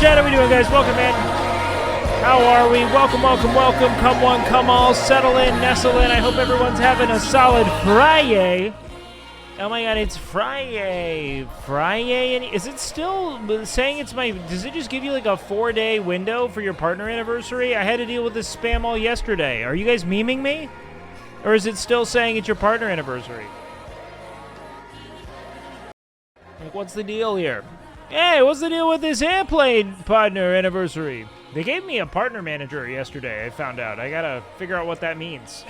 chat? How we doing, guys? Welcome in. How are we? Welcome, welcome, welcome. Come one, come all. Settle in, nestle in. I hope everyone's having a solid Friday. Oh my god, it's Friday. Friday? And is it still saying it's my... Does it just give you like a 4-day window for your partner anniversary? I had to deal with this spam all yesterday. Are you guys memeing me? Or is it still saying it's your partner anniversary? Like, what's the deal here? Hey, what's the deal with this airplane partner anniversary? They gave me a partner manager yesterday, I found out. I gotta figure out what that means.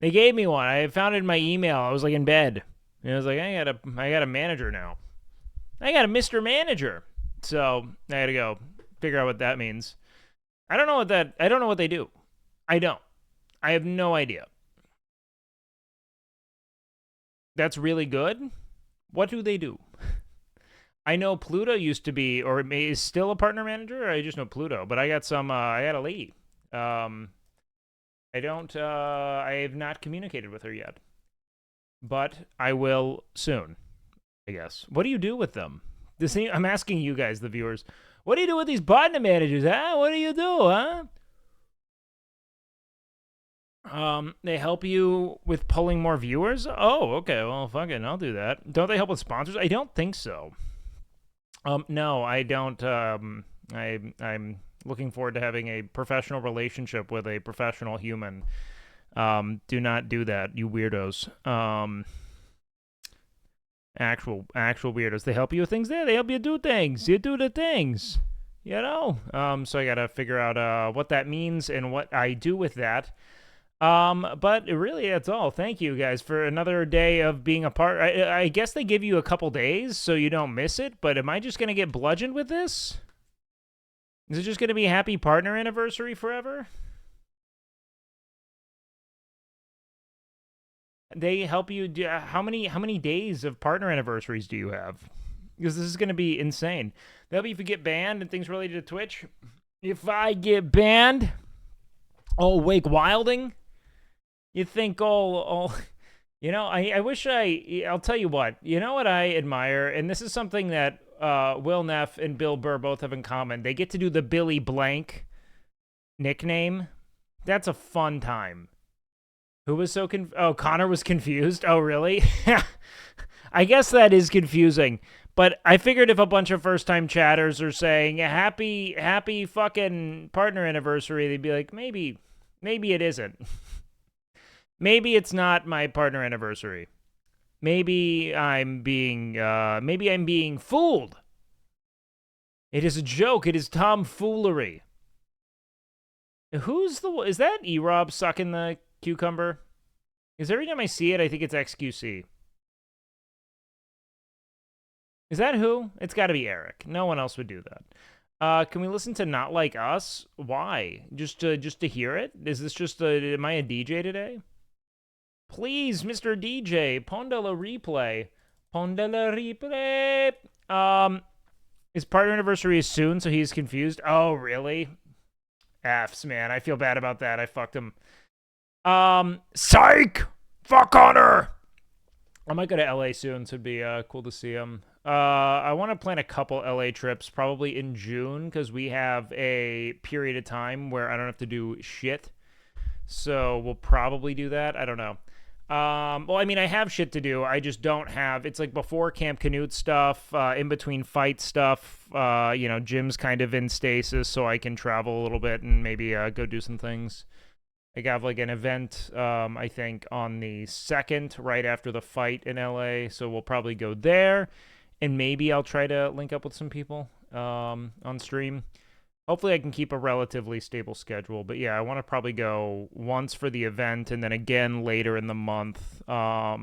They gave me one. I found it in my email. I was like in bed. And I was like, I got a manager now. I got a Mr. Manager. So I had to go figure out what that means. I don't know what they do. I don't. I have no idea. That's really good. What do they do? I know Pluto used to be, or is still a partner manager. I just know Pluto, but I got a lady. I have not communicated with her yet, but I will soon, I guess. What do you do with them? I'm asking you guys, the viewers. What do you do with these partner managers, huh? What do you do, huh? They help you with pulling more viewers? Oh, okay. Well, fucking, I'll do that. Don't they help with sponsors? I don't think so. No, I don't. I'm looking forward to having a professional relationship with a professional human. Do not do that, you weirdos. Actual weirdos. They help you with things there. They help you do things. You do the things. You know? So I gotta figure out what that means and what I do with that. But really, that's all. Thank you guys for another day of being a part. I guess they give you a couple days so you don't miss it, but am I just going to get bludgeoned with this? Is it just going to be happy partner anniversary forever? They help you. How many days of partner anniversaries do you have? Because this is going to be insane. They'll be if you get banned and things related to Twitch. If I get banned, WakeWilding. You think you know, I wish I'll tell you what, you know what I admire, and this is something that Will Neff and Bill Burr both have in common. They get to do the Billy Blank nickname. That's a fun time. Who was so Connor was confused? Oh, really? I guess that is confusing. But I figured if a bunch of first-time chatters are saying, happy fucking partner anniversary, they'd be like, maybe it isn't. Maybe it's not my partner anniversary. Maybe I'm being fooled. It is a joke. It is tomfoolery. Is that E-Rob sucking the cucumber? Because every time I see it, I think it's XQC. Is that who? It's got to be Eric. No one else would do that. Can we listen to Not Like Us? Why? Just to hear it? Is this just am I a DJ today? Please, Mr. DJ, Pondela replay. Pondela replay. His partner anniversary is soon, so he's confused. Oh, really? F's, man. I feel bad about that. I fucked him. Psych! Fuck Connor! I might go to LA soon, so it'd be cool to see him. I want to plan a couple LA trips, probably in June, because we have a period of time where I don't have to do shit. So we'll probably do that. I don't know. Well, I mean, I have shit to do. I just don't have... It's like before Camp Canute stuff, in between fight stuff. You know, Jim's kind of in stasis, so I can travel a little bit and maybe go do some things. I have like an event, I think, on the 2nd, right after the fight in LA. So we'll probably go there, and maybe I'll try to link up with some people on stream. Hopefully I can keep a relatively stable schedule. But yeah, I want to probably go once for the event and then again later in the month. For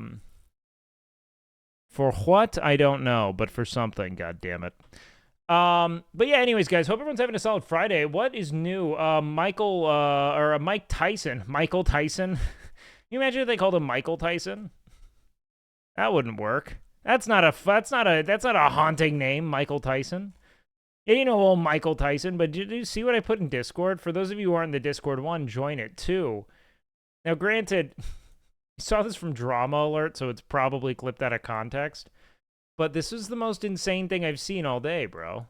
what? I don't know, but for something, god damn it. But yeah, anyways, guys, hope everyone's having a solid Friday. What is new? Mike Tyson. Michael Tyson. Can you imagine if they called him Michael Tyson? That wouldn't work. That's not a haunting name, Michael Tyson. Yeah, you know old Michael Tyson, but did you see what I put in Discord? For those of you who aren't in the Discord, join it too. Now, granted, you saw this from Drama Alert, so it's probably clipped out of context. But this is the most insane thing I've seen all day, bro.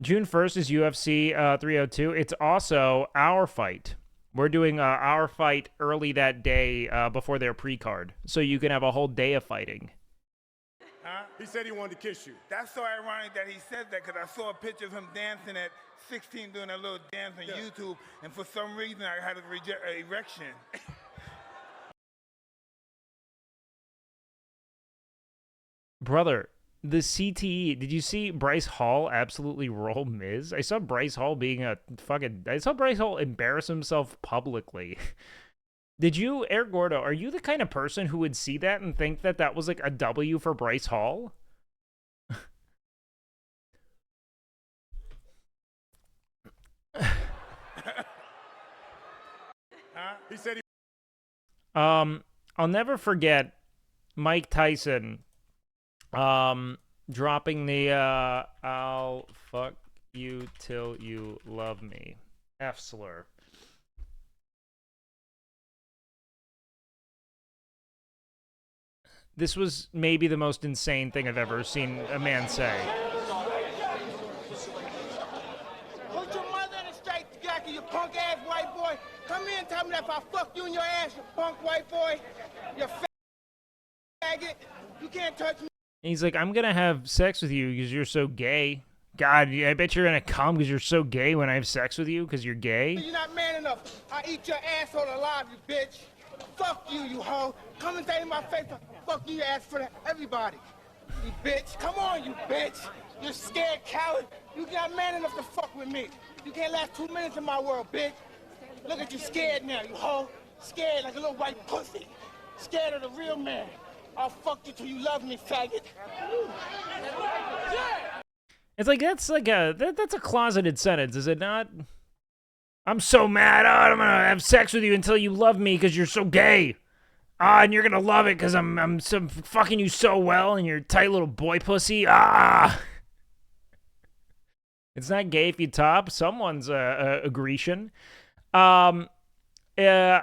June 1st is UFC 302. It's also our fight. We're doing our fight early that day before their pre-card. So you can have a whole day of fighting. Huh? He said he wanted to kiss you. That's so ironic that he said that because I saw a picture of him dancing at 16 doing a little dance on YouTube, and for some reason I had an erection. Brother, the CTE, did you see Bryce Hall absolutely roll Miz? I saw Bryce Hall embarrass himself publicly. Did you, Air Gordo, are you the kind of person who would see that and think that that was like a W for Bryce Hall? He said he... I'll never forget Mike Tyson dropping the I'll fuck you till you love me F slur. This was maybe the most insane thing I've ever seen a man say. Put your mother in the straight jacket, you punk ass white boy. Come here and tell me that if I fuck you in your ass, you punk white boy, you faggot, you can't touch me. And he's like, I'm gonna have sex with you because you're so gay. God, I bet you're gonna come because you're so gay when I have sex with you because you're gay. You're not man enough. I eat your asshole alive, you bitch. Fuck you, you hoe. Come and say in my face, fuck you, ass for everybody. You bitch. Come on, you bitch. You're scared coward. You're not man enough to fuck with me. You can't last 2 minutes in my world, bitch. Look at you scared now, you hoe. Scared like a little white pussy. Scared of the real man. I'll fuck you till you love me, faggot. It's like that's a closeted sentence, is it not? I'm so mad. I'm gonna have sex with you until you love me because you're so gay. And you're gonna love it because I'm so fucking you so well and you're a tight little boy pussy. It's not gay if you top. Someone's a Grecian. I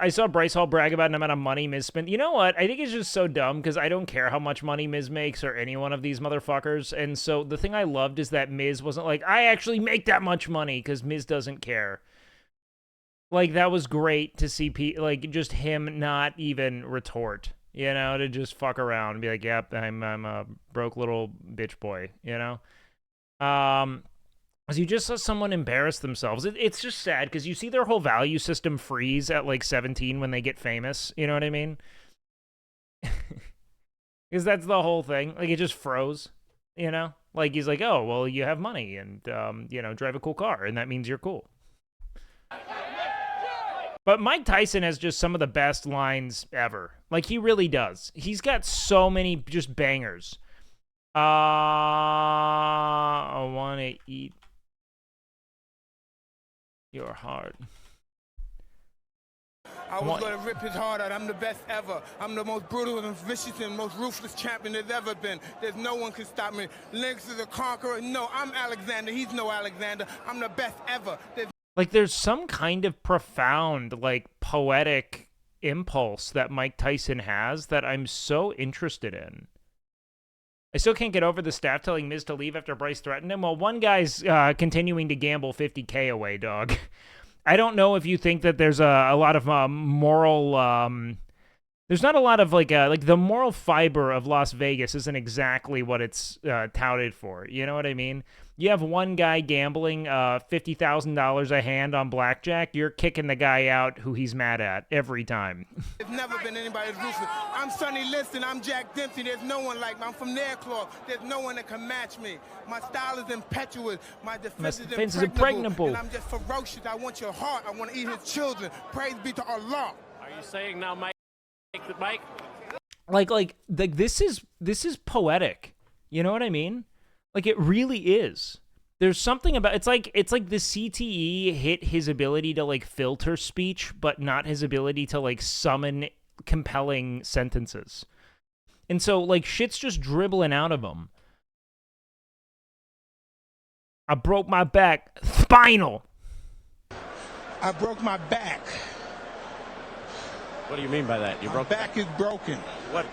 saw Bryce Hall brag about an amount of money Miz spent. You know what? I think it's just so dumb because I don't care how much money Miz makes or any one of these motherfuckers. And so the thing I loved is that Miz wasn't like, I actually make that much money, because Miz doesn't care. Like, that was great to see, like, just him not even retort, you know, to just fuck around and be like, yep, I'm a broke little bitch boy, you know? As you just saw someone embarrass themselves. It's just sad because you see their whole value system freeze at like 17 when they get famous. You know what I mean? Because that's the whole thing. Like, it just froze, you know? Like, he's like, oh, well, you have money and, you know, drive a cool car, and that means you're cool. But Mike Tyson has just some of the best lines ever. Like, he really does. He's got so many just bangers. I want to eat your heart. I was going to rip his heart out. I'm the best ever. I'm the most brutal and vicious and most ruthless champion there's ever been. There's no one can stop me. Lynx is a conqueror. No, I'm Alexander. He's no Alexander. I'm the best ever. There's some kind of profound, like, poetic impulse that Mike Tyson has that I'm so interested in. I still can't get over the staff telling Miz to leave after Bryce threatened him. Well, one guy's continuing to gamble $50K away, dog. I don't know if you think that there's a lot of moral... there's not a lot of, like the moral fiber of Las Vegas isn't exactly what it's touted for. You know what I mean? You have one guy gambling $50,000 a hand on blackjack. You're kicking the guy out who he's mad at every time. There's never been anybody as ruthless. I'm Sonny Liston. I'm Jack Dempsey. There's no one like me. I'm from Nairclaw. There's no one that can match me. My style is impetuous. My defense is impregnable. And I'm just ferocious. I want your heart. I want to eat his children. Praise be to Allah. Are you saying now, Mike? Like this is poetic. You know what I mean? Like, it really is. There's something about it's like the CTE hit his ability to like filter speech, but not his ability to like summon compelling sentences. And so like shit's just dribbling out of him. I broke my back. Spinal. I broke my back. What do you mean by that? You My broke back is broken. what?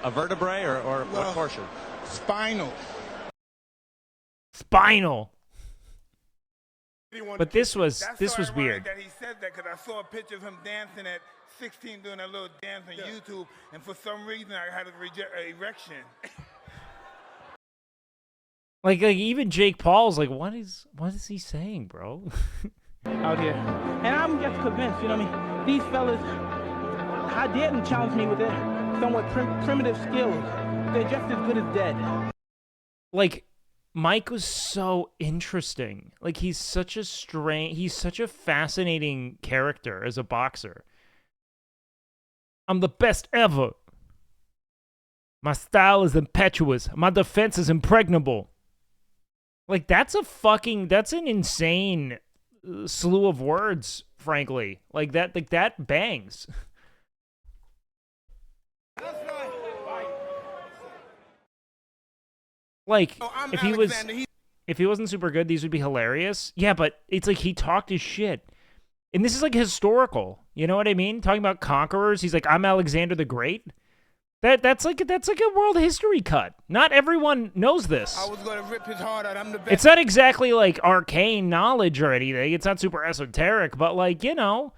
A vertebrae or Well, what portion? Spinal. Spinal. He wanted But to this kiss you. was That's this so was ironic weird. that he said that because I saw a picture of him dancing at 16 doing a little dance on YouTube, and for some reason I had a erection. Like even Jake Paul's like, what is he saying, bro? Out here. And I'm just convinced, you know what I mean? These fellas, how dare them challenge me with their somewhat primitive skills? They're just as good as dead. Like, Mike was so interesting. Like, he's such a fascinating character as a boxer. I'm the best ever. My style is impetuous. My defense is impregnable. Like, that's an insane slew of words, frankly. Like that bangs. Like, if he wasn't super good, these would be hilarious. Yeah, but it's like he talked his shit. And this is like historical. You know what I mean? Talking about conquerors, he's like, I'm Alexander the Great. That's like a world history cut. Not everyone knows this. I was gonna rip his heart out. I'm the best. It's not exactly like arcane knowledge or anything. It's not super esoteric, but like, you know,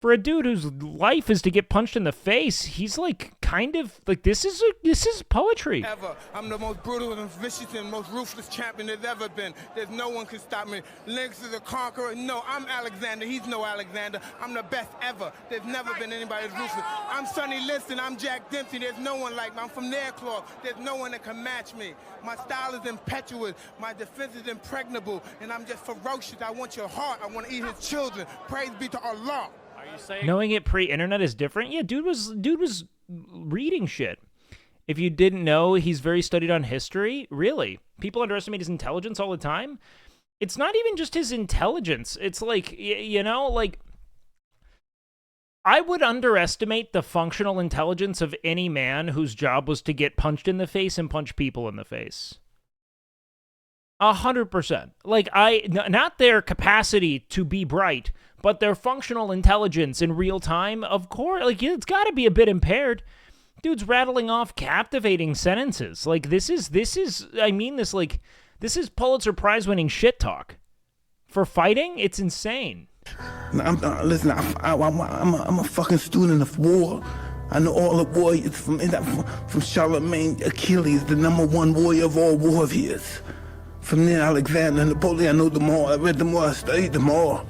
for a dude whose life is to get punched in the face, he's like kind of like this is poetry. Ever. I'm the most brutal and vicious and most ruthless champion there's ever been. There's no one can stop me. Lynx is a conqueror. No, I'm Alexander. He's no Alexander. I'm the best ever. There's never been anybody as ruthless. I'm Sonny Liston. I'm Jack Dempsey. There's no one like me. I'm from Nairclaw. There's no one that can match me. My style is impetuous. My defense is impregnable. And I'm just ferocious. I want your heart. I want to eat his children. Praise be to Allah. Knowing it pre-internet is different. Yeah, dude was reading shit. If you didn't know, he's very studied on history. Really, people underestimate his intelligence all the time. It's not even just his intelligence. It's like, you know, like I would underestimate the functional intelligence of any man whose job was to get punched in the face and punch people in the face. 100%. Like not their capacity to be bright, but their functional intelligence in real time, of course, like it's got to be a bit impaired. Dude's rattling off captivating sentences. Like this is Pulitzer Prize winning shit talk. For fighting, it's insane. I'm a fucking student of war. I know all the warriors from Charlemagne, Achilles, the #1 warrior of all warriors. From then Alexander, Napoleon, I know them all. I read them all, I studied them all.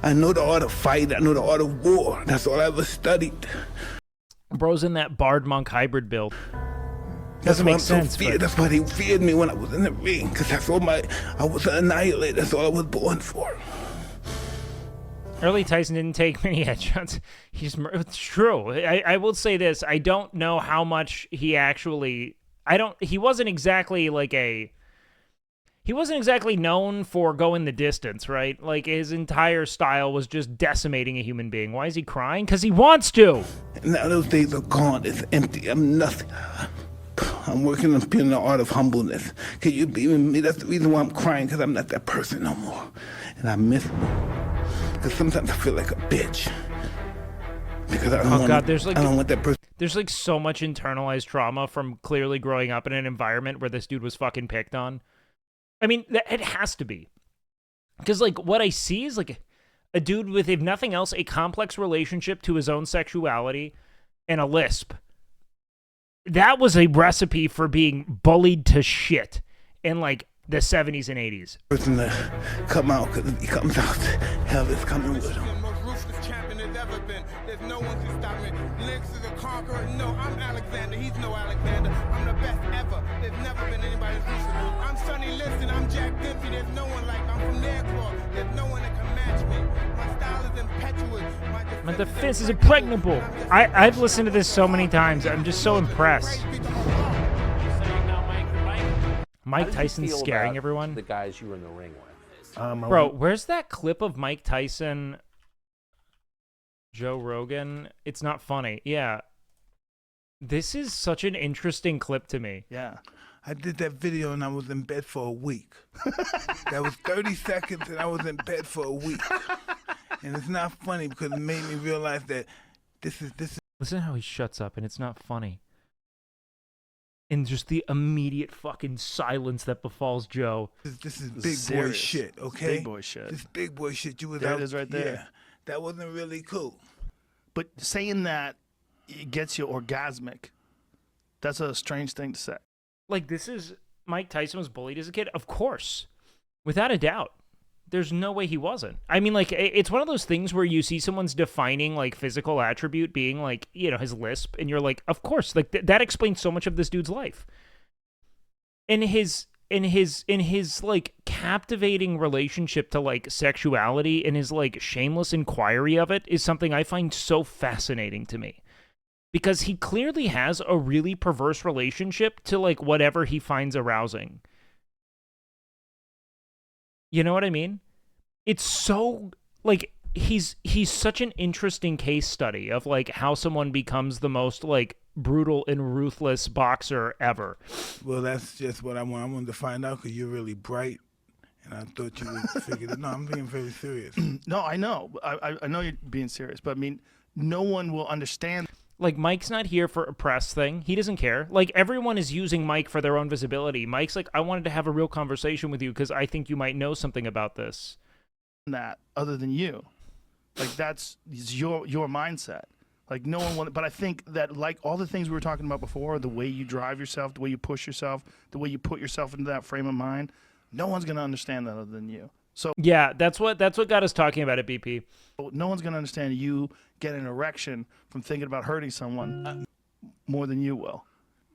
I know the art of fight, I know the art of war. That's all I ever studied. Bro's in that Bard Monk hybrid build. Doesn't make sense. That's why they feared me when I was in the ring, because I was an annihilator. That's all I was born for. Early Tyson didn't take many headshots. It's true. I will say this. I don't know how much he actually... He wasn't exactly known for going the distance, right? Like, his entire style was just decimating a human being. Why is he crying? Because he wants to! Now those days are gone. It's empty. I'm nothing. I'm working on being the art of humbleness. Can you believe in me? That's the reason why I'm crying, because I'm not that person no more. And I miss it. Because sometimes I feel like a bitch. Because I don't want that person. There's like so much internalized trauma from clearly growing up in an environment where this dude was fucking picked on. I mean, it has to be. Because, like, what I see is, like, a dude with, if nothing else, a complex relationship to his own sexuality and a lisp. That was a recipe for being bullied to shit in, like, the 70s and 80s. Person to come out, because if he comes out, hell is coming with him. There's no one can stop me. Lynx is a conqueror. No, I'm Alexander. He's no Alexander. I'm the best ever. There's never been anybody as ruthless. I'm Sonny Liston. I'm Jack Dempsey. There's no one like me. I'm from Nairclaw. There's no one that can match me. My style is impetuous. My defense is impregnable. I've listened to this so many times. I'm just so impressed. Mike Tyson's scaring everyone. The guys you were in the ring with. Bro, where's that clip of Mike Tyson... Joe Rogan? It's not funny. Yeah. This is such an interesting clip to me. Yeah. I did that video and I was in bed for a week. That was 30 seconds and I was in bed for a week. And it's not funny because it made me realize that This is Listen how he shuts up, and it's not funny. And just the immediate fucking silence that befalls Joe. this is big boy serious. shit, okay? Big boy shit. This big boy shit. You was There out it is right there. Yeah, that wasn't really cool. But saying that it gets you orgasmic, that's a strange thing to say. Like, this is Mike Tyson was bullied as a kid? Of course. Without a doubt. There's no way he wasn't. I mean, like, it's one of those things where you see someone's defining, like, physical attribute being, like, you know, his lisp, and you're like, of course. Like, that explains so much of this dude's life. In his like, captivating relationship to, like, sexuality and his, like, shameless inquiry of it is something I find so fascinating to me. Because he clearly has a really perverse relationship to, like, whatever he finds arousing. You know what I mean? It's so, like, he's such an interesting case study of, like, how someone becomes the most, like, brutal and ruthless boxer ever. Well, that's just what I want. I wanted to find out because you're really bright, and I thought you would figure it. No, I'm being very serious. No, I know. I know you're being serious, but I mean, no one will understand. Like, Mike's not here for a press thing. He doesn't care. Like, everyone is using Mike for their own visibility. Mike's like, I wanted to have a real conversation with you because I think you might know something about this. That other than you, like, that's your mindset. Like, no one will. But I think that, like, all the things we were talking about before, the way you drive yourself, the way you push yourself, the way you put yourself into that frame of mind, no one's gonna understand that other than you. So yeah, that's what got us talking about it, BP. No one's gonna understand you get an erection from thinking about hurting someone more than you will.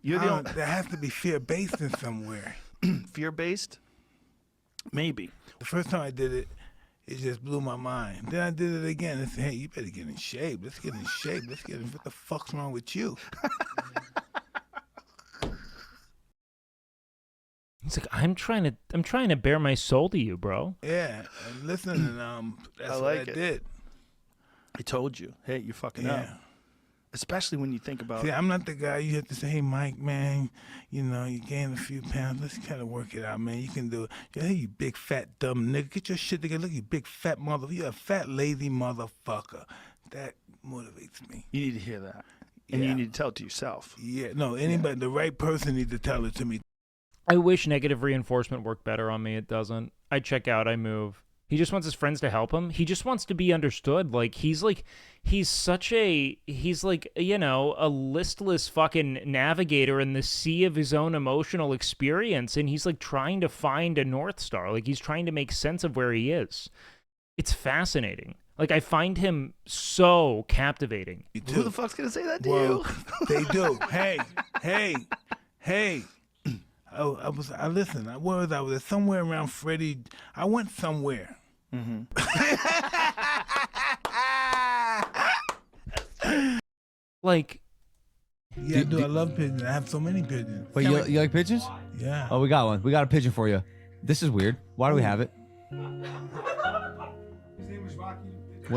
You're the only There has to be fear-based in somewhere. fear-based. Maybe. The first time I did it, it just blew my mind. Then I did it again and said, hey, you better get in shape. Let's get in shape. What the fuck's wrong with you? He's like, I'm trying to bare my soul to you, bro. Yeah, and listen, and that's I what like I it. did. I told you. Hey, you're fucking up. Yeah. Especially when you think about See, I'm not the guy you have to say, hey, Mike, man, you know, you gained a few pounds. Let's kind of work it out, man. You can do it. Hey, you big, fat, dumb nigga. Get your shit together. Look, you big, fat motherfucker. You're a fat, lazy motherfucker. That motivates me. you need to hear that. And Yeah. you need to tell it to yourself. Yeah, no, anybody, the right person needs to tell it to me. I wish negative reinforcement worked better on me. It doesn't. I check out. I move. He just wants his friends to help him. He just wants to be understood. He's like, you know, a listless fucking navigator in the sea of his own emotional experience. And he's like trying to find a North Star. Like, he's trying to make sense of where he is. It's fascinating. Like, I find him so captivating. Who the fuck's going to say that to Well, you? they do. Hey. I listened. Where was I? Was somewhere around Freddie? I went somewhere. Like, Yeah, I do. I love pigeons. I have so many pigeons. Wait, you like pigeons? Yeah. Oh, we got one. We got a pigeon for you. This is weird. Why do we have it?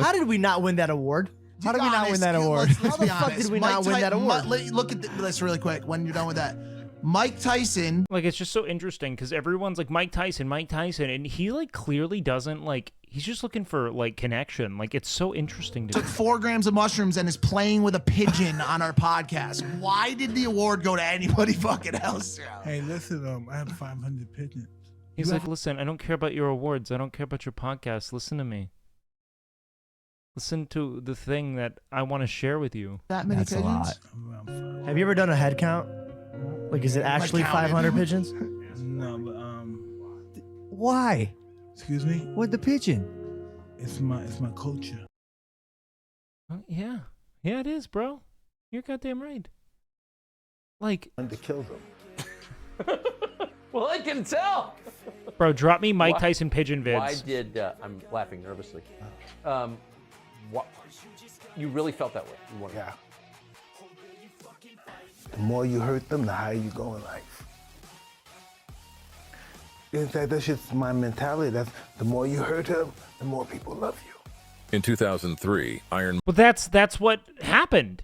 How did we not win that award? How did we not win that award? How the fuck did we not win that award? Look at this really quick when you're done with that. Mike Tyson. Like, it's just so interesting because everyone's like, Mike Tyson, and he, like, clearly doesn't, like, he's just looking for, like, connection. Like, it's so interesting to Took me. 4 grams of mushrooms and is playing with a pigeon on our podcast. Why did the award go to anybody fucking else? Hey, listen. I have 500 pigeons. He's like, listen, I don't care about your awards. I don't care about your podcast. Listen to me. Listen to the thing that I want to share with you. That many That's a pigeons? lot. Have you ever done a head count? Like, is it actually counted. 500 pigeons? No, but Why? excuse me. What the pigeon? It's my culture. Yeah, it is, bro. You're goddamn right. Like, And to kill them. Well, I can tell. bro, drop me Mike Why- Tyson pigeon vids. Why did I'm laughing nervously? What you really felt that way? You wanted- Yeah. The more you hurt them, the higher you go in life. It's like that's just my mentality. That's the more you hurt him, the more people love you. In 2003, Iron Well, that's what happened.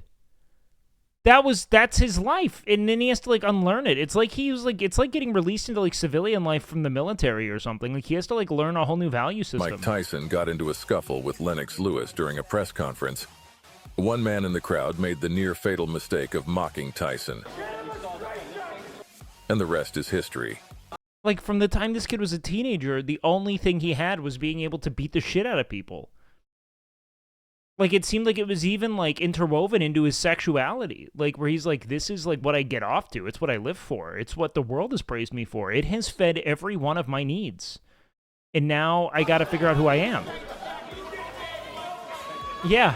That's his life, and then he has to, like, unlearn it. It's like it's like getting released into, like, civilian life from the military or something. Like, he has to, like, learn a whole new value system. Mike Tyson got into a scuffle with Lennox Lewis during a press conference. One man in the crowd made the near-fatal mistake of mocking Tyson. And the rest is history. Like, from the time this kid was a teenager, the only thing he had was being able to beat the shit out of people. Like, it seemed like it was even, like, interwoven into his sexuality. Like, where he's like, this is, like, what I get off to. It's what I live for. It's what the world has praised me for. It has fed every one of my needs. And now I gotta figure out who I am. Yeah.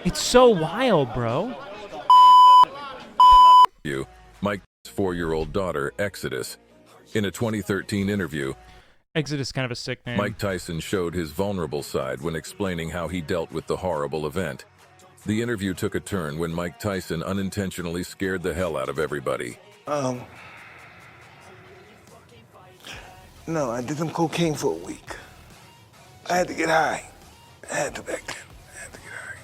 It's so wild, bro. Mike's 4-year-old daughter, Exodus. In a 2013 interview, Exodus is kind of a sick name. Mike Tyson showed his vulnerable side when explaining how he dealt with the horrible event. The interview took a turn when Mike Tyson unintentionally scared the hell out of everybody. No, I did some cocaine for a week. I had to get high. I had to back then. I had to get high.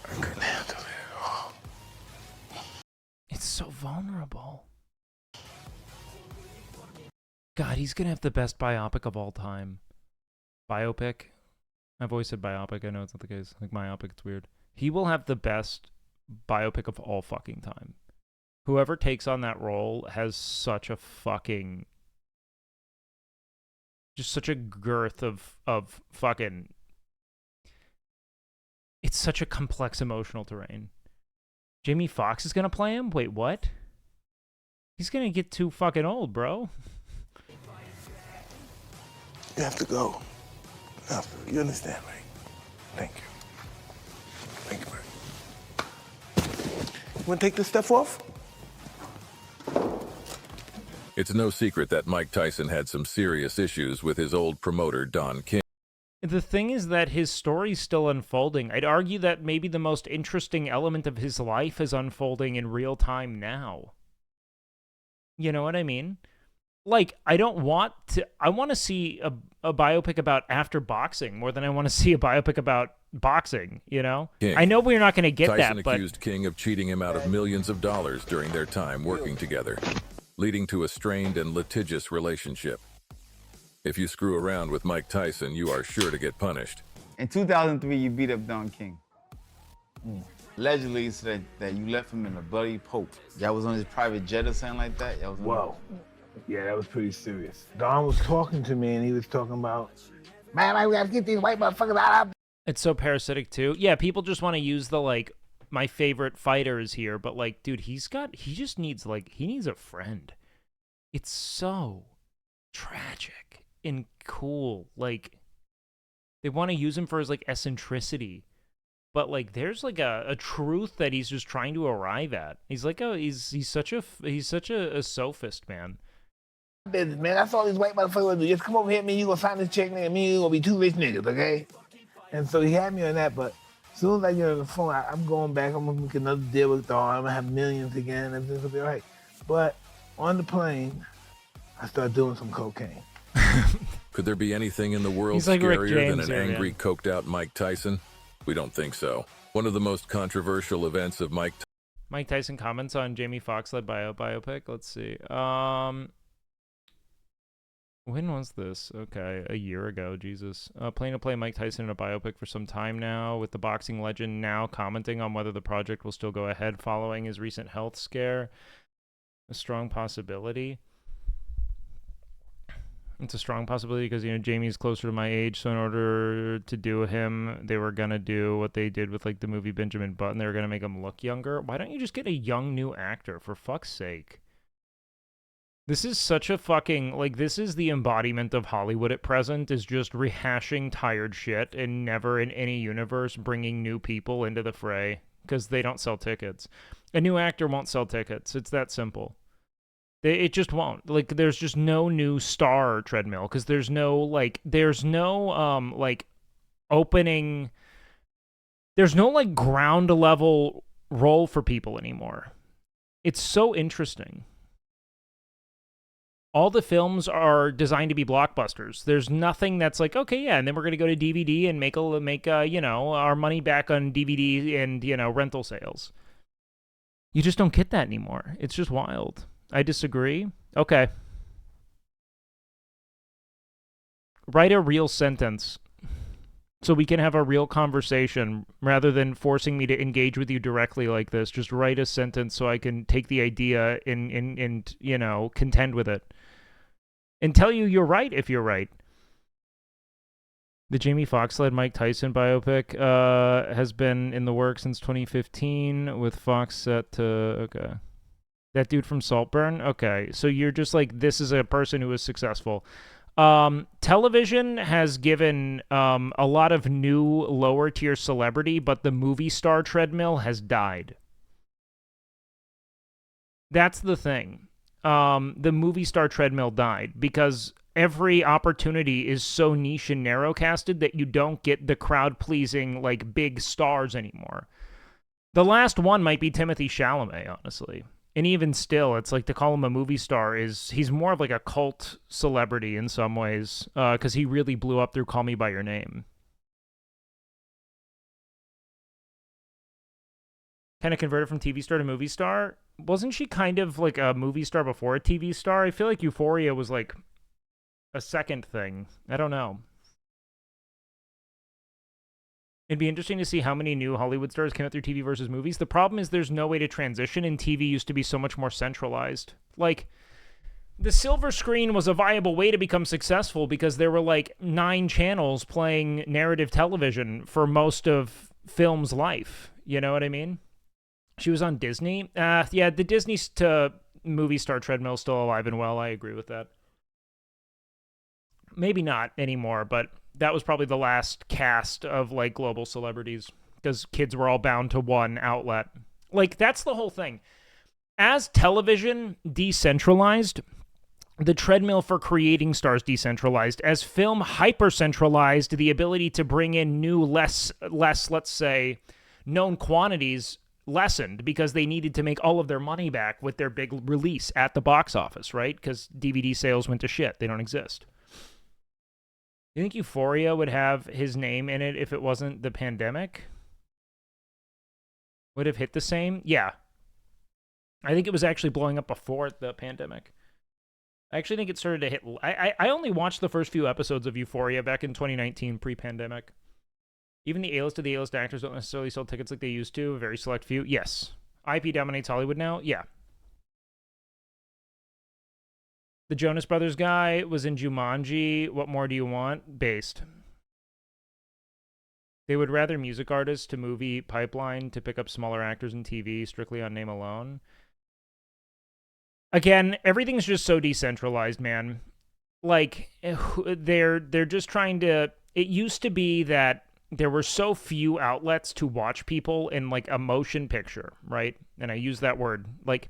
I couldn't handle it at all. It's so vulnerable. God, he's gonna have the best biopic of all time. Biopic? I've always said biopic. I know it's not the case. Like, myopic, it's weird. He will have the best biopic of all fucking time. Whoever takes on that role has such a fucking... just such a girth of fucking... It's such a complex emotional terrain. Jamie Foxx is gonna play him? Wait, what? He's gonna get too fucking old, bro. You have to go. You understand, right? Thank you. Thank you, man. You want to take this stuff off? It's no secret that Mike Tyson had some serious issues with his old promoter, Don King. The thing is that his story's still unfolding. I'd argue that maybe the most interesting element of his life is unfolding in real time now. You know what I mean? Like, I want to see a biopic about after boxing more than I want to see a biopic about boxing, you know? King. I know we're not going to get Tyson that, but... accused King of cheating him out of millions of dollars during their time working together, leading to a strained and litigious relationship. If you screw around with Mike Tyson, you are sure to get punished. In 2003, you beat up Don King. Allegedly, said that you left him in a bloody pope. Y'all was on his private jet or something like that? Whoa. Yeah, that was pretty serious. Don was talking to me, and he was talking about, man, we gotta get these white motherfuckers out of... It's so parasitic, too. Yeah, people just want to use the, like, my favorite fighter is here, but, like, dude, he just needs, like, he needs a friend. It's so tragic and cool. Like, they want to use him for his, like, eccentricity. But, like, there's, like, a truth that he's just trying to arrive at. He's like, he's such a sophist, man. Business, man. That's all these white motherfuckers do. Just come over here, me, you gonna sign this check, nigga, me, you gonna be two rich niggas, okay? And so he had me on that, but as soon as I get on the phone, I'm going back, I'm gonna make another deal with Dawn, I'm gonna have millions again, everything's gonna be all right. But on the plane, I started doing some cocaine. Could there be anything in the world He's like Rick scarier James than an here, angry, man. coked-out Mike Tyson? We don't think so. One of the most controversial events of Mike Tyson comments on Jamie Foxx-led biopic. Let's see. When was this? Okay, a year ago, Jesus. Planning to play Mike Tyson in a biopic for some time now, with the boxing legend now commenting on whether the project will still go ahead following his recent health scare. A strong possibility. It's a strong possibility because, you know, Jamie's closer to my age, so in order to do him, they were going to do what they did with, like, the movie Benjamin Button. They were going to make him look younger. Why don't you just get a young new actor, for fuck's sake? This is such a fucking, like, this is the embodiment of Hollywood at present, is just rehashing tired shit and never in any universe bringing new people into the fray because they don't sell tickets. A new actor won't sell tickets. It's that simple. It just won't. Like, there's just no new star treadmill because there's no, like, opening, there's no, like, ground level role for people anymore. It's so interesting. All the films are designed to be blockbusters. There's nothing that's like, okay, yeah, and then we're going to go to DVD and make you know, our money back on DVD and, you know, rental sales. You just don't get that anymore. It's just wild. I disagree. Okay. Write a real sentence so we can have a real conversation rather than forcing me to engage with you directly like this. Just write a sentence so I can take the idea and you know, contend with it. And tell you you're right if you're right. The Jamie Foxx-led Mike Tyson biopic has been in the works since 2015 with Fox set to... Okay. That dude from Saltburn? Okay. So you're just like, this is a person who was successful. Television has given a lot of new lower-tier celebrity, but the movie star treadmill has died. That's the thing. The movie star treadmill died because every opportunity is so niche and narrow-casted that you don't get the crowd-pleasing, like, big stars anymore. The last one might be Timothée Chalamet, honestly. And even still, it's like to call him a movie star he's more of like a cult celebrity in some ways, because he really blew up through Call Me By Your Name. Kind of converted from TV star to movie star. Wasn't she kind of like a movie star before a TV star? I feel like Euphoria was like a second thing. I don't know. It'd be interesting to see how many new Hollywood stars came out through TV versus movies. The problem is there's no way to transition, and TV used to be so much more centralized. Like, the silver screen was a viable way to become successful because there were like 9 channels playing narrative television for most of film's life. You know what I mean? She was on Disney. Yeah, the Disney to movie star treadmill is still alive and well. I agree with that. Maybe not anymore, but that was probably the last cast of like global celebrities because kids were all bound to one outlet. Like, that's the whole thing. As television decentralized, the treadmill for creating stars decentralized. As film hyper-centralized, the ability to bring in new, less, let's say, known quantities lessened because they needed to make all of their money back with their big release at the box office, right? Because DVD sales went to shit. They don't exist. You think Euphoria would have his name in it if it wasn't the pandemic? Would have hit the same? Yeah. I think it was actually blowing up before the pandemic. I actually think it started to hit... I only watched the first few episodes of Euphoria back in 2019, pre-pandemic. Even the A-list to the A-list actors don't necessarily sell tickets like they used to. A very select few. Yes. IP dominates Hollywood now? Yeah. The Jonas Brothers guy was in Jumanji. What more do you want? Based. They would rather music artists to movie pipeline to pick up smaller actors in TV strictly on name alone. Again, everything's just so decentralized, man. Like, they're just trying to... It used to be that there were so few outlets to watch people in, like, a motion picture, right? And I use that word, like...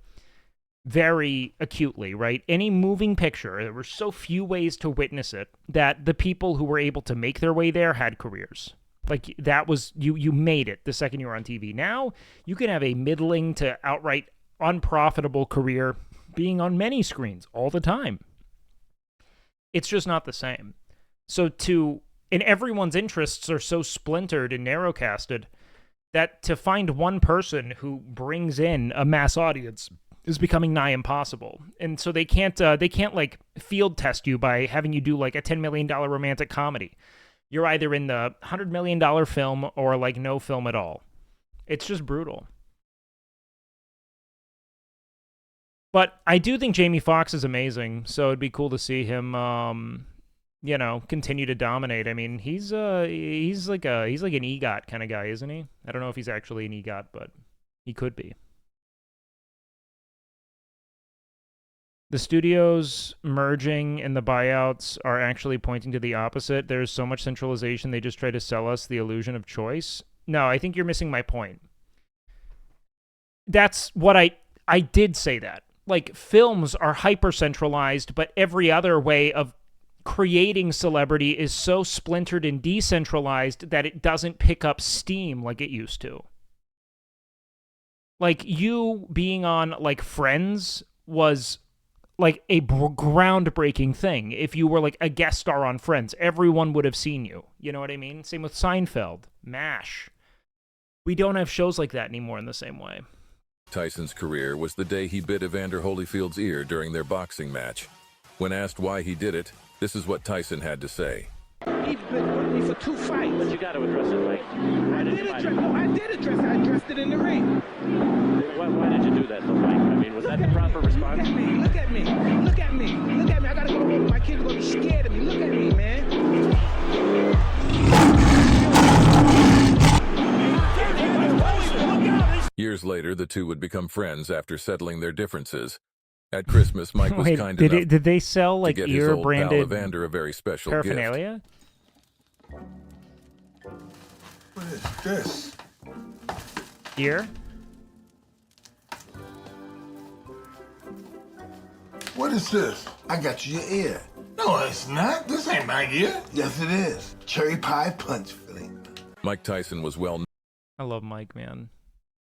very acutely, right? Any moving picture, there were so few ways to witness it that the people who were able to make their way there had careers. Like, that was, you made it the second you were on TV. Now, you can have a middling to outright unprofitable career being on many screens all the time. It's just not the same. So and everyone's interests are so splintered and narrowcasted that to find one person who brings in a mass audience is becoming nigh impossible. And so they can't like field test you by having you do like a $10 million romantic comedy. You're either in the $100 million film or like no film at all. It's just brutal. But I do think Jamie Foxx is amazing, so it'd be cool to see him you know, continue to dominate. I mean, he's like an EGOT kind of guy, isn't he? I don't know if he's actually an EGOT, but he could be. The studios merging and the buyouts are actually pointing to the opposite. There's so much centralization, they just try to sell us the illusion of choice. No, I think you're missing my point. That's what I did say that. Like, films are hyper-centralized, but every other way of creating celebrity is so splintered and decentralized that it doesn't pick up steam like it used to. Like, you being on, like, Friends was... like a groundbreaking thing. If you were like a guest star on Friends, everyone would have seen you. You know what I mean? Same with Seinfeld, MASH. We don't have shows like that anymore in the same way. Tyson's career was the day he bit Evander Holyfield's ear during their boxing match. When asked why he did it, This is what Tyson had to say. He's been with me for 2 fights. But you got to address it, Mike. I did address it. I addressed it in the ring. Why did you do that, though, Mike? I mean, was that the proper response? Look at me. I gotta go home. My kids are gonna be scared of me. Look at me, man. Years later, the two would become friends after settling their differences. At Christmas, Mike was kind enough did they sell like to get his old pal ear-branded Evander a very special paraphernalia? What is this? Ear? What is this? I got you your ear. No, it's not. This ain't my ear. Yes, it is. Cherry pie punch filling. Mike Tyson was well I love Mike, man.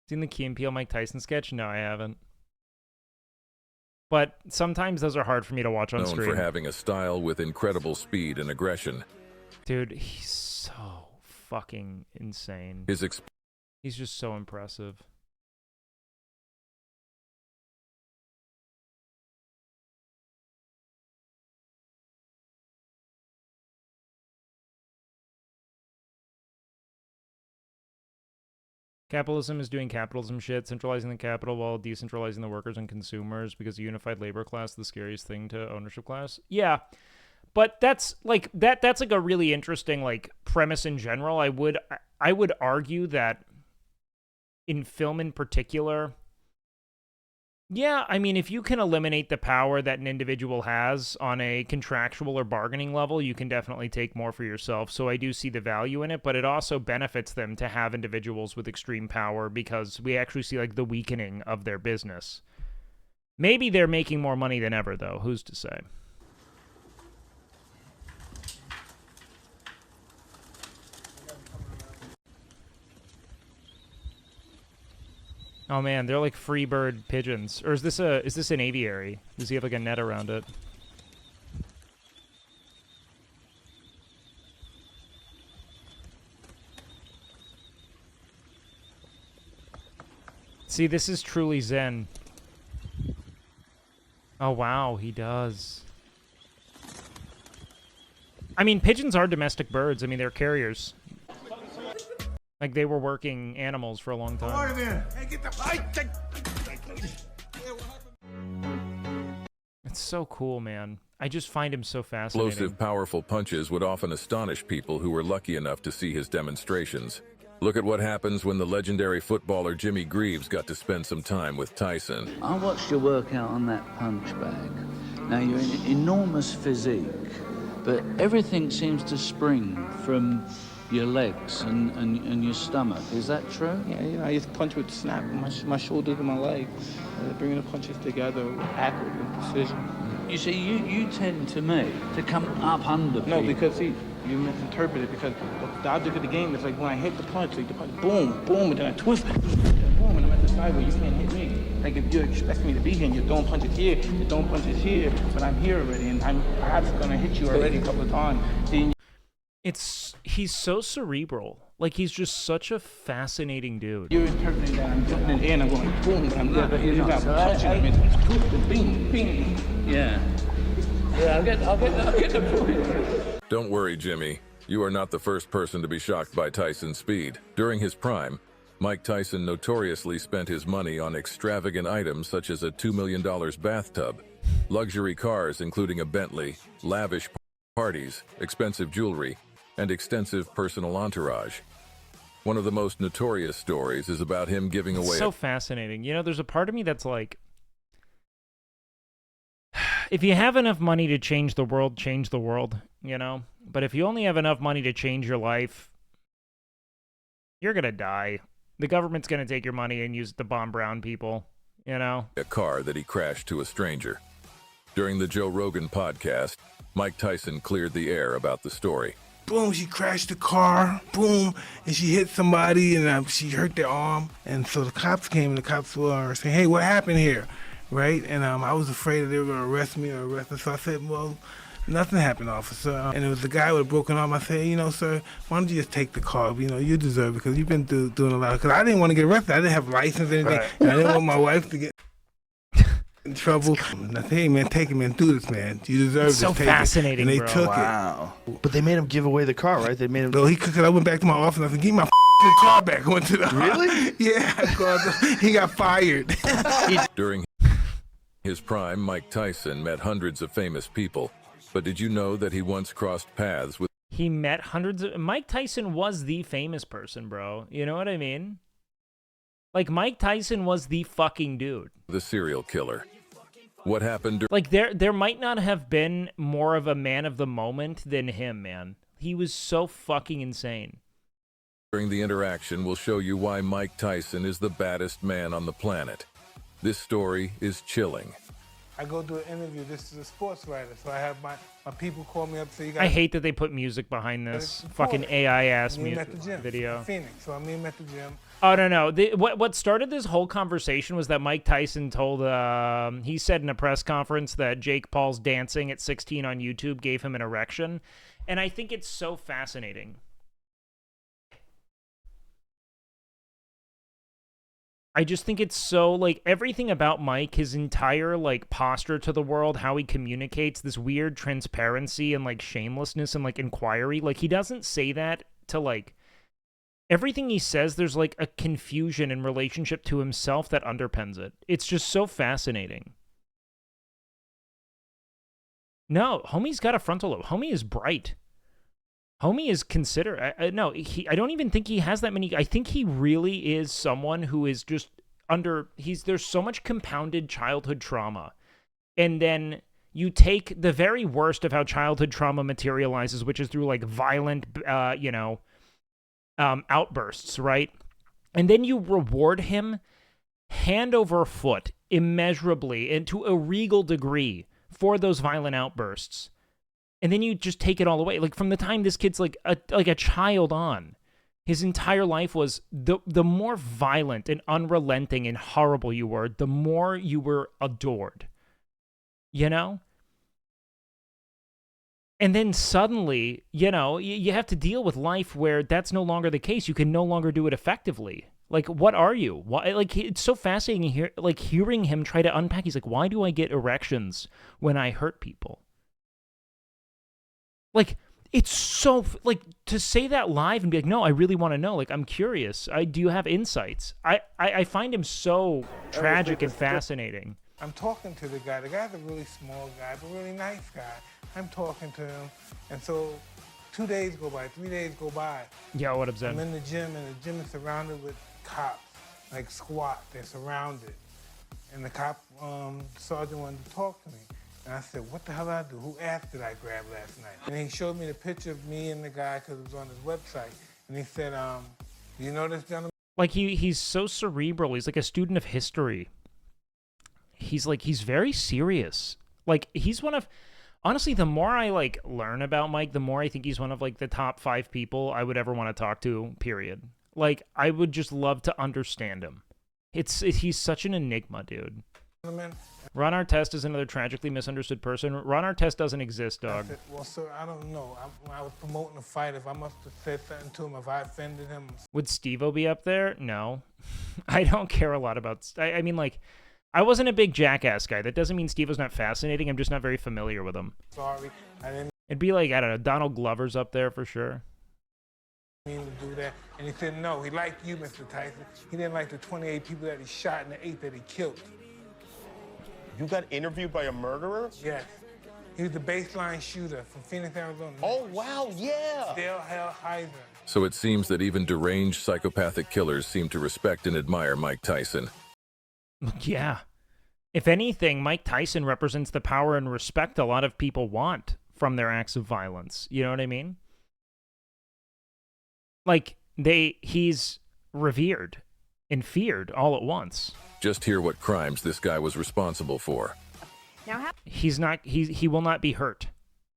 Seen the Key and Peele Mike Tyson sketch? No, I haven't. But sometimes those are hard for me to watch on known screen. for having a style with incredible speed and aggression. Dude, he's so fucking insane. He's just so impressive. Capitalism is doing capitalism shit, centralizing the capital while decentralizing the workers and consumers because a unified labor class is the scariest thing to ownership class. Yeah, but that's like that's like a really interesting like premise in general. I would argue that in film in particular, yeah, I mean, if you can eliminate the power that an individual has on a contractual or bargaining level, you can definitely take more for yourself. So I do see the value in it, but it also benefits them to have individuals with extreme power because we actually see like the weakening of their business. Maybe they're making more money than ever, though. Who's to say? Oh man, they're like free bird pigeons. Or is this an aviary? Does he have like a net around it? See, this is truly Zen. Oh wow, he does. I mean, pigeons are domestic birds. I mean, they're carriers. Like, they were working animals for a long time. Come on in. Hey, get the bike. It's so cool, man. I just find him so fascinating. Explosive, powerful punches would often astonish people who were lucky enough to see his demonstrations. Look at what happens when the legendary footballer Jimmy Greaves got to spend some time with Tyson. I watched you work out on that punch bag. Now, you're an enormous physique, but everything seems to spring from your legs and your stomach. Is that true? Yeah, I just punch with snap, my shoulders and my legs, bringing the punches together with accuracy and precision. You see, you tend to me to come up under No, people. because see, you misinterpret it because the object of the game is like when I hit the punch, like the punch, boom, boom, and then I twist it, boom, and I'm at the side where you can't hit me. Like if you expect me to be here and you're throwing punches here, you're throwing punches here, but I'm here already and I'm perhaps gonna hit you already a couple of times. Then he's so cerebral. Like, he's just such a fascinating dude. you're interpreting that I'm jumping in the air and I'm going boom, but I'm No, but you're you're not. not So punching I- me. It's twisted, bing, bing. Yeah. Yeah, I'll get the point. Don't worry, Jimmy. You are not the first person to be shocked by Tyson's speed. During his prime, Mike Tyson notoriously spent his money on extravagant items such as a $2 million bathtub, luxury cars including a Bentley, lavish parties, expensive jewelry, and extensive personal entourage. One of the most notorious stories is about him giving away So fascinating. You know, there's a part of me that's like, if you have enough money to change the world, you know? But if you only have enough money to change your life, you're gonna die. The government's gonna take your money and use it to bomb brown people, you know? a car that he crashed to a stranger. During the Joe Rogan podcast, Mike Tyson cleared the air about the story. Boom, she crashed the car. Boom, and she hit somebody, and she hurt their arm. And so the cops came, and the cops were saying, "Hey, what happened here?" Right? And I was afraid that they were gonna arrest me or arrest me. So I said, "Well, nothing happened, officer." And it was the guy with a broken arm. I said, "You know, sir, why don't you just take the car? You know, you deserve it because you've been doing a lot." Because I didn't want to get arrested. I didn't have a license or anything, Right. and I didn't want my wife to get. in trouble. And I said, hey, man, take it, man. Do this, man. You deserve It's this. so Take fascinating, it. And they bro. took Wow. it. But they made him give away the car, right? They made him. No, he could. I went back to my office and I said, give me my car back. I went to the Really? Yeah. I called him. He got fired. During his prime, Mike Tyson met hundreds of famous people. But did you know that he once crossed paths with He met hundreds of... Mike Tyson was the famous person, bro. You know what I mean? Like, Mike Tyson was the fucking dude. the serial killer? What happened Like, there might not have been more of a man of the moment than him, man. He was so fucking insane. during the interaction will show you why Mike Tyson is the baddest man on the planet. This story is chilling. I go do an interview. This is a sports writer, so I have my people call me up. So you got. I hate that they put music behind this fucking AI-ass music video. Phoenix, so I meet him at the gym. Oh, no. What started this whole conversation was that Mike Tyson told, he said in a press conference that Jake Paul's dancing at 16 on YouTube gave him an erection. And I think it's so fascinating. I just think it's so, like, everything about Mike, his entire, like, posture to the world, how he communicates, this weird transparency and, like, shamelessness and, like, inquiry. Like, he doesn't say that to, like, everything he says, there's, like, a confusion in relationship to himself that underpins it. It's just so fascinating. No, homie's got a frontal lobe. Homie is bright. Homie is I don't even think he has that many. I think he really is someone who is just there's so much compounded childhood trauma. And then you take the very worst of how childhood trauma materializes, which is through like violent, outbursts, right? And then you reward him hand over foot immeasurably and to a regal degree for those violent outbursts. And then you just take it all away. Like, from the time this kid's like a child on, his entire life was the more violent and unrelenting and horrible you were, the more you were adored. You know? And then suddenly, you have to deal with life where that's no longer the case. You can no longer do it effectively. Like, what are you? Why? Like, it's so fascinating hearing him try to unpack. He's like, why do I get erections when I hurt people? Like, it's so, like, to say that live and be like, no, I really want to know. Like, I'm curious. Do you have insights? I find him so tragic and fascinating. I'm talking to the guy. The guy's a really small guy, but really nice guy. I'm talking to him, and so 2 days go by, 3 days go by. Yo, what up, Zen? I'm in the gym, and the gym is surrounded with cops, like squat. They're surrounded. And the cop sergeant wanted to talk to me. And I said, what the hell did I do? Who ass did I grab last night? And he showed me the picture of me and the guy because it was on his website. And he said, do you know this gentleman? Like, he's so cerebral. He's like a student of history. He's very serious. Like, he's one of, honestly, the more I, like, learn about Mike, the more I think he's one of, like, the top 5 people I would ever want to talk to, period. Like, I would just love to understand him. He's such an enigma, dude. Ron Artest is another tragically misunderstood person. Ron Artest doesn't exist, dog. I said, well, sir, I don't know. When I was promoting a fight, if I must have said something to him, if I offended him. Would Steve-O be up there? No. I don't care a lot about... I mean, like, I wasn't a big Jackass guy. That doesn't mean Steve-O's not fascinating. I'm just not very familiar with him. Sorry, I didn't It'd be like, I don't know, Donald Glover's up there for sure. mean to do that. And he said, no, he liked you, Mr. Tyson. He didn't like the 28 people that he shot and the 8 that he killed. You got interviewed by a murderer? Yes. He was the baseline shooter from Phoenix, Arizona. Oh, wow, yeah. Dale Heiser. So it seems that even deranged psychopathic killers seem to respect and admire Mike Tyson. Yeah. If anything, Mike Tyson represents the power and respect a lot of people want from their acts of violence. You know what I mean? Like, he's revered and feared all at once. Just hear what crimes this guy was responsible for. Now, he will not be hurt.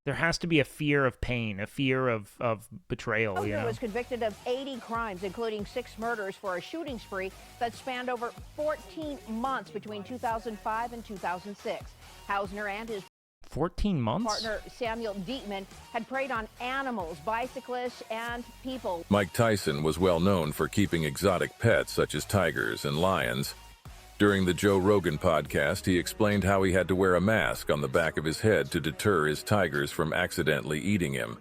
There has to be a fear of pain, a fear of betrayal. He was convicted of 80 crimes, including 6 murders for a shooting spree that spanned over 14 months between 2005 and 2006. Hausner and his 14 months? partner Samuel Dietman had preyed on animals, bicyclists, and people. Mike Tyson was well known for keeping exotic pets such as tigers and lions. During the Joe Rogan podcast, he explained how he had to wear a mask on the back of his head to deter his tigers from accidentally eating him.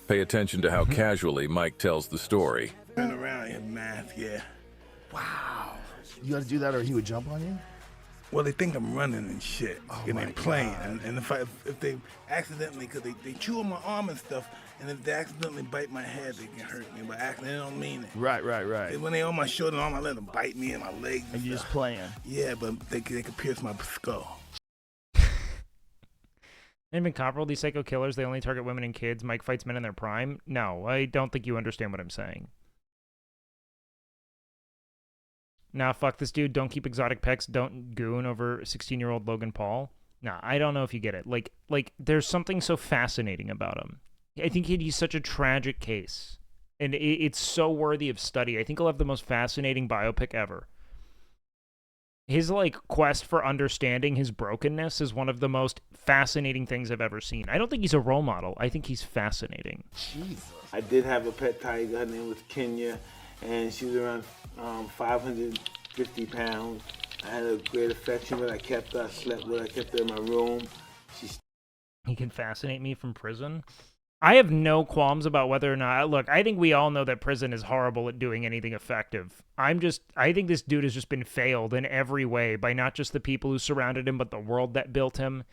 Pay attention to how casually Mike tells the story. Turn around, your mask, yeah. Wow. You got to do that or he would jump on you? Well, they think I'm running and shit, and they're playing. And if they accidentally, because they chew on my arm and stuff, and if they accidentally bite my head, they can hurt me. But accidentally, they don't mean it. Right. When they on my shoulder and arm, I let them bite me in my legs. And you're just playing. Yeah, but they could pierce my skull. They've been comparable. These psycho killers, they only target women and kids. Mike fights men in their prime. No, I don't think you understand what I'm saying. Nah, fuck this dude. Don't keep exotic pets. Don't goon over 16-year-old Logan Paul. Nah, I don't know if you get it. Like, there's something so fascinating about him. I think he's such a tragic case. And it's so worthy of study. I think he'll have the most fascinating biopic ever. His, quest for understanding his brokenness is one of the most fascinating things I've ever seen. I don't think he's a role model. I think he's fascinating. Jesus. I did have a pet tiger. Her name was Kenya, and she was around 550 pounds. I had a great affection with her. I kept her. I slept with her. I kept her in my room. He can fascinate me from prison. I have no qualms about whether or not... Look, I think we all know that prison is horrible at doing anything effective. I think this dude has just been failed in every way by not just the people who surrounded him, but the world that built him.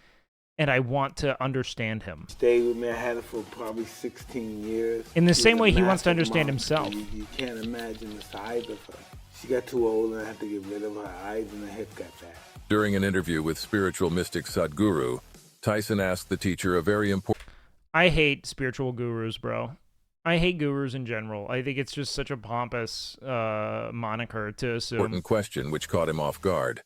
And I want to understand him. Stayed with me. I had her for probably 16 years. In the same way he wants to understand himself. You can't imagine the size of her. She got too old and I had to get rid of her eyes and her hip got bad. During an interview with spiritual mystic Sadhguru, Tyson asked the teacher a very important... I hate spiritual gurus, bro. I hate gurus in general. I think it's just such a pompous moniker to assume. Important question which caught him off guard.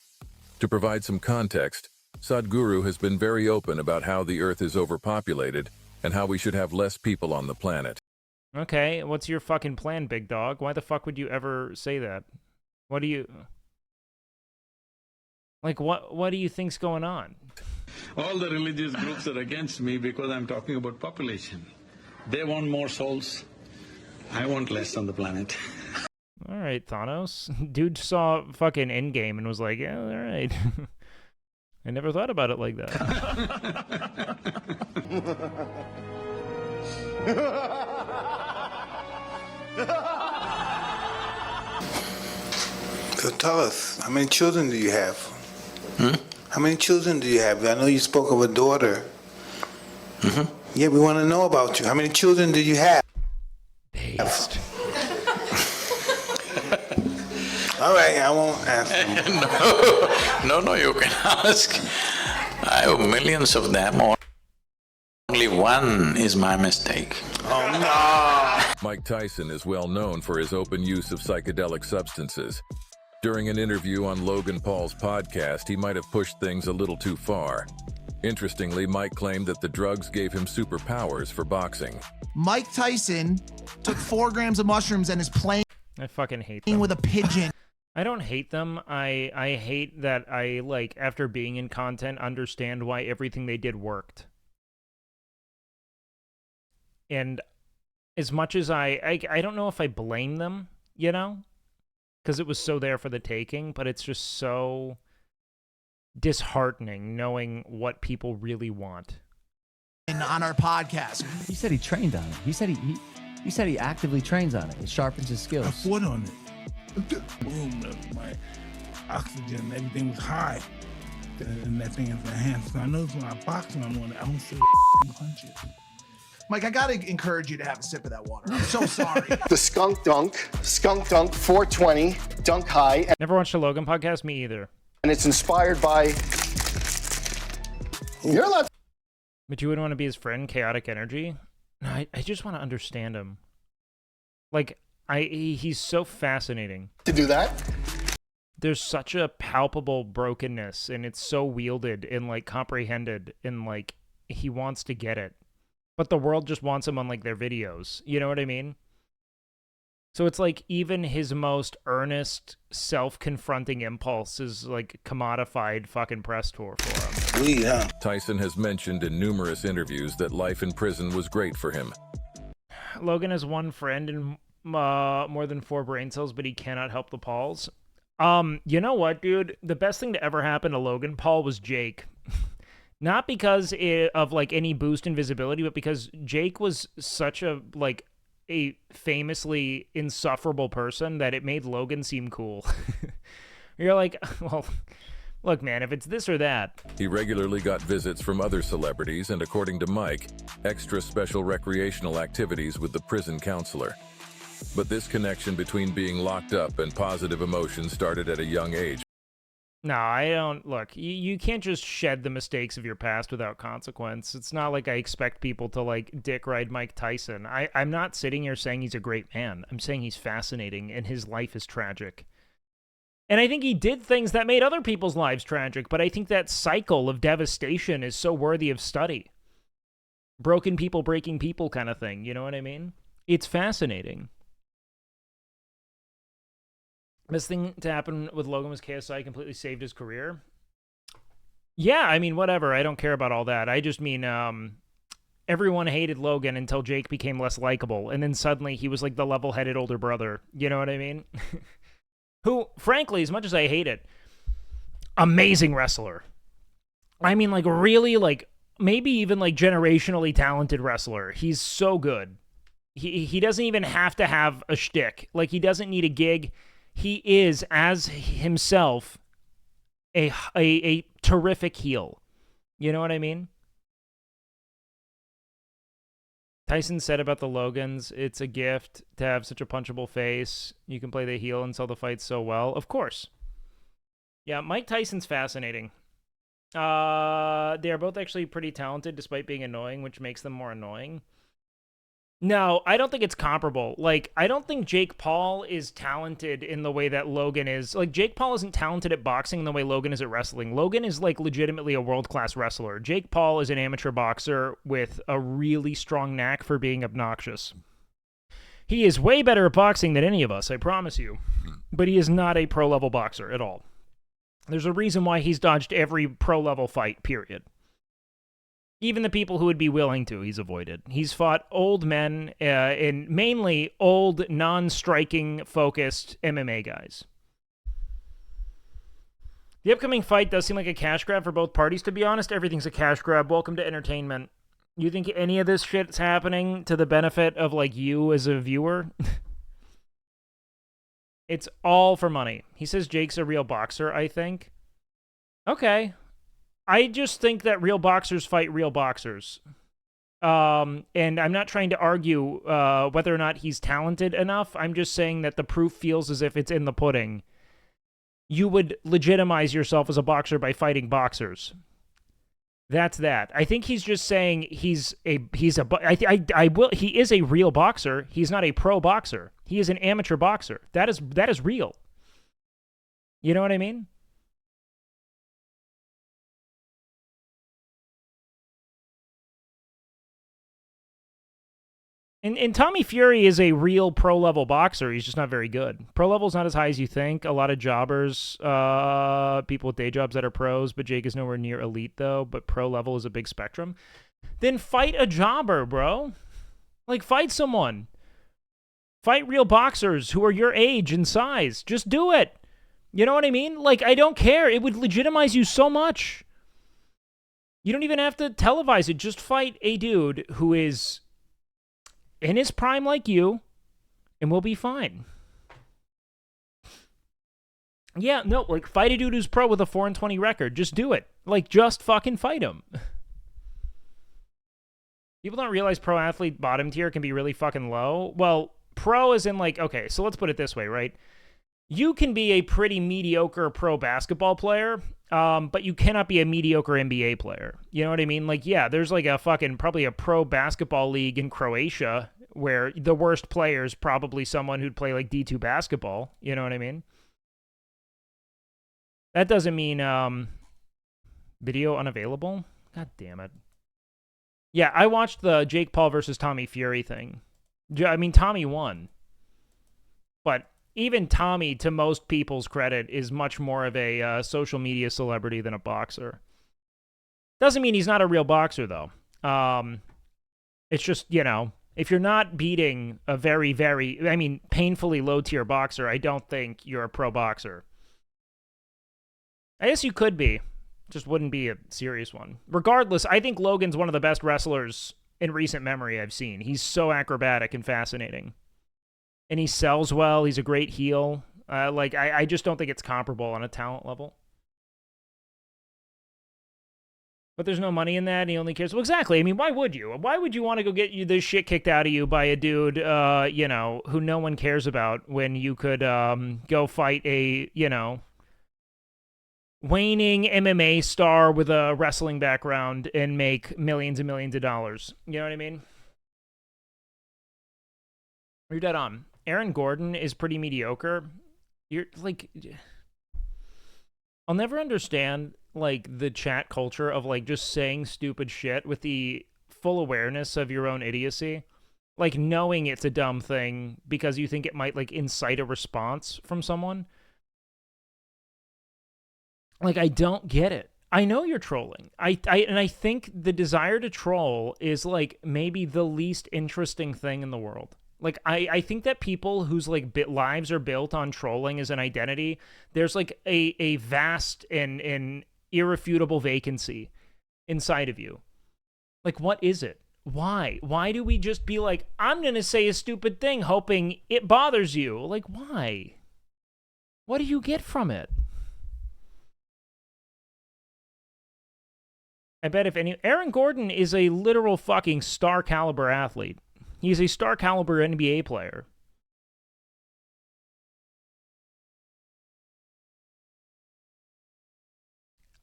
To provide some context, Sadhguru has been very open about how the Earth is overpopulated and how we should have less people on the planet. Okay, what's your fucking plan, big dog? Why the fuck would you ever say that? What do you... what do you think's going on? All the religious groups are against me because I'm talking about population. They want more souls. I want less on the planet. All right, Thanos. Dude saw fucking Endgame and was like, yeah, all right. I never thought about it like that. So tell us, how many children do you have? How many children do you have? I know you spoke of a daughter. Yeah, we want to know about you. How many children do you have? Based. All right, I won't ask. No, you can ask. I have millions of them. Only one is my mistake. Oh, no. Mike Tyson is well known for his open use of psychedelic substances. During an interview on Logan Paul's podcast, he might have pushed things a little too far. Interestingly, Mike claimed that the drugs gave him superpowers for boxing. Mike Tyson took 4 grams of mushrooms and is playing I fucking hate them. with a pigeon. I don't hate them. I hate that I, after being in content, understand why everything they did worked. And as much as I don't know if I blame them, you know? Because it was so there for the taking, but it's just so disheartening knowing what people really want. On our podcast. He said he trained on it. He said he actively trains on it. It sharpens his skills. I fought on it. Boom, my oxygen, everything was high. And that thing is enhanced. So I know when I box when I'm on it, I don't feel punches. Mike, I gotta encourage you to have a sip of that water. I'm so sorry. The Skunk Dunk 420, Dunk High. Never watched a Logan podcast? Me either. And it's inspired by... You're allowed. But you wouldn't want to be his friend, Chaotic Energy? No, I just want to understand him. He's so fascinating. To do that? There's such a palpable brokenness, and it's so wielded and, comprehended, and, he wants to get it. But the world just wants him on, their videos. You know what I mean? So it's even his most earnest, self-confronting impulse is, commodified fucking press tour for him. Yeah. Tyson has mentioned in numerous interviews that life in prison was great for him. Logan has one friend and more than 4 brain cells, but he cannot help the Pauls. You know what, dude? The best thing to ever happen to Logan Paul was Jake. Not because of like any boost in visibility, but because Jake was such a like a famously insufferable person that it made Logan seem cool. You're like, well, look, man, if it's this or that. He regularly got visits from other celebrities and, according to Mike, extra special recreational activities with the prison counselor. But this connection between being locked up and positive emotions started at a young age. No, I don't. Look, you can't just shed the mistakes of your past without consequence. It's not like I expect people to, like, dick ride Mike Tyson. I'm not sitting here saying he's a great man. I'm saying he's fascinating and his life is tragic. And I think he did things that made other people's lives tragic, but I think that cycle of devastation is so worthy of study. Broken people breaking people kind of thing, you know what I mean? It's fascinating. Best thing to happen with Logan was KSI completely saved his career. Yeah, I mean, whatever. I don't care about all that. I just mean, everyone hated Logan until Jake became less likable, and then suddenly he was like the level-headed older brother. You know what I mean? Who, frankly, as much as I hate it, amazing wrestler. I mean, like, really, like, maybe even, like, generationally talented wrestler. He's so good. He doesn't even have to have a shtick. Like, he doesn't need a gig. He is, as himself, a terrific heel. You know what I mean? Tyson said about the Logans, it's a gift to have such a punchable face. You can play the heel and sell the fight so well. Of course. Yeah, Mike Tyson's fascinating. They are both actually pretty talented despite being annoying, which makes them more annoying. No, I don't think it's comparable. Like, I don't think Jake Paul is talented in the way that Logan is. Like, Jake Paul isn't talented at boxing in the way Logan is at wrestling. Logan is, like, legitimately a world-class wrestler. Jake Paul is an amateur boxer with a really strong knack for being obnoxious. He is way better at boxing than any of us, I promise you. But he is not a pro-level boxer at all. There's a reason why he's dodged every pro-level fight, period. Even the people who would be willing to, he's avoided. He's fought old men and mainly old, non-striking focused MMA guys. The upcoming fight does seem like a cash grab for both parties. To be honest, everything's a cash grab. Welcome to entertainment. You think any of this shit's happening to the benefit of, like, you as a viewer? It's all for money. He says Jake's a real boxer, I think. Okay. I just think that real boxers fight real boxers. And I'm not trying to argue whether or not he's talented enough. I'm just saying that the proof feels as if it's in the pudding. You would legitimize yourself as a boxer by fighting boxers. That's that. I think he's just saying he is a real boxer. He's not a pro boxer. He is an amateur boxer. That is real. You know what I mean? And Tommy Fury is a real pro-level boxer. He's just not very good. Pro-level's not as high as you think. A lot of jobbers, people with day jobs that are pros, but Jake is nowhere near elite, though. But pro-level is a big spectrum. Then fight a jobber, bro. Like, fight someone. Fight real boxers who are your age and size. Just do it. You know what I mean? Like, I don't care. It would legitimize you so much. You don't even have to televise it. Just fight a dude who is in his prime like you, and we'll be fine. Yeah, no, like, fight a dude who's pro with a 4-20 record. Just do it. Like, just fucking fight him. People don't realize pro athlete bottom tier can be really fucking low. Well, pro is in, like, okay, so let's put it this way, right? You can be a pretty mediocre pro basketball player, but you cannot be a mediocre NBA player. You know what I mean? Like, yeah, there's like a fucking, probably a pro basketball league in Croatia where the worst player is probably someone who'd play like D2 basketball. You know what I mean? That doesn't mean video unavailable. God damn it. Yeah, I watched the Jake Paul versus Tommy Fury thing. I mean, Tommy won. But even Tommy, to most people's credit, is much more of a social media celebrity than a boxer. Doesn't mean he's not a real boxer, though. It's just, you know, if you're not beating a very, very, I mean, painfully low-tier boxer, I don't think you're a pro boxer. I guess you could be. Just wouldn't be a serious one. Regardless, I think Logan's one of the best wrestlers in recent memory I've seen. He's so acrobatic and fascinating. And he sells well. He's a great heel. I just don't think it's comparable on a talent level. But there's no money in that, and he only cares. Well, exactly. I mean, why would you? Why would you want to go get you this shit kicked out of you by a dude, you know, who no one cares about when you could go fight a, you know, waning MMA star with a wrestling background and make millions and millions of dollars? You know what I mean? You're dead on. Aaron Gordon is pretty mediocre. You're like, I'll never understand like the chat culture of like just saying stupid shit with the full awareness of your own idiocy, like knowing it's a dumb thing because you think it might like incite a response from someone. Like, I don't get it. I know you're trolling. I think the desire to troll is like maybe the least interesting thing in the world. Like, I think that people whose like lives are built on trolling as an identity, there's like a vast and irrefutable vacancy inside of you. Like, what is it? Why? Why do we just be like, I'm going to say a stupid thing hoping it bothers you? Like, why? What do you get from it? I bet if any... Aaron Gordon is a literal fucking star caliber athlete. He's a star caliber NBA player.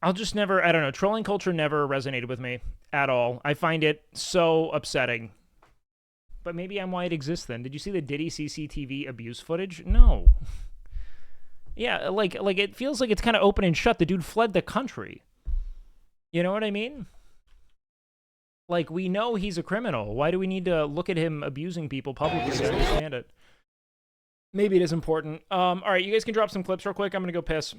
I'll just never... I don't know. Trolling culture never resonated with me at all. I find it so upsetting. But maybe I'm why it exists then. Did you see the Diddy CCTV abuse footage? No. Yeah, like it feels like it's kind of open and shut. The dude fled the country. You know what I mean? Like, we know he's a criminal. Why do we need to look at him abusing people publicly to understand it? Maybe it is important. All right, you guys can drop some clips real quick. I'm going to go piss.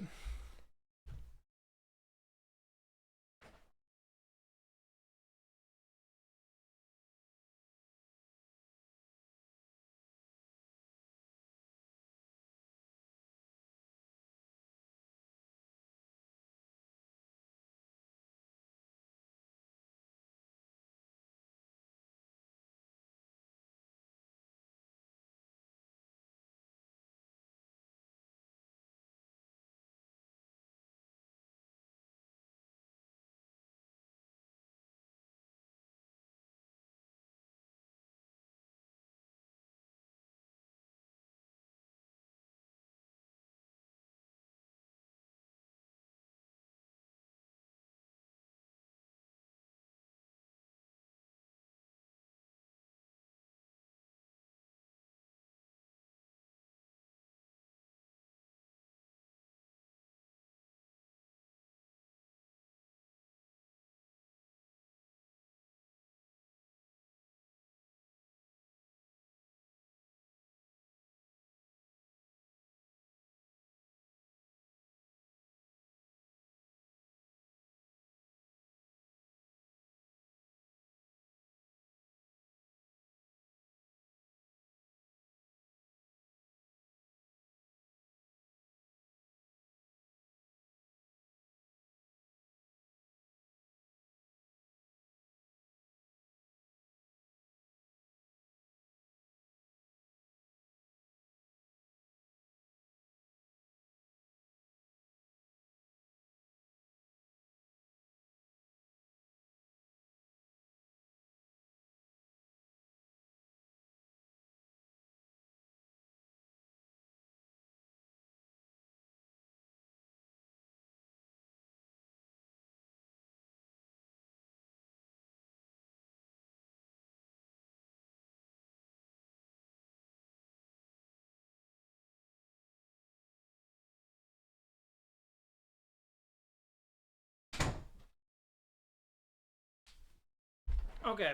Okay,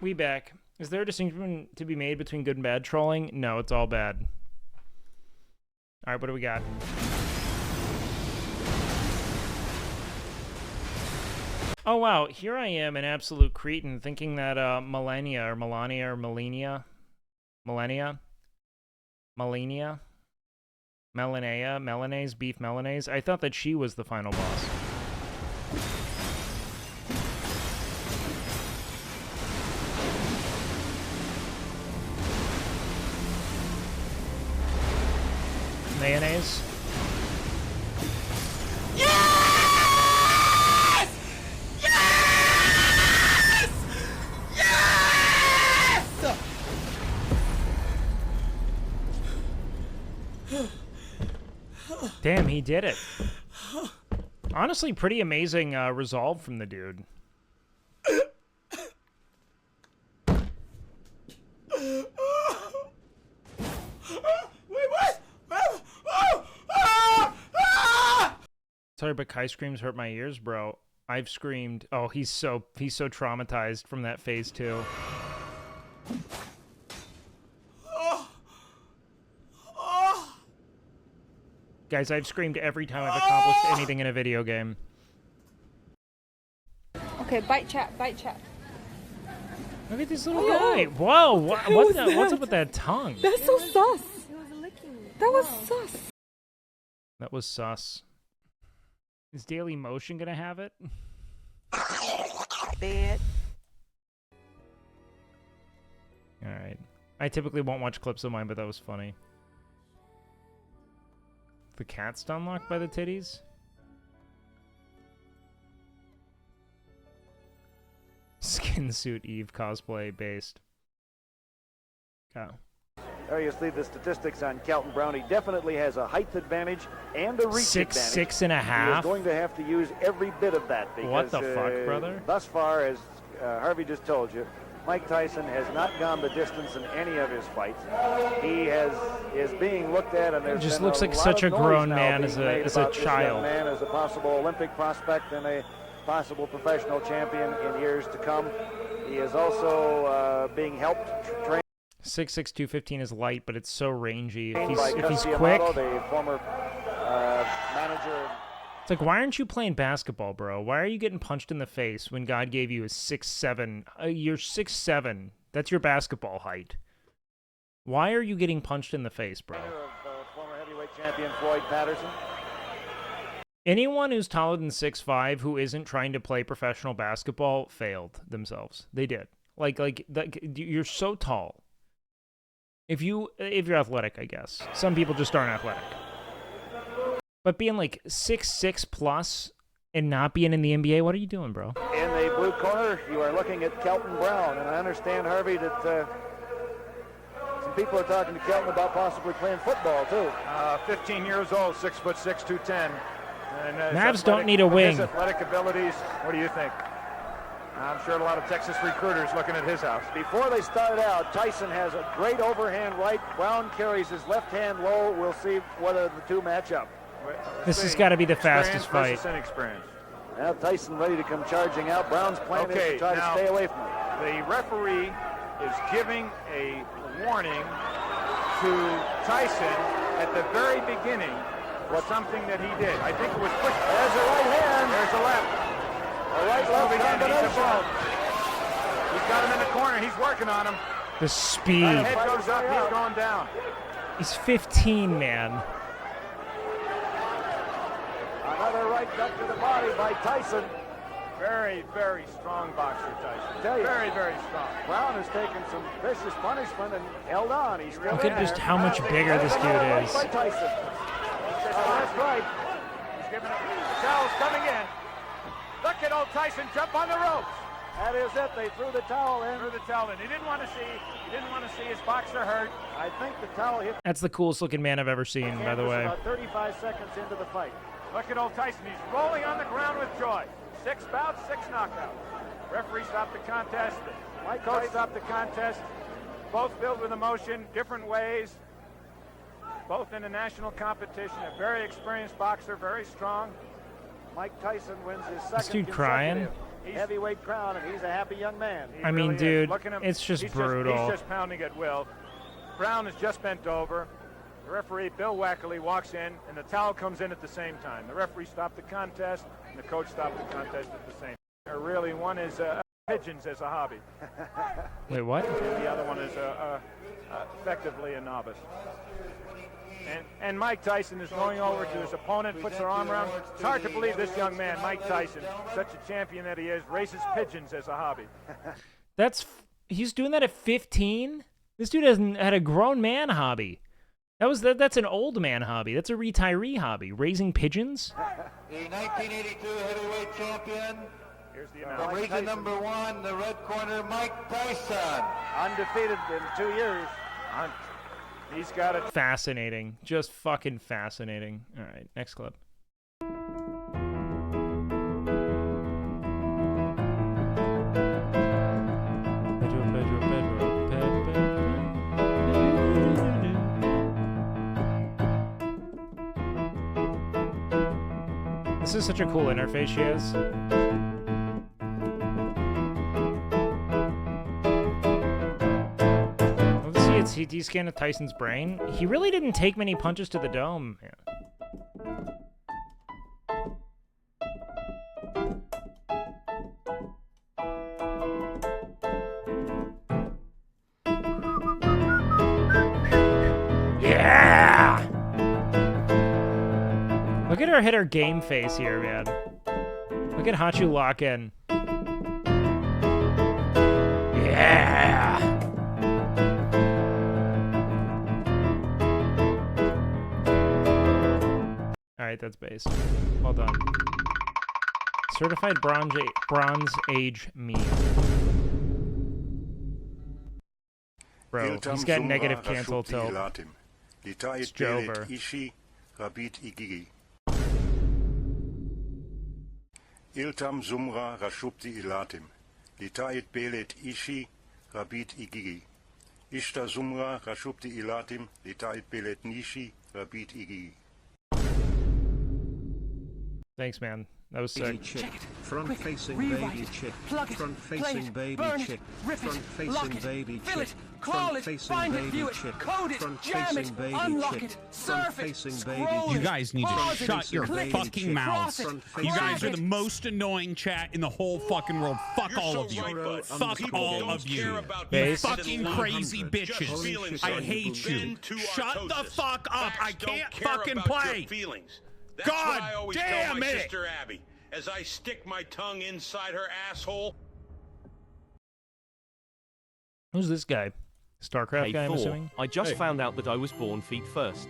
we back. Is there a distinction to be made between good and bad trolling? No, it's all bad. All right, what do we got? Oh, wow. Here I am, an absolute cretin, thinking that Melania Melanese, beef Melanese. I thought that she was the final boss. Mayonnaise. Yes! Yes! Yes! Damn, he did it. Honestly, pretty amazing resolve from the dude. Sorry, but Kai screams hurt my ears, bro. I've screamed. Oh, he's so traumatized from that phase 2. Guys, I've screamed every time I've accomplished anything in a video game. Okay, bite chat, bite chat. Look at this little guy. Whoa, what's up with that tongue? That's so sus. That was sus. That was sus. Is Daily Motion gonna have it? Bad. Alright. I typically won't watch clips of mine, but that was funny. The cat's unlocked by the titties? Skin suit Eve cosplay based. Oh. There you see the statistics on Kelton Brown. He definitely has a height advantage and a reach advantage. 6'6.5". He is going to have to use every bit of that because What the fuck, brother? Thus far, as Harvey just told you, Mike Tyson has not gone the distance in any of his fights. He is being looked at, and there's Just been looks like lot such of a noise grown now man being as a made about this young child. man as a possible Olympic prospect and a possible professional champion in years to come. He is also being helped train. 6'6", 215 is light, but it's so rangy. If by he's Cus quick, D'Amato, the former manager. it's like, why aren't you playing basketball, bro? Why are you getting punched in the face when God gave you a 6'7"? You're 6'7". That's your basketball height. Why are you getting punched in the face, bro? Former heavyweight champion Floyd Patterson. Anyone who's taller than 6'5" who isn't trying to play professional basketball failed themselves. They did. Like you're so tall. If you're athletic, I guess. Some people just aren't athletic. But being like 6'6" plus and not being in the NBA, what are you doing, bro? In the blue corner, you are looking at Kelton Brown, and I understand, Harvey, that some people are talking to Kelton about possibly playing football too. 15 years old, 6'6", 210. And, Mavs don't need a wing. His athletic abilities, what do you think? I'm sure a lot of Texas recruiters looking at his house. Before they start out, Tyson has a great overhand right. Brown carries his left hand low. We'll see whether the two match up. This has got to be the fastest fight. Inexperience. Now Tyson ready to come charging out. Brown's plan is to try to stay away from him. The referee is giving a warning to Tyson at the very beginning for something that he did. I think it was push. There's a right hand. There's a left. A right-left combination. He's got him in the corner. He's working on him. The speed. That head goes up. He's going down. He's 15, man. Another right cut to the body by Tyson. Very, very strong boxer, Tyson. Very, very strong. Brown has taken some vicious punishment and held on. He's still Look at just how much bigger this dude is. By Tyson. That's right. He's giving it. The towel's coming in. Look at old Tyson jump on the ropes. That is it. They threw the towel in. Threw the towel in. He didn't want to see his boxer hurt. I think the towel hit. That's the coolest looking man I've ever seen, by the way. About 35 seconds into the fight. Look at old Tyson. He's rolling on the ground with joy. 6 bouts, 6 knockouts. Referee stopped the contest. My coach stopped the contest. Both filled with emotion, different ways. Both in a national competition. A very experienced boxer, very strong. Mike Tyson wins his second This dude crying? heavyweight crown, and he's a happy young man. I mean, dude, it's just brutal. He's just pounding at will. Brown has just bent over. The referee, Bill Wackley, walks in, and the towel comes in at the same time. The referee stopped the contest, and the coach stopped the contest at the same time. Really, one is pigeons as a hobby. Wait, what? And the other one is effectively a novice. And Mike Tyson is going over to his opponent, puts her arm around. It's hard to believe this young man, Mike Tyson, such a champion that he is, races pigeons as a hobby. He's doing that at 15? This dude hasn't had a grown man hobby. That's an old man hobby. That's a retiree hobby. Raising pigeons? The 1982 heavyweight champion. Here's the From region number 1, the red corner, Mike Tyson. Undefeated in 2 years. He's got it. Fascinating. Just fucking fascinating. All right, next clip. This is such a cool interface she has. Let's see a CT scan of Tyson's brain. He really didn't take many punches to the dome. Yeah! Look at her hit her game face here, man. Look at Hachu lock in. Yeah! Alright, that's base. Well done. Certified bronze age me. Bro, he's got negative cancel tilt. It's over. Iltam Sumra Rashupti Ilatim, Litait Belet Ishi, Rabit Igigi. Ishta Sumra Rashupti Ilatim, Litait Belet Nishi, Rabit Igigi. Thanks, man. That was sick. Front facing baby chick. Front facing baby chick. Front facing baby chick. Front facing baby chick. Front facing baby chick. Front facing baby chick. You guys need to shut your fucking mouths. You guys are the most annoying chat in the whole fucking world. Fuck all of you. Fuck all of you. You fucking crazy bitches. I hate you. Shut the fuck up. I can't fucking play. That's God what I always damn tell my it. sister Abby as I stick my tongue inside her asshole. Who's this guy? StarCraft Hey, guy, I'm Thor, assuming? I just Hey. found out that I was born feet first.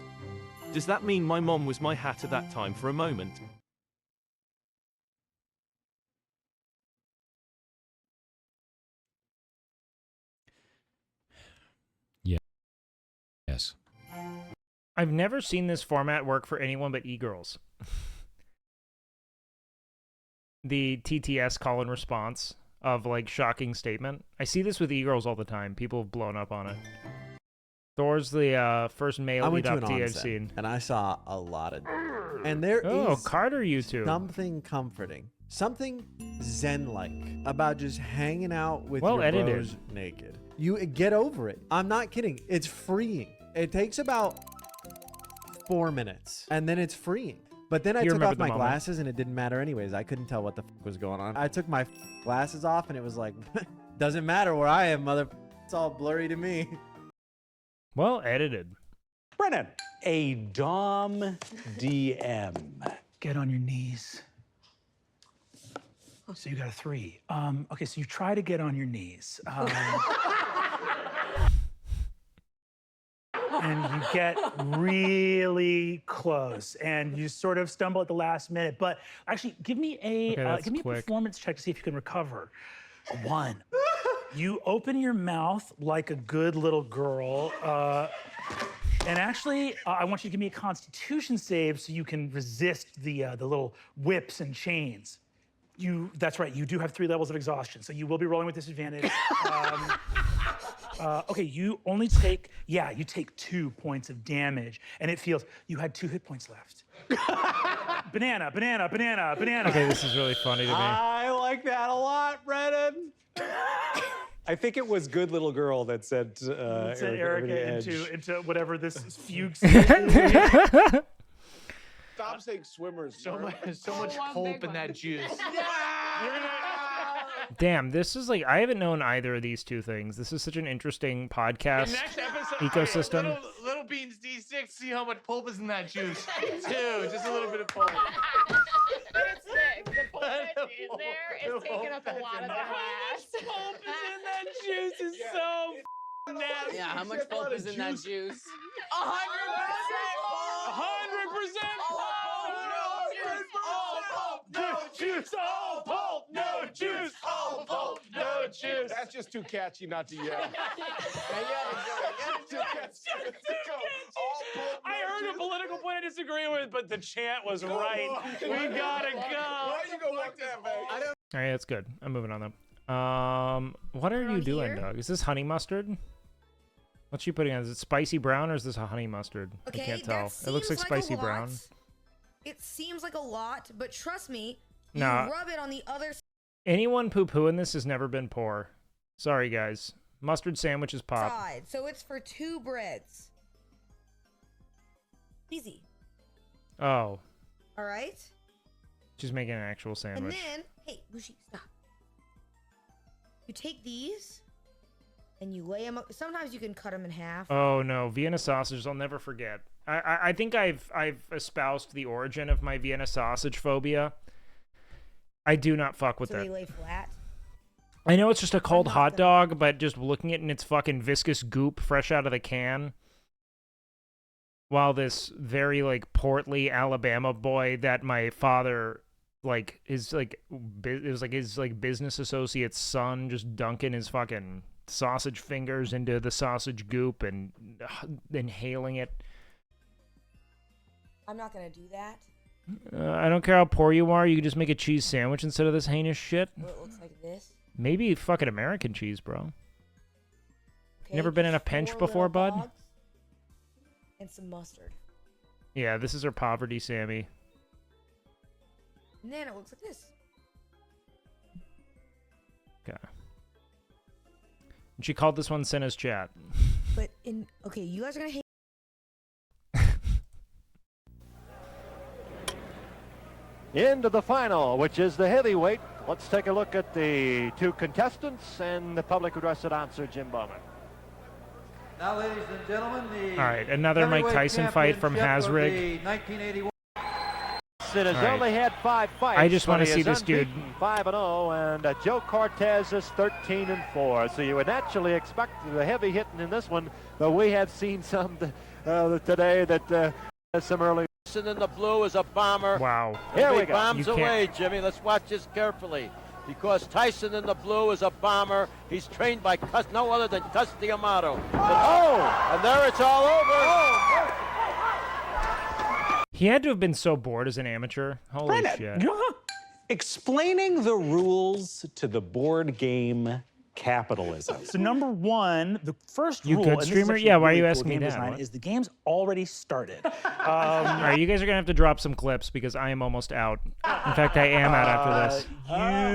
Does that mean my mom was my hat at that time for a moment? Yes. I've never seen this format work for anyone but e-girls. The TTS call and response of, like, shocking statement. I see this with e-girls all the time. People have blown up on it. Thor's the first male I went to an eat-up onset, I've seen. and I saw a lot of... And there Oh, is Carter YouTube. something comforting, something zen-like about just hanging out with Well your edited. bros naked. You get over it. I'm not kidding. It's freeing. It takes about 4 minutes, and then it's freeing. But then I You took remember off the my moment. glasses, and it didn't matter anyways. I couldn't tell what the fuck was going on. I took my glasses off, and it was like, doesn't matter where I am, mother. It's all blurry to me. Well edited. Brennan, a Dom DM. Get on your knees. So you got a 3. Okay, so you try to get on your knees. And you get really close, and you sort of stumble at the last minute. But actually, give me a Okay, that's give me a quick. performance check to see if you can recover. 1. You open your mouth like a good little girl. And actually, I want you to give me a Constitution save so you can resist the little whips and chains. That's right. You do have 3 levels of exhaustion, so you will be rolling with disadvantage. Okay, you only take, you take 2 points of damage, and it feels you had 2 hit points left. Banana. Okay, this is really funny to me. I like that a lot, Brennan. I think it was Good Little Girl that said Send Erica Erica into whatever this fugue. Stop saying swimmers. So much hope in that juice. Damn, this is like I haven't known either of these two things. This is such an interesting podcast Next episode, ecosystem. Okay, little Beans D6. See how much pulp is in that juice. Too, just a little bit of pulp. That's sick. The pulp that's in there is taking up a lot of the glass. Pulp is in that juice is so nasty. Yeah, how much pulp is in that juice? 100% pulp. No juice, all pulp, no juice, all pulp, no juice. That's just too catchy not to yell. I heard a political point I disagree with, but the chant was right. We gotta go. Why you go like that, man? All right, that's good. I'm moving on though. What are you doing, Doug? Is this honey mustard? What's she putting on? Is it spicy brown or is this a honey mustard? Okay, I can't tell. that It looks like seems spicy a lot. brown. It seems like a lot, but trust me, Nah. you rub it on the other Anyone poo-pooing this has never been poor. Sorry, guys. Mustard sandwiches pop. side. So it's for 2 breads. Easy. Oh, All right? she's making an actual sandwich. And then, hey, Bushi, stop. You take these and you lay them up. Sometimes you can cut them in half. Oh no, Vienna sausages! I'll never forget. I think I've espoused the origin of my Vienna sausage phobia. I do not fuck with So that. they lay flat. I know it's just a cold hot dog, but just looking at it in its fucking viscous goop fresh out of the can, while this very like portly Alabama boy that my father like is like it was like his like business associate's son just dunking his fucking sausage fingers into the sausage goop and inhaling it. I'm not going to do that. I don't care how poor you are, you can just make a cheese sandwich instead of this heinous shit. Well, it looks like this. Maybe fucking American cheese, bro. Okay, You never been in a just pinch 4 before, little bud? dogs and some mustard. Yeah, this is her poverty, Sammy. And then it looks like this. Okay. And she called this one Senna's chat. But okay, you guys are gonna hate. Into the final, which is the heavyweight. Let's take a look at the 2 contestants and the public address and answer, Jim Bowman. Now, ladies and gentlemen, the All right, another Mike heavyweight Tyson fight from championship of Hasrig. the 1981. It has All right. only had 5 fights. I just but wanna he see is this dude. unbeaten, 5-0, and Joe Cortez is 13-4. So you would naturally expect the heavy hitting in this one, but we have seen some today that has some early. In the blue is a bomber. Wow. Here we He go. bombs You can't- away, Jimmy. Let's watch this carefully. Because Tyson in the blue is a bomber. He's trained by no other than Cus D'Amato. And there it's all over. He had to have been so bored as an amateur. Holy shit. Explaining the rules to the board game capitalism. So number one, the first You rule, good and this is streamer? actually Yeah, why are you really asking cool me game that? design, What? is the game's already started. All right, you guys are going to have to drop some clips because I am almost out. In fact, I am out after this.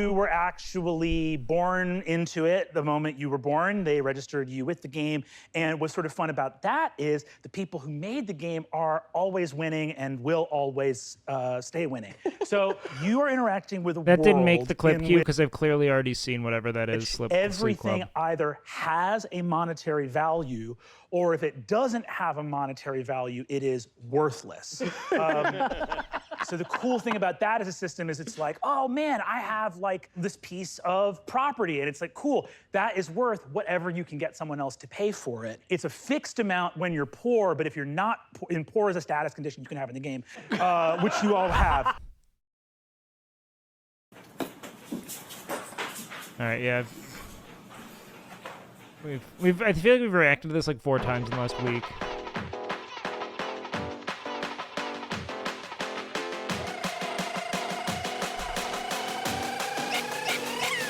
You were actually born into it the moment you were born. They registered you with the game. And what's sort of fun about that is the people who made the game are always winning and will always stay winning. So you are interacting with a That didn't make world the clip in queue which because I've clearly already seen whatever that is. Sleep everything Club. either has a monetary value, or if it doesn't have a monetary value, it is worthless. So the cool thing about that as a system is it's like, oh man, I have like this piece of property, and it's like, cool, that is worth whatever you can get someone else to pay for it. It's a fixed amount when you're poor, but if you're not poor is a status condition you can have in the game, which you all have. All right, yeah. I feel like we've reacted to this like 4 times in the last week.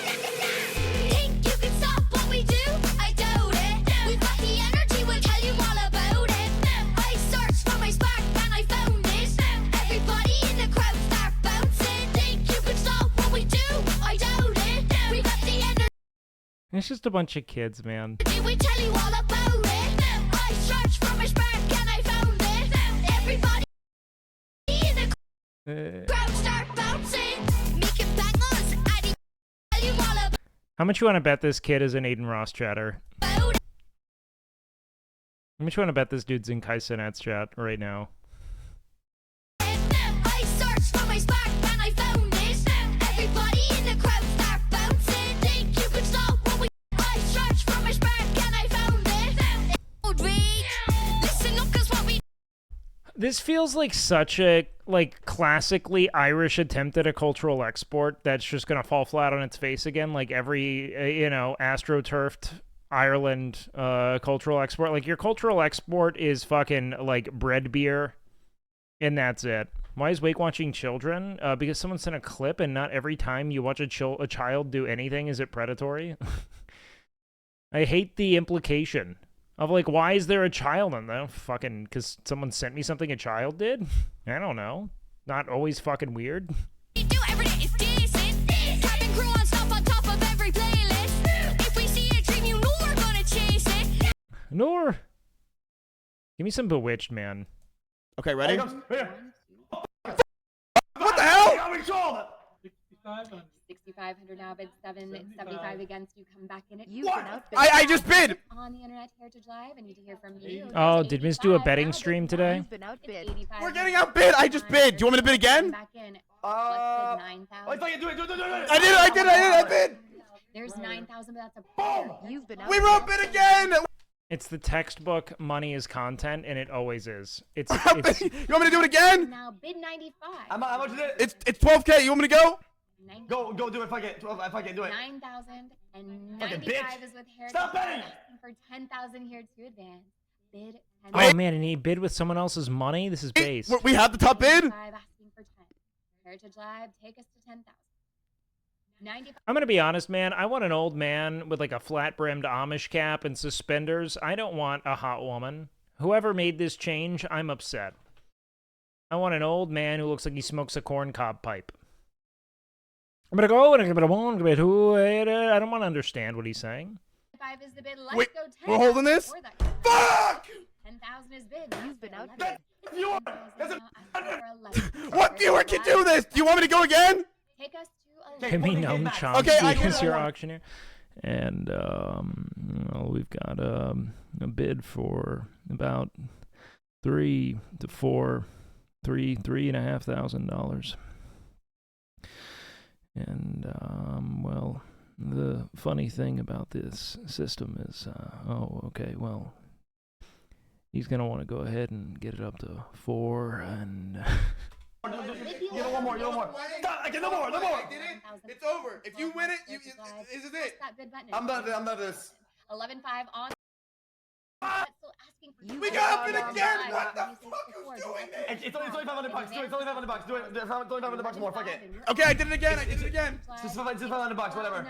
Think you can stop what we do? I doubt it. We've got the energy, we'll tell you all about it. I searched for my spark and I found it. Everybody in the crowd start bouncing. Think you can stop what we do? I doubt it. We got the energy, It's just a bunch of kids, man. we tell you all about it. I searched for my spark and I found it. Everybody in the crowd start bouncing. Making bangers, I tell you all about How much you want to bet this kid is an Aiden Ross chatter? How much you want to bet this dude's in Kai Cenat's chat right now? I searched for my spark and I found it. Everybody in the crowd start bouncing. Think you could stop what we. I searched for my spark and I found it. Old reach. Listen up, 'cause what we. This feels like such a classically Irish attempt at a cultural export that's just gonna fall flat on its face again, like every astroturfed Ireland cultural export. Like your cultural export is fucking like bread beer, and that's it. Why is Wake watching children? Because someone sent a clip, and not every time you watch a child do anything is it predatory. I hate the implication of like, why is there a child on there? Fucking, because someone sent me something a child did? I don't know. Not always fucking weird. Do every day is decent. Cabin crew on stop on top of every playlist. If we see a dream, you know we're gonna chase it. Nor. Give me some Bewitched, man. Okay, ready? What the hell? 6,500 now, bid 775 against you. Come back in it. I just bid. On the internet, Heritage Live. I need to hear from you. Oh, did Miss do a betting stream today? We're getting outbid. I just bid. Do you want me to bid again? Back in. I bid. There's 9,000, but that's a player. You've been We wrote bid again. It's the textbook money is content, and it always is. It's You want me to do it again? Now bid 95. How much is it? It's 12K. You want me to go? Go do it if I get 12. If I can do it. 9,095 is with Heritage. Stop betting. Asking for 10,000 here to advance. Bid 10. Oh man, and he bid with someone else's money? This is base. We have the top bid? Asking for 10. Heritage Live, take us to 10,000. 95. I'm gonna be honest, man. I want an old man with like a flat-brimmed Amish cap and suspenders. I don't want a hot woman. Whoever made this change, I'm upset. I want an old man who looks like he smokes a corncob pipe. I'm gonna go and I'm gonna want I don't want to understand what he's saying. 5 is the bid. Let's Wait, go 10. we're holding this? Fuck! 10,000 is bid. You've been outbid. What viewer can do this? Do you want me to go again? Take us to Give me Noam Chomsky Okay, I as your auctioneer. And well, we've got a bid for about $3,500. And well, the funny thing about this system is, well, he's gonna want to go ahead and get it up to 4 and. You know one more. Stop! I get no more. It's over. If you win it, this is it. I'm not this. 11.5 on. We got it again. What the fuck? Who's doing this? It's only $500. Do it. It's only $500. Do it. It's only $500 more. Fuck it. Okay, I did it again. It's just $500. Whatever.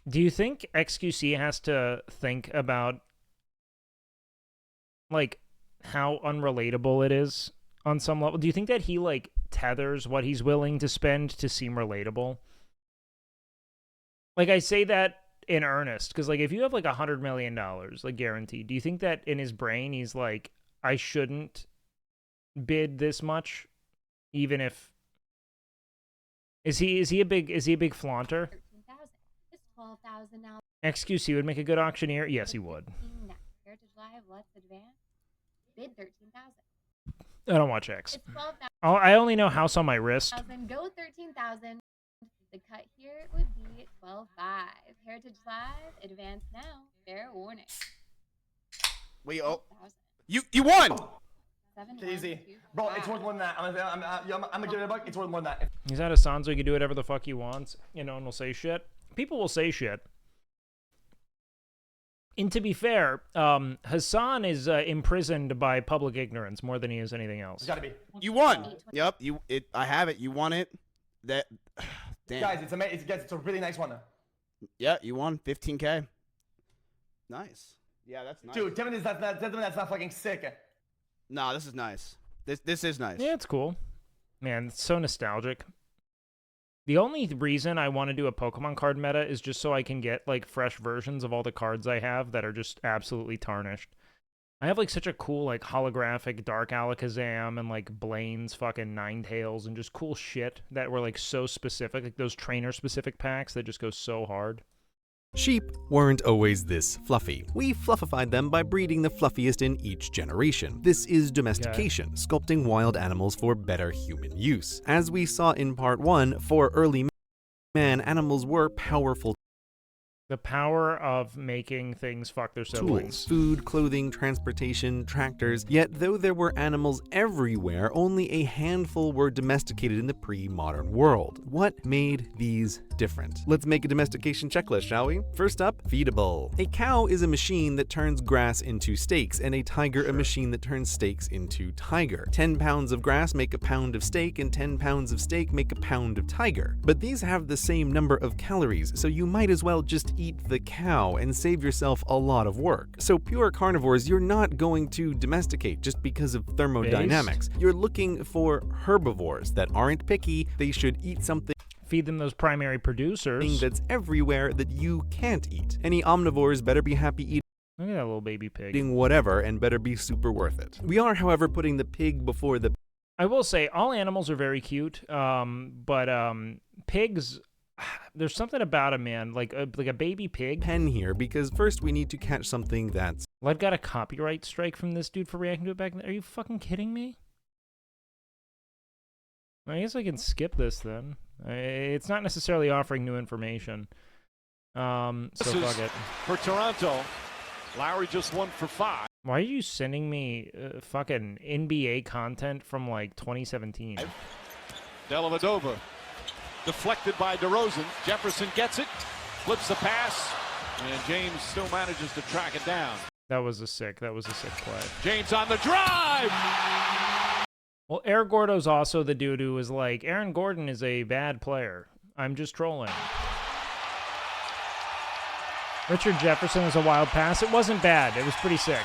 Do you think XQC has to think about like how unrelatable it is on some level? Do you think that he like tethers what he's willing to spend to seem relatable? Like I say that in earnest, because like if you have like $100 million like guaranteed, do you think that in his brain he's like, I shouldn't bid this much, even if is he a big flaunter? 13,000. It's 12,000 now. XQC would make a good auctioneer. Yes, he would. Heritage Live, let's advance. Bid 13,000. I don't watch X. It's 12,000. I only know House on My Wrist. Go 13,000. The cut here would be 12.5. Heritage Live, advance now. Fair warning. Wait, you won. 7, Easy, bro. It's worth more than that. I'm gonna give it a buck. It's worth more than that. He's out of Sansa. He can do whatever the fuck he wants, and will say shit. People will say shit. And to be fair, Hassan is imprisoned by public ignorance more than he is anything else. It's gotta be. You won. Yep. I have it. You won it. That. Damn. Guys, it's amazing. It's a really nice one. Yeah, you won 15K. Nice. Yeah, that's nice. Dude, tell me that's not fucking sick. No, this is nice. This is nice. Yeah, it's cool. Man, it's so nostalgic. The only reason I want to do a Pokemon card meta is just so I can get like fresh versions of all the cards I have that are just absolutely tarnished. I have like such a cool like holographic Dark Alakazam and like Blaine's fucking Ninetales and just cool shit that were like so specific, like those trainer specific packs that just go so hard. Sheep weren't always this fluffy. We fluffified them by breeding the fluffiest in each generation. This is domestication, sculpting wild animals for better human use. As we saw in part 1, for early man, animals were powerful The power of making things fuck their siblings. tools, food, clothing, transportation, tractors. Yet though there were animals everywhere, only a handful were domesticated in the pre-modern world. What made these different? Let's make a domestication checklist, shall we? First up, feedable. A cow is a machine that turns grass into steaks, and a tiger a machine that turns steaks into tiger. 10 pounds of grass make a pound of steak, and 10 pounds of steak make a pound of tiger. But these have the same number of calories, so you might as well just eat the cow and save yourself a lot of work. So pure carnivores, you're not going to domesticate just because of thermodynamics. You're looking for herbivores that aren't picky. They should eat something. Feed them those primary producers. That's everywhere that you can't eat. Any omnivores better be happy eating. Look at that little baby pig. Eating whatever and better be super worth it. We are, however, putting the pig before the. I will say all animals are very cute, but pigs. There's something about them, man. Like a baby pig. Pen here because first we need to catch something that's. Well, I got a copyright strike from this dude for reacting to it back then. Are you fucking kidding me? I guess I can skip this then. It's not necessarily offering new information. So fuck it. For Toronto, Lowry just 1 for 5. Why are you sending me fucking NBA content from like 2017? Dellavedova deflected by DeRozan. Jefferson gets it, flips the pass, and James still manages to track it down. That was a sick play. James on the drive! Well, Aaron Gordo's also the dude who was like, Aaron Gordon is a bad player. I'm just trolling. Richard Jefferson was a wild pass. It wasn't bad. It was pretty sick.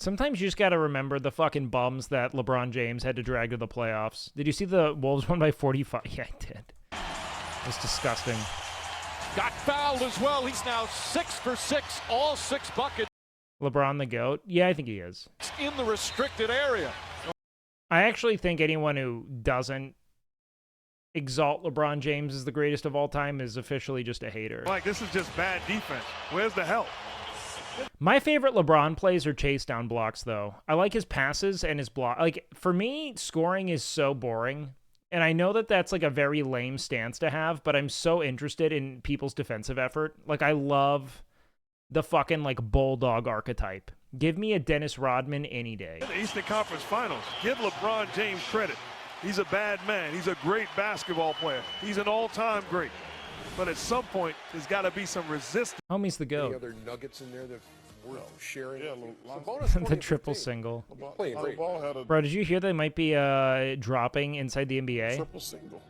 Sometimes you just got to remember the fucking bums that LeBron James had to drag to the playoffs. Did you see the Wolves won by 45? Yeah, I did. It was disgusting. Got fouled as well. He's now 6 for 6, all 6 buckets. LeBron the GOAT? Yeah, I think he is. In the restricted area. I actually think anyone who doesn't exalt LeBron James as the greatest of all time is officially just a hater. Like, this is just bad defense. Where's the help? My favorite LeBron plays are chase down blocks, though. I like his passes and his block. Like, for me, scoring is so boring. And I know that that's like a very lame stance to have, but I'm so interested in people's defensive effort. Like, I love the fucking, like, bulldog archetype. Give me a Dennis Rodman any day. The Eastern Conference Finals. Give LeBron James credit. He's a bad man. He's a great basketball player. He's an all-time great. But at some point, there's got to be some resistance. Homie's the GOAT. Any other nuggets in there that we're sharing? Yeah, the triple single. Bro, did you hear they might be dropping inside the NBA? Triple single.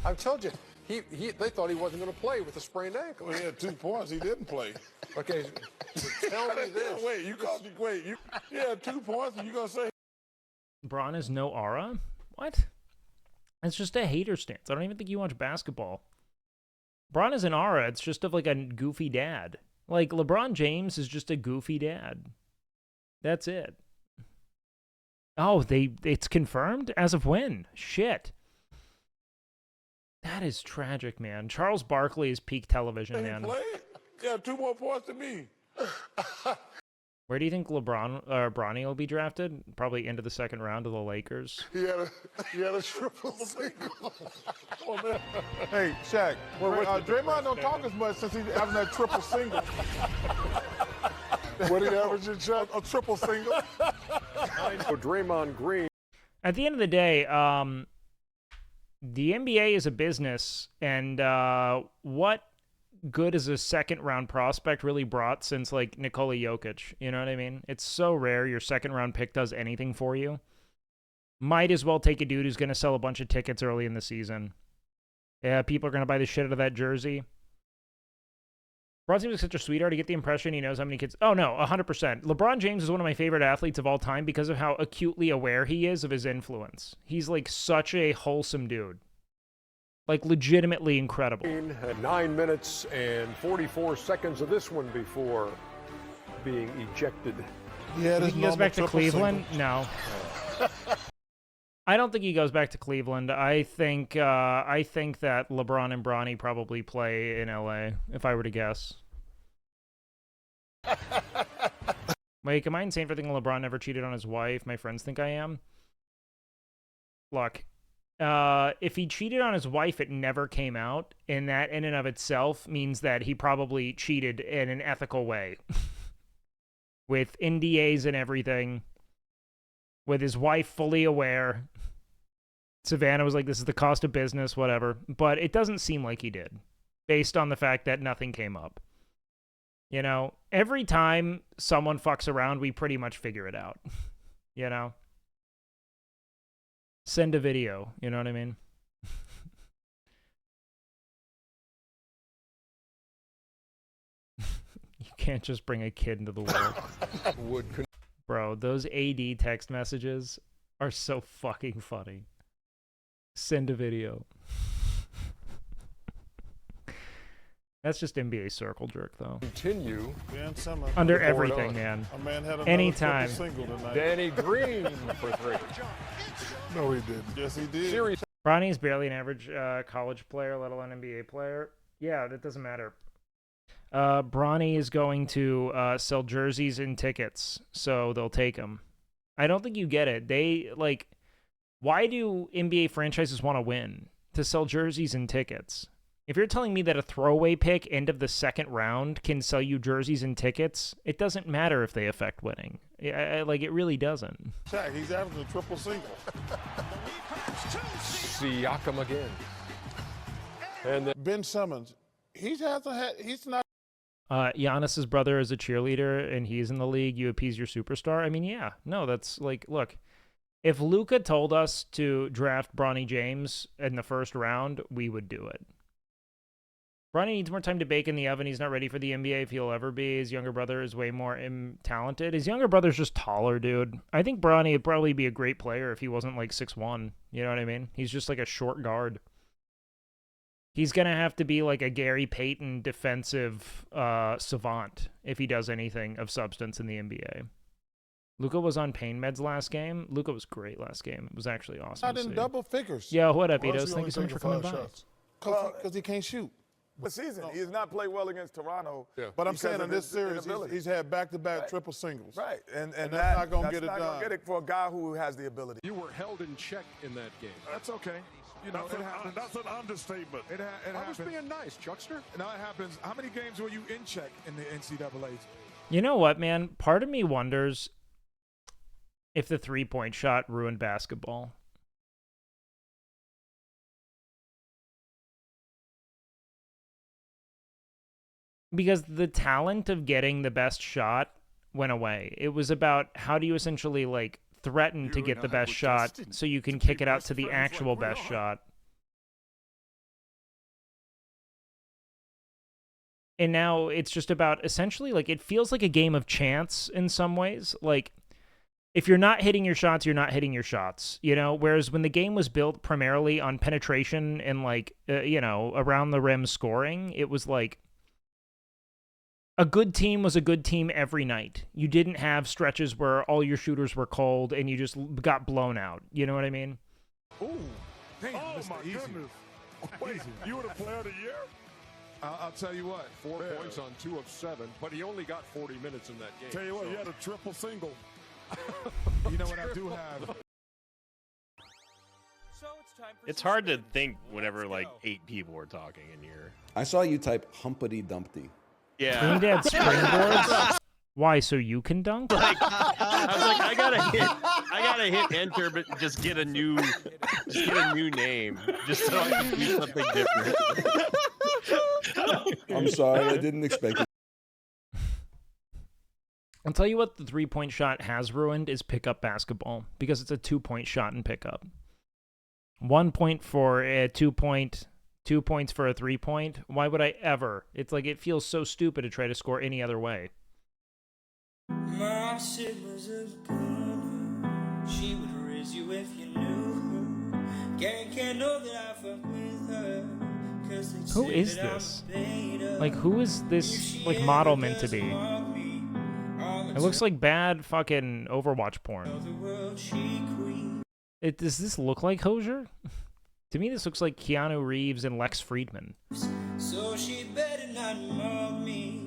I've told you. They thought he wasn't going to play with a sprained ankle. Well, he had 2 points. He didn't play. Okay, tell me this. Wait, he had 2 points and you're going to say. Bron has no aura? What? It's just a hater stance. I don't even think you watch basketball. Bron is an aura. It's just of like a goofy dad. Like LeBron James is just a goofy dad. That's it. Oh, it's confirmed? As of when? Shit. That is tragic, man. Charles Barkley is peak television, man. He had 2 more points than me. Where do you think Bronny will be drafted? Probably into the 2nd round of the Lakers. He had a triple single. Oh, man. Hey, Shaq, Draymond don't talk as much since he's having that triple single. What did he average in Shaq? A triple single? Draymond Green. At the end of the day, the NBA is a business, and what good as a 2nd round prospect really brought since like Nikola Jokic? You know what I mean? It's so rare your 2nd round pick does anything for you. Might as well take a dude who's going to sell a bunch of tickets early in the season. Yeah, people are going to buy the shit out of that jersey. LeBron seems like such a sweetheart. I get the impression he knows how many kids. Oh no, 100%. LeBron James is one of my favorite athletes of all time because of how acutely aware he is of his influence. He's like such a wholesome dude. Like, legitimately incredible. 9 minutes and 44 seconds of this one before being ejected. Yeah, he goes back to Cleveland? No. I don't think he goes back to Cleveland. I think that LeBron and Bronny probably play in LA, if I were to guess. Wait, am I insane for thinking LeBron never cheated on his wife? My friends think I am. Look, if he cheated on his wife, it never came out, and that in and of itself means that he probably cheated in an ethical way. With NDAs and everything. With his wife fully aware. Savannah was like, this is the cost of business, whatever. But it doesn't seem like he did, based on the fact that nothing came up. You know, every time someone fucks around, we pretty much figure it out. You know? Send a video, you know what I mean? You can't just bring a kid into the world. Bro, those AD text messages are so fucking funny. Send a video. That's just NBA circle jerk, though. Continue. Under everything, man. A man had Anytime. single tonight. Danny Green for 3. No, he didn't. Yes, he did. Serious. Bronny's barely an average college player, let alone NBA player. Yeah, that doesn't matter. Bronny is going to sell jerseys and tickets, so they'll take them. I don't think you get it. They, like, why do NBA franchises want to win? To sell jerseys and tickets. If you're telling me that a throwaway pick end of the second round can sell you jerseys and tickets, it doesn't matter if they affect winning. Like, it really doesn't. Shaq, he's averaging a triple single. Siakam again. And then Ben Simmons, he's not. Giannis's brother is a cheerleader and he's in the league. You appease your superstar. I mean, yeah, no, that's like, look, if Luka told us to draft Bronny James in the first round, we would do it. Bronny needs more time to bake in the oven. He's not ready for the NBA if he'll ever be. His younger brother is way more talented. His younger brother's just taller, dude. I think Bronny would probably be a great player if he wasn't like 6'1". You know what I mean? He's just like a short guard. He's going to have to be like a Gary Payton defensive savant if he does anything of substance in the NBA. Luka was on pain meds last game. Luka was great last game. It was actually awesome. Not in double figures. Yo, what up, Edos? Thank you so much for coming by. Because he can't shoot. The season, he has not played well against Toronto. Yeah. But I'm saying in this series, he's had back-to-back triple singles. Right, and that's not going to get it done. done. Not going to get it for a guy who has the ability. You were held in check in that game. That's okay. You know, that's an understatement. It I was being nice, Chuckster. Now it happens. How many games were you in check in the NCAAs? You know what, man? Part of me wonders if the three-point shot ruined basketball. Because the talent of getting the best shot went away. It was about how do you essentially, like, threaten to get the best shot so you can kick it out to the actual best shot. And now it's just about essentially, like, it feels like a game of chance in some ways. Like, if you're not hitting your shots, you're not hitting your shots, you know? Whereas when the game was built primarily on penetration and, like, you know, around the rim scoring, it was like, a good team was a good team every night. You didn't have stretches where all your shooters were cold and you just got blown out. You know what I mean? Ooh, damn, my goodness. Wait, you were the player of the year? I'll tell you what, 4 points on 2 of 7, but he only got 40 minutes in that game. Tell you what, he had a triple single. You know what I do have? It's hard to think whenever like 8 people were talking in here. I saw you type Humpty Dumpty. Yeah. Granddad springboards? Why, so you can dunk? Like, I was like, I gotta hit enter, but just get a new name, just so I can do something different. I'm sorry, I didn't expect it. I'll tell you what the three-point shot has ruined is pickup basketball, because it's a 2-point shot in pickup. 1 point for a 2-point, 2 points for a 3-point. Why would I ever? It's like, it feels so stupid to try to score any other way. My shit was a gunner. She would raise you if you knew her. Gang can't know that I fuck with her. Who is this? Like, who is this, like, model meant to be? It looks like bad fucking Overwatch porn. Does this look like Hosier? To me, this looks like Keanu Reeves and Lex Friedman. So she better not mob me.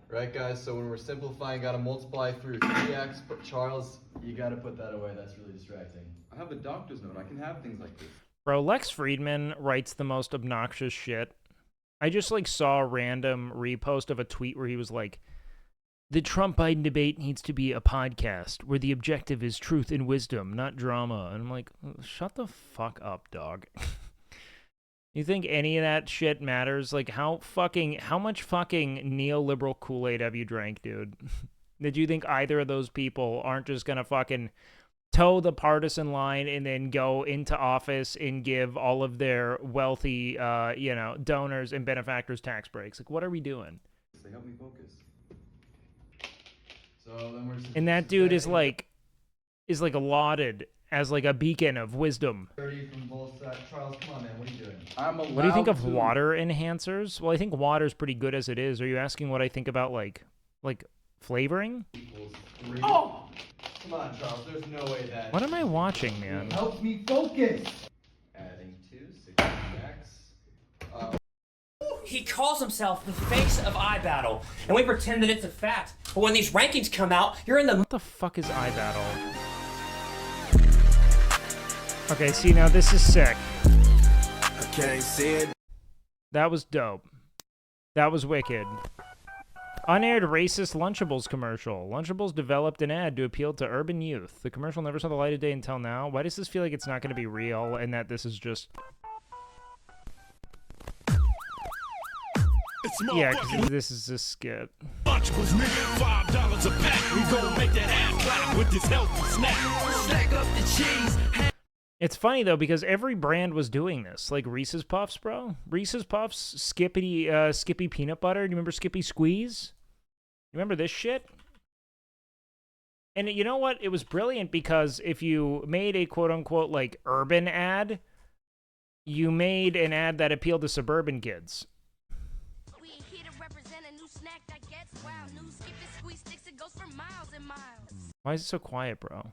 Right, guys, so when we're simplifying, gotta multiply through 3x, but Charles, you gotta put that away. That's really distracting. I have a doctor's note. I can have things like this. Bro, Lex Friedman writes the most obnoxious shit. I just, like, saw a random repost of a tweet where he was like, the Trump-Biden debate needs to be a podcast where the objective is truth and wisdom, not drama. And I'm like, shut the fuck up, dog. You think any of that shit matters? Like, how much fucking neoliberal Kool-Aid have you drank, dude? Did you think either of those people aren't just gonna fucking toe the partisan line and then go into office and give all of their wealthy, donors and benefactors tax breaks? Like, what are we doing? They help me focus. So then we're And that dude is like lauded as like a beacon of wisdom. 30 from both sides. Charles, come on, man. What are you doing? What do you think of water enhancers? Well, I think water's pretty good as it is. Are you asking what I think about like flavoring? Equals 3. Oh! Come on, Charles. There's no way that... What am I watching, man? Help me focus! Adding 2, 6x. He calls himself the face of iBattle, and we pretend that it's a fact. But when these rankings come out, you're in the... What the fuck is iBattle? Okay, see, now this is sick. I can't see it. That was dope. That was wicked. Unaired racist Lunchables commercial. Lunchables developed an ad to appeal to urban youth. The commercial never saw the light of day until now. Why does this feel like it's not going to be real and that this is just... Yeah, because this is a skit. Lunchables, nigga, $5 a pack. We gon' make that ass clap with this healthy snack. Stack up the cheese. It's funny, though, because every brand was doing this. Like Reese's Puffs, bro. Reese's Puffs, Skippy Peanut Butter. Do you remember Skippy Squeeze? You remember this shit? And you know what? It was brilliant because if you made a quote-unquote, like, urban ad, you made an ad that appealed to suburban kids. Why is it so quiet, bro?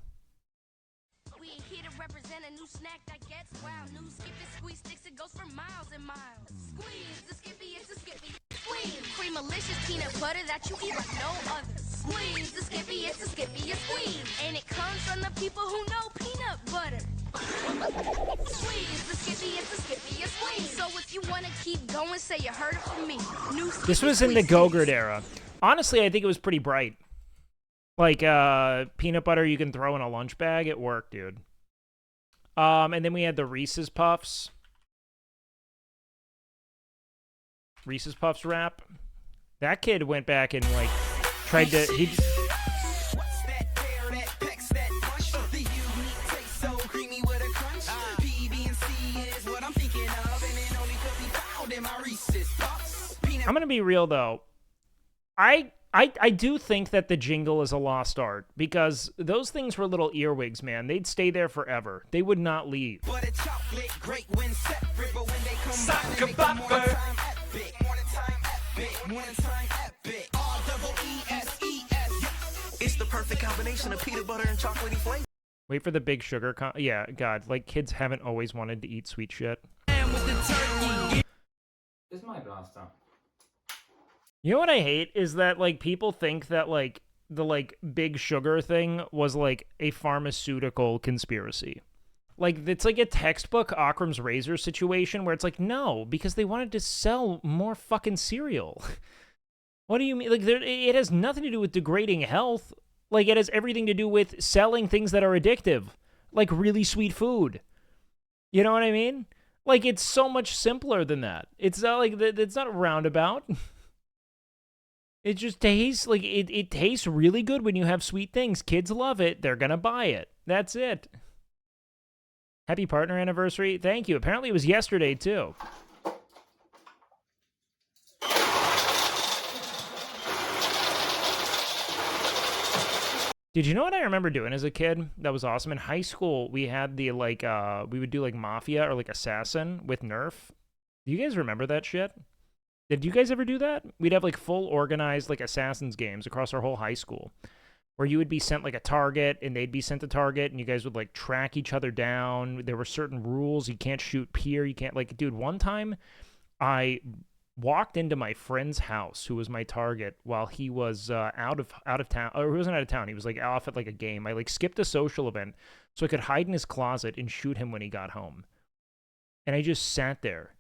We here to represent a new snack that gets wow. New Skippy squeeze sticks, it goes for miles and miles. Squeeze the Skippy, it's a Skippy. Squeeze creamalicious peanut butter that you eat like no other. Squeeze the Skippy, it's a Skippy, a squeeze. And it comes from the people who know peanut butter. Squeeze the Skippy, it's a Skippy, a squeeze. So if you want to keep going, say you heard it from me. New Skippy This was in the Go-Gurt era. Honestly, I think it was pretty bright. Like, peanut butter you can throw in a lunch bag. It worked, dude. And then we had the Reese's Puffs. Reese's Puffs wrap. That kid went back and, like, tried to... He... I'm gonna be real, though. I do think that the jingle is a lost art because those things were little earwigs, man. They'd stay there forever. They would not leave. It's the perfect combination of peanut butter and chocolatey flavor. Wait for the big sugar yeah, God, like kids haven't always wanted to eat sweet shit. It's my blaster. You know what I hate is that, like, people think that, like, the, like, big sugar thing was, like, a pharmaceutical conspiracy. Like, it's like a textbook Occam's razor situation where it's like, no, because they wanted to sell more fucking cereal. What do you mean? Like, it has nothing to do with degrading health. Like, it has everything to do with selling things that are addictive. Like, really sweet food. You know what I mean? Like, it's so much simpler than that. It's not, like, it's not roundabout. It just tastes like it tastes really good when you have sweet things. Kids love it. They're going to buy it. That's it. Happy partner anniversary. Thank you. Apparently it was yesterday, too. Did you know what I remember doing as a kid? That was awesome. In high school, we had the, like, we would do, like, Mafia or, like, Assassin with Nerf. Do you guys remember that shit? Did you guys ever do that? We'd have, like, full organized, like, Assassin's games across our whole high school. where you would be sent like a target and they'd be sent a target and you guys would like track each other down. There were certain rules. You can't shoot peer. You can't like, dude, one time I walked into my friend's house who was my target while he was out of town, or he wasn't out of town. He was like off at like a game. I like skipped a social event so I could hide in his closet and shoot him when he got home. And I just sat there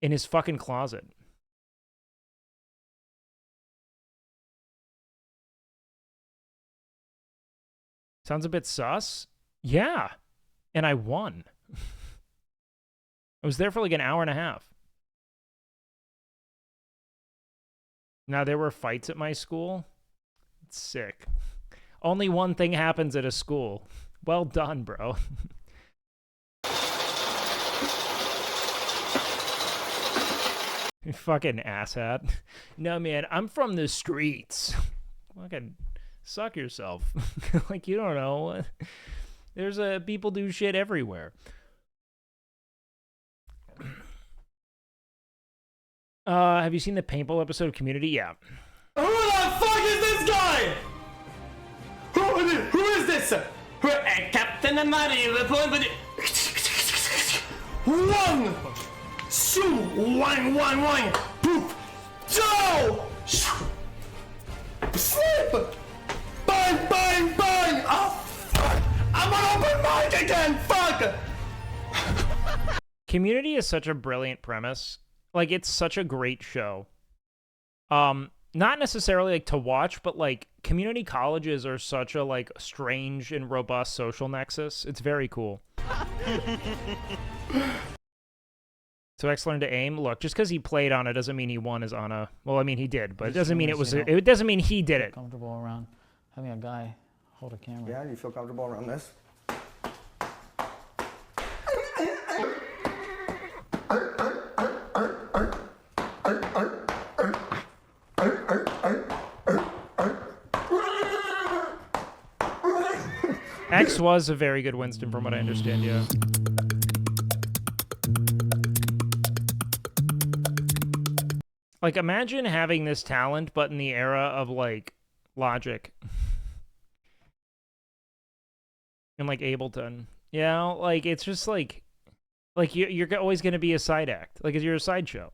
in his fucking closet. Sounds a bit sus? Yeah. And I won. I was there for like an hour and a half. Now, there were fights at my school. It's sick. Only one thing happens at a school. Well done, bro. You fucking asshat. No, man, I'm from the streets. Fucking suck yourself. Like, you don't know. There's people do shit everywhere. Have you seen the paintball episode of Community? Yeah. Who the fuck is this guy? Who is this? Captain America. One, two, one, poop, Joe, flip, bang, bang, bang. Oh, fuck. I'm on open mic again. Fuck. Community is such a brilliant premise. Like, it's such a great show. Not necessarily like to watch, but like community colleges are such a like strange and robust social nexus. It's very cool. So X learned to aim. Look, just because he played on it doesn't mean he won his Ana. Well, I mean he did, but it doesn't mean it was. It doesn't mean he did it. Comfortable around having a guy hold a camera. Yeah, you feel comfortable around this? X was a very good Winston from what I understand, yeah. Like, imagine having this talent, but in the era of, like, Logic. And, like, Ableton. You know? Like, it's just, like you're always going to be a side act. Like, you're a sideshow.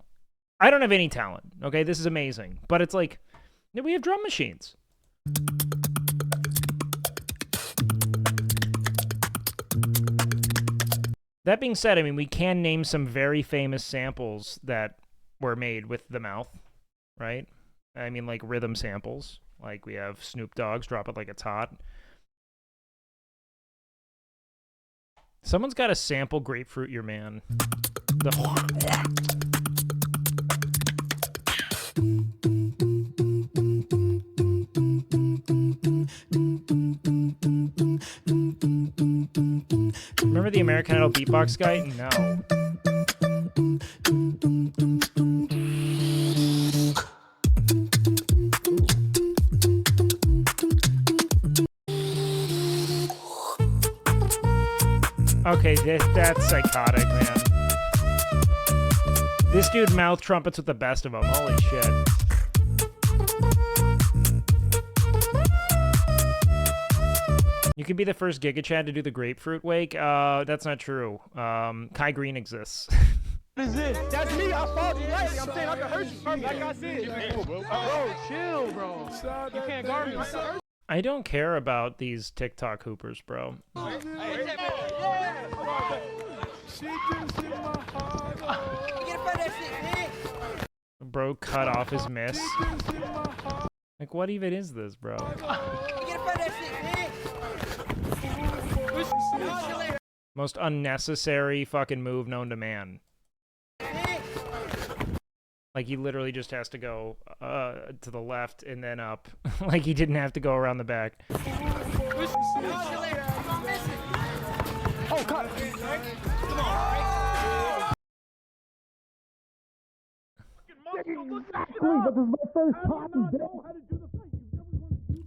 I don't have any talent, okay? This is amazing. But it's like, we have drum machines. That being said, I mean, we can name some very famous samples that were made with the mouth, right? I mean, like rhythm samples. Like we have Snoop Dogg's Drop It Like It's Hot. Someone's got to sample Grapefruit Your Man. Remember the American Idol beatbox guy? No. Okay, that's psychotic, man. This dude mouth trumpets with the best of them. Holy shit. You could be the first Giga Chad to do the grapefruit wake. That's not true. Kai Green exists. What is this? That's me. I fought you lately. I'm saying I can hurt you first, like I said. Bro, chill, bro. You can't guard me. I don't care about these TikTok hoopers, bro. Bro cut off his miss. Like, what even is this, bro? Most unnecessary fucking move known to man. Like, he literally just has to go to the left and then up. Like, he didn't have to go around the back. Oh, cut. Come on.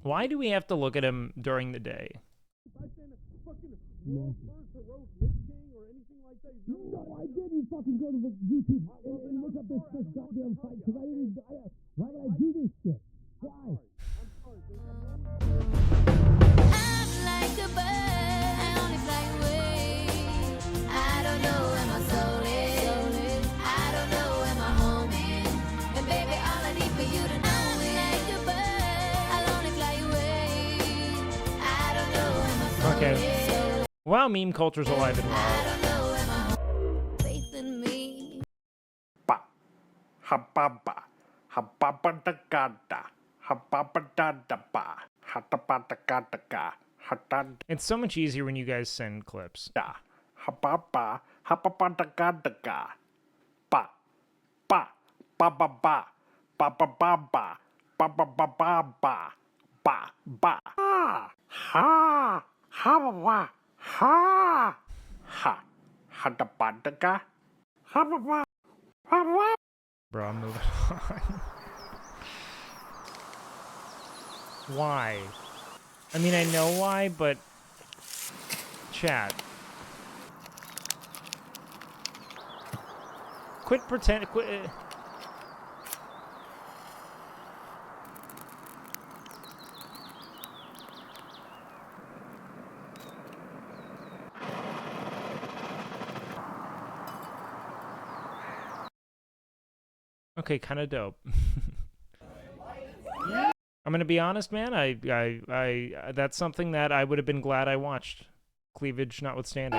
Why do we have to look at him during the day? No, I didn't fucking go to YouTube and look up this goddamn fight because I didn't. Why would I do this shit? Why? Okay. Wow, meme culture's alive and well. Hababa, hababadagada, hababadadaba, hatabadagadaga, hatad. It's so much easier when you guys send clips. Hababa, hababadagadaga, ba, ba, ba ba ba, ba ba ba ba, ba ba ba ba ba, ba ba. Ha, ha, ha, ha, ha, hadabadaga, ha ba ba, ha ba. Bro, I'm moving on. Why? I mean, I know why, but... Chat. Quit pretend... Quit... Okay, kind of dope. I'm gonna be honest, man. That's something that I would have been glad I watched. Cleavage notwithstanding.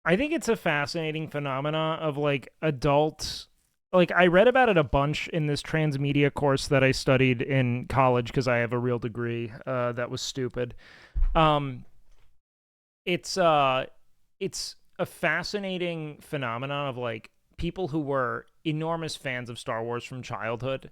I think it's a fascinating phenomena of like adults. Like I read about it a bunch in this transmedia course that I studied in college because I have a real degree that was stupid. It's a fascinating phenomenon of like people who were enormous fans of Star Wars from childhood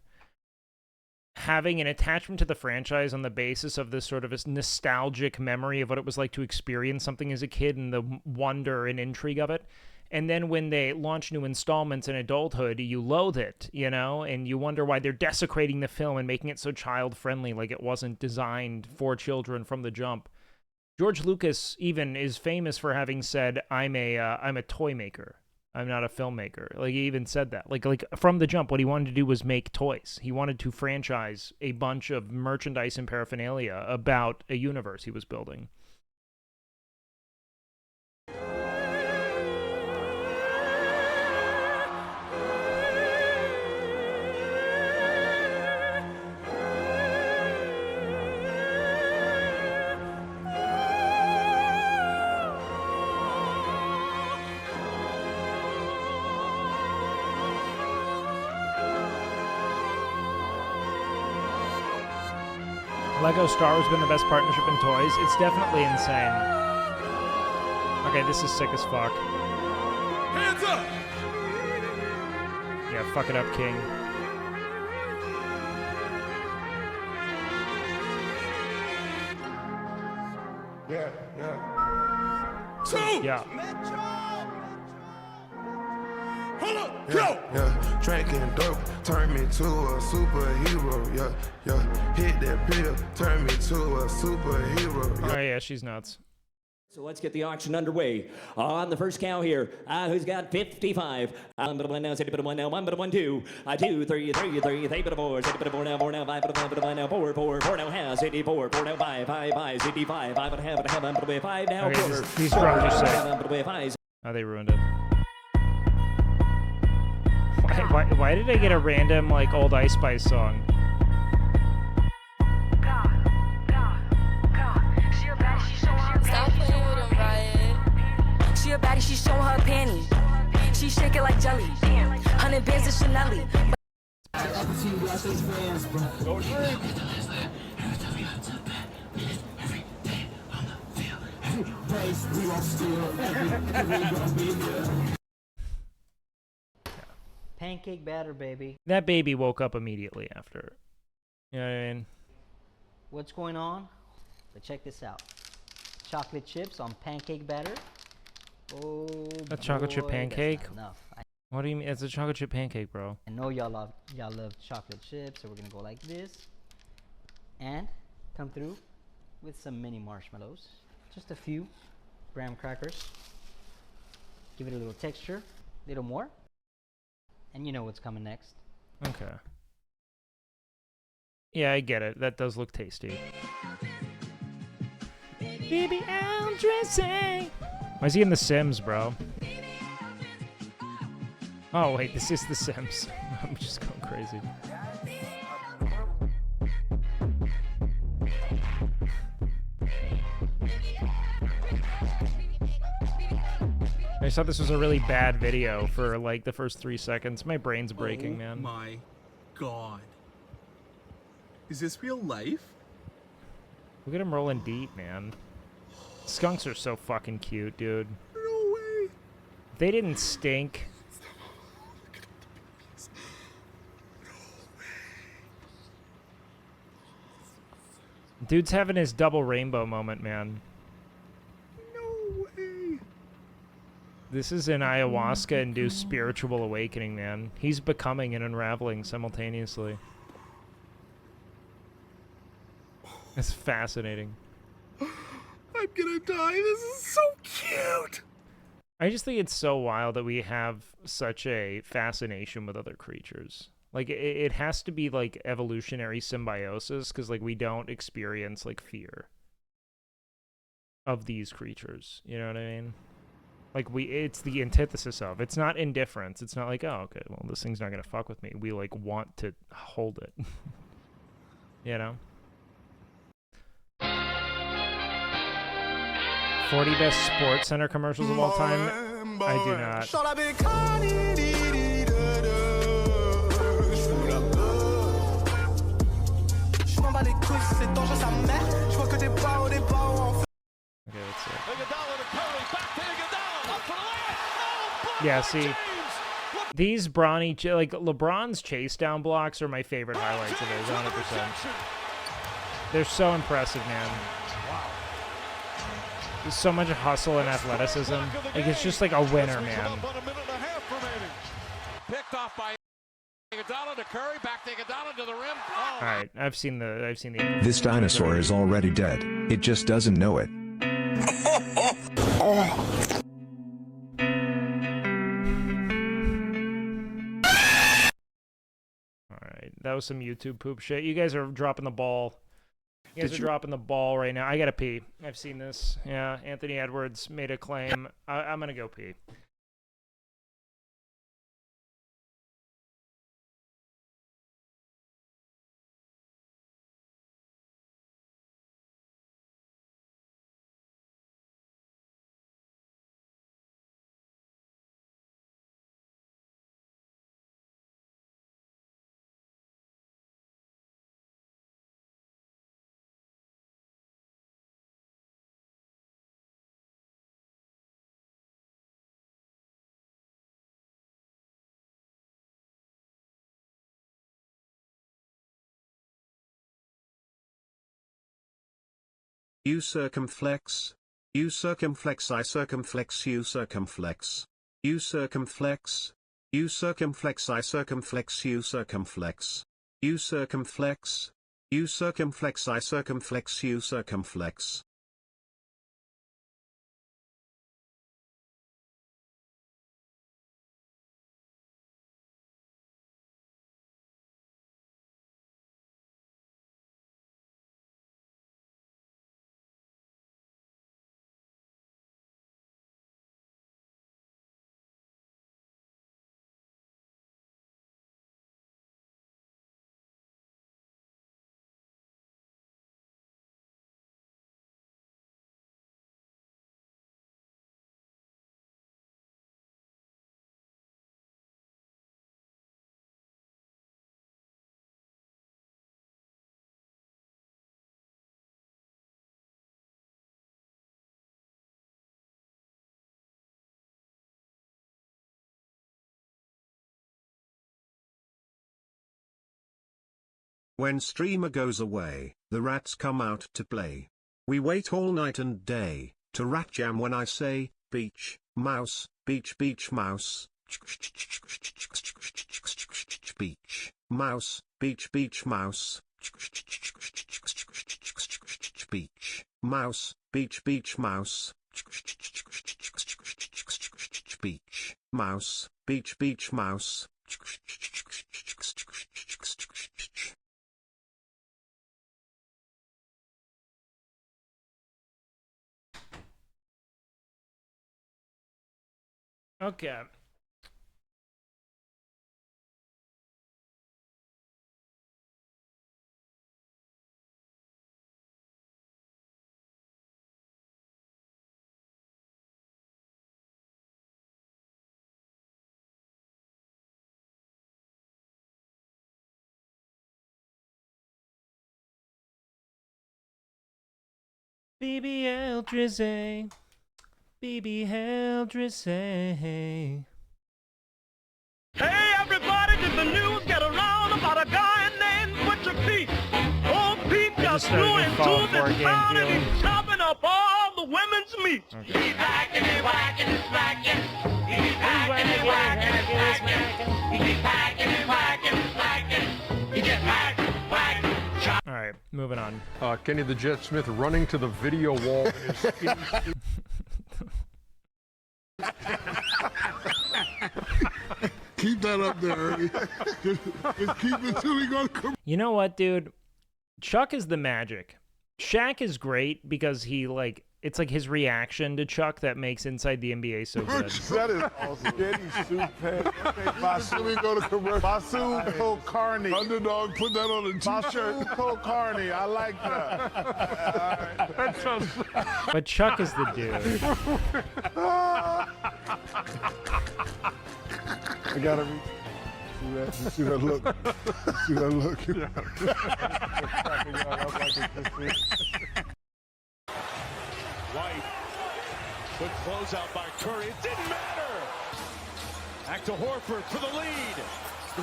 having an attachment to the franchise on the basis of this sort of a nostalgic memory of what it was like to experience something as a kid and the wonder and intrigue of it. And then when they launch new installments in adulthood, you loathe it, you know, and you wonder why they're desecrating the film and making it so child-friendly, like it wasn't designed for children from the jump. George Lucas even is famous for having said, I'm a toy maker. I'm not a filmmaker. Like, he even said that. Like from the jump, what he wanted to do was make toys. He wanted to franchise a bunch of merchandise and paraphernalia about a universe he was building. Lego Star Wars has been the best partnership in toys. It's definitely insane. Okay, this is sick as fuck. Hands up! Yeah, fuck it up, King. Yeah. Two! Yeah. Hold up, go! Yeah, drinking dope, turn me to a superhero. Yeah, hit that pill, turn me to a superhero. Oh yeah, she's nuts. So let's get the auction underway. On the first cow here, who's got 55? I'm but one now, 1 now, 1 but 1 2, 2 3 3 3 3 but 4, 6 but 4 now, 4 now, 5 but 1 now, 4 4 4 now has 84, 4 now 5 5 5 55, 5 but have 5 now Okay, quarter. these drums are sick. Oh, they ruined it. Why did I get a random like old Ice Spice song? Stop playing with him, Riot. She a baddie, she showing her panties. She shake it like jelly. 100 bands of Chanel. Go drink. Pancake batter, baby. That baby woke up immediately after. You know what I mean? What's going on? But check this out. Chocolate chips on pancake batter. Oh, A chocolate chip boy, pancake? that's not enough. What do you mean? It's a chocolate chip pancake, bro. I know y'all love chocolate chips, so we're gonna go like this, and come through with some mini marshmallows, just a few graham crackers. Give it a little texture, a little more, and you know what's coming next. Okay. Yeah, I get it. That does look tasty. Baby, I'm dressing. Why is he in The Sims, bro? Oh, wait, this is The Sims. I'm just going crazy. I just thought this was a really bad video for, like, the first 3 seconds. My brain's breaking, man. Oh my god. Is this real life? Look at him rolling deep, man. Skunks are so fucking cute, dude. No way. If they didn't stink. Dude's having his double rainbow moment, man. No way. This is an ayahuasca-induced spiritual awakening, man. He's becoming and unraveling simultaneously. It's fascinating. I'm gonna die. This is so cute. I just think it's so wild that we have such a fascination with other creatures. Like, it has to be, like, evolutionary symbiosis, because, like, we don't experience, like, fear of these creatures. You know what I mean? Like, it's the antithesis of. It's not indifference. It's not like, oh, okay, well, this thing's not going to fuck with me. We, like, want to hold it. You know? 40 best sports center commercials of all time? I do not. Okay, let's see. Yeah, see, these brawny, like, LeBron's chase down blocks are my favorite highlights of his, 100%. They're so impressive, man. There's so much hustle and athleticism. Like, it's just like a winner, man. Picked off by Iguodala to Curry, back to Iguodala to the rim. Oh. All right, I've seen the. This dinosaur is already dead. It just doesn't know it. All right, that was some YouTube poop shit. You guys are dropping the ball. You guys are dropping the ball right now. I gotta pee. I've seen this. Yeah, Anthony Edwards made a claim. I'm gonna go pee. You circumflex. You circumflex. I circumflex. You circumflex. You circumflex. You circumflex. I circumflex. You circumflex. You circumflex. You circumflex. I circumflex. You circumflex. When streamer goes away, the rats come out to play. We wait all night and day to rat jam when I say beach, mouse, beach, beach, mouse. Beach, mouse, beach, beach, mouse. Beach, mouse, beach, beach, mouse. Beach, mouse, beach, beach, mouse. Okay. BBL Drizzy. BBL Drizzy. Hey everybody, did the news get around about a guy named Butcher Pete? Old Pete just flew into this town and he's chopping up all the women's meat. He's hacking and whacking and smacking. He's hacking and whacking and smacking. He's hacking and whacking and smacking. He just hack, whack, chop. All right, moving on. Kenny the Jet Smith running to the video wall. Keep that up there, Ernie. Just keep it till we go to commercial. You know what, dude? Chuck is the magic. Shaq is great because he, like, it's like his reaction to Chuck that makes Inside the NBA so good. That is awesome. Getty soup pan. Basu, we go to commercial. Basu Kulkarni. Underdog, put that on a t-shirt. Kulkarni, I like that. All right. That sounds... But Chuck is the dude. I gotta read. See that look. See that look. White. Good closeout by Curry. It didn't matter. Back to Horford for the lead.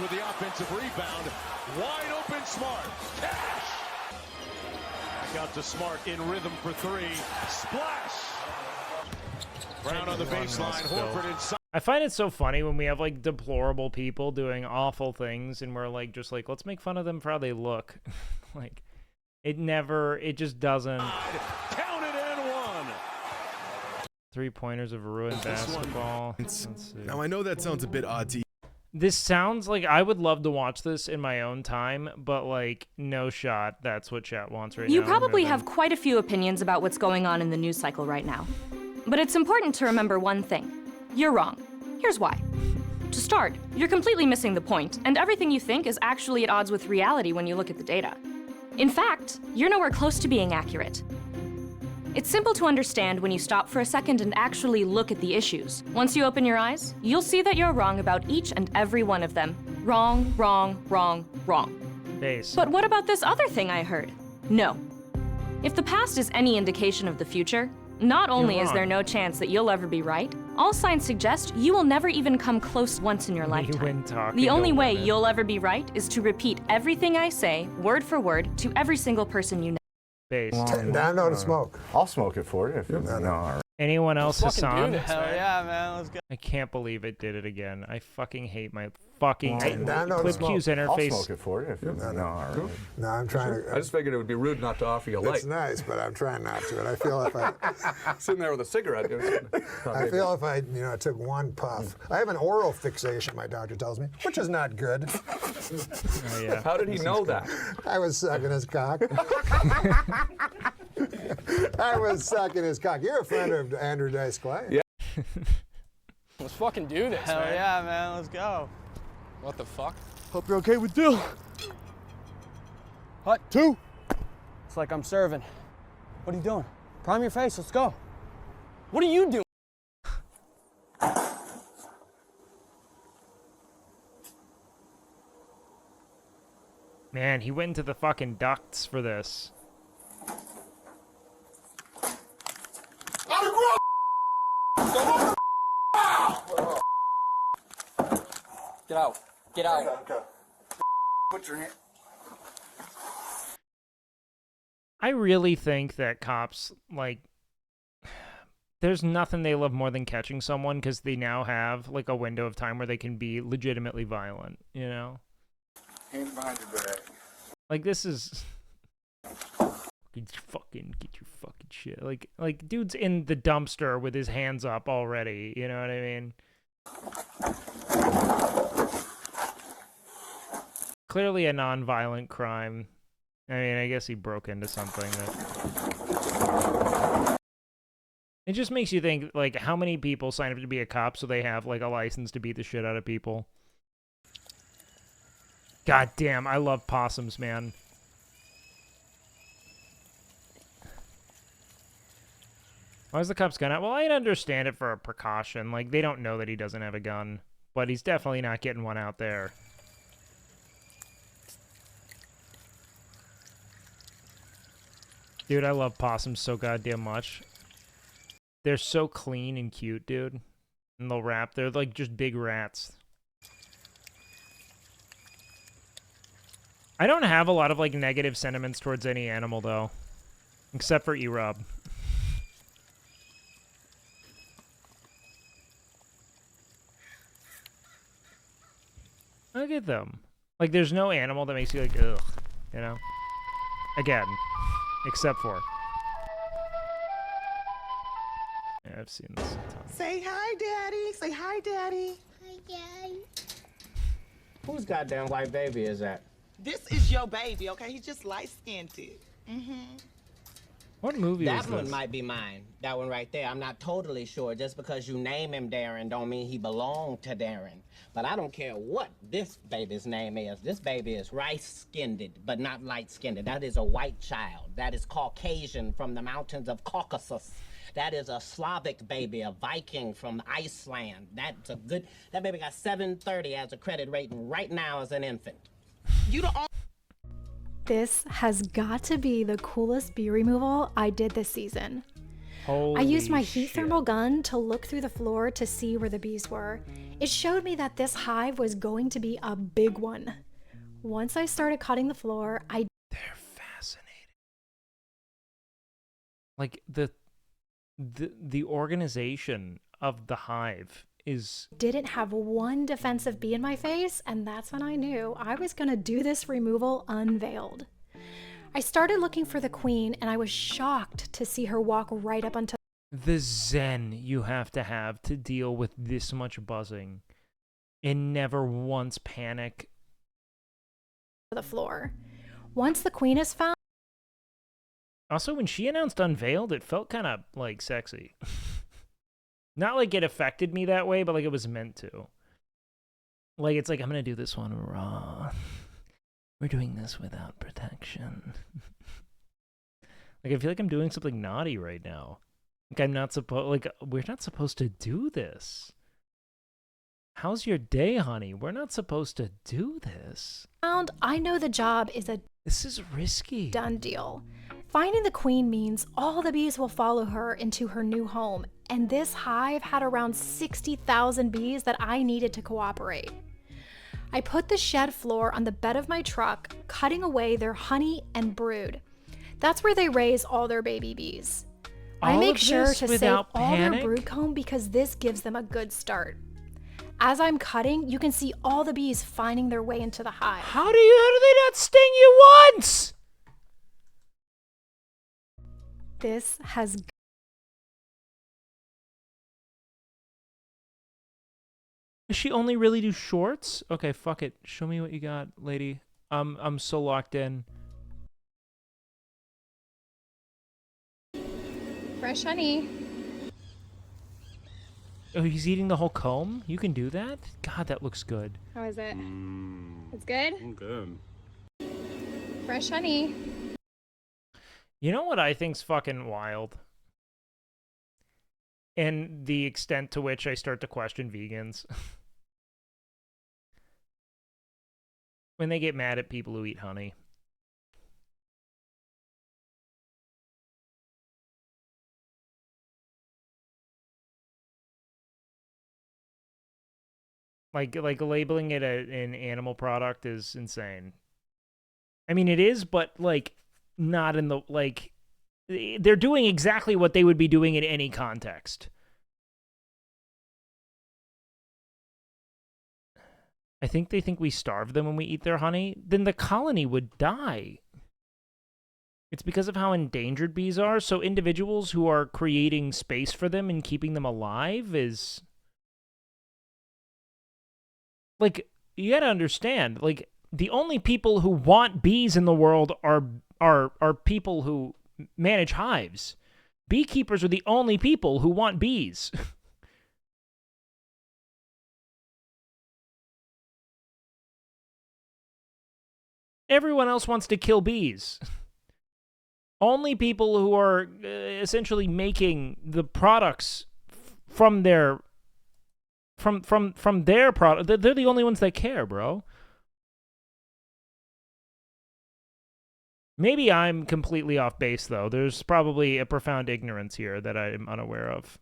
With the offensive rebound. Wide open Smart. Cash. Back out to Smart in rhythm for three. Splash. Brown on the baseline. Horford inside. I find it so funny when we have, like, deplorable people doing awful things and we're, like, just like, let's make fun of them for how they look. Like, it just doesn't. Count it and one. 3-pointers of ruined basketball. Let's see. Now, I know that sounds a bit odd to you. This sounds like I would love to watch this in my own time, but, like, no shot. That's what chat wants right now. You probably have quite a few opinions about what's going on in the news cycle right now. But it's important to remember one thing. You're wrong. Here's why. To start, you're completely missing the point, and everything you think is actually at odds with reality when you look at the data. In fact, you're nowhere close to being accurate. It's simple to understand when you stop for a second and actually look at the issues. Once you open your eyes, you'll see that you're wrong about each and every one of them. Wrong, wrong, wrong, wrong. Base. But what about this other thing I heard? No. If the past is any indication of the future, not only is there no chance that you'll ever be right, all signs suggest you will never even come close once in your lifetime. The only way you'll ever be right is to repeat everything I say, word for word, to every single person you know. Base. I know to smoke. I'll smoke it for you if you know. Anyone else Hassan? Hell yeah, man. Let's go. I can't believe it did it again. I fucking hate my fucking Clip Q's interface. I'll smoke it for you if you know. No, I'm trying to. I just figured it would be rude not to offer you a light. It's nice, but I'm trying not to. And I feel if I sitting there with a cigarette, I feel if I took one puff. I have an oral fixation, my doctor tells me, which is not good. Oh, yeah. How did he know that? I was sucking his cock. I was sucking his cock. You're a friend of Andrew Dice Clay. Yeah. Let's fucking do this, Hell man. Yeah, man. Let's go. What the fuck? Hope you're okay with Dill. Hut 2. It's like I'm serving. What are you doing? Prime your face. Let's go. What are you doing? Man, he went into the fucking ducts for this. Get out. Get out. Put your hand. I really think that cops, like, there's nothing they love more than catching someone because they now have, like, a window of time where they can be legitimately violent, you know? Hand behind your back. Like, this is... Get your fucking shit. Like, dude's in the dumpster with his hands up already, you know what I mean? Clearly a non-violent crime. I mean, I guess he broke into something that... It just makes you think, like, how many people sign up to be a cop so they have, like, a license to beat the shit out of people? God damn, I love possums, man. Why is the cop's gun out? Well, I'd understand it for a precaution. Like, they don't know that he doesn't have a gun. But he's definitely not getting one out there. Dude, I love possums so goddamn much. They're so clean and cute, dude. And they'll rap. They're like just big rats. I don't have a lot of like negative sentiments towards any animal though. Except for E-Rob. Look at them. Like there's no animal that makes you like, ugh. You know? Again. Except for. Yeah, I've seen this a ton. Say hi, Daddy. Say hi, Daddy. Hi, Daddy. Whose goddamn white baby is that? This is your baby, okay? He's just light-skinned. Mm-hmm. What movie that was this? That one might be mine. That one right there. I'm not totally sure. Just because you name him Darren don't mean he belonged to Darren. But I don't care what this baby's name is. This baby is rice-skinned, but not light-skinned. That is a white child. That is Caucasian from the mountains of Caucasus. That is a Slavic baby, a Viking from Iceland. That's a good... That baby got 730 as a credit rating right now as an infant. You don't... This has got to be the coolest bee removal I did this season. Holy I used my heat shit. thermal gun to look through the floor to see where the bees were. It showed me that this hive was going to be a big one. Once I started cutting the floor, They're fascinating. Like the organization of the hive is... didn't have one defensive bee in my face, and that's when I knew I was going to do this removal unveiled. I started looking for the queen, and I was shocked to see her walk right up onto the zen you have to deal with this much buzzing and never once panic. The floor. Once the queen is found... Also, when she announced Unveiled, it felt kind of, like, sexy. Not like it affected me that way, but like it was meant to. Like, it's like, I'm going to do this one raw. We're doing this without protection. Like, I feel like I'm doing something naughty right now. Like, I'm not supposed... Like, we're not supposed to do this. How's your day, honey? We're not supposed to do this. I know the job is a... This is risky. Done deal. Finding the queen means all the bees will follow her into her new home, and this hive had around 60,000 bees that I needed to cooperate. I put the shed floor on the bed of my truck, cutting away their honey and brood. That's where they raise all their baby bees. I make sure to save all their brood comb because this gives them a good start. As I'm cutting, you can see all the bees finding their way into the hive. How do they not sting you once? This has... Does she only really do shorts? Okay, fuck it. Show me what you got, lady. I'm so locked in. Fresh honey. Oh, he's eating the whole comb? You can do that? God, that looks good. How is it? It's good? Good. Fresh honey. You know what I think's fucking wild? And the extent to which I start to question vegans. When they get mad at people who eat honey. Like labeling it an animal product is insane. I mean, it is, but, like, not in the, like... They're doing exactly what they would be doing in any context. I think they think we starve them when we eat their honey. Then the colony would die. It's because of how endangered bees are. So individuals who are creating space for them and keeping them alive is... Like, you gotta understand, like, the only people who want bees in the world are people who manage hives. Beekeepers are the only people who want bees. Everyone else wants to kill bees. Only people who are essentially making the products from their product, they're the only ones that care, bro. Maybe I'm completely off base, though. There's probably a profound ignorance here that I'm unaware of.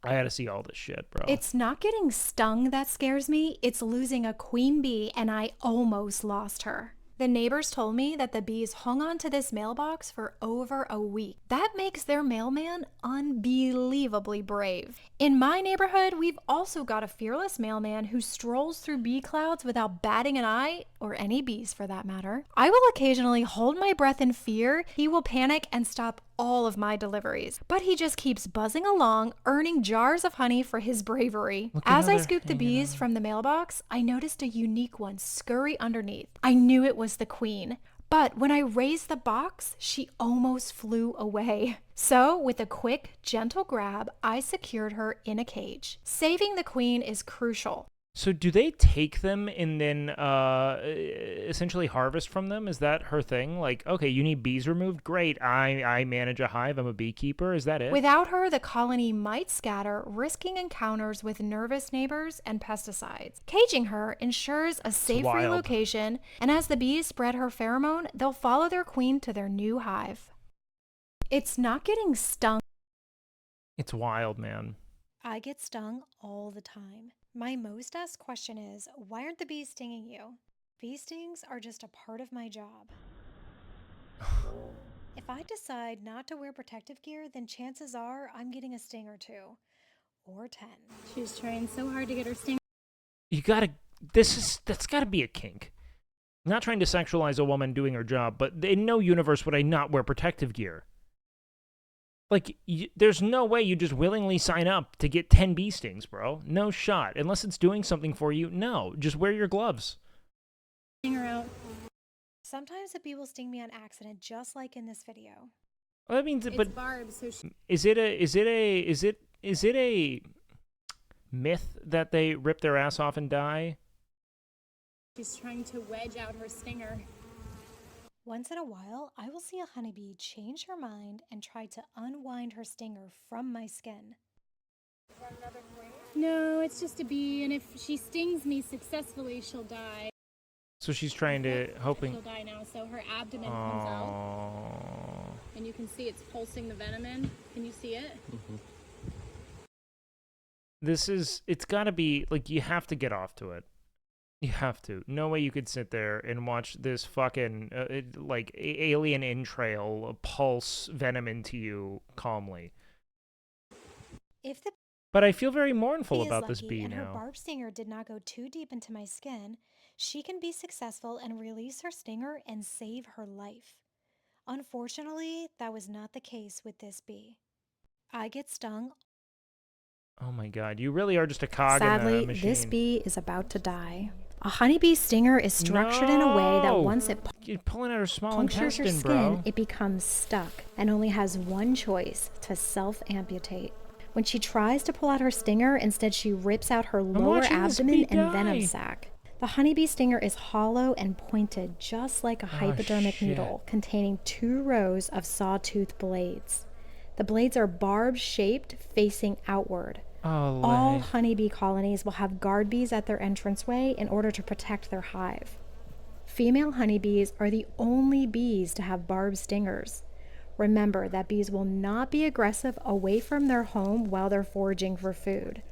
I had to see all this shit, bro. It's not getting stung that scares me. It's losing a queen bee, and I almost lost her. The neighbors told me that the bees hung on to this mailbox for over a week. That makes their mailman unbelievably brave. In my neighborhood, we've also got a fearless mailman who strolls through bee clouds without batting an eye, or any bees for that matter. I will occasionally hold my breath in fear. He will panic and stop all of my deliveries, but he just keeps buzzing along, earning jars of honey for his bravery. As I scooped the bees from the mailbox, I noticed a unique one scurry underneath. I knew it was the queen, but when I raised the box, she almost flew away. So, with a quick, gentle grab, I secured her in a cage. Saving the queen is crucial. So do they take them and then essentially harvest from them? Is that her thing? Like, okay, you need bees removed? Great, I manage a hive, I'm a beekeeper. Is that it? Without her, the colony might scatter, risking encounters with nervous neighbors and pesticides. Caging her ensures a safe relocation, and as the bees spread her pheromone, they'll follow their queen to their new hive. It's not getting stung. It's wild, man. I get stung all the time. My most asked question is, why aren't the bees stinging you? Bee stings are just a part of my job. If I decide not to wear protective gear, then chances are I'm getting a sting or 2. Or 10. She's trying so hard to get her sting. You gotta, that's gotta be a kink. I'm not trying to sexualize a woman doing her job, but in no universe would I not wear protective gear. Like, there's no way you just willingly sign up to get 10 bee stings, bro. No shot. Unless it's doing something for you, no. Just wear your gloves. Sting her out. Sometimes a bee will sting me on accident, just like in this video. Well, that means, It's but barbed, so she... is it a myth that they rip their ass off and die? She's trying to wedge out her stinger. Once in a while, I will see a honeybee change her mind and try to unwind her stinger from my skin. No, it's just a bee, and if she stings me successfully, she'll die. So she's trying to, hoping... She'll die now, so her abdomen comes out. And you can see it's pulsing the venom in. Can you see it? Mm-hmm. It's gotta be, like, you have to get off to it. You have to. No way you could sit there and watch this fucking, alien entrail pulse venom into you calmly. But I feel very mournful about this bee and now. Her barb stinger did not go too deep into my skin. She can be successful and release her stinger and save her life. Unfortunately, that was not the case with this bee. I get stung. Oh my god, you really are just a cog in the Sadly, machine. this bee is about to die. A honeybee stinger is structured in a way that once it You're pulling out her small punctures your intestine, skin, bro. it becomes stuck and only has one choice: to self-amputate. When she tries to pull out her stinger, instead she rips out her lower watching this abdomen bee and venom die. sac. The honeybee stinger is hollow and pointed, just like a hypodermic shit. needle, containing 2 rows of sawtooth blades. The blades are barb-shaped, facing outward. Oh, All honeybee colonies will have guard bees at their entranceway in order to protect their hive. Female honeybees are the only bees to have barbed stingers. Remember that bees will not be aggressive away from their home while they're foraging for food.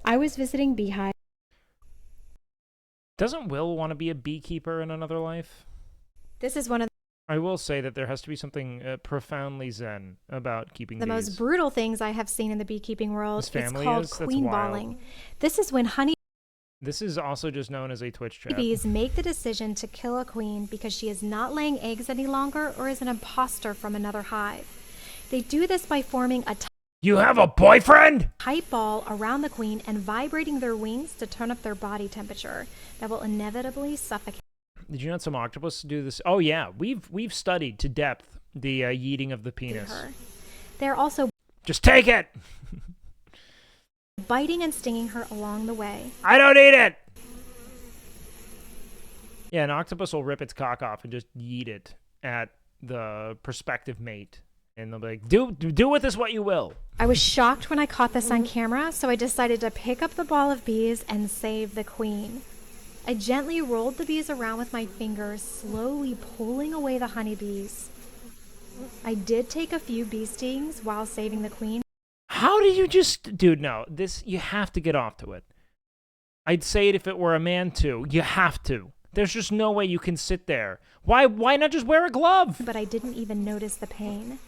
I was visiting beehives. Doesn't Will want to be a beekeeper in another life? This is one of I will say that there has to be something profoundly zen about keeping the bees. most brutal things I have seen in the beekeeping world. His family It's called is? That's queen wild. balling. This is when This is also just known as a Twitch chat. honeybees make the decision to kill a queen because she is not laying eggs any longer or is an imposter from another hive. They do this by forming a You have a boyfriend? tight ball around the queen and vibrating their wings to turn up their body temperature that will inevitably suffocate. Did you know some octopus do this? Oh yeah, we've studied to depth the yeeting of the penis. Her. They're also Just take it! biting and stinging her along the way. I don't need it! Yeah, an octopus will rip its cock off and just yeet it at the prospective mate. And they'll be like, do with this what you will. I was shocked when I caught this on camera, so I decided to pick up the ball of bees and save the queen. I gently rolled the bees around with my fingers, slowly pulling away the honeybees. I did take a few bee stings while saving the queen. How did you just... Dude, no. You have to get off to it. I'd say it if it were a man, too. You have to. There's just no way you can sit there. Why not just wear a glove? But I didn't even notice the pain.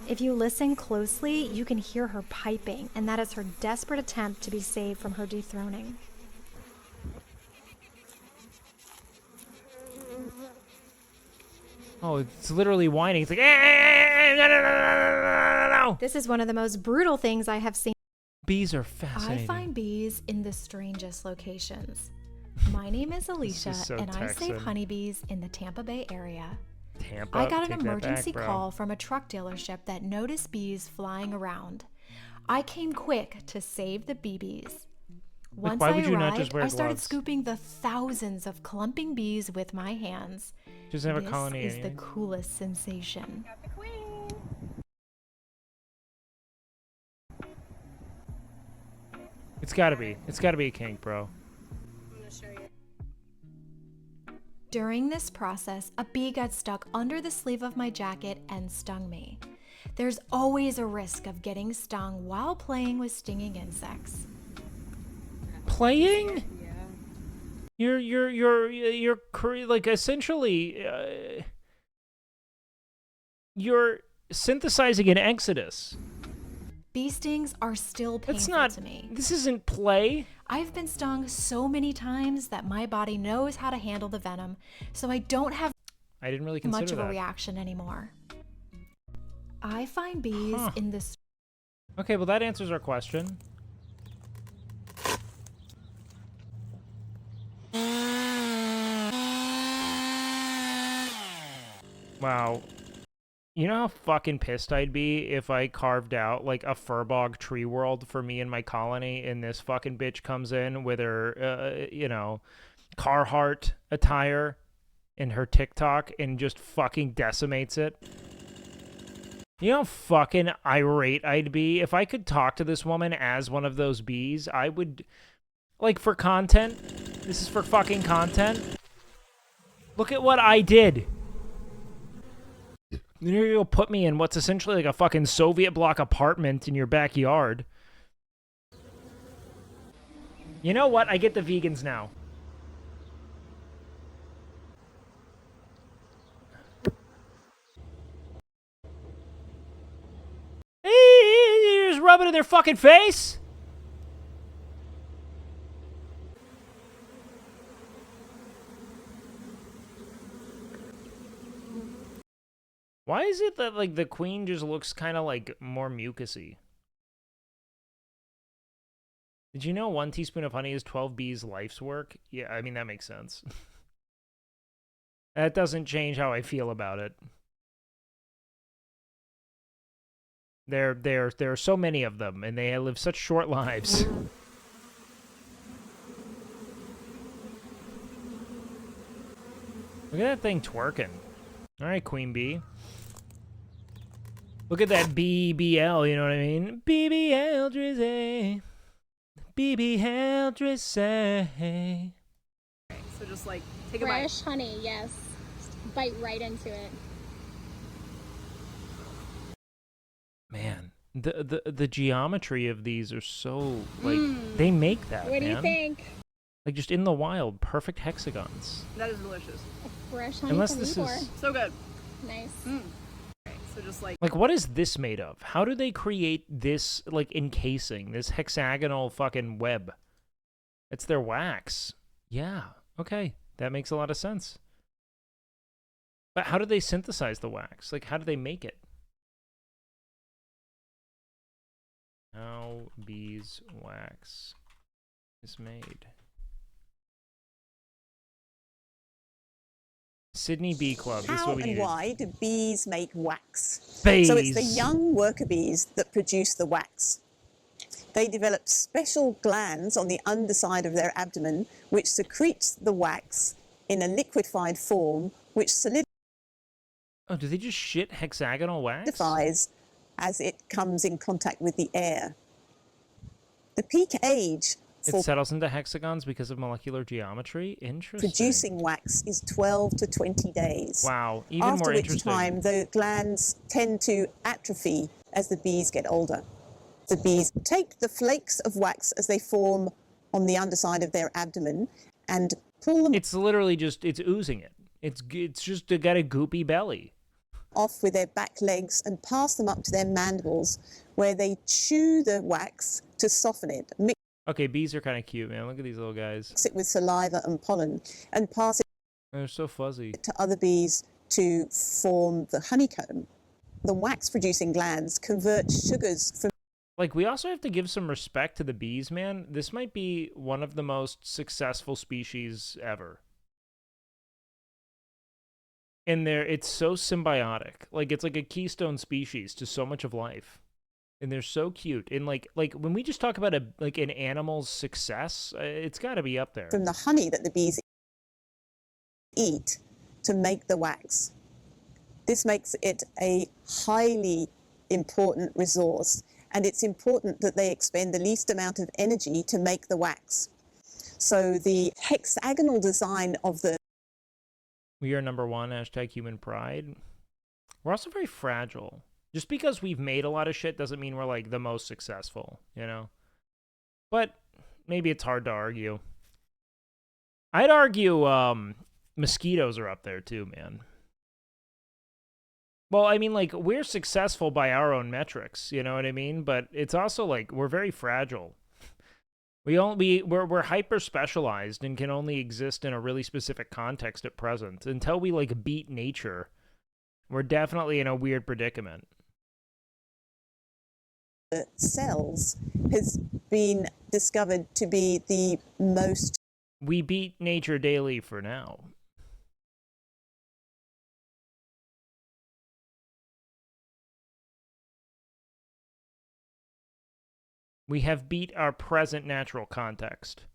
If you listen closely, you can hear her piping, and that is her desperate attempt to be saved from her dethroning. Oh, it's literally whining. It's like, no. This is one of the most brutal things I have seen. Bees are fascinating. I find bees in the strangest locations. My name is Alicia, so and I save Texan. honeybees in the Tampa Bay area. Tampa, I got an take that emergency back, bro. call from a truck dealership that noticed bees flying around. I came quick to save the BBs. Once why I would you not just arrived, wear I started gloves? scooping the thousands of clumping bees with my hands. Just have a This colony. is the coolest sensation. It's gotta be. It's gotta be a kink, bro. During this process, a bee got stuck under the sleeve of my jacket and stung me. There's always a risk of getting stung while playing with stinging insects. Playing? Yeah. You're like essentially you're synthesizing an exodus. Bee stings are still painful to me. This isn't play. I've been stung so many times that my body knows how to handle the venom, so I don't have I didn't really consider much of that. a reaction anymore. I find bees in this. Okay, well that answers our question. Wow. You know how fucking pissed I'd be if I carved out, like, a furbog tree world for me and my colony, and this fucking bitch comes in with her, Carhartt attire and her TikTok and just fucking decimates it? You know how fucking irate I'd be? If I could talk to this woman as one of those bees, I would... Like, for content? This is for fucking content? Look at what I did! You'll put me in what's essentially like a fucking Soviet bloc apartment in your backyard. You know what? I get the vegans now. Hey, you just rub it in their fucking face? Why is it that, like, the queen just looks kind of, like, more mucusy? Did you know 1 teaspoon of honey is 12 bees' life's work? Yeah, I mean, that makes sense. That doesn't change how I feel about it. There are so many of them, and they live such short lives. Look at that thing twerking. All right, queen bee. Look at that BBL, you know what I mean? BBL Drizzy. BBL Drizzy. So just like take a bite. Fresh honey, yes. Just bite right into it. Man, the geometry of these are so, like, they make that, What do you man. think? Like, just in the wild, perfect hexagons. That is delicious. Fresh honey Unless from this Newport. is... So good. Nice. So just like what is this made of? How do they create this, like, encasing, this hexagonal fucking web? It's their wax. Yeah, okay. That makes a lot of sense. But how do they synthesize the wax? Like, how do they make it? How beeswax is made. Sydney Bee Club. This is How what we and needed. why do bees make wax? Bees. So it's the young worker bees that produce the wax. They develop special glands on the underside of their abdomen which secretes the wax in a liquefied form which Oh, do they just shit hexagonal wax? solidifies as it comes in contact with the air. The peak age It for settles into hexagons because of molecular geometry? Interesting. producing wax is 12 to 20 days. Wow, even After more which interesting. time the glands tend to atrophy as the bees get older. The bees take the flakes of wax as they form on the underside of their abdomen and pull them It's literally just, it's oozing it. It's just got a goopy belly. off with their back legs and pass them up to their mandibles where they chew the wax to soften it, mix Okay, bees are kind of cute, man. Look at these little guys. it with saliva and pollen and pass it They're so fuzzy. to other bees to form the honeycomb. The wax-producing glands convert sugars from Like, we also have to give some respect to the bees, man. This might be one of the most successful species ever. And it's so symbiotic. Like, it's like a keystone species to so much of life. And they're so cute. And like when we just talk about an animal's success, it's got to be up there. from the honey that the bees eat to make the wax. This makes it a highly important resource, and it's important that they expend the least amount of energy to make the wax. So the hexagonal design of the We are number one, #human pride. We're also very fragile. Just because we've made a lot of shit doesn't mean we're like the most successful, you know? But maybe it's hard to argue. I'd argue mosquitoes are up there too, man. Well, I mean, like, we're successful by our own metrics, you know what I mean? But it's also like we're very fragile. We're hyper specialized and can only exist in a really specific context at present. Until we like beat nature, we're definitely in a weird predicament. cells has been discovered to be the most. We beat nature daily for now. We have beat our present natural context.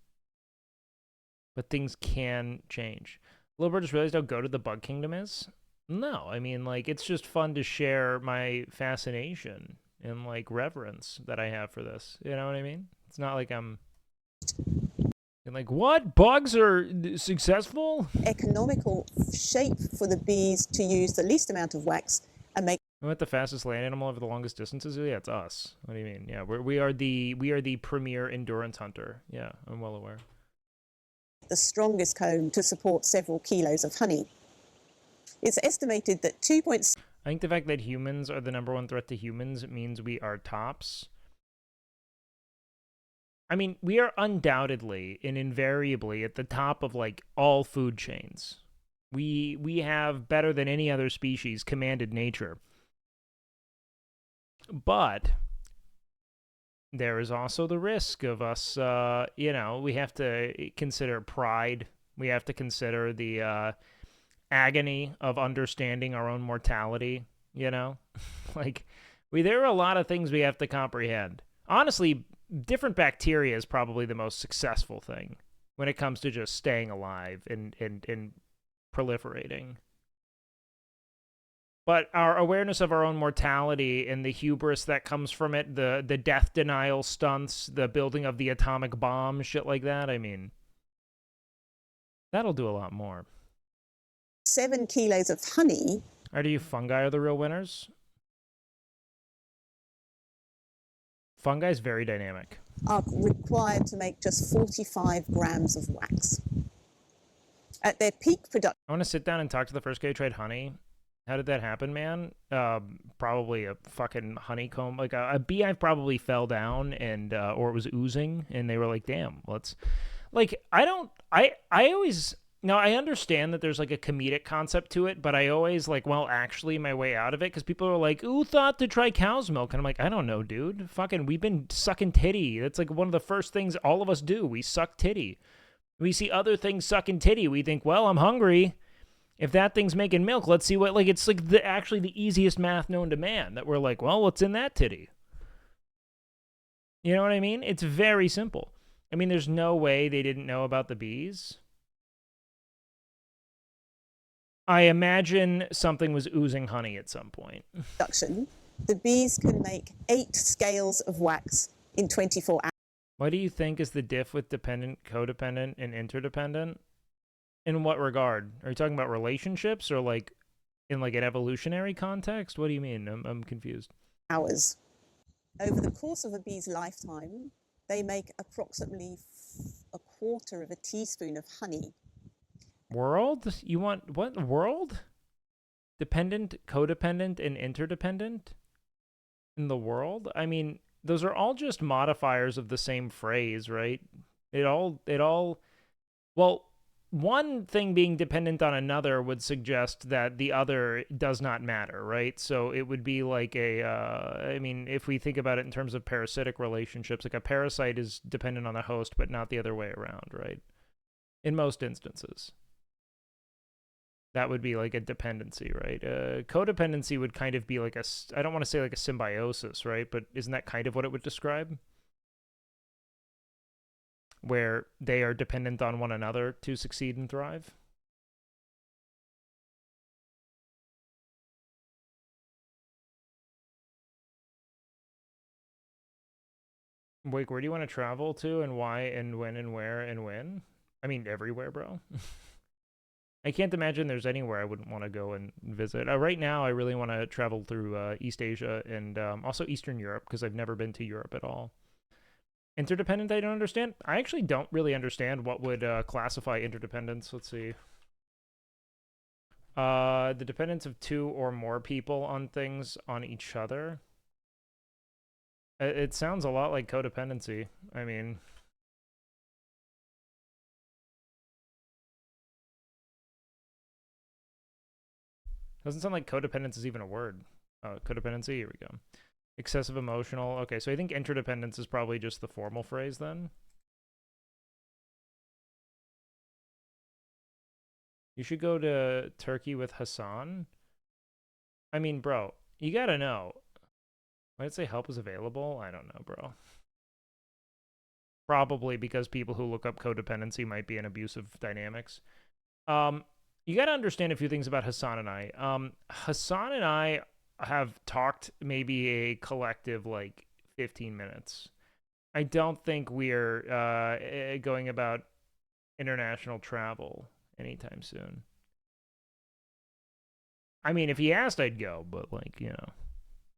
But things can change. Little Bird just realized how goated the Bug Kingdom is? No, I mean, like, it's just fun to share my fascination and, like, reverence that I have for this. You know what I mean? It's not like I'm... And like, what? Bugs are successful? Economical shape for the bees to use the least amount of wax and make. What the fastest land animal over the longest distances? Yeah, it's us. What do you mean? Yeah, we are the premier endurance hunter. Yeah, I'm well aware. The strongest comb to support several kilos of honey. It's estimated that 2.6. I think the fact that humans are the #1 threat to humans means we are tops. I mean, we are undoubtedly and invariably at the top of, like, all food chains. We have, better than any other species, commanded nature. But there is also the risk of us, you know, we have to consider pride. We have to consider the agony of understanding our own mortality, you know? Like, there are a lot of things we have to comprehend. Honestly, different bacteria is probably the most successful thing when it comes to just staying alive and proliferating. But our awareness of our own mortality and the hubris that comes from it, the death denial stunts, the building of the atomic bomb, shit like that, I mean, that'll do a lot more. 7 kilos of honey. Are you fungi are the real winners? Fungi is very dynamic. Are required to make just 45 grams of wax. At their peak production. I want to sit down and talk to the first guy who tried honey. How did that happen, man? Probably a fucking honeycomb. Like a beehive probably fell down and or it was oozing, and they were like, "Damn, let's." Like, I always. Now, I understand that there's, like, a comedic concept to it, but I always, like, well, actually, my way out of it, because people are like, who thought to try cow's milk? And I'm like, I don't know, dude. Fucking, we've been sucking titty. That's, like, one of the first things all of us do. We suck titty. We see other things sucking titty. We think, well, I'm hungry. If that thing's making milk, let's see what, like, it's like actually the easiest math known to man that we're like, well, what's in that titty? You know what I mean? It's very simple. I mean, there's no way they didn't know about the bees. I imagine something was oozing honey at some point. Production. The bees can make 8 scales of wax in 24 hours. What do you think is the diff with dependent, codependent, and interdependent? In what regard? Are you talking about relationships or like in like an evolutionary context? What do you mean? I'm confused. Hours. Over the course of a bee's lifetime, they make approximately 1/4 of a teaspoon of honey. World? You want what? World? Dependent, codependent, and interdependent? In the world? I mean, those are all just modifiers of the same phrase, right? It all, well, one thing being dependent on another would suggest that the other does not matter, right? So it would be like I mean, if we think about it in terms of parasitic relationships, like a parasite is dependent on the host, but not the other way around, right? In most instances. That would be like a dependency, right? Codependency would kind of be like I don't want to say like a symbiosis, right? But isn't that kind of what it would describe? Where they are dependent on one another to succeed and thrive? Wake, where do you want to travel to and why and when and where and when? I mean, everywhere, bro. I can't imagine there's anywhere I wouldn't want to go and visit. Right now, I really want to travel through East Asia and also Eastern Europe because I've never been to Europe at all. Interdependent, I don't understand. I actually don't really understand what would classify interdependence. Let's see. The dependence of 2 or more people on things on each other. It sounds a lot like codependency. I mean... Doesn't sound like codependence is even a word. Codependency, here we go. Excessive emotional. Okay, so I think interdependence is probably just the formal phrase then. You should go to Turkey with Hassan. I mean, bro, you gotta know. Why did it say help is available? I don't know, bro. Probably because people who look up codependency might be in abusive dynamics. You got to understand a few things about Hassan and I. Hassan and I have talked maybe a collective, like, 15 minutes. I don't think we're going about international travel anytime soon. I mean, if he asked, I'd go, but, like, you know.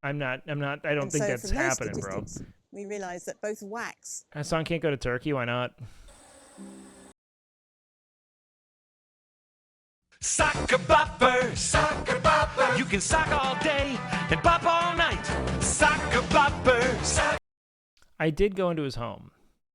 I don't think that's happening, bro. We realize that both wax... Hassan can't go to Turkey, why not? Soccer bopper, you can sock all day and bop all night. Soccer bopper. I did go into his home,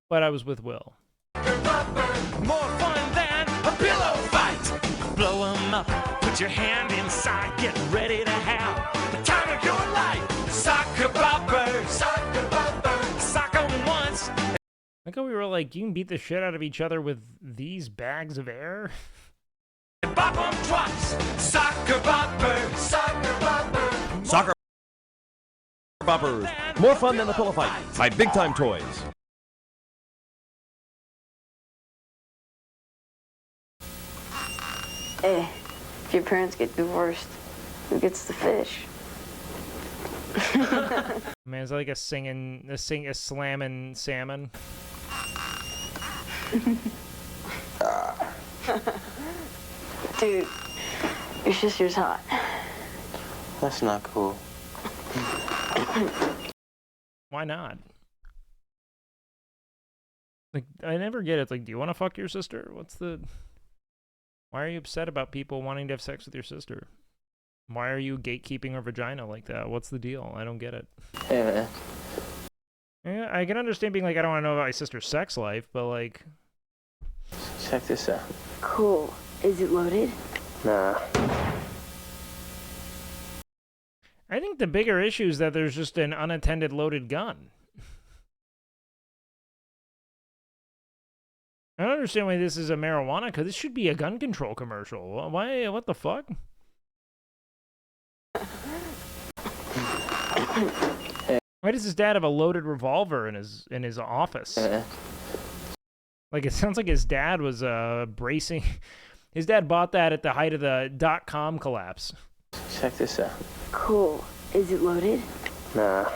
but I was with Will. More fun than a pillow fight. Blow 'em up, put your hand inside, get ready to have the time of your life. Soccer bopper, sock 'em once. Like how we were like, you can beat the shit out of each other with these bags of air? Bop 'em twice. Soccer bopper, Soccer boppers. More fun than the pillow fight by Big Time Toys. Hey, if your parents get divorced, who gets the fish? Man, it's like a slamming salmon. Dude, your sister's hot. That's not cool. Why not? Like, I never get it. It's like, do you want to fuck your sister? Why are you upset about people wanting to have sex with your sister? Why are you gatekeeping her vagina like that? What's the deal? I don't get it. Hey, man. Yeah, I can understand being like, I don't want to know about my sister's sex life, but like... Check this out. Cool. Is it loaded? Nah. I think the bigger issue is that there's just an unattended loaded gun. I don't understand why this is a marijuana, because this should be a gun control commercial. Why? What the fuck? Why does his dad have a loaded revolver in his office? Like, it sounds like his dad was bracing. His dad bought that at the height of the .com collapse. Check this out. Cool. Is it loaded? Nah.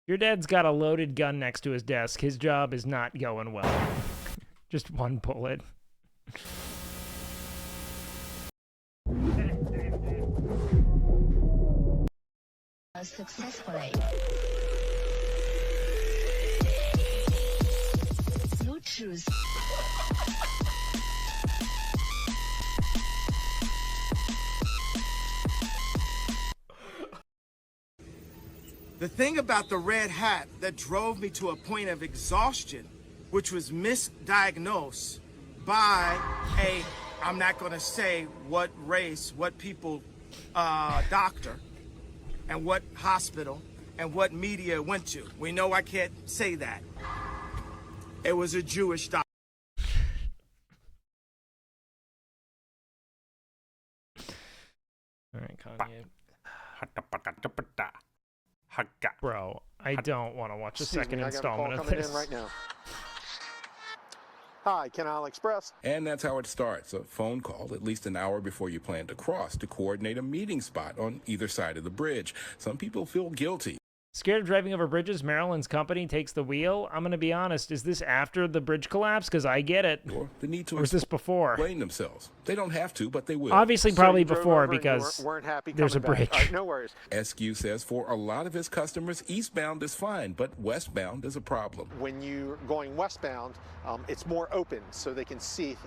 Your dad's got a loaded gun next to his desk. His job is not going well. Just one bullet. Successfully. No choose. The thing about the red hat that drove me to a point of exhaustion, which was misdiagnosed by a, I'm not going to say what race, what people, doctor, and what hospital, and what media it went to. We know I can't say that. It was a Jewish doctor. All right, Kanye. Bro, I don't want to watch a second installment of this. Right now. Hi, Canal Express. And that's how it starts, a phone call at least an hour before you plan to cross to coordinate a meeting spot on either side of the bridge. Some people feel guilty. Scared of driving over bridges? Maryland's company takes the wheel? I'm going to be honest. Is this after the bridge collapse? Because I get it. Or the need to or is this before? Explain themselves. They don't have to, but they will. Obviously, probably before because weren't happy there's a bridge. All right, no worries. SQ says for a lot of his customers, eastbound is fine, but westbound is a problem. When you're going westbound, it's more open so they can see.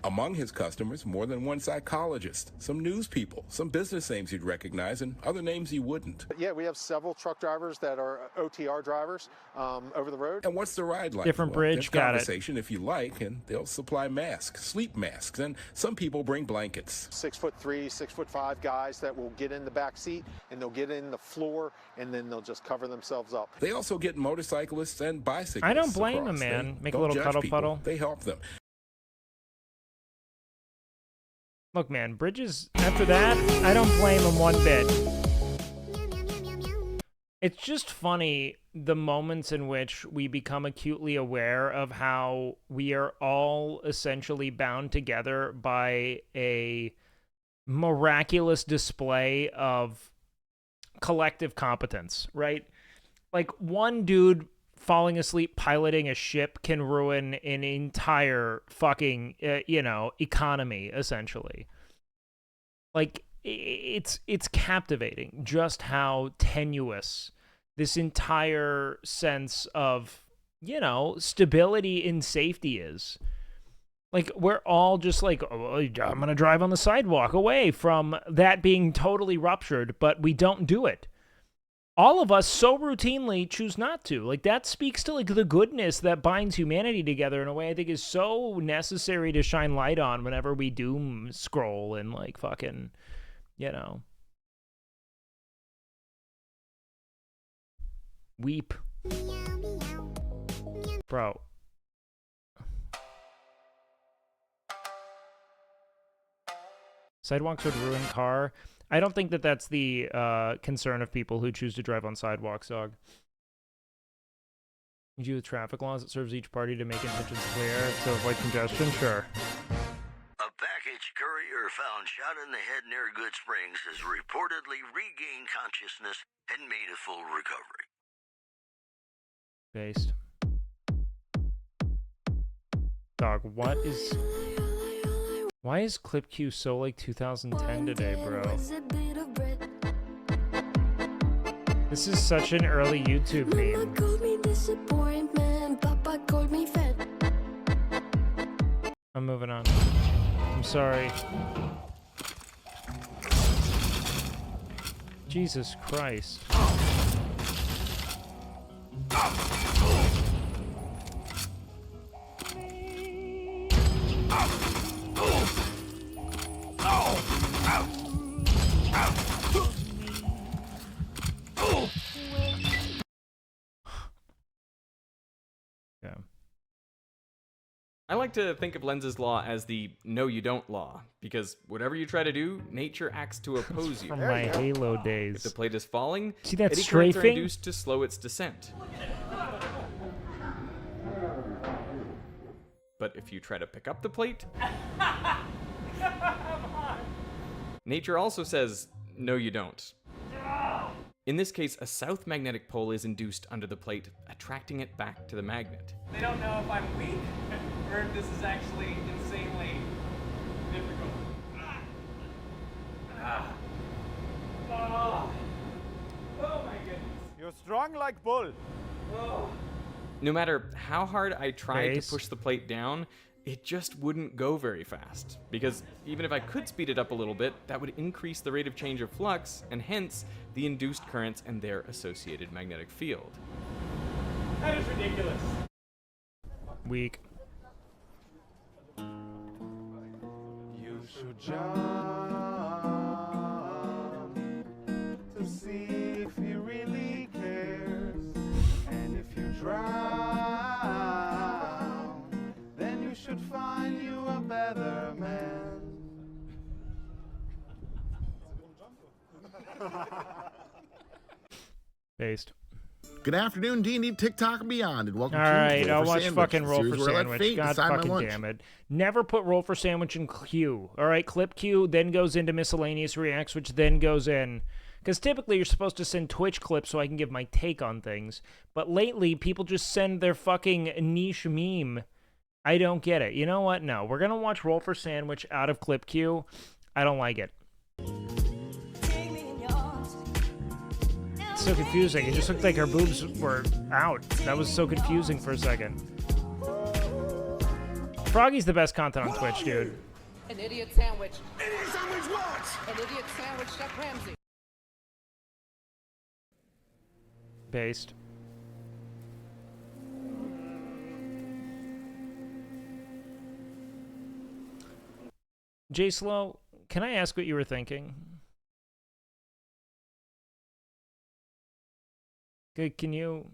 Among his customers, more than one psychologist, some news people, some business names you'd recognize, and other names you wouldn't. Yeah, we have several truck drivers that are OTR drivers over the road. And what's the ride like? Different bridge, got it. Conversation if you like, and they'll supply masks, sleep masks, and some people bring blankets. 6'3", 6'5" guys that will get in the back seat and they'll get in the floor and then they'll just cover themselves up. They also get motorcyclists and bicyclists. I don't blame across. them, man. They Make a don't little judge cuddle people. puddle. They help them. Look, man, bridges, after that, I don't blame them one bit. It's just funny the moments in which we become acutely aware of how we are all essentially bound together by a miraculous display of collective competence, right? Like, one dude falling asleep piloting a ship can ruin an entire fucking, economy, essentially. Like, it's captivating just how tenuous this entire sense of, stability and safety is. Like, we're all just like, oh, I'm going to drive on the sidewalk away from that being totally ruptured, but we don't do it. All of us so routinely choose not to. Like, that speaks to, like, the goodness that binds humanity together in a way I think is so necessary to shine light on whenever we doom scroll and, like, fucking, weep. Bro. Sidewalks would ruin car. I don't think that that's the concern of people who choose to drive on sidewalks, dog. You do with traffic laws, it serves each party to make intentions clear to avoid congestion? Sure. A package courier found shot in the head near Good Springs has reportedly regained consciousness and made a full recovery. Based. Dog, what is... Why is Clip Q so like 2010 today, bro? This is such an early YouTube meme. I'm moving on. I'm sorry. Jesus Christ. Yeah. I like to think of Lenz's law as the no you don't law, because whatever you try to do, nature acts to oppose you. From my Halo days. If the plate is falling, See that eddy currents are strafing? induced to slow its descent. But if you try to pick up the plate, nature also says, no you don't. In this case, a south magnetic pole is induced under the plate, attracting it back to the magnet. They don't know if I'm weak or if this is actually insanely difficult. Oh my goodness. You're strong like bull. Oh. No matter how hard I tried Base. to push the plate down, it just wouldn't go very fast. Because even if I could speed it up a little bit, that would increase the rate of change of flux, and hence the induced currents and their associated magnetic field. That is ridiculous. Weak. You should jump to see if he really cares. And if you drown, then you should find you a better man. Based. Good afternoon, D&D, TikTok, and beyond, and welcome All to right, Roll I'll for watch Sandwich, fucking the Roll series for where I let Sandwich. fate God decide my fucking lunch. damn it. Never put Roll for Sandwich in queue. All right, clip queue, then goes into miscellaneous reacts, which then goes in. Because typically you're supposed to send Twitch clips so I can give my take on things. But lately, people just send their fucking niche meme. I don't get it. You know what? No, we're going to watch Roll for Sandwich out of clip queue. I don't like it. It's so confusing. It just looked like her boobs were out. That was so confusing for a second. Froggy's the best content on Twitch, dude. An idiot sandwich. Idiot sandwich what? An idiot sandwich, Chef Ramsay. Based. Jay Slow, can I ask what you were thinking? Can you...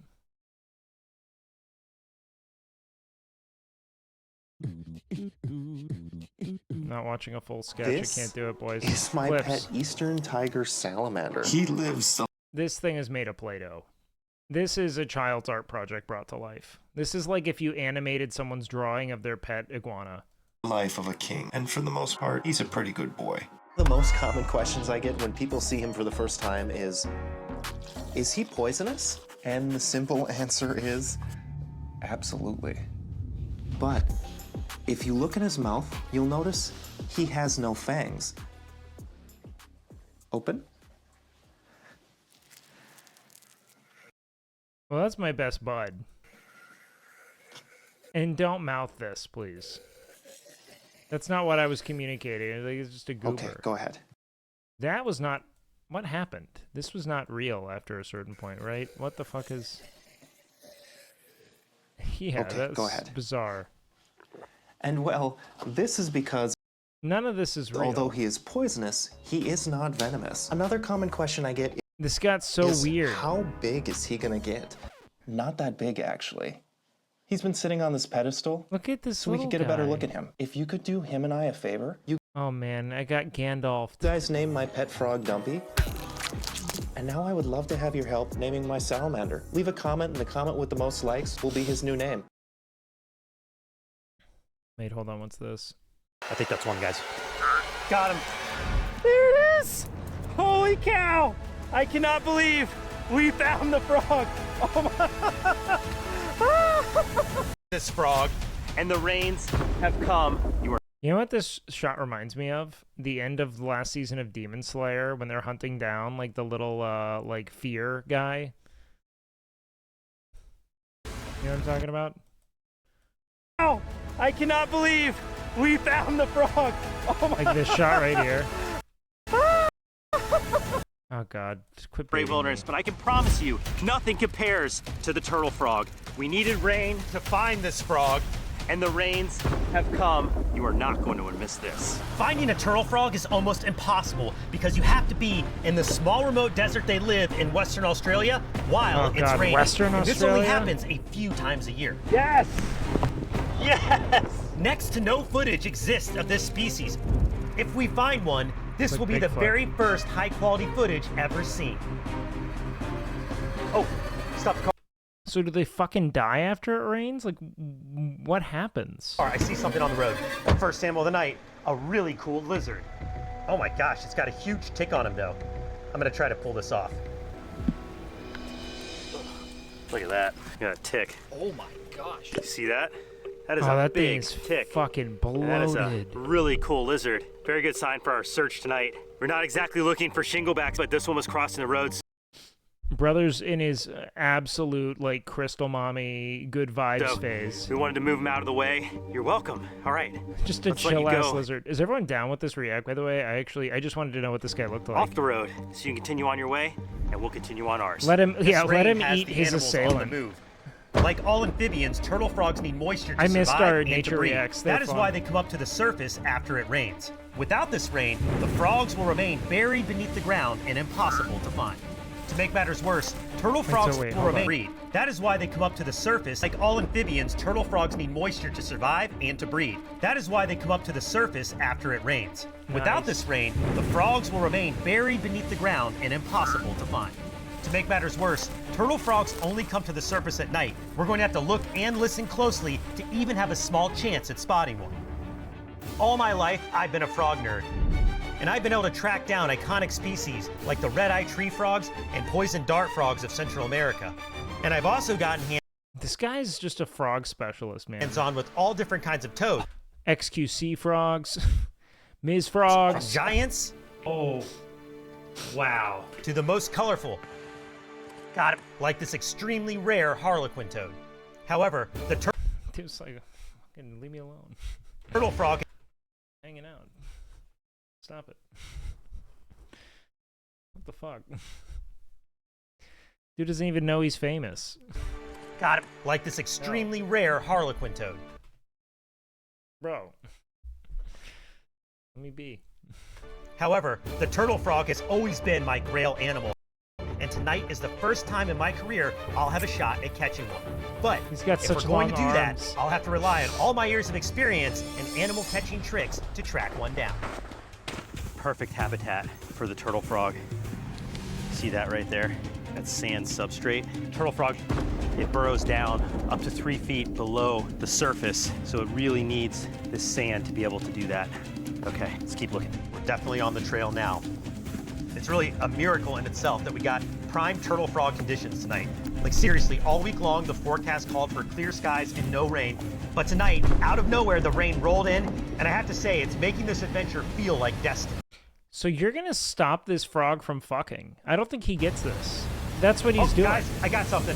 Not watching a full sketch. This I can't do it, boys. is my Clips. pet eastern tiger salamander. He lives. This thing is made of Play-Doh. This is a child's art project brought to life. This is like if you animated someone's drawing of their pet iguana. Life of a king, and for the most part, he's a pretty good boy. The most common questions I get when people see him for the first time is he poisonous? And the simple answer is absolutely. But if you look in his mouth, you'll notice he has no fangs. Open. Well, that's my best bud. And don't mouth this, please. That's not what I was communicating. I think it's just a goober. Okay, go ahead. That was not... What happened? This was not real after a certain point, right? What the fuck is... Yeah, Okay, that's go ahead. bizarre. And well, this is because none of this is real. Although he is poisonous, he is not venomous. Another common question I get this got so weird. How big is he gonna get? Not that big, actually. He's been sitting on this pedestal. Look at this so we little could get a better guy. look at him. If you could do him and I a favor, you Oh man, I got Gandalf. guys name my pet frog Dumpy. And now I would love to have your help naming my salamander. Leave a comment, and the comment with the most likes will be his new name. Wait, hold on, what's this? I think that's one, guys. Got him. There it is! Holy cow! I cannot believe we found the frog. Oh my! This frog, and the rains have come. You know what this shot reminds me of? The end of the last season of Demon Slayer when they're hunting down like the little like fear guy. You know what I'm talking about? Oh, I cannot believe we found the frog. Oh my! Like this shot right here. Oh god, just quit Brave baiting Wilderness, me. but I can promise you, nothing compares to the turtle frog. We needed rain to find this frog, and the rains have come. You are not going to miss this. Finding a turtle frog is almost impossible because you have to be in the small remote desert they live in Western Australia while Oh, it's God, raining. Western And this only Australia? happens a few times a year. Yes! Yes! Next to no footage exists of this species. If we find one, this Like will be the Bigfoot. very first high-quality footage ever seen. Oh, stop the car. So do they fucking die after it rains? Like, what happens? I see something on the road. First animal of the night, a really cool lizard. Oh my gosh, it's got a huge tick on him though. I'm gonna try to pull this off. Look at that. Got a tick. Oh my gosh. You see that? That is Oh, a that thing big is tick. fucking And that is a bloated. really cool lizard. Very good sign for our search tonight. We're not exactly looking for shinglebacks, but this one was crossing the roads. Brother's in his absolute, like, crystal mommy good vibes So, phase. we wanted to move him out of the way. You're welcome. All right. Just a Let's let you chill-ass go. lizard. Is everyone down with this react, by the way? I just wanted to know what this guy looked like. Off the road, so you can continue on your way, and we'll continue on ours. Let him- This yeah, let rain him has eat the his animals assailant. On the move. Like all amphibians, turtle frogs need moisture to I missed survive our and nature to breed. reacts. They're That is fun. why they come up to the surface after it rains. Without this rain, the frogs will remain buried beneath the ground and impossible to find. To make matters worse, turtle frogs wait, will hold on. remain breed. That is why they come up to the surface. Like all amphibians, turtle frogs need moisture to survive and to breed. That is why they come up to the surface after it rains. Without Nice. this rain, the frogs will remain buried beneath the ground and impossible to find. To make matters worse, turtle frogs only come to the surface at night. We're going to have to look and listen closely to even have a small chance at spotting one. All my life, I've been a frog nerd. And I've been able to track down iconic species like the red-eye tree frogs and poison dart frogs of Central America. And I've also gotten This guy's just a frog specialist, man. hands-on with all different kinds of toads. XQC frogs, Ms. frogs. Giants. Oh, wow. To the most colorful. Got it. Like this extremely rare harlequin toad. However, the Dude's like, fucking leave me alone. turtle frog Hanging out. Stop it. What the fuck? Dude doesn't even know he's famous. got it. Like this extremely rare harlequin toad. Bro. Let me be. However, the turtle frog has always been my grail animal. And tonight is the first time in my career I'll have a shot at catching one. But He's got if such we're going to long do arms. that, I'll have to rely on all my years of experience and animal catching tricks to track one down. Perfect habitat for the turtle frog. See that right there? That's sand substrate. Turtle frog, it burrows down up to 3 feet below the surface, so it really needs this sand to be able to do that. Okay, let's keep looking. We're definitely on the trail now. It's really a miracle in itself that we got prime turtle frog conditions tonight. Like seriously, all week long the forecast called for clear skies and no rain. But tonight, out of nowhere, the rain rolled in, and I have to say, it's making this adventure feel like destiny. So you're gonna stop this frog from fucking? I don't think he gets this. That's what he's doing. Guys, I got something.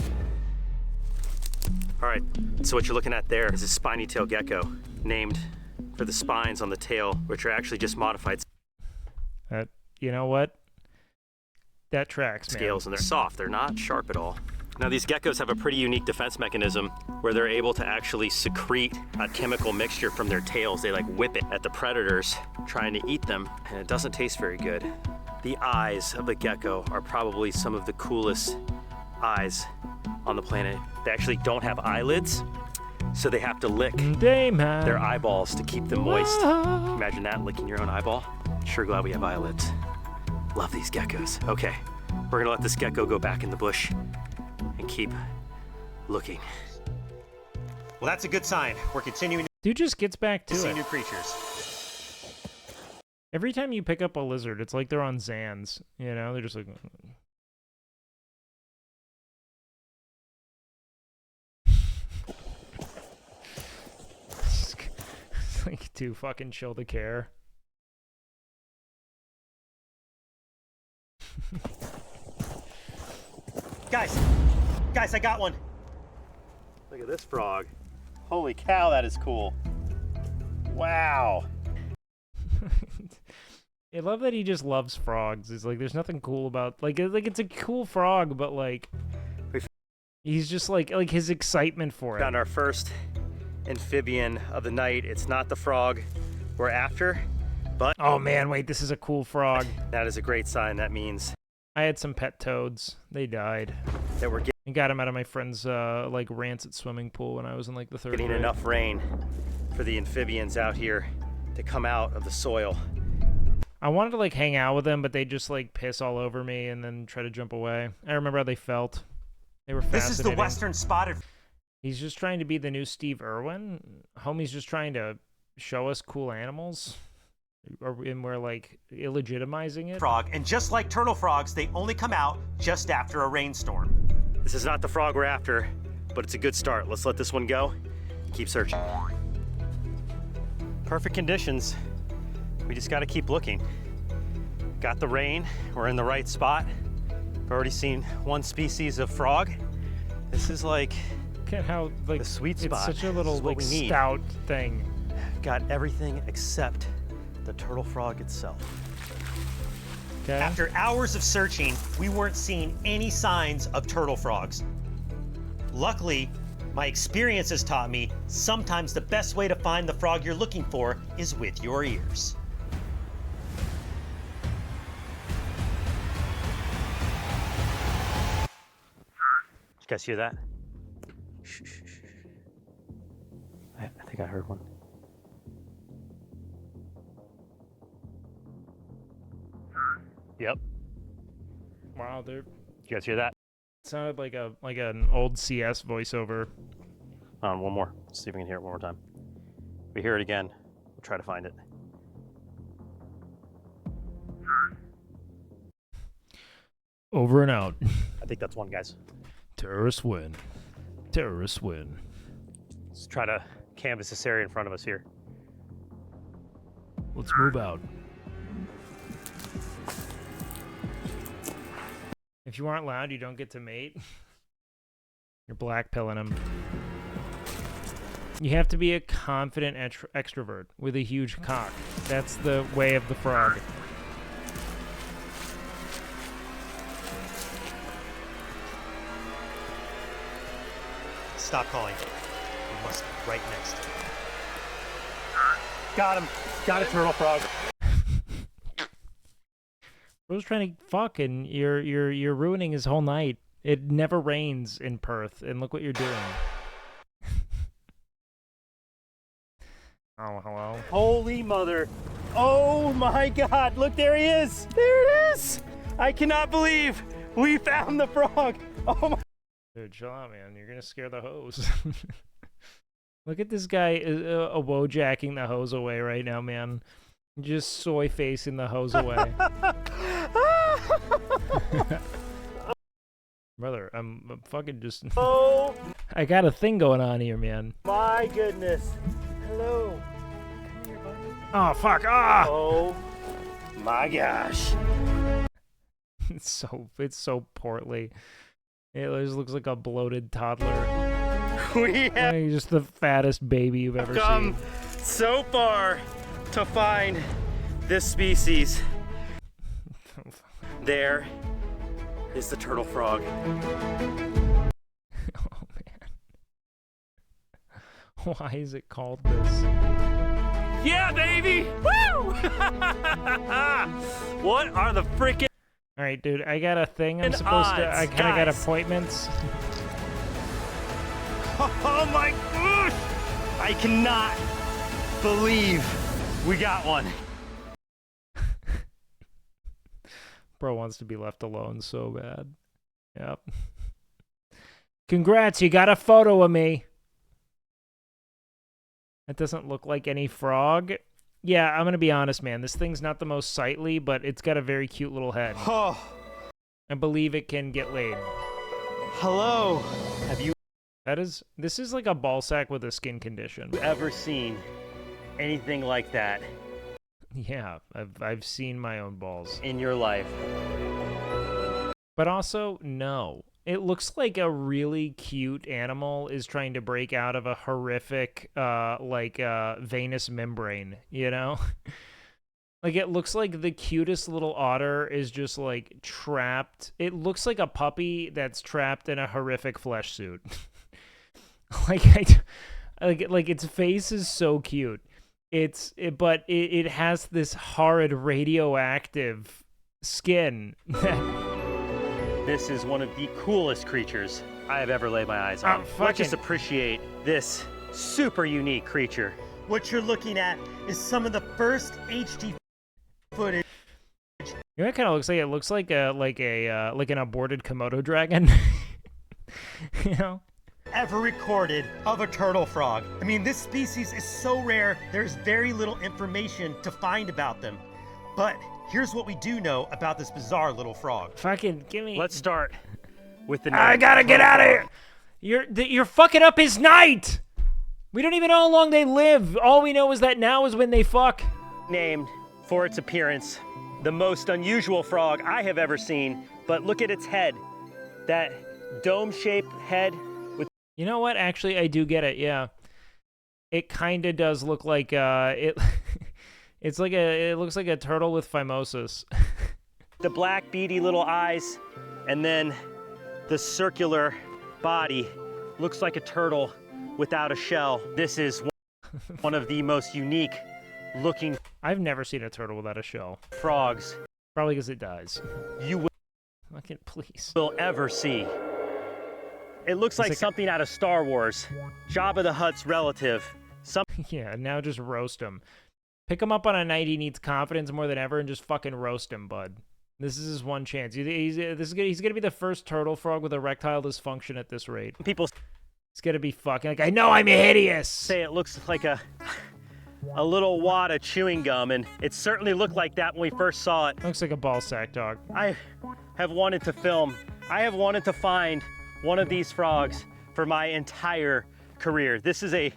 All right, so what you're looking at there is a spiny tail gecko, named for the spines on the tail, which are actually just modified You know what? That tracks, man. scales, and they're soft. They're not sharp at all. Now, these geckos have a pretty unique defense mechanism where they're able to actually secrete a chemical mixture from their tails. They like whip it at the predators trying to eat them, and it doesn't taste very good. The eyes of a gecko are probably some of the coolest eyes on the planet. They actually don't have eyelids, so they have to lick their eyeballs to keep them moist. Imagine that, licking your own eyeball. Sure glad we have eyelids. Love these geckos. Okay, we're gonna let this gecko go back in the bush and keep looking. Well, that's a good sign. We're continuing Dude just gets back to to see it. new creatures. Every time you pick up a lizard, it's like they're on Xans. You know, they're just like. It's like too fucking chill to care. Guys, I got one. Look at this frog. Holy cow, that is cool. Wow. I love that he just loves frogs. It's like there's nothing cool about like it's a cool frog, but like he's just like his excitement for it. Found our first amphibian of the night. It's not the frog we're after, but Oh man, wait, this is a cool frog. that is a great sign. That means I had some pet toads. They died. that we're I got them out of my friend's like rancid swimming pool when I was in like the third getting grade. enough rain for the amphibians out here to come out of the soil. I wanted to like hang out with them, but they just like piss all over me and then try to jump away. I remember how they felt. They were fascinating. This is the western spotted. He's just trying to be the new Steve Irwin. Homie's just trying to show us cool animals. And we're like illegitimizing it. Frog, and just like turtle frogs, they only come out just after a rainstorm. This is not the frog we're after, but it's a good start. Let's let this one go. Keep searching. Perfect conditions. We just got to keep looking. Got the rain. We're in the right spot. I've already seen one species of frog. This is like look at how like the sweet spot. It's such a little like stout thing. Got everything except the turtle frog itself. Okay. After hours of searching, we weren't seeing any signs of turtle frogs. Luckily, my experience has taught me sometimes the best way to find the frog you're looking for is with your ears. Did you guys hear that? Shh, shh, shh. I think I heard one. Yep. Wow, they're. You guys hear that? It sounded like an old CS voiceover. One more. Let's see if we can hear it one more time. If we hear it again, we'll try to find it. Over and out. I think that's one, guys. Terrorists win. Terrorists win. Let's try to canvas this area in front of us here. Let's move out. If you aren't loud, you don't get to mate. You're blackpilling him. You have to be a confident extrovert with a huge cock. That's the way of the frog. Stop calling. We must be right next to him. Got him. Got a turtle frog. Bro's trying to fuck, and you're ruining his whole night. It never rains in Perth, and look what you're doing. Oh, hello. Holy mother. Oh my God. Look, there he is. There it is. I cannot believe we found the frog. Oh my. Dude, chill out, man. You're gonna scare the hose. Look at this guy wojacking the hose away right now, man. Just soy facing the hose away. Brother, I'm fucking just... Oh! I got a thing going on here, man. My goodness. Hello. Come here, buddy. Oh, fuck. Ah! Oh, my gosh. It's so portly. It just looks like a bloated toddler. We have like just the fattest baby you've ever come seen. So far to find this species. There is the turtle frog. Oh man. Why is it called this? Yeah, baby! Woo! What are the freaking... All right, dude, I got a thing I'm supposed to... I kind of got appointments. Oh my gosh! I cannot believe we got one. Bro wants to be left alone so bad. Yep. Congrats, you got a photo of me. That doesn't look like any frog. Yeah, I'm gonna be honest, man. This thing's not the most sightly, but it's got a very cute little head. Oh. I believe it can get laid. Hello. Have you this is like a ball sack with a skin condition. ever seen anything like that? Yeah, I've seen my own balls in your life. But also, no. It looks like a really cute animal is trying to break out of a horrific venous membrane, you know? Like, it looks like the cutest little otter is just, like, trapped. It looks like a puppy that's trapped in a horrific flesh suit. like its face is so cute. But it has this horrid radioactive skin. This is one of the coolest creatures I have ever laid my eyes on. Let's just appreciate this super unique creature. what you're looking at is some of the first HD footage. You know what it kind of looks like? It looks like an aborted Komodo dragon. You know? Ever recorded of a turtle frog. I mean, this species is so rare, there's very little information to find about them. But here's what we do know about this bizarre little frog. Fucking give me. Let's start with the. I gotta get out of here. You're fucking up his night. We don't even know how long they live. All we know is that now is when they fuck. Named for its appearance, the most unusual frog I have ever seen. But look at its head, that dome-shaped head. You know what? Actually, I do get it. Yeah, it kind of does look like it. It looks like a turtle with phimosis. The black beady little eyes, and then the circular body looks like a turtle without a shell. This is one of the most unique looking. I've never seen a turtle without a shell. Frogs. Probably because it dies. You will. Fucking please. Will ever see. It looks like something out of Star Wars. Jabba the Hutt's relative. Yeah, now just roast him. Pick him up on a night he needs confidence more than ever and just fucking roast him, bud. This is his one chance. He's gonna be the first turtle frog with erectile dysfunction at this rate. People, it's gonna be fucking like, I know I'm hideous. Say it looks like a little wad of chewing gum, and it certainly looked like that when we first saw it. Looks like a ball sack dog. I have wanted to film. I have wanted to find one of these frogs for my entire career. This is a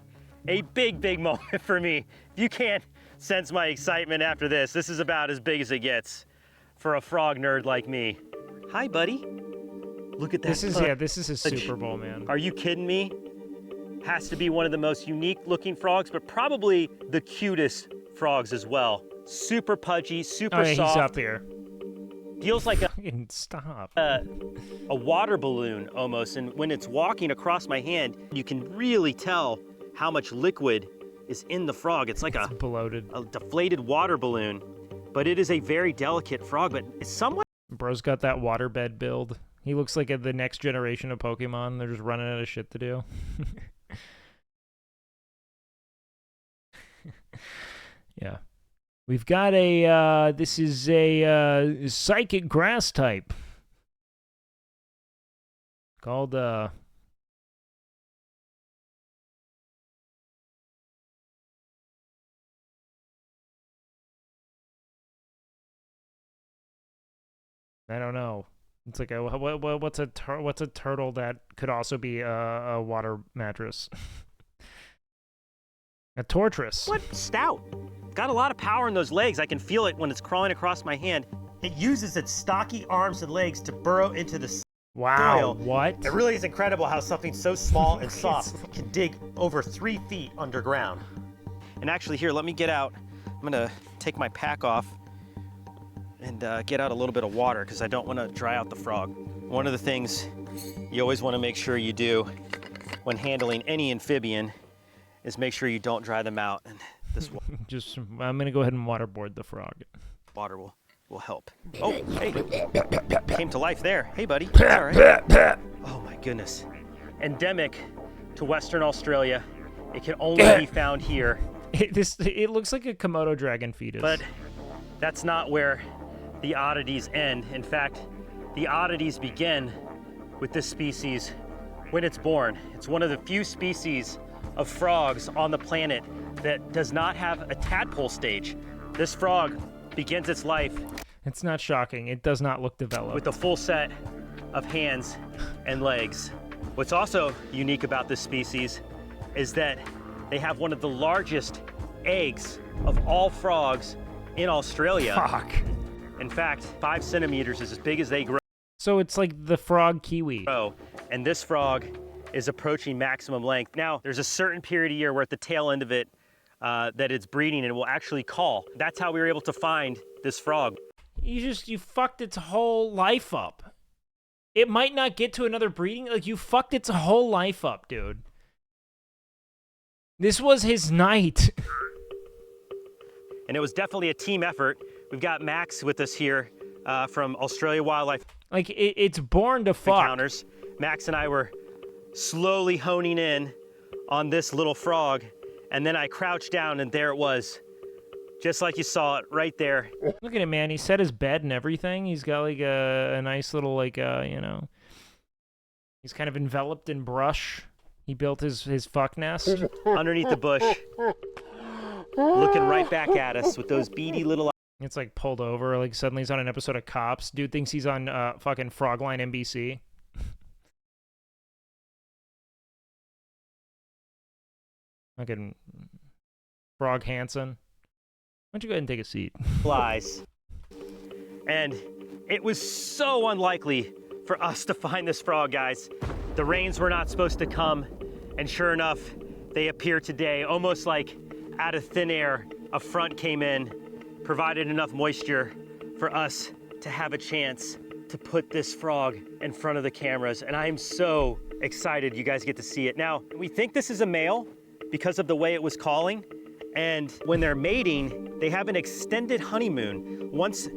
big moment for me. If you can't sense my excitement after this is about as big as it gets for a frog nerd like me. Hi, buddy. Look at that. This is his Super Bowl, man. Are you kidding me? Has to be one of the most unique looking frogs, but probably the cutest frogs as well. Super pudgy, super soft. He's up there. Feels like stop. A water balloon almost, and when it's walking across my hand, you can really tell how much liquid is in the frog. It's like a deflated water balloon, but it is a very delicate frog, but it's somewhat. Bro's got that waterbed build. He looks like the next generation of Pokemon. They're just running out of shit to do. Yeah. We've got this is a psychic grass type called, I don't know. It's like what's a turtle that could also be a water mattress? A tortoise. What? Stout. Got a lot of power in those legs. I can feel it when it's crawling across my hand. It uses its stocky arms and legs to burrow into the soil. What? It really is incredible how something so small and soft can dig over 3 feet underground. And actually here, let me get out. I'm gonna take my pack off and get out a little bit of water because I don't want to dry out the frog. One of the things you always want to make sure you do when handling any amphibian is make sure you don't dry them out. And this I'm gonna go ahead and waterboard the frog. Water will help. Oh, hey, came to life there. Hey, buddy. All right. Oh my goodness. Endemic to Western Australia. It can only be found here. It looks like a Komodo dragon fetus. But that's not where the oddities end. In fact, the oddities begin with this species when it's born. It's one of the few species of frogs on the planet that does not have a tadpole stage. This frog begins its life. It's not shocking. It does not look developed. With a full set of hands and legs. What's also unique about this species is that they have one of the largest eggs of all frogs in Australia. Fuck. In fact, 5 centimeters is as big as they grow. So it's like the frog kiwi. And this frog is approaching maximum length. Now, there's a certain period of year where at the tail end of it that it's breeding and will actually call. That's how we were able to find this frog. You fucked its whole life up. It might not get to another breeding. Like, you fucked its whole life up, dude. This was his night. And it was definitely a team effort. We've got Max with us here from Australia Wildlife. Like, it's born to fuck. Max and I were slowly honing in on this little frog, And then I crouched down, and there it was. Just like you saw it, right there. Look at him, man. He set his bed and everything. He's got like a nice little like you know. He's kind of enveloped in brush. He built his fuck nest underneath the bush, looking right back at us with those beady little eyes. It's like pulled over. Like suddenly he's on an episode of Cops. Dude thinks he's on fucking Frogline NBC. Fucking Frog Hansen. Why don't you go ahead and take a seat? Eyes. And it was so unlikely for us to find this frog, guys. The rains were not supposed to come, and sure enough, they appear today, almost like out of thin air. A front came in, provided enough moisture for us to have a chance to put this frog in front of the cameras, and I am so excited you guys get to see it. Now, we think this is a male because of the way it was calling, and when they're mating, they have an extended honeymoon. Once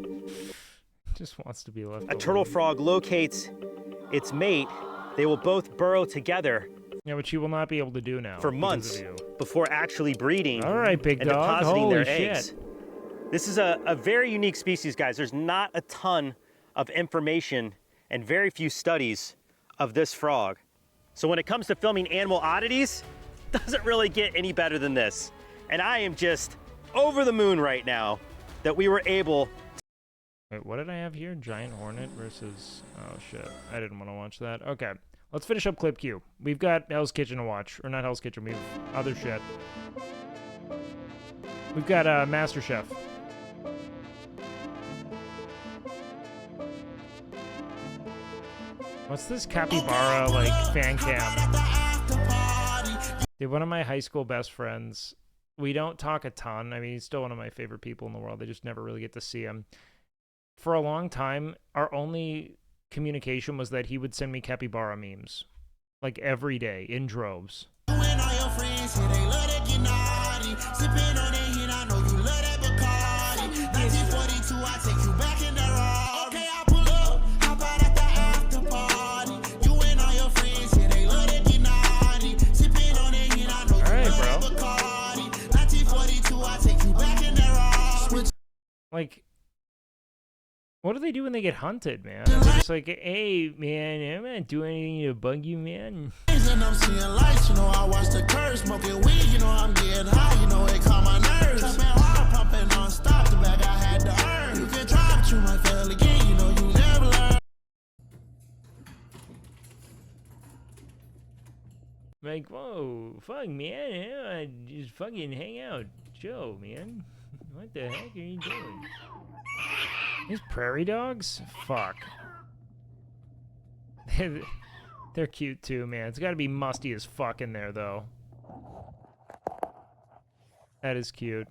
just wants to be left a turtle frog locates its mate, they will both burrow together. Yeah, which you will not be able to do now for months before actually breeding. All right, big and dog. depositing Holy their shit. eggs. This is a very unique species, guys. There's not a ton of information and very few studies of this frog. So when it comes to filming animal oddities, doesn't really get any better than this. And I am just over the moon right now that we were able. Wait, what did I have here? Giant hornet versus... Oh, shit. I didn't want to watch that. Okay. Let's finish up Clip Q. We've got Hell's Kitchen to watch. Or not Hell's Kitchen. We've other shit. We've got Master Chef. What's this capybara, like, fan cam? Dude, one of my high school best friends... We don't talk a ton. I mean, he's still one of my favorite people in the world. I just never really get to see him. For a long time, our only communication was that he would send me capybara memes. Like, every day, in droves. Like, what do they do when they get hunted, man? They're just like, hey, man, I'm not doing anything to bug you, man. And I'm seeing lights, you know, I watch the curse, smoking weed, you know, I'm getting high, you know, it calm my nerves. Trapping hard, pumping non-stop, the bag I had to earn. You can try, but you might fail again, you know, you never learn. Like, whoa, fuck, man, I just fucking hang out. Joe, man. What the heck are you doing? These prairie dogs? Fuck. They're cute too, man. It's gotta be musty as fuck in there, though. That is cute.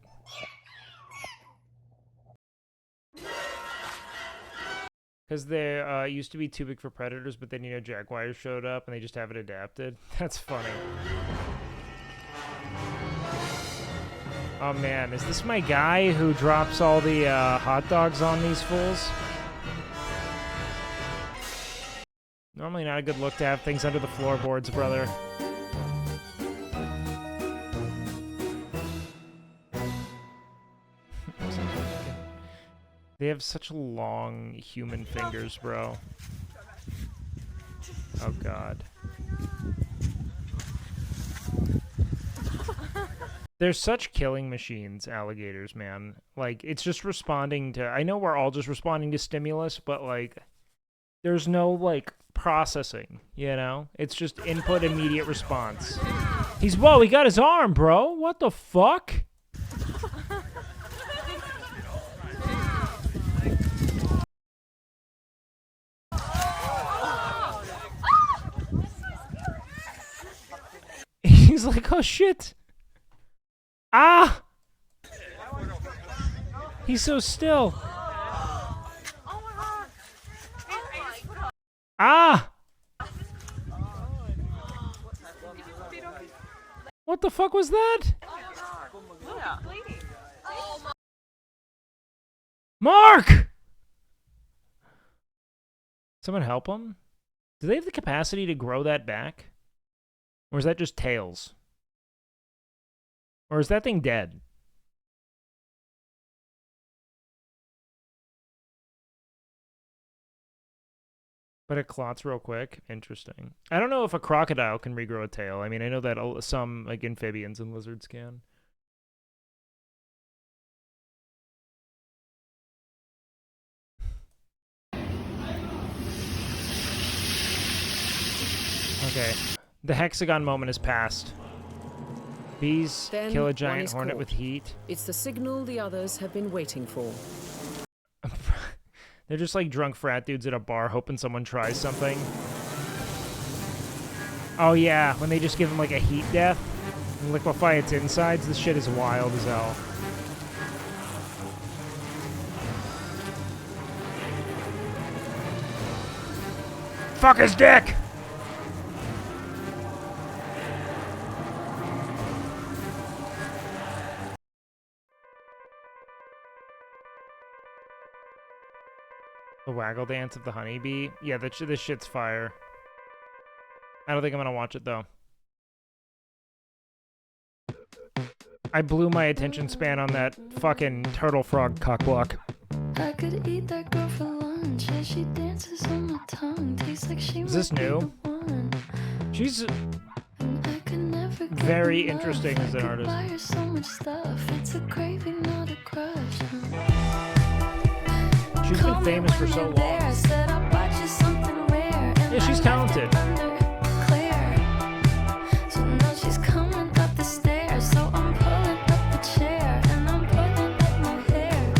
Because they used to be too big for predators, but then, you know, jaguars showed up and they just have it adapted. That's funny. Oh man, is this my guy who drops all the hot dogs on these fools? Normally not a good look to have things under the floorboards, brother. They have such long human fingers, bro. Oh god. They're such killing machines, alligators, man. Like, it's just responding to... I know we're all just responding to stimulus, but, like, there's no, like, processing, you know? It's just input, immediate response. Whoa, he got his arm, bro! What the fuck? He's like, oh, shit! Ah! He's so still. Ah! What the fuck was that? Mark! Someone help him? Do they have the capacity to grow that back? Or is that just tails? Or is that thing dead? But it clots real quick. Interesting. I don't know if a crocodile can regrow a tail. I mean, I know that some like amphibians and lizards can. Okay. The hexagon moment has passed. Bees Then kill a one giant is hornet caught. with heat. It's the signal the others have been waiting for. They're just like drunk frat dudes at a bar hoping someone tries something. Oh yeah, when they just give them like a heat death and liquefy its insides, this shit is wild as hell. Fuck his dick! The waggle dance of the honeybee? Yeah, this shit's fire. I don't think I'm gonna watch it though. I blew my attention span on that fucking turtle frog cockblock. I could eat that girl for lunch as she dances on my tongue. Tastes like she Is this new? She's very interesting as an artist. buy her so much stuff. It's a craving, not a crush. She's been famous for so long. Yeah, she's talented. So now she's coming up the stairs. So I'm pulling up the chair and I'm pulling up my hair.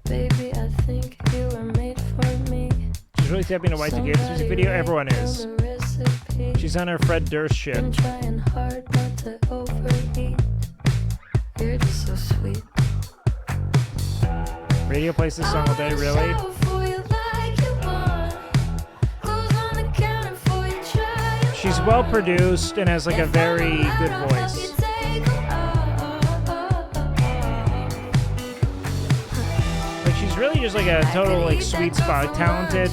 Baby, I think you were made for me. She's really tapping to White to get this music video. Everyone is. She's on her Fred Durst shit. Been trying hard not to overeat. You're just so sweet. Radio plays this song all day, really? She's well produced and has like a very good voice. Like she's really just like a total like sweet spot, talented.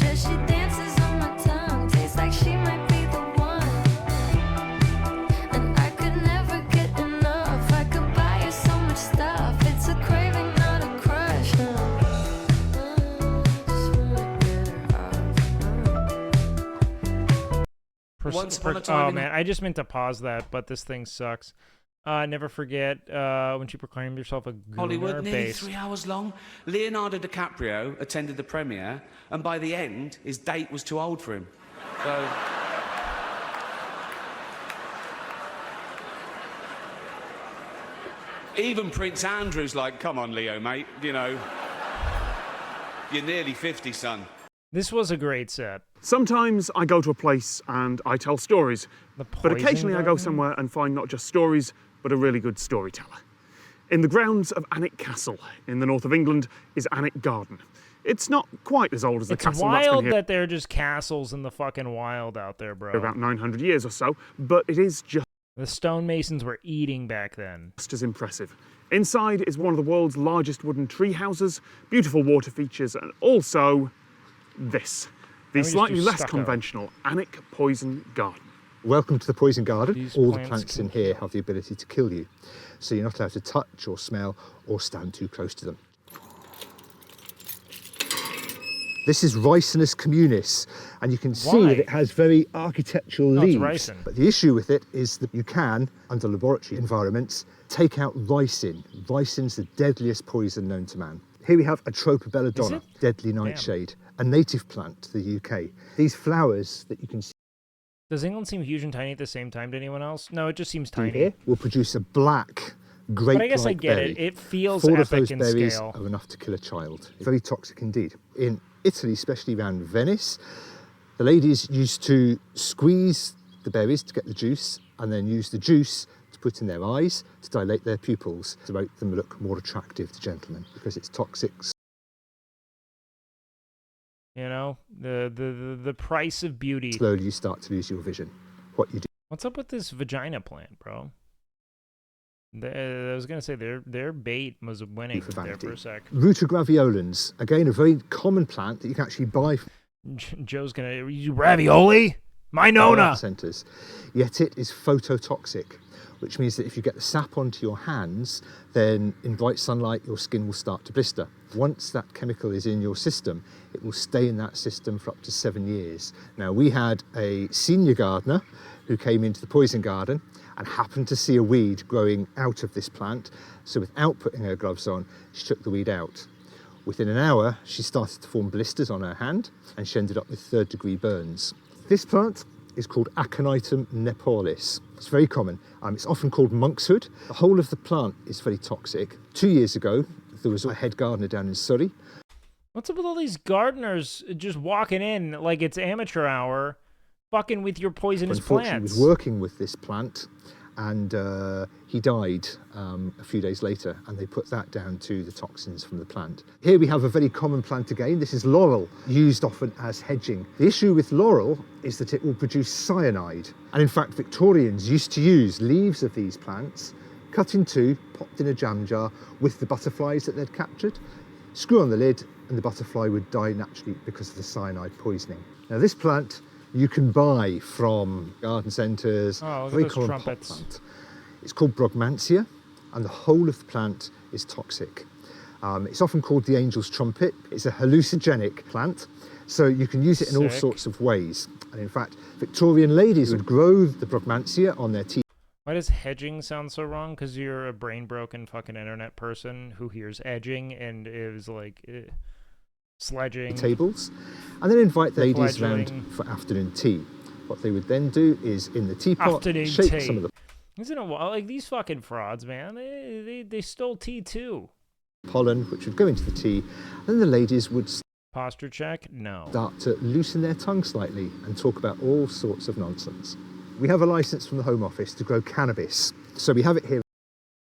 Oh man, I just meant to pause that, but this thing sucks. Never forget when she proclaimed herself a Hollywood, nearly base. 3 hours long. Leonardo DiCaprio attended the premiere, and by the end, his date was too old for him. So... Even Prince Andrew's like, come on, Leo, mate, you know. You're nearly 50, son. This was a great set. Sometimes I go to a place and I tell stories, but occasionally I go somewhere and find not just stories, but a really good storyteller. In the grounds of Alnwick Castle in the north of England is Alnwick Garden. It's not quite as old as the castle that's been wild here that there are just castles in the fucking wild out there, bro. for about 900 years or so, but it is just The stonemasons were eating back then. as impressive. Inside is one of the world's largest wooden tree houses, beautiful water features, and also this. The slightly less conventional Alnwick Poison Garden. Welcome to the Poison Garden. These All the plants plants can in here have the ability to kill you, so you're not allowed to touch or smell or stand too close to them. This is Ricinus communis, and you can see that it has very architectural Oh, it's leaves. ricin. But the issue with it is that you can, under laboratory environments, take out ricin. Ricin's the deadliest poison known to man. Here we have Atropa belladonna, deadly nightshade, a native plant to the UK. These flowers that you can see Does England seem huge and tiny at the same time to anyone else? No, it just seems tiny. here will produce a black, grape-like But I guess I get berry. it. It feels 4 of epic those in berries scale. are enough to kill a child. Very toxic indeed. In Italy, especially around Venice, the ladies used to squeeze the berries to get the juice and then use the juice to put in their eyes to dilate their pupils to make them look more attractive to gentlemen because it's toxic. You know, the price of beauty. Slowly you start to lose your vision. What you do. What's up with this vagina plant, bro? I was gonna say their bait was winning there for a sec. Ruta graveolens, again a very common plant that you can actually buy. Joe's gonna ravioli, my nona. Centers, yet it is phototoxic. which means that if you get the sap onto your hands, then in bright sunlight, your skin will start to blister. Once that chemical is in your system, it will stay in that system for up to 7 years. Now, we had a senior gardener who came into the poison garden and happened to see a weed growing out of this plant. So without putting her gloves on, she took the weed out. Within an hour, she started to form blisters on her hand, and she ended up with 3rd-degree burns. This plant is called Aconitum nepalis. It's very common. It's often called monkshood. The whole of the plant is very toxic. 2 years ago, there was a head gardener down in Surrey. What's up with all these gardeners just walking in like it's amateur hour, fucking with your poisonous Unfortunately, plants? he was working with this plant, and he died a few days later, and they put that down to the toxins from the plant. Here we have a very common plant again. This is laurel, used often as hedging. The issue with laurel is that it will produce cyanide, and in fact Victorians used to use leaves of these plants, cut in two, popped in a jam jar with the butterflies that they'd captured, screw on the lid, and the butterfly would die naturally because of the cyanide poisoning. Now this plant you can buy from garden centres. Oh, look very at those common trumpets. pot plant. It's called Brugmansia, and the whole of the plant is toxic. It's often called the angel's trumpet. It's a hallucinogenic plant, so you can use it in all Sick. sorts of ways. And in fact, Victorian ladies would grow the Brugmansia on their teeth. Why does hedging sound so wrong? Because you're a brain-broken fucking internet person who hears edging and is like sledging. Tables, and then invite the ladies Fledgling. round for afternoon tea. What they would then do is in the teapot Afternoon shake tea. some of the Isn't it wild? Like these fucking frauds, man. They stole tea too. pollen, which would go into the tea, and the ladies would Posture check? No. start to loosen their tongue slightly and talk about all sorts of nonsense. We have a license from the Home Office to grow cannabis, so we have it here.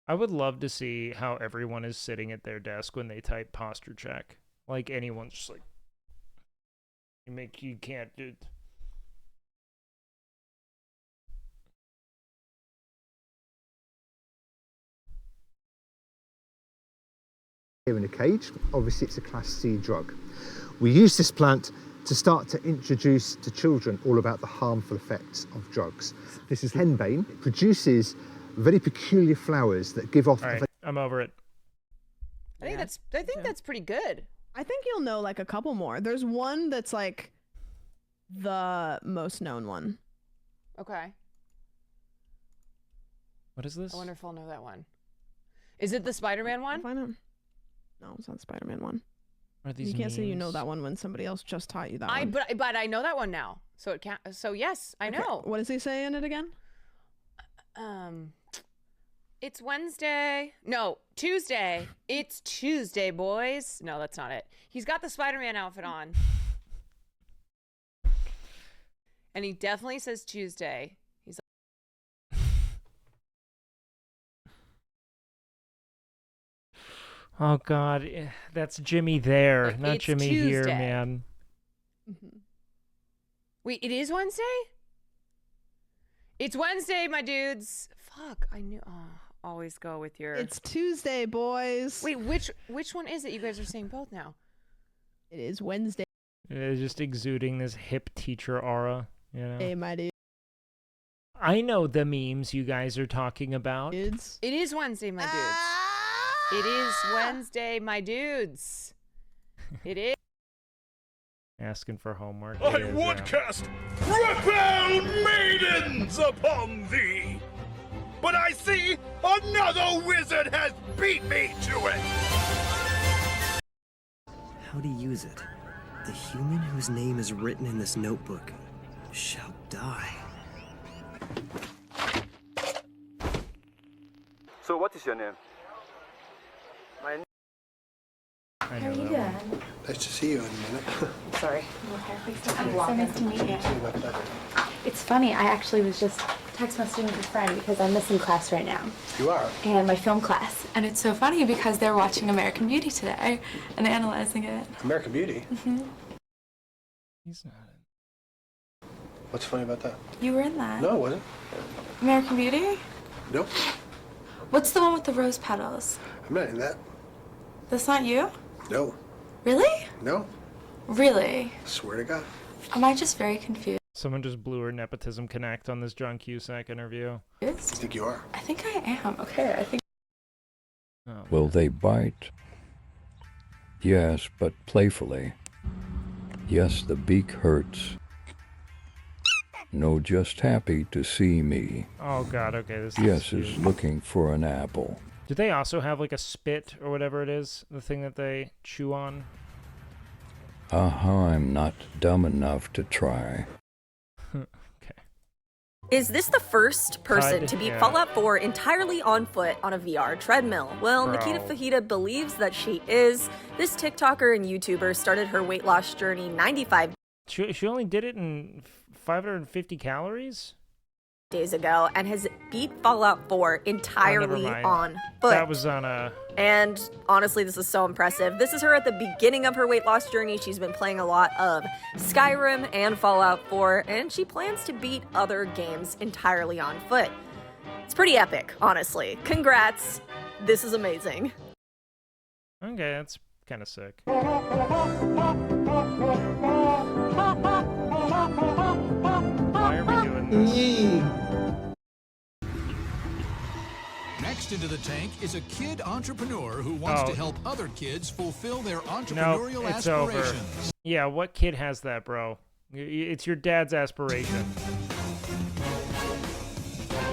I would love to see how everyone is sitting at their desk when they type posture check. Like anyone's just like, you can't do. Here in a cage. Obviously it's a Class C drug. We use this plant to start to introduce to children all about the harmful effects of drugs. This is henbane. It produces very peculiar flowers that give off All right, I'm over it. I think that's pretty good. I think you'll know like a couple more. There's one that's like the most known one. Okay. What is this? I wonder if I'll know that one. Is it the Spider-Man one? Find him. No, it's not the Spider-Man one. Are these You can't say you know memes? that one when somebody else just taught you that one. But I know that one now. So it can't. So yes, I Okay, know. What does he say in it again? It's Wednesday. No, Tuesday. It's Tuesday, boys. No, that's not it. He's got the Spider-Man outfit on. And he definitely says Tuesday. He's Oh God, that's Jimmy there, Like, not it's Jimmy here, Tuesday. man. Wait, it is Wednesday? It's Wednesday, my dudes. Fuck, I knew. Oh, always go with your. It's Tuesday, boys. Wait, which one is it? You guys are saying both now. It is Wednesday. Just exuding this hip teacher aura, you know. Hey, my dude. I know the memes you guys are talking about. It is Wednesday, my dudes. It is Wednesday, my dudes. It is. Asking for homework. I It is, would cast Repel Maidens upon thee, but I see another wizard has beat me to it. How to use it. The human whose name is written in this notebook shall die. So what is your name? I How know are you that doing? Nice to see you in a minute. Sorry. So nice to meet you. It's funny, I actually was just text messaging with a friend because I'm missing class right now. You are? And my film class. And it's so funny because they're watching American Beauty today and analyzing it. American Beauty? Mm-hmm. He's not. What's funny about that? You were in that. No, it wasn't. American Beauty? Nope. What's the one with the rose petals? I'm not in that. That's not you? No. Really? No. Really? Swear to God. Am I just very confused? Someone just blew her Nepotism Connect on this John Cusack interview. I think you are. I think I am. Okay, I think. Oh. Will they bite? Yes, but playfully. Yes, the beak hurts. No, just happy to see me. Oh god, okay, this Yes, is is looking for an apple. Do they also have like a spit or whatever it is? The thing that they chew on? I'm not dumb enough to try. Is this the first person to beat Fallout 4 entirely on foot on a VR treadmill? Well, Nikita Fajita believes that she is. This TikToker and YouTuber started her weight loss journey 95 She only did it in 550 calories? days ago and has beat Fallout 4 entirely on foot. That was on a... And honestly, this is so impressive. This is her at the beginning of her weight loss journey. She's been playing a lot of Skyrim and Fallout 4, and she plans to beat other games entirely on foot. It's pretty epic, honestly. Congrats. This is amazing. Okay, that's kind of sick. Why are we doing this? Next into the tank is a kid entrepreneur who wants to help other kids fulfill their entrepreneurial Nope, it's aspirations. over. Yeah, what kid has that, bro? It's your dad's aspiration.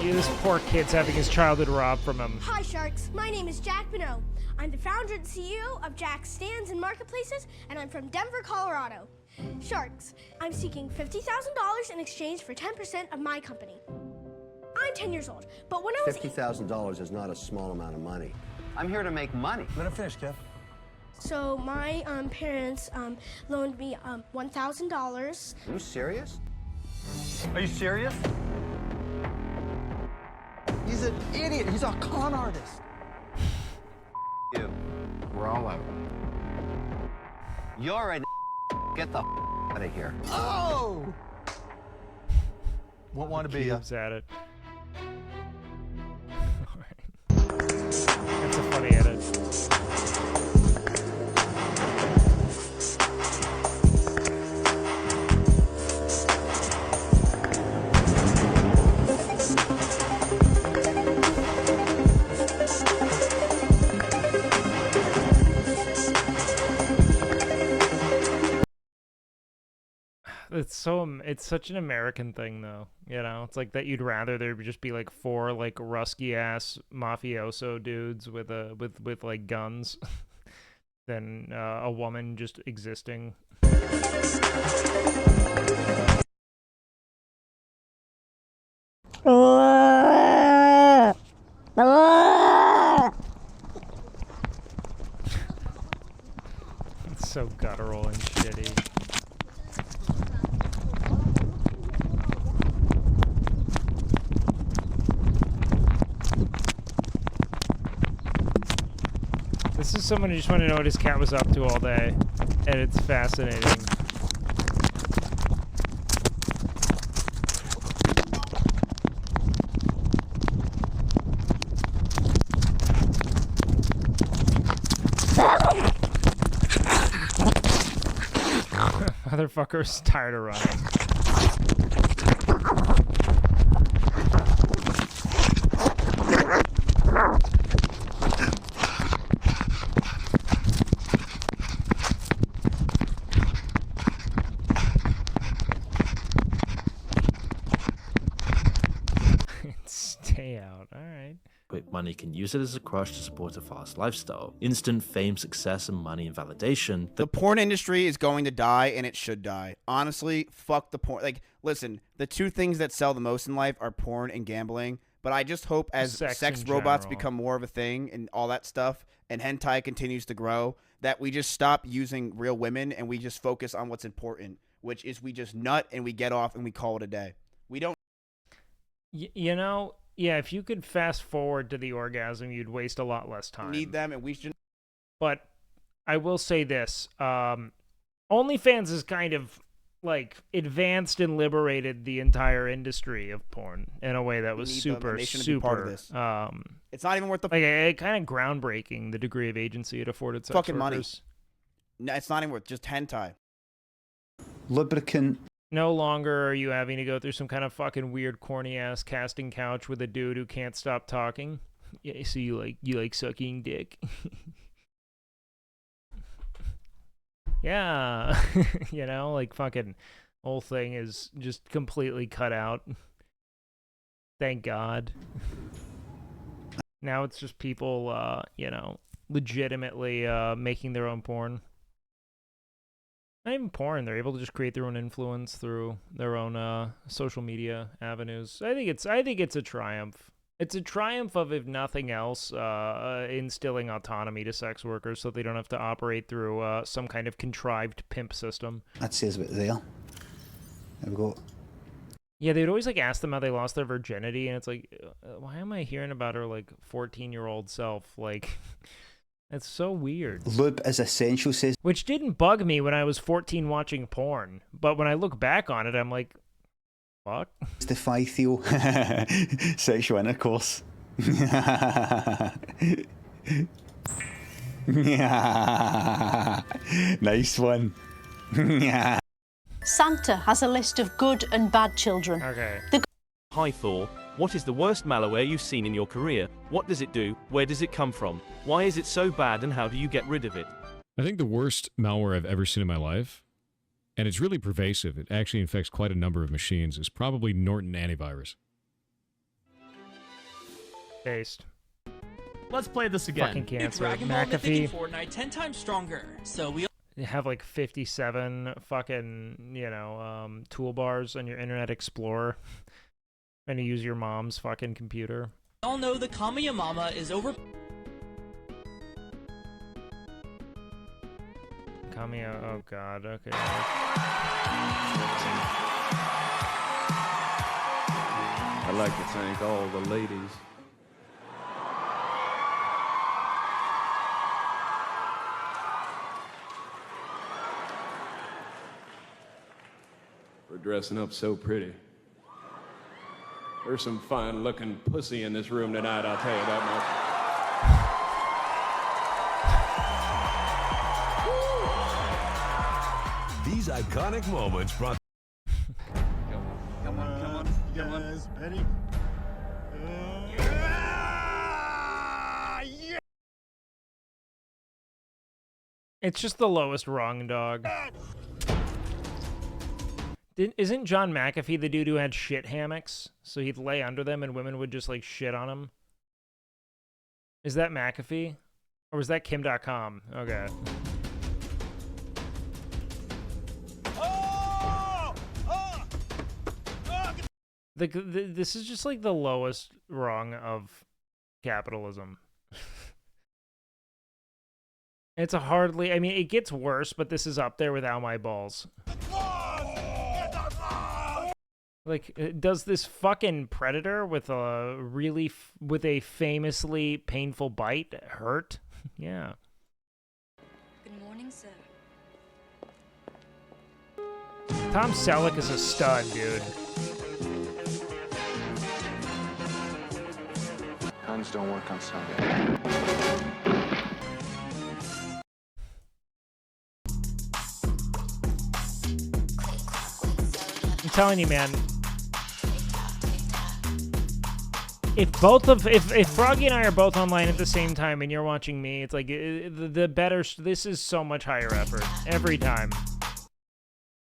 This poor kid's having his childhood robbed from him. Hi, Sharks. My name is Jack Bonneau. I'm the founder and CEO of Jack's Stands and Marketplaces, and I'm from Denver, Colorado. Sharks, I'm seeking $50,000 in exchange for 10% of my company. I'm 10 years old, but when I was $50,000 is not a small amount of money. I'm here to make money. Let him finish, Kev. So my parents loaned me $1,000. Are you serious? Are you serious? He's an idiot. He's a con artist. You. We're all out. You're an Get the out of here. Oh! Won't want to be at it. That's a funny edit. It's such an American thing, though. You know, it's like that you'd rather there just be like 4 like rusky ass mafioso dudes with like guns than a woman just existing. It's so guttural and shitty. This is someone who just wanted to know what his cat was up to all day, and it's fascinating. Motherfucker's tired of running. Stay out. All right. Quick Money can use it as a crush to support a fast lifestyle. Instant fame, success, and money and validation. The porn industry is going to die, and it should die. Honestly, fuck the porn. Like, listen, the two things that sell the most in life are porn and gambling. But I just hope as sex robots become more of a thing and all that stuff, and hentai continues to grow, that we just stop using real women and we just focus on what's important, which is we just nut and we get off and we call it a day. We don't. You know, yeah, if you could fast forward to the orgasm, you'd waste a lot less time. Need them, and we should. But I will say this: OnlyFans is kind of like advanced and liberated the entire industry of porn in a way that was super. Be part of this. It's not even worth the like kind of groundbreaking, the degree of agency it afforded sex fucking workers. money. No, it's not even worth just hentai. Lubricant. No longer are you having to go through some kind of fucking weird, corny ass casting couch with a dude who can't stop talking. Yeah, so you like sucking dick. Yeah, you know, like fucking whole thing is just completely cut out. Thank God. Now it's just people, you know, legitimately making their own porn. Not even porn. They're able to just create their own influence through their own social media avenues. I think it's a triumph. It's a triumph of, if nothing else, instilling autonomy to sex workers so they don't have to operate through some kind of contrived pimp system. That says about there. There we go. Yeah, they'd always like ask them how they lost their virginity, and it's like, why am I hearing about her like 14-year-old self? Like, that's so weird. Lube is essential, says. Which didn't bug me when I was 14 watching porn, but when I look back on it, I'm like, fuck. Justify Theo. Sexual intercourse. Nice one. Santa has a list of good and bad children. Okay. Hi Thor, what is the worst malware you've seen in your career? What does it do? Where does it come from? Why is it so bad and how do you get rid of it? I think the worst malware I've ever seen in my life, and it's really pervasive, it actually infects quite a number of machines, is probably Norton Antivirus. Based. Let's play this again. Fucking cancer. Dragon Ball Mythic McAfee. and Fortnite 10 times stronger. So we You have like 57 fucking, you know, toolbars on your Internet Explorer. And you use your mom's fucking computer. all know the Kamiyamama is over. Kamiya, oh god, okay. I'd like to thank all the ladies. For dressing up so pretty. There's some fine-looking pussy in this room tonight, I'll tell you that much. These iconic moments brought... Come on. Yes, Betty. It's just the lowest rung, dog. Isn't John McAfee the dude who had shit hammocks? So he'd lay under them and women would just, like, shit on him? Is that McAfee? Or was that Kim.com? Okay. This is just, like, the lowest rung of capitalism. It's a hardly... I mean, it gets worse, but this is up there with Ow My Balls. Like, does this fucking predator with a really... with a famously painful bite hurt? Yeah. Good morning, sir. Tom Selleck is a stud, dude. Guns don't work on Sunday. I'm telling you, man. If Froggy and I are both online at the same time and you're watching me, it's like the better. This is so much higher effort every time.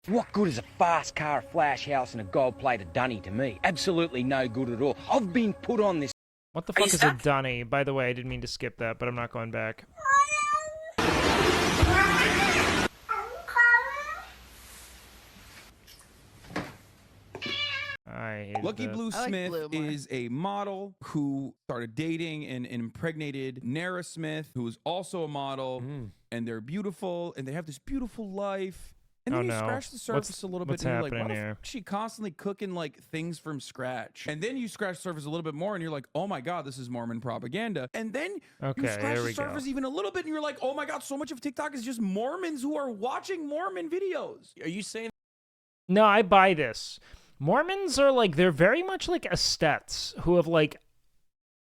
What good is a fast car, a flash house, and a gold-plated dunny to me? Absolutely no good at all. I've been put on this. What the fuck is a dunny? By the way, I didn't mean to skip that, but I'm not going back. Lucky Blue Smith is a model who started dating and impregnated Nara Smith, who is also a model, and they're beautiful, and they have this beautiful life. And then you scratch the surface a little bit, and you're like, why the fuck is she constantly cooking like things from scratch? And then you scratch the surface a little bit more, and you're like, oh my god, this is Mormon propaganda. And then you scratch the surface even a little bit, and you're like, oh my god, so much of TikTok is just Mormons who are watching Mormon videos. Are you saying? No, I buy this. Mormons are like, they're very much like aesthetes who have like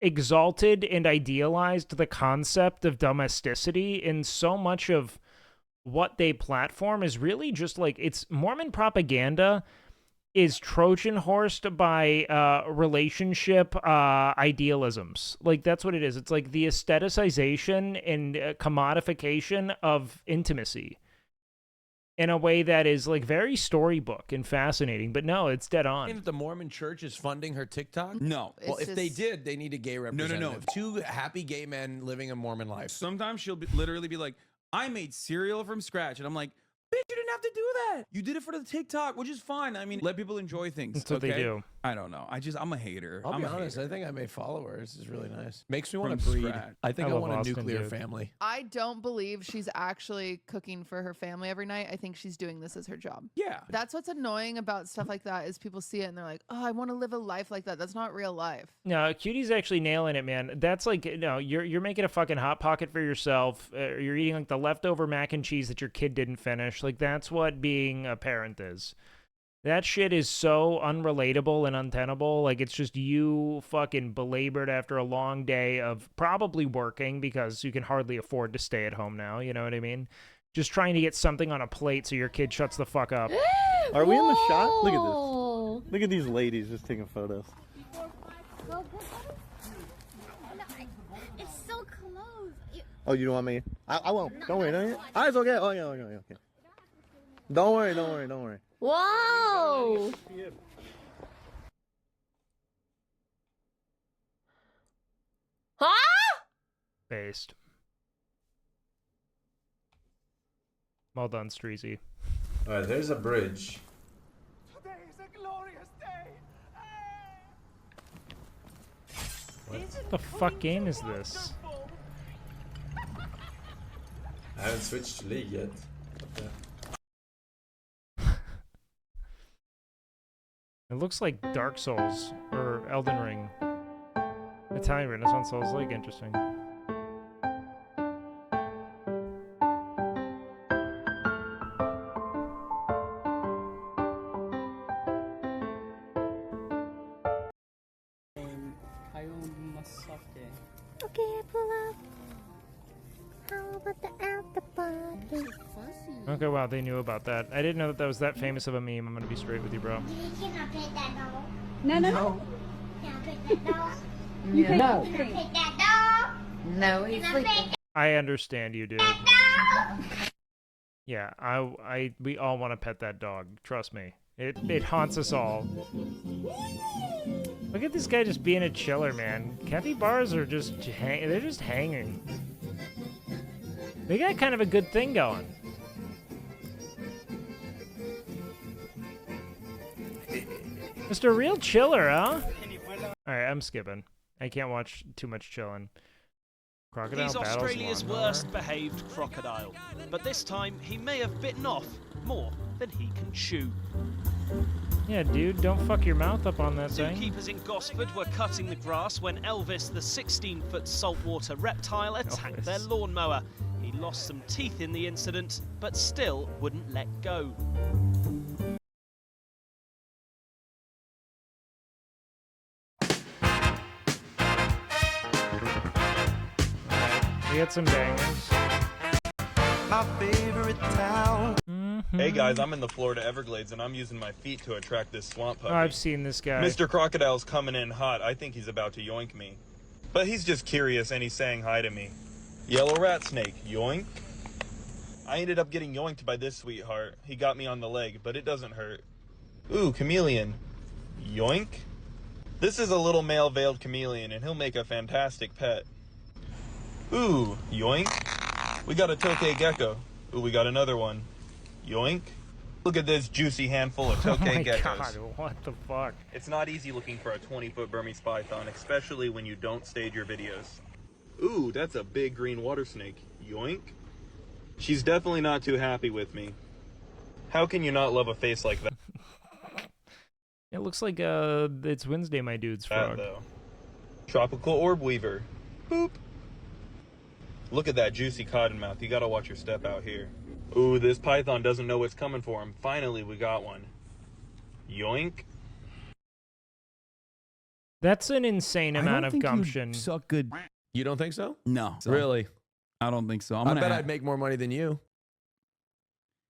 exalted and idealized the concept of domesticity in so much of what they platform is really just like, it's Mormon propaganda is Trojan horsed by relationship idealisms. Like, that's what it is. It's like the aestheticization and commodification of intimacy in a way that is like very storybook and fascinating. But no, it's dead on. If the Mormon Church is funding her TikTok? No. Well, if they did, they need a gay representative. No. Two happy gay men living a Mormon life. Sometimes she'll literally be like, I made cereal from scratch. And I'm like, bitch, you didn't have to do that. You did it for the TikTok, which is fine. I mean, let people enjoy things. That's what they do. I don't know. I'm a hater. I'll be honest. I think I may follow her. This is really nice. Makes me want to breed. Scratch. I think I want a Austin, nuclear dude. family. I don't believe she's actually cooking for her family every night. I think she's doing this as her job. Yeah. That's what's annoying about stuff like that is people see it and they're like, oh, I want to live a life like that. That's not real life. No, Cutie's actually nailing it, man. That's like, no, you're making a fucking Hot Pocket for yourself. You're eating like the leftover mac and cheese that your kid didn't finish. Like, that's what being a parent is. That shit is so unrelatable and untenable. Like, it's just you fucking belabored after a long day of probably working because you can hardly afford to stay at home now. You know what I mean? Just trying to get something on a plate so your kid shuts the fuck up. Are we in the shot? Look at this. Look at these ladies just taking photos. It's so close. Oh, you don't want me? I won't. Don't worry. Don't worry. Oh, it's okay. Oh, yeah, okay. Don't worry. Whoa! Huh? Based. Well done, Streezy. Alright, there's a bridge. Today is a glorious day. What the fuck game is this? I haven't switched to League yet. What the? It looks like Dark Souls or Elden Ring. Italian Renaissance Souls, like, interesting. Okay, pull up. How about the after party? Okay, wow, they knew about that. I didn't know that was that famous of a meme. I'm gonna be straight with you, bro. Can I pet that dog? No. Can I pet that dog? You Can I can pet that dog? No, he's sleeping. I understand you, dude. Yeah, we all want to pet that dog. Trust me. It haunts us all. Look at this guy just being a chiller, man. Capybaras are just they're just hanging. They got kind of a good thing going. Mr. Real Chiller, huh? Alright, I'm skipping. I can't watch too much chilling. Crocodile He's battles Australia's lawnmower. worst behaved crocodile, but this time he may have bitten off more than he can chew. Yeah, dude, don't fuck your mouth up on that thing. Zookeepers in Gosford were cutting the grass when Elvis, the 16-foot saltwater reptile, attacked their lawnmower. He lost some teeth in the incident, but still wouldn't let go. We had some bangers. My favorite town. Hey guys, I'm in the Florida Everglades and I'm using my feet to attract this swamp puppy. Oh, I've seen this guy. Mr. Crocodile's coming in hot. I think he's about to yoink me. But he's just curious and he's saying hi to me. Yellow rat snake, yoink. I ended up getting yoinked by this sweetheart. He got me on the leg, but it doesn't hurt. Ooh, chameleon. Yoink. This is a little male veiled chameleon and he'll make a fantastic pet. Ooh, yoink. We got a tokay gecko. Ooh, we got another one. Yoink. Look at this juicy handful of Oh tokay my geckos. god, what the fuck? It's not easy looking for a 20-foot Burmese python, especially when you don't stage your videos. Ooh, that's a big green water snake. Yoink. She's definitely not too happy with me. How can you not love a face like that? It looks like it's Wednesday, my dude's frog. Though. Tropical orb weaver. Boop. Look at that juicy cottonmouth. You gotta watch your step out here. Ooh, this python doesn't know what's coming for him. Finally, we got one. Yoink. That's an insane amount of gumption. Suck good. You don't think so? No. Really? I don't think so. I bet I'd make more money than you.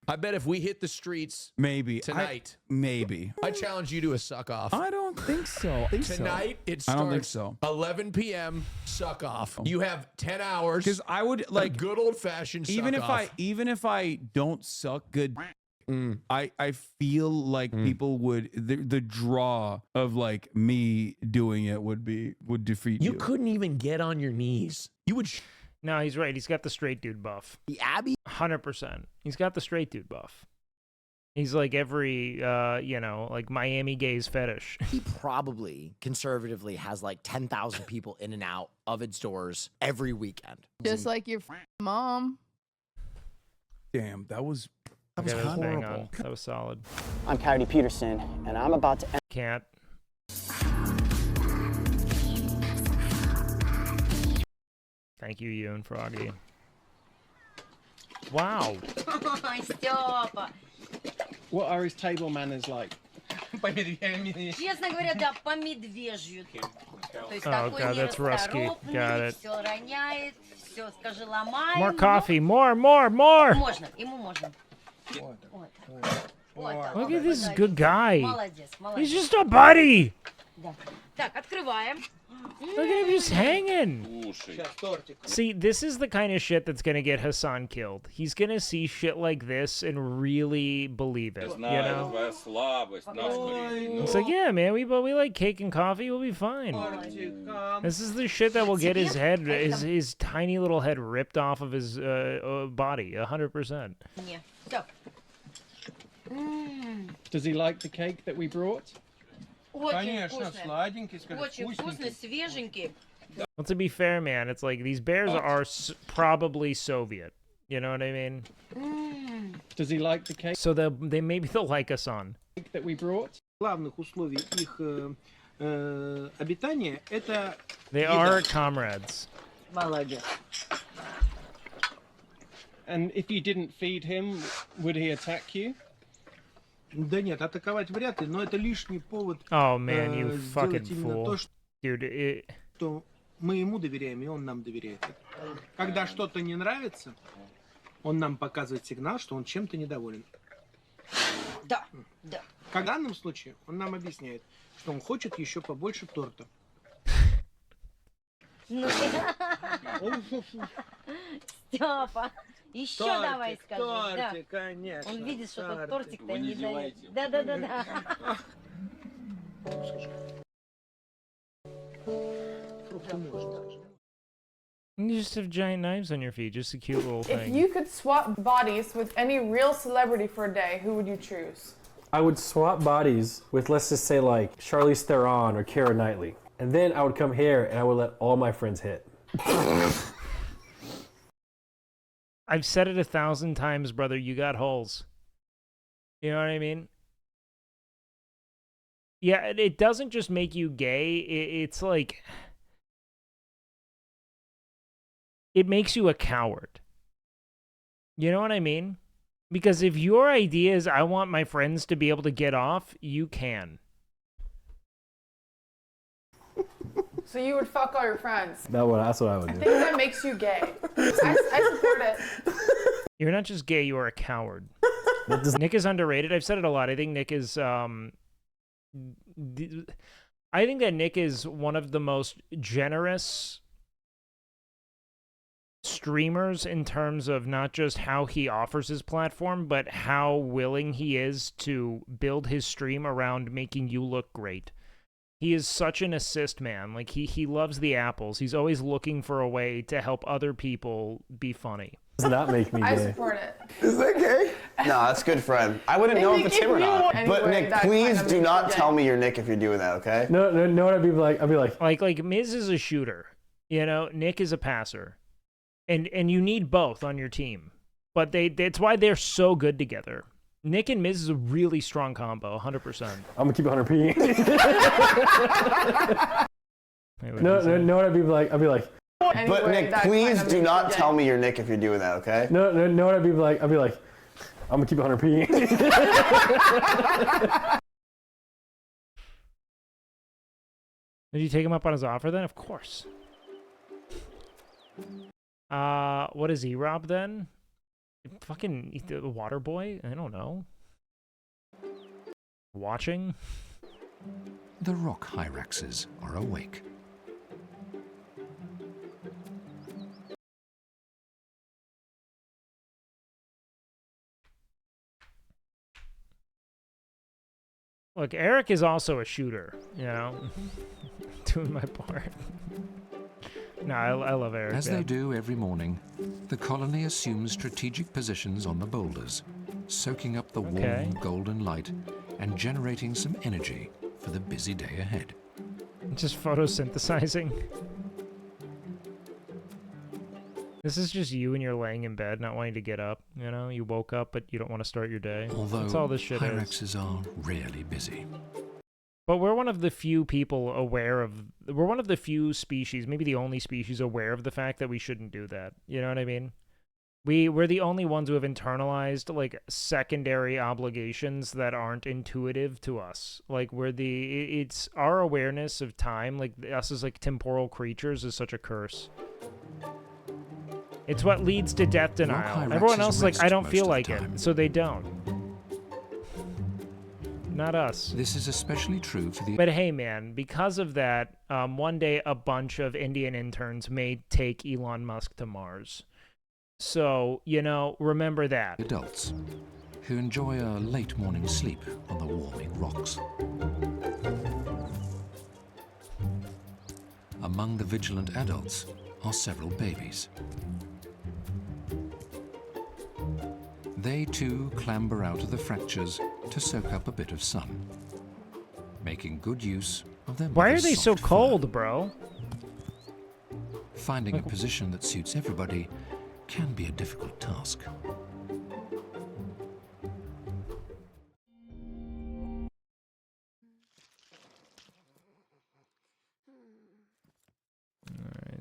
I bet if we hit the streets Maybe tonight, maybe. I challenge you to a suck off. I don't think so. Tonight it I starts don't think so. 11 p.m. suck off. You have 10 hours. Because I would like good old fashioned suck even if off. even if I don't suck good, I feel like people would the draw of like me doing it would defeat you. You couldn't even get on your knees. You would. No, he's right. He's got the straight dude buff. The Abby? 100%. He's got the straight dude buff. He's like every, like Miami gays fetish. He probably, conservatively, has like 10,000 people in and out of its doors every weekend. Just like your mom. Damn, that was Okay, that was bang horrible. on. That was solid. I'm Coyote Peterson, and I'm about to. Can't. Thank you, Yoon Froggy. Wow. Степа. What are his table manners like? Честно говоря, да, по медвежью. То есть Oh, такой God, that's rusky. Got нерасторопный, it. все роняет, все, скажи, ломаем. More coffee. More. More. Можно, ему можно. Вот. Look at this good guy. Молодец, молодец. He's just a buddy. Да. Так, открываем. Look at him just hanging. See, this is the kind of shit that's gonna get Hassan killed. He's gonna see shit like this and really believe it. You know? It's like, yeah, man, we like cake and coffee. We'll be fine. This is the shit that will get his head, his tiny little head ripped off of his body, 100%. Не, все. Does he like the cake that we brought? Очень вкусный. Очень вкусный, свеженький. Well, to be fair, man, it's like these bears are probably Soviet. You know what I mean? Does he like the cake? So maybe they'll like us on. That we brought? Главных условий их обитания это. They are comrades. Молодец. And if you didn't feed him, would he attack you? Да нет, атаковать вряд ли, но это лишний повод. Oh man, you fucking fool. Dude, что мы ему доверяем, и он нам доверяет. Когда что-то не нравится, он нам показывает сигнал, что он чем-то недоволен. Да, да. В данном случае он нам объясняет, что он хочет еще побольше торта. Степа, еще давай скажи. Тортик, Да. конечно. Он видит, что тот тортик-то не дает. Да. Фрукты можно. you just have giant knives on your feet, just a cute little If thing. you could swap bodies with any real celebrity for a day, who would you choose? I would swap bodies with, let's just say, like Charlize Theron or Keira Knightley. And then I would come here and I would let all my friends hit. I've said it 1,000 times, brother. You got holes. You know what I mean? Yeah, it doesn't just make you gay. It's like... It makes you a coward. You know what I mean? Because if your idea is, I want my friends to be able to get off, you can. So you would fuck all your friends. That's what I would I do. think that makes you gay. I support it. You're not just gay, you are a coward. Nick is underrated. I've said it a lot. I think Nick is, I think that Nick is one of the most generous streamers in terms of not just how he offers his platform, but how willing he is to build his stream around making you look great. He is such an assist man. Like, he loves the apples. He's always looking for a way to help other people be funny. Does not make me gay. I support it. Is that gay? No, that's good for him. I wouldn't know if it's him or not. But Nick, please do not tell me you're Nick if you're doing that, okay? No, what I'd be like? I'd be like Miz is a shooter. You know, Nick is a passer. And you need both on your team. But that's why they're so good together. Nick and Miz is a really strong combo, 100%. I'm gonna keep it 100p. No, what I'd be like? I'd be like. But Nick, please do not tell me you're Nick if you're doing that, okay? No, what I'd be like? I'd be like, I'm gonna keep it 100p. Did you take him up on his offer then? Of course. What is he, Rob, then? Fucking the water boy? I don't know. Watching? The rock hyraxes are awake. Look, Eric is also a shooter, you know? Doing my part. No, I love Eric. As they do every morning, the colony assumes strategic positions on the boulders, soaking up the warm golden light and generating some energy for the busy day ahead. Just photosynthesizing. This is just you and you're laying in bed, not wanting to get up. You know, you woke up, but you don't want to start your day. Although that's all this shit hyraxes are rarely busy. But we're one of the few people aware of. We're one of the few species, maybe the only species, aware of the fact that we shouldn't do that. You know what I mean? We're the only ones who have internalized like secondary obligations that aren't intuitive to us. Like it's our awareness of time, like us as like temporal creatures, is such a curse. It's what leads to death denial. Everyone else is like, I don't feel like it, so they don't. Not us. This is especially true for the... But hey, man, because of that, one day a bunch of Indian interns may take Elon Musk to Mars. So, you know, remember that. Adults who enjoy a late morning sleep on the warming rocks. Among the vigilant adults are several babies. They too clamber out of the fractures to soak up a bit of sun, making good use of their Why are they so soft cold, fur. bro? Finding a position that suits everybody can be a difficult task. Alright,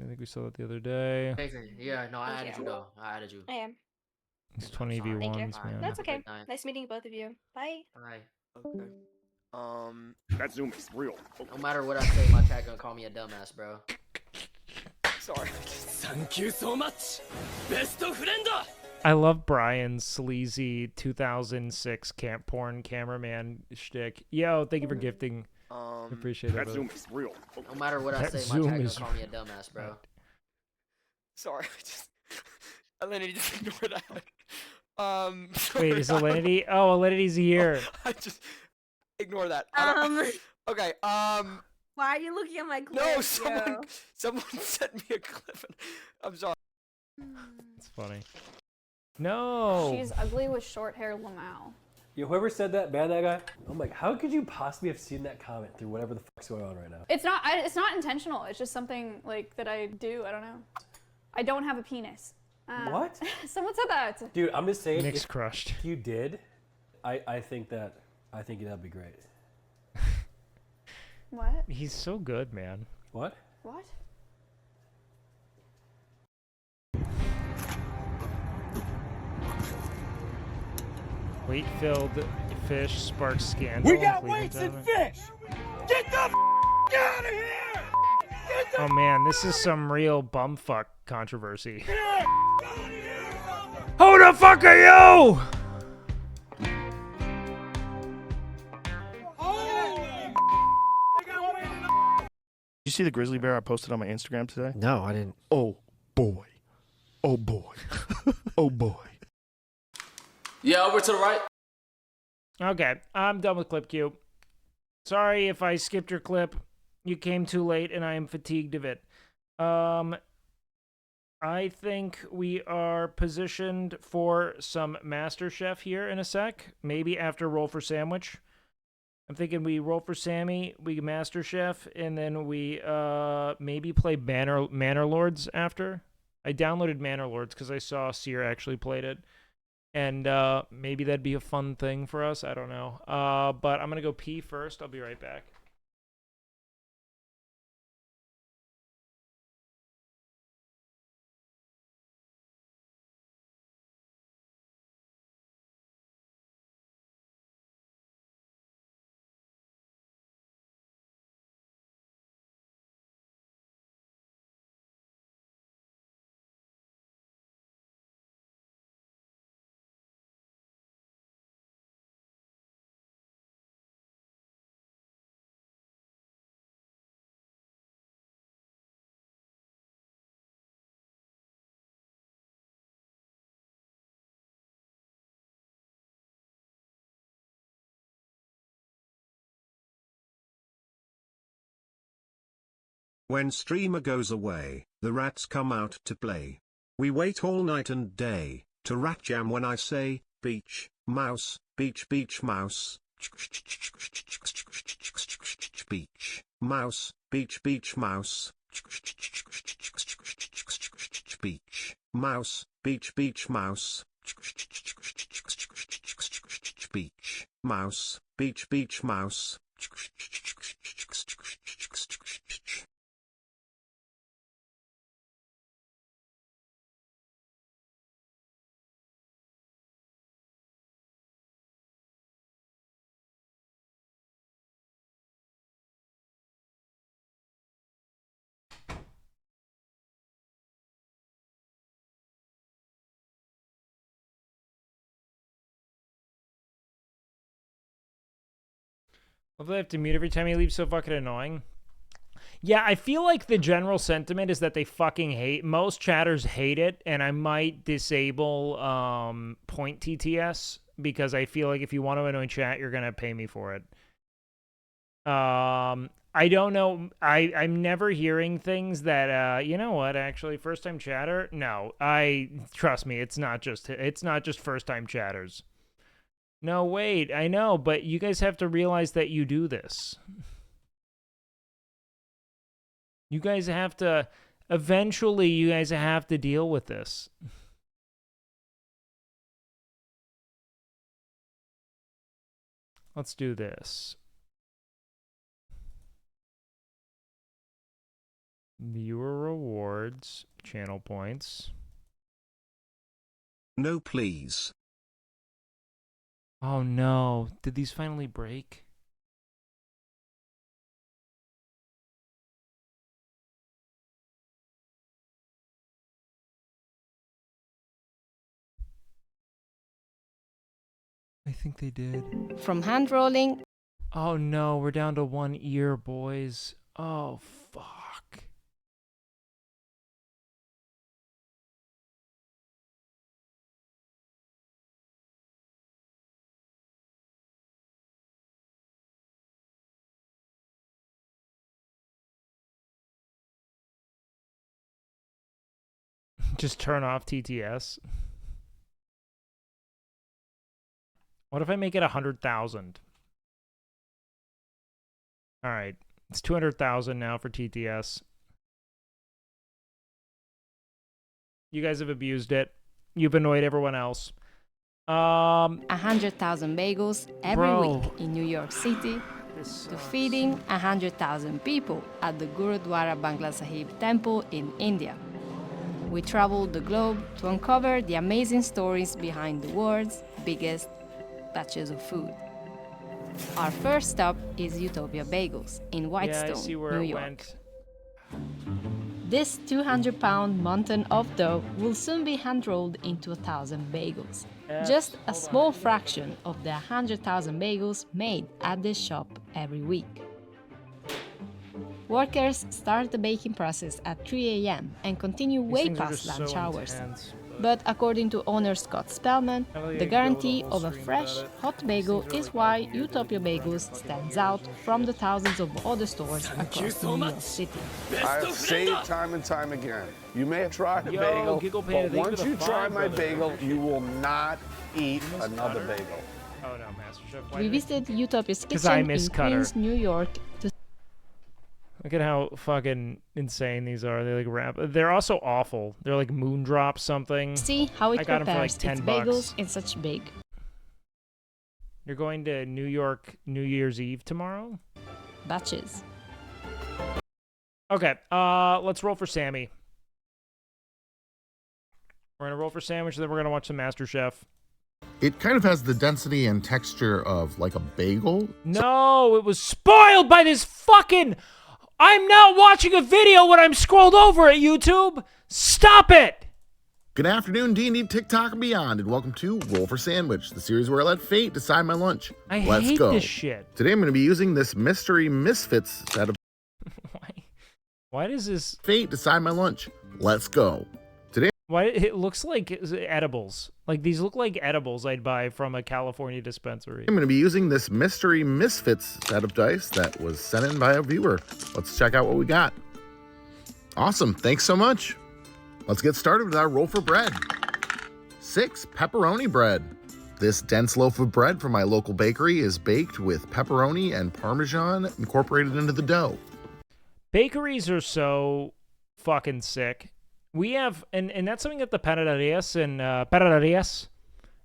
I think we saw that the other day. Yeah, no, I added you though. I added you. I am. It's 20v1s, man. That's okay. Nice meeting both of you. Bye. Bye. Okay. That Zoom is real. No matter what I say, my chat gonna call me a dumbass, bro. Sorry. Thank you so much. Best friend. I love Brian's sleazy 2006 porn cameraman shtick. Yo, thank you for gifting. I appreciate that it. Zoom is real. No matter what I That say, my Zoom chat gonna is call me a dumbass, bro. Sorry. Alinity, just ignore that. Wait, is Alinity? Oh, Alinity's here. I just ignore that. Okay. Why are you looking at my clip? No, someone sent me a clip. I'm sorry. It's funny. No. She's ugly with short hair, Lamau. Yo, whoever said that, ban that guy. I'm like, how could you possibly have seen that comment through whatever the fuck's going on right now? It's not. It's not intentional. It's just something like that I do. I don't know. I don't have a penis. What? Someone said that. Dude, I'm just saying. Nick's crushed. If you did, I think that'd be great. What? He's so good, man. What? What? Weight-filled fish sparks scandal. We got in weights and Cleveland. fish! Get the out of here! Oh man, this is some real bumfuck controversy. Who the fuck are you? Did you see the grizzly bear I posted on my Instagram today? No, I didn't. Oh boy. Oh boy. Oh boy. Yeah, over to the right. Okay, I'm done with Clip Cube. Sorry if I skipped your clip. You came too late and I am fatigued of it. I think we are positioned for some MasterChef here in a sec. Maybe after Roll for Sandwich. I'm thinking we roll for Sammy, we MasterChef, and then we maybe play Manor Lords after. I downloaded Manor Lords because I saw Seer actually played it. And maybe that'd be a fun thing for us. I don't know. But I'm going to go pee first. I'll be right back. When streamer goes away, the rats come out to play. We wait all night and day, to rat jam when I say, beach, mouse, beach, beach, mouse. Beach, mouse, beach, beach, mouse. Beach, mouse, beach, beach, mouse. Beach, mouse, beach, beach, mouse. Hopefully I have to mute every time he leaves. So fucking annoying. Yeah, I feel like the general sentiment is that they fucking hate, most chatters hate it, and I might disable point TTS because I feel like if you want to annoy chat, you're gonna pay me for it. I don't know. I'm never hearing things that you know what, actually, first time chatter? No. Trust me, it's not just first time chatters. No, wait, I know, but you guys have to realize that you do this. You guys have to, eventually, you guys have to deal with this. Let's do this. Viewer rewards, channel points. No, please. Oh no, did these finally break? I think they did. From hand rolling. Oh no, we're down to 1 ear, boys. Oh fuck. Just turn off TTS. What if I make it 100,000? All right, it's 200,000 now for TTS. You guys have abused it. You've annoyed everyone else. 100,000 bagels every Bro. week in New York City to feeding 100,000 people at the Gurudwara Bangla Sahib temple in India. We traveled the globe to uncover the amazing stories behind the world's biggest batches of food. Our first stop is Utopia Bagels in Whitestone, Yeah, I see where New it York. went. This 200-pound mountain of dough will soon be hand-rolled into 1,000 bagels. Just a small fraction of the 100,000 bagels made at this shop every week. Workers start the baking process at 3 a.m. and continue way things are past just lunch so hours. intense, But according to owner Scott Spellman, the guarantee of a fresh, hot bagel is why Utopia Bagels stands out from the thousands of other stores across New York City. I've saved time and time again. You may have tried a bagel, Giggle Panda, but thank you once for the you try $5, my brother. bagel, you will not eat another bagel. Oh no, MasterChef. Why We did they- visited Utopia's 'Cause I kitchen miss in Cutter. Queens, New York to Look at how fucking insane these are. They like rap. They're also awful. They're like Moondrop something. see how it I got 'em for prepares like 10 its bucks. bagels in such big You're going to New York New Year's Eve tomorrow? batches. Okay, let's roll for Sammy. We're gonna roll for sandwich, then we're gonna watch some MasterChef. It kind of has the density and texture of like a bagel. No, it was spoiled by this fucking... I'm not watching a video when I'm scrolled over at YouTube. Stop it! Good afternoon, D&D, TikTok, and beyond, and welcome to Roll for Sandwich, the series where I let fate decide my lunch. Let's hate go. this shit. Today I'm going to be using this Mystery Misfits set of Why does this... Fate decide my lunch. Let's go. Today Why it looks like edibles. Like these look like edibles I'd buy from a California dispensary. I'm going to be using this Mystery Misfits set of dice that was sent in by a viewer. Let's check out what we got. Awesome. Thanks so much. Let's get started with our roll for bread. 6, pepperoni bread. This dense loaf of bread from my local bakery is baked with pepperoni and Parmesan incorporated into the dough. Bakeries are so fucking sick. We have, and that's something that the panaderias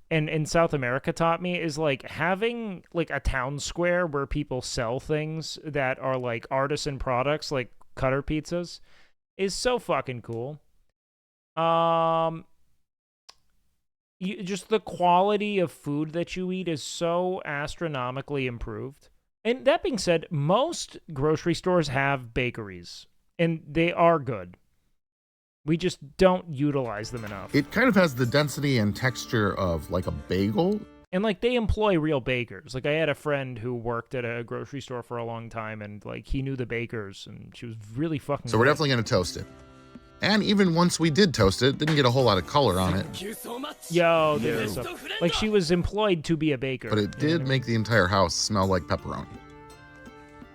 and in South America taught me, is like having like a town square where people sell things that are like artisan products, like cutter pizzas, is so fucking cool. Just the quality of food that you eat is so astronomically improved. And that being said, most grocery stores have bakeries, and they are good. We just don't utilize them enough. It kind of has the density and texture of like a bagel. And like they employ real bakers. Like I had a friend who worked at a grocery store for a long time, and like he knew the bakers, and she was really fucking So we're definitely going to toast it. And even once we did toast it, didn't get a whole lot of color on it. Yo, like she was employed to be a baker. But it did make the entire house smell like pepperoni.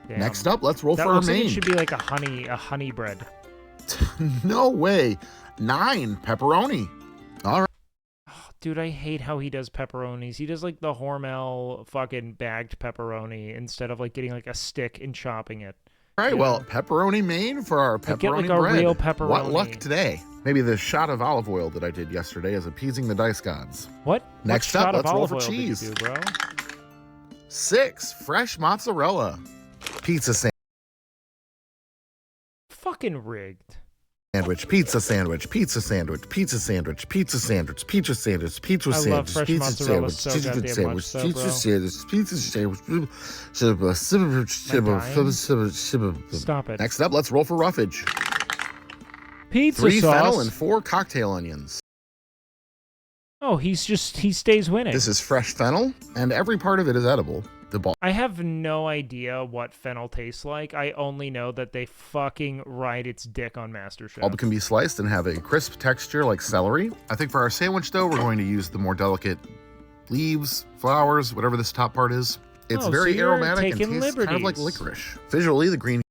Damn. Next up, let's roll that for our looks like main. It should be like a honey bread. No way. 9, pepperoni. All right. Oh, dude, I hate how he does pepperonis. He does like the Hormel fucking bagged pepperoni instead of like getting like a stick and chopping it. All right, well, pepperoni main for our pepperoni get like bread. a real pepperoni. What luck today? Maybe the shot of olive oil that I did yesterday is appeasing the dice gods. What? Next what up, let's roll for cheese. Did you do, bro? 6, fresh mozzarella. Pizza Fucking rigged. Sandwich, pizza sandwich, pizza sandwich, pizza sandwich, pizza sandwich, pizza sandwich, pizza I love sandwich, fresh pizza mozzarella sandwich, so pizza goddamn sandwich, much so, pizza bro. sandwich, pizza. Stop it. Next up, let's roll for roughage. Pizza 3 sauce. fennel and 4 cocktail onions. Oh, he stays winning. This is fresh fennel, and every part of it is edible. I have no idea what fennel tastes like. I only know that they fucking ride its dick on MasterChef. Bulb can be sliced and have a crisp texture like celery. I think for our sandwich dough, we're going to use the more delicate leaves, flowers, whatever this top part is. It's very aromatic and tastes kind of like licorice. Visually, the green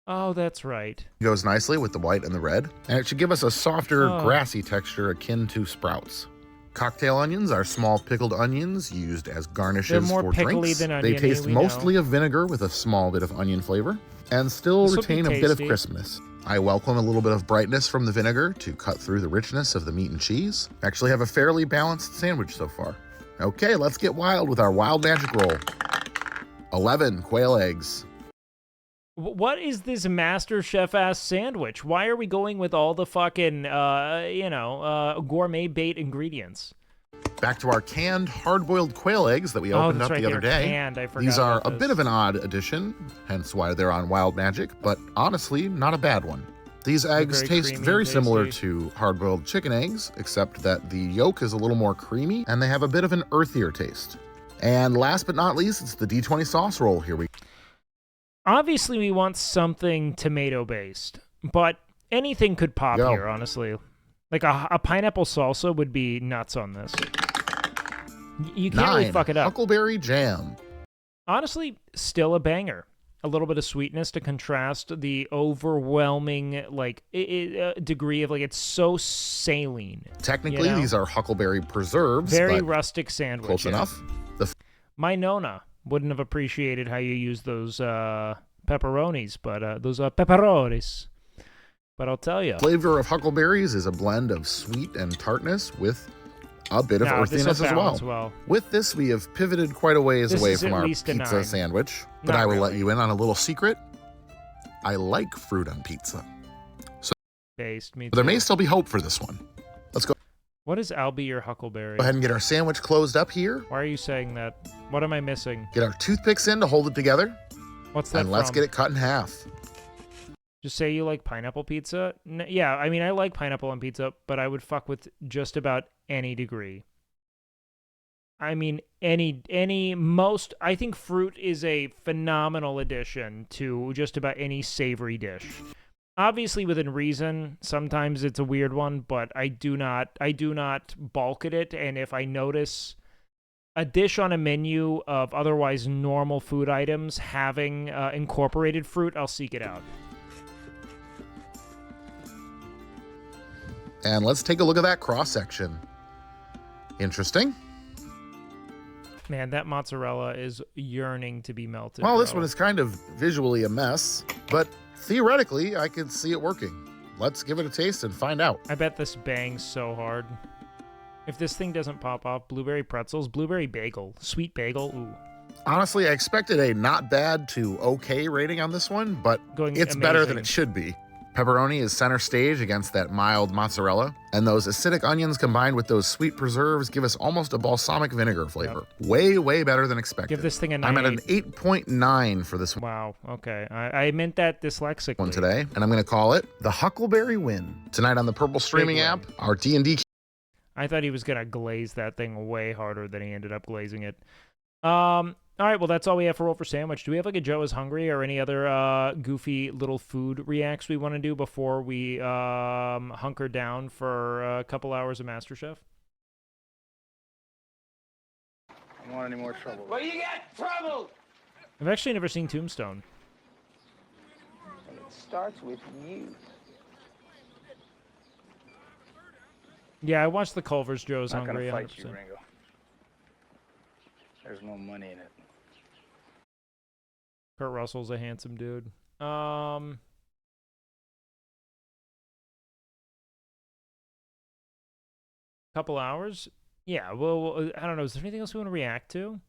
Oh, that's right. goes nicely with the white and the red, and it should give us a softer, grassy texture akin to sprouts. Cocktail onions are small pickled onions used as garnishes They're more for pickly drinks. than They oniony, taste we mostly know. of vinegar with a small bit of onion flavor and still This will be retain a bit of tasty. crispness. I welcome a little bit of brightness from the vinegar to cut through the richness of the meat and cheese. Actually have a fairly balanced sandwich so far. Okay, let's get wild with our wild magic roll. 11 quail eggs. What is this MasterChef ass sandwich? Why are we going with all the fucking, gourmet bait ingredients? Back to our canned hard-boiled quail eggs that we opened that's up right, the they other were day. canned. I forgot These are about a bit of an odd addition, hence why they're on Wild Magic, but honestly, not a bad one. These eggs very taste creamy very and similar tasty. to hard-boiled chicken eggs, except that the yolk is a little more creamy, and they have a bit of an earthier taste. And last but not least, it's the D20 sauce roll. Here we go. Obviously, we want something tomato-based, but anything could pop Yo. here, honestly. Like a pineapple salsa would be nuts on this. You can't really 9, fuck it up. huckleberry jam. Honestly, still a banger. A little bit of sweetness to contrast the overwhelming degree of it's so saline. Technically, you know? these are huckleberry preserves, Very but rustic sandwich. close yeah. enough. The My Nona wouldn't have appreciated how you use those pepperonis, but those pepperonis. But I'll tell you, flavor of huckleberries is a blend of sweet and tartness with a bit of earthiness as well. With this, we have pivoted quite a ways This away is from at our least a pizza 9. sandwich, but Not I will let really. you in on a little secret. I like fruit on pizza. So Based me there may too. still be hope for this one. Let's go What is Albie or Huckleberry? ahead and get our sandwich closed up here. Why are you saying that? What am I missing? Get our toothpicks in to hold it together. What's that And let's from? get it cut in half. Just say you like pineapple pizza? Yeah, I mean, I like pineapple on pizza, but I would fuck with just about any degree. I mean, I think fruit is a phenomenal addition to just about any savory dish. Obviously, within reason, sometimes it's a weird one, but I do not balk at it, and if I notice a dish on a menu of otherwise normal food items having incorporated fruit, I'll seek it out. And let's take a look at that cross-section. Interesting. Man, that mozzarella is yearning to be melted. Well, this bro. one is kind of visually a mess, but theoretically, I could see it working. Let's give it a taste and find out. I bet this bangs so hard. If this thing doesn't pop off, blueberry pretzels, blueberry bagel, sweet bagel, ooh. Honestly, I expected a not bad to okay rating on this one, but it's better than it should be. Pepperoni is center stage against that mild mozzarella, and those acidic onions combined with those sweet preserves give us almost a balsamic vinegar flavor. Yep. Way, way better than expected. Give this thing a 9. I'm at an 8.9 for this one. Wow, okay. I meant that dyslexically. One today, and I'm going to call it the Huckleberry Win. Tonight on the Purple Streaming app, our D&D... I thought he was going to glaze that thing way harder than he ended up glazing it. All right, well, that's all we have for Roll for Sandwich. Do we have like a Joe is Hungry or any other goofy little food reacts we want to do before we hunker down for a couple hours of MasterChef? I don't want any more trouble. Well, you got trouble! I've actually never seen Tombstone. And it starts with you. Yeah, I watched the Culver's Joe's I'm not Hungry. gonna fight 100%. you, Ringo. There's no money in it. Kurt Russell's a handsome dude. Couple hours? Yeah, well, I don't know. Is there anything else we want to react to?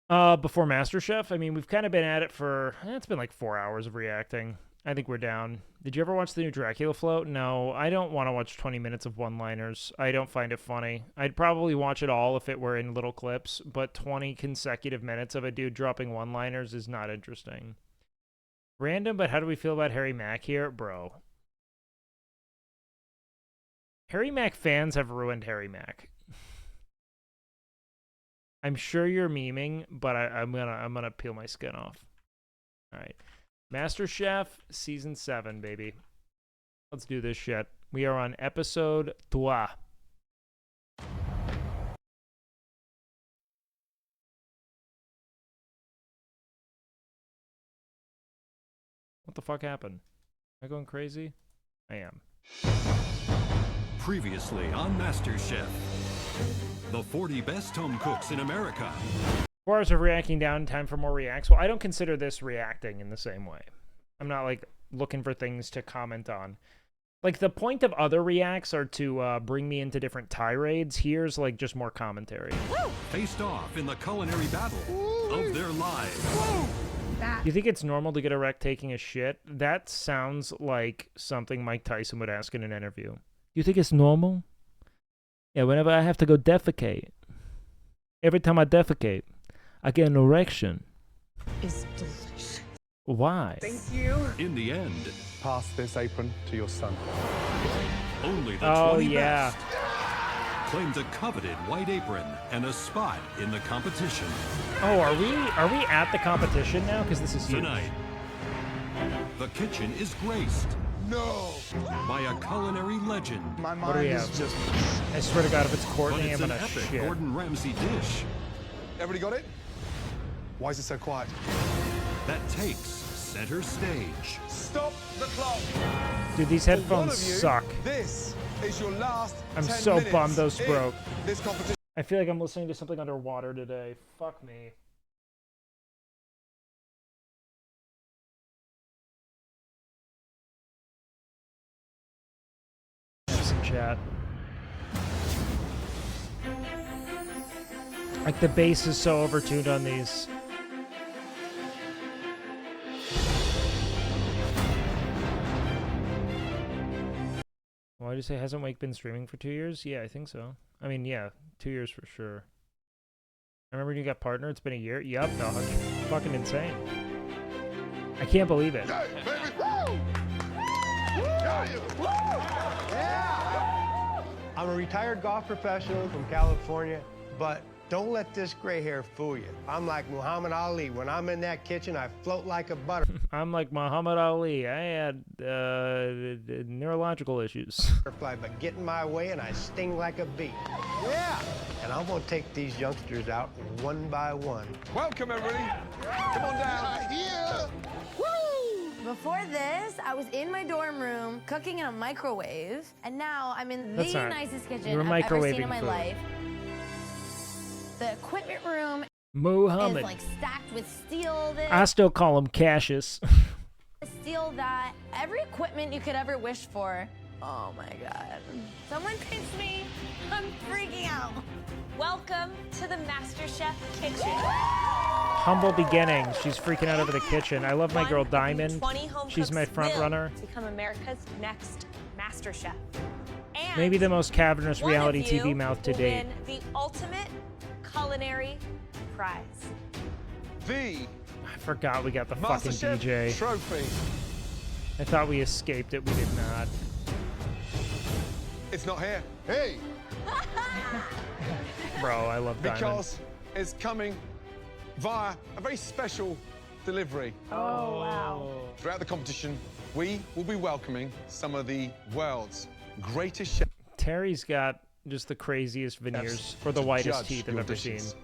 Before MasterChef? I mean, we've kind of been at it for... it's been like 4 hours of reacting. I think we're down. Did you ever watch the new Dracula float? No, I don't want to watch 20 minutes of one-liners. I don't find it funny. I'd probably watch it all if it were in little clips, but 20 consecutive minutes of a dude dropping one-liners is not interesting. Random, but how do we feel about Harry Mack here? Bro. Harry Mack fans have ruined Harry Mack. I'm sure you're memeing, but I'm gonna peel my skin off. All right. MasterChef Season 7, baby. Let's do this shit. We are on episode 3. What the fuck happened? Am I going crazy? I am. Previously on MasterChef, the 40 best home cooks in America. 4 hours of reacting down, time for more reacts. Well, I don't consider this reacting in the same way. I'm not, like, looking for things to comment on. Like, the point of other reacts are to bring me into different tirades. Here's, like, just more commentary. Faced off in the culinary battle of their lives. You think it's normal to get erect taking a shit? That sounds like something Mike Tyson would ask in an interview. You think it's normal? Yeah, whenever I have to go defecate. Every time I defecate, I get an erection. It's delicious. Why? Thank you. In the end, Pass this apron to your son. only the 20 best claimed a coveted white apron and a spot in the competition. Oh, are we at the competition now? Because this is huge. Tonight, the kitchen is graced by a culinary legend. My What do we mind have? is just... I swear to God, if it's But Courtney, it's I'm an gonna epic shit. Gordon Ramsay dish Everybody got it? Why is it so quiet? that takes center stage. Stop the clock. Dude, these For one headphones of you, suck. This is your last I'm 10 so minutes bummed those in broke. This competition. I feel like I'm listening to something underwater today. Fuck me. Some chat. Like the bass is so overtuned on these. Why did you say hasn't Wake been streaming for 2 years? Yeah, I think so. I mean, yeah, 2 years for sure. I remember when you got partner, it's been a year. Yup, dog. Fucking insane. I can't believe it. I'm a retired golf professional from California, but don't let this gray hair fool you. I'm like Muhammad Ali. When I'm in that kitchen, I float like a butterfly. I'm like Muhammad Ali. I had neurological issues. But get in my way and I sting like a bee. Yeah! And I'm gonna take these youngsters out one by one. Welcome, everybody. Come on down. Here! Woo! Before this, I was in my dorm room cooking in a microwave, and now I'm in That's the not- nicest kitchen you were I've ever seen microwaving in my food. life. The equipment room Muhammad. is like stacked with steel. This, I still call him Cassius. steel that, every equipment you could ever wish for. Oh my god. Someone pinch me. I'm freaking out. Welcome to the MasterChef kitchen. Humble beginnings. She's freaking out over the kitchen. I love my girl Diamond. 20 home She's my cooks front will runner. Become America's next MasterChef. And Maybe the most cavernous one reality of you TV mouth to will date. win the ultimate culinary prize. The I forgot we got the fucking MasterChef DJ. trophy. I thought we escaped it. We did not. It's not here. Hey! Bro, I love Diamond. Because it's coming via a very special delivery. Oh, wow. Throughout the competition, we will be welcoming some of the world's greatest chefs. Terry's got just the craziest veneers or the whitest judge teeth I've your ever seen. dishes.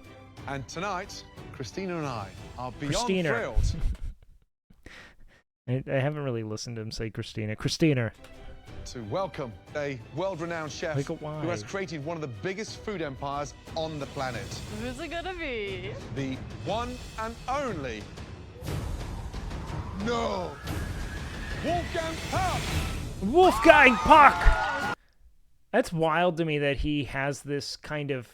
And tonight, Christina and I are beyond Christina. thrilled I haven't really listened to him say Christina. Christina. to welcome a world-renowned chef Like, why? who has created one of the biggest food empires on the planet. Who's it gonna be? The one and only Wolfgang Puck. Wolfgang Puck! That's wild to me that he has this kind of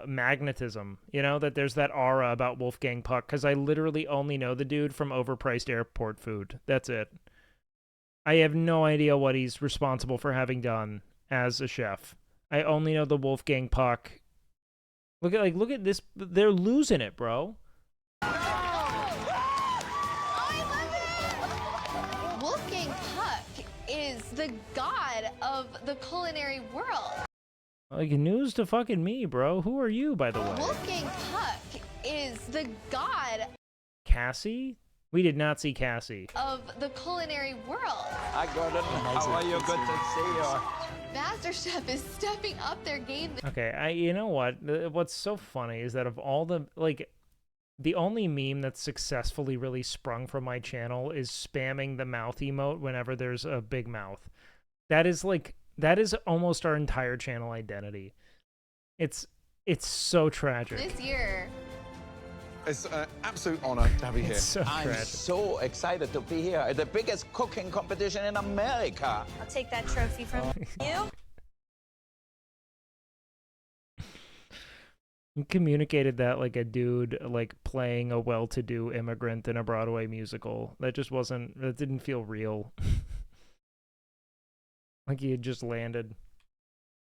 magnetism, you know, that there's that aura about Wolfgang Puck, because I literally only know the dude from Overpriced Airport Food. That's it. I have no idea what he's responsible for having done as a chef. I only know the Wolfgang Puck. Look at this. They're losing it, bro. Wolfgang Puck is the god of the culinary world. Like, news to fucking me, bro. Who are you, by the way? Wolfgang Puck is the god Cassie? We did not see Cassie. of the culinary world. Hi, Gordon. How are you? Good to see you. MasterChef is stepping up their game. Okay, you know what? What's so funny is that of all the, like, the only meme that's successfully really sprung from my channel is spamming the mouth emote whenever there's a big mouth. That is almost our entire channel identity. It's so tragic. This year, It's an absolute honor to have you here. It's so I'm tragic. so excited to be here at the biggest cooking competition in America. I'll take that trophy from you. You communicated that like a dude like playing a well-to-do immigrant in a Broadway musical. That didn't feel real. Like he had just landed.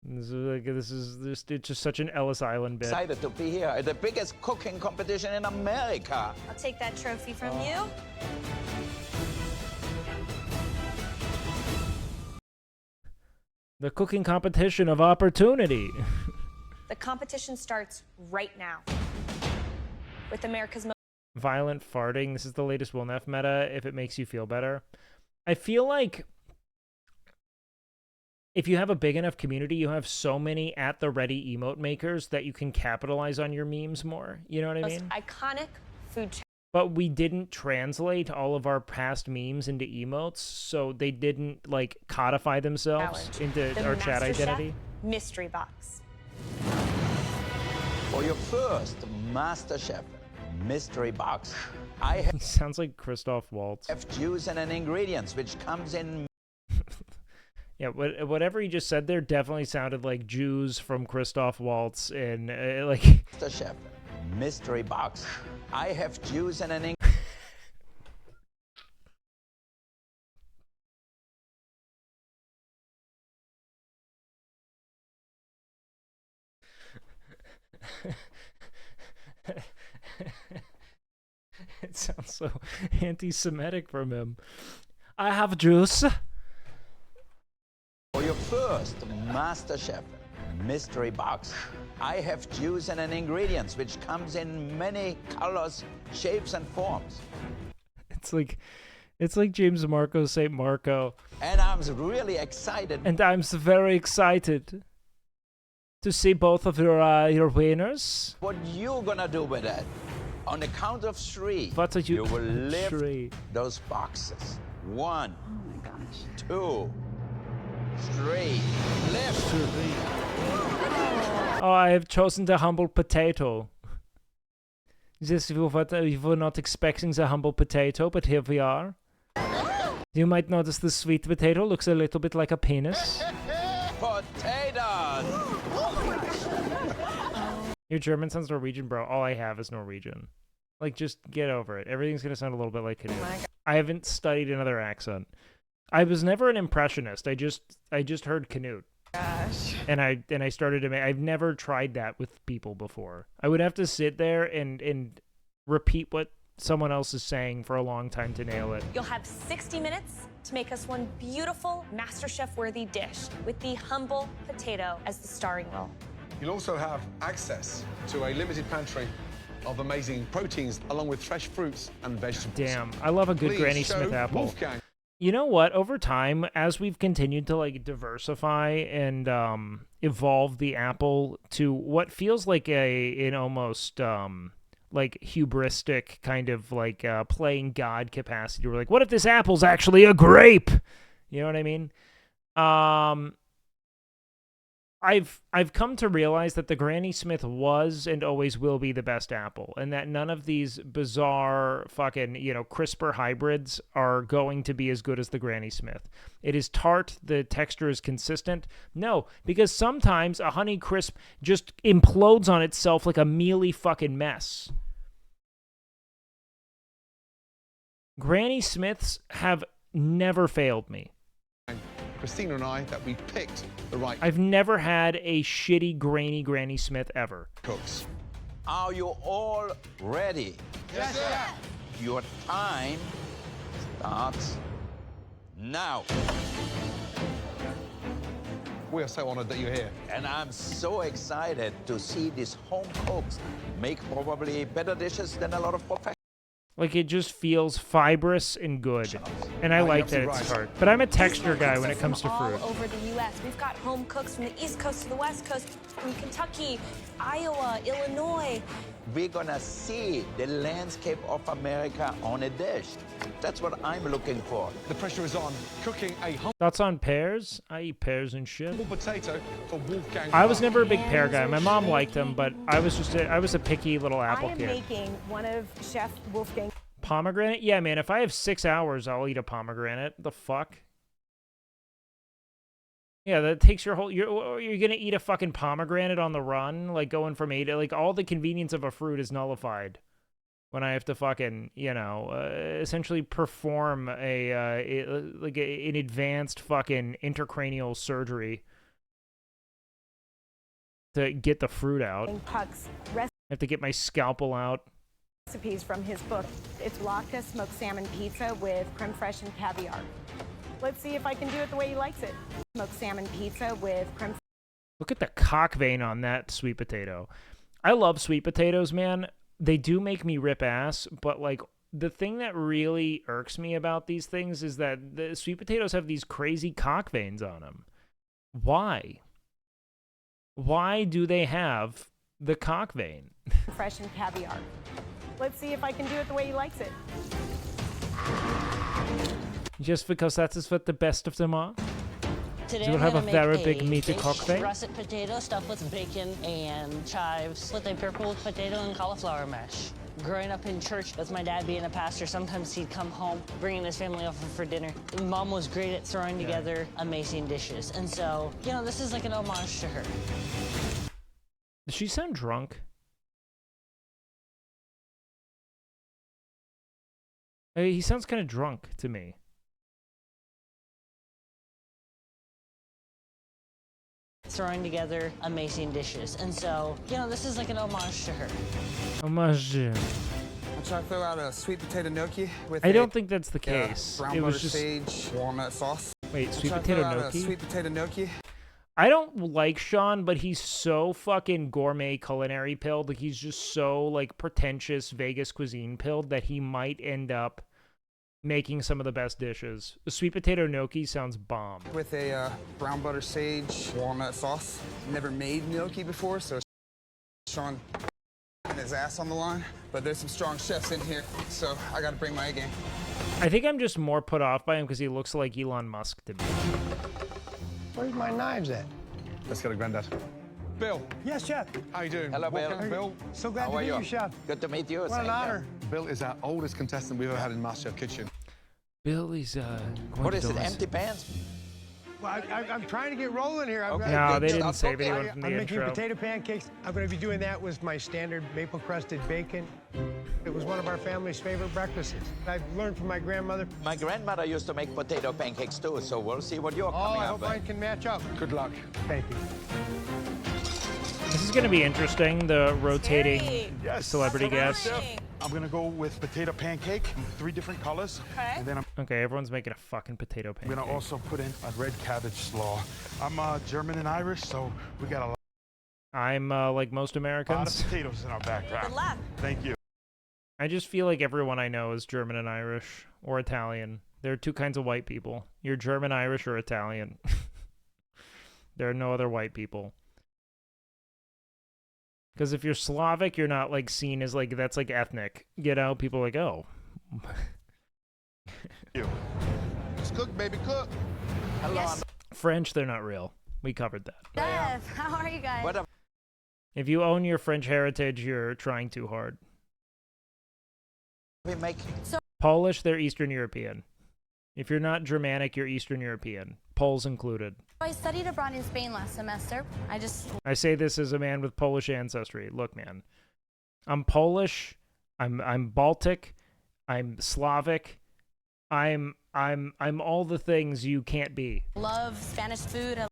It's just such an Ellis Island bit. Excited to be here at the biggest cooking competition in America. I'll take that trophy from you. The cooking competition of opportunity. The competition starts right now with America's most Violent farting. This is the latest Will Neff meta, if it makes you feel better. I feel like if you have a big enough community, you have so many at-the-ready emote makers that you can capitalize on your memes more. You know what I mean? iconic food But we didn't translate all of our past memes into emotes, so they didn't, like, codify themselves challenge. into The our chat MasterChef identity. Mystery box. For your first MasterChef mystery box, I He sounds like Christoph Waltz. have juice and ingredients which comes in Yeah, whatever he just said there definitely sounded like Jews from Christoph Waltz and, like... MasterChef mystery box. I have juice and an It sounds so anti-Semitic from him. I have juice. For your first MasterChef mystery box, I have juice and an ingredients which comes in many colors, shapes, and forms. It's like James Marco St. Marco. And I'm really excited. And I'm very excited to see both of your winners. What you gonna do with it? On the count of three, What are you will lift three. those boxes. 1. Oh my gosh. 2, 3. Lift. Oh, I have chosen the humble potato. This we were not expecting the humble potato, but here we are. You might notice the sweet potato looks a little bit like a penis. Potatoes! Your German sounds Norwegian, bro. All I have is Norwegian. Like, just get over it. Everything's gonna sound a little bit like Canute. I haven't studied another accent. I was never an impressionist. I just heard Canute. Gosh. And I started to make. I've never tried that with people before. I would have to sit there and repeat what someone else is saying for a long time to nail it. You'll have 60 minutes to make us one beautiful MasterChef-worthy dish with the humble potato as the starring role. You'll also have access to a limited pantry of amazing proteins along with fresh fruits and vegetables. Damn, I love a good Granny Smith apple. Wolfgang. You know what? Over time, as we've continued to like diversify and evolve the apple to what feels like an almost like hubristic kind of like playing God capacity, we're like, what if this apple's actually a grape? You know what I mean? I've come to realize that the Granny Smith was and always will be the best apple, and that none of these bizarre fucking, CRISPR hybrids are going to be as good as the Granny Smith. It is tart, the texture is consistent. No, because sometimes a Honey Crisp just implodes on itself like a mealy fucking mess. Granny Smiths have never failed me. Christina and I, that we picked the right. I've never had a shitty grainy Granny Smith ever. Cooks. Are you all ready? Yes, sir. Your time starts now. We are so honored that you're here. And I'm so excited to see these home cooks make probably better dishes than a lot of professionals. Like, it just feels fibrous and good. And I like that it's tart. But I'm a texture guy when it comes to fruit. All over the U.S. We've got home cooks from the East Coast to the West Coast, from Kentucky, Iowa, Illinois. We're gonna see the landscape of America on a dish. That's what I'm looking for. The pressure is on. Cooking a humble Thoughts on pears? I eat pears and shit. potato for Wolfgang. I was never a big pear guy. My mom liked them, but I was a picky little apple kid. I am making one of Chef Wolfgang. Pomegranate? Yeah, man, if I have 6 hours, I'll eat a pomegranate. The fuck? Yeah, that takes your whole... You're gonna eat a fucking pomegranate on the run? Like, going from 8... Like, all the convenience of a fruit is nullified when I have to fucking, essentially perform an advanced fucking intracranial surgery to get the fruit out. I have to get my scalpel out. Recipes from his book. It's Laka smoked salmon pizza with creme fraiche and caviar. Let's see if I can do it the way he likes it. Smoked salmon pizza with creme. Look at the cock vein on that sweet potato. I love sweet potatoes, man. They do make me rip ass, but like the thing that really irks me about these things is that the sweet potatoes have these crazy cock veins on them. Why? Why do they have the cock vein? Fresh and caviar. Let's see if I can do it the way he likes it. Just because that is what the best of them are? Today you will have a very big meaty cock vein. Russet potato stuffed with bacon and chives with a pickled potato and cauliflower mash. Growing up in church with my dad being a pastor, sometimes he'd come home bringing his family over for dinner. Mom was great at throwing together amazing dishes. And so, this is like an homage to her. Does she sound drunk? He sounds kind of drunk to me. Throwing together amazing dishes. And so, this is like an homage to her. Homage. I'm trying to throw out a sweet potato gnocchi with I don't think that's the case. brown butter sage walnut sauce. Wait, sweet potato gnocchi? Sweet potato gnocchi. I don't like Sean, but he's so fucking gourmet culinary pilled. Like, he's just so, like, pretentious Vegas cuisine pilled that he might end up making some of the best dishes. The sweet potato gnocchi sounds bomb. With a brown butter sage walnut sauce. Never made gnocchi before, so Sean and his ass on the line. But there's some strong chefs in here, so I gotta bring my A game. I think I'm just more put off by him because he looks like Elon Musk to me. Where's my knives at? Let's go to Grandad. Bill. Yes, Chef. How you doing? Hello, Bill. Bill. So glad How to are meet you? you, Chef. Good to meet you. What an Same here. honor. Bill is our oldest contestant we've ever had in MasterChef Kitchen. Bill is What is it? Empty pans? Well, I'm trying to get rolling here. No, they didn't save anyone from the I'm making intro. potato pancakes. I'm going to be doing that with my standard maple crusted bacon. It was one of our family's favorite breakfasts. I've learned from my grandmother. My grandmother used to make potato pancakes too, so we'll see what you're coming I up hope with. mine can match up. Good luck. Thank you. This is going to be interesting, the rotating celebrity guest. I'm gonna go with potato pancake, 3 different colors. Okay. And then I'm Okay, everyone's making a fucking potato pancake. gonna also put in a red cabbage slaw. I'm German and Irish, so we got a lot I'm like most of Americans. potatoes in our background. Good luck. Thank you. I just feel like everyone I know is German and Irish or Italian. There are two kinds of white people. You're German, Irish, or Italian. There are no other white people. Because if you're Slavic, you're not like seen as like, that's like ethnic. You know, people are like, oh. Just cook, baby, cook. Hello. Yes. French, they're not real. We covered that. Jeff, how are you guys? What If you own your French heritage, you're trying too hard. we make? Polish, they're Eastern European. If you're not Germanic, you're Eastern European. Poles included. I studied abroad in Spain last semester. I say this as a man with Polish ancestry. Look, man, I'm Polish. I'm Baltic. I'm Slavic. I'm all the things you can't be. love Spanish food.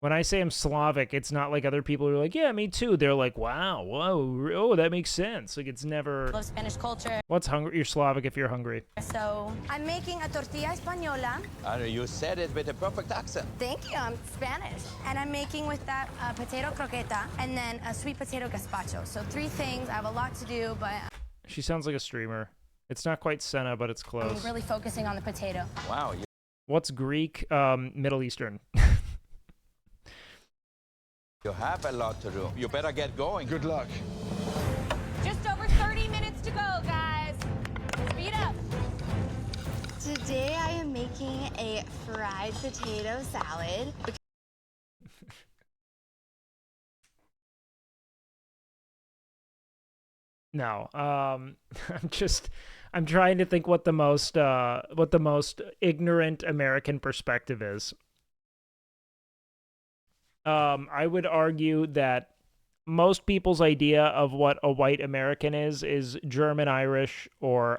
When I say I'm Slavic, it's not like other people who are like, yeah, me too. They're like, wow, whoa, oh, that makes sense. Like, it's never. Love Spanish culture. What's hungry? You're Slavic if you're hungry. So I'm making a tortilla española. You said it with a perfect accent. Thank you, I'm Spanish. And I'm making with that potato croqueta and then a sweet potato gazpacho. So 3 things. I have a lot to do, but She sounds like a streamer. It's not quite Senna, but it's I'm close. really focusing on the potato. Wow. What's Greek? Middle Eastern. You have a lot to do. You better get going. Good luck. Just over 30 minutes to go, guys. Speed up. Today I am making a fried potato salad. No, I'm trying to think what the most ignorant American perspective is. I would argue that most people's idea of what a white American is German, Irish, or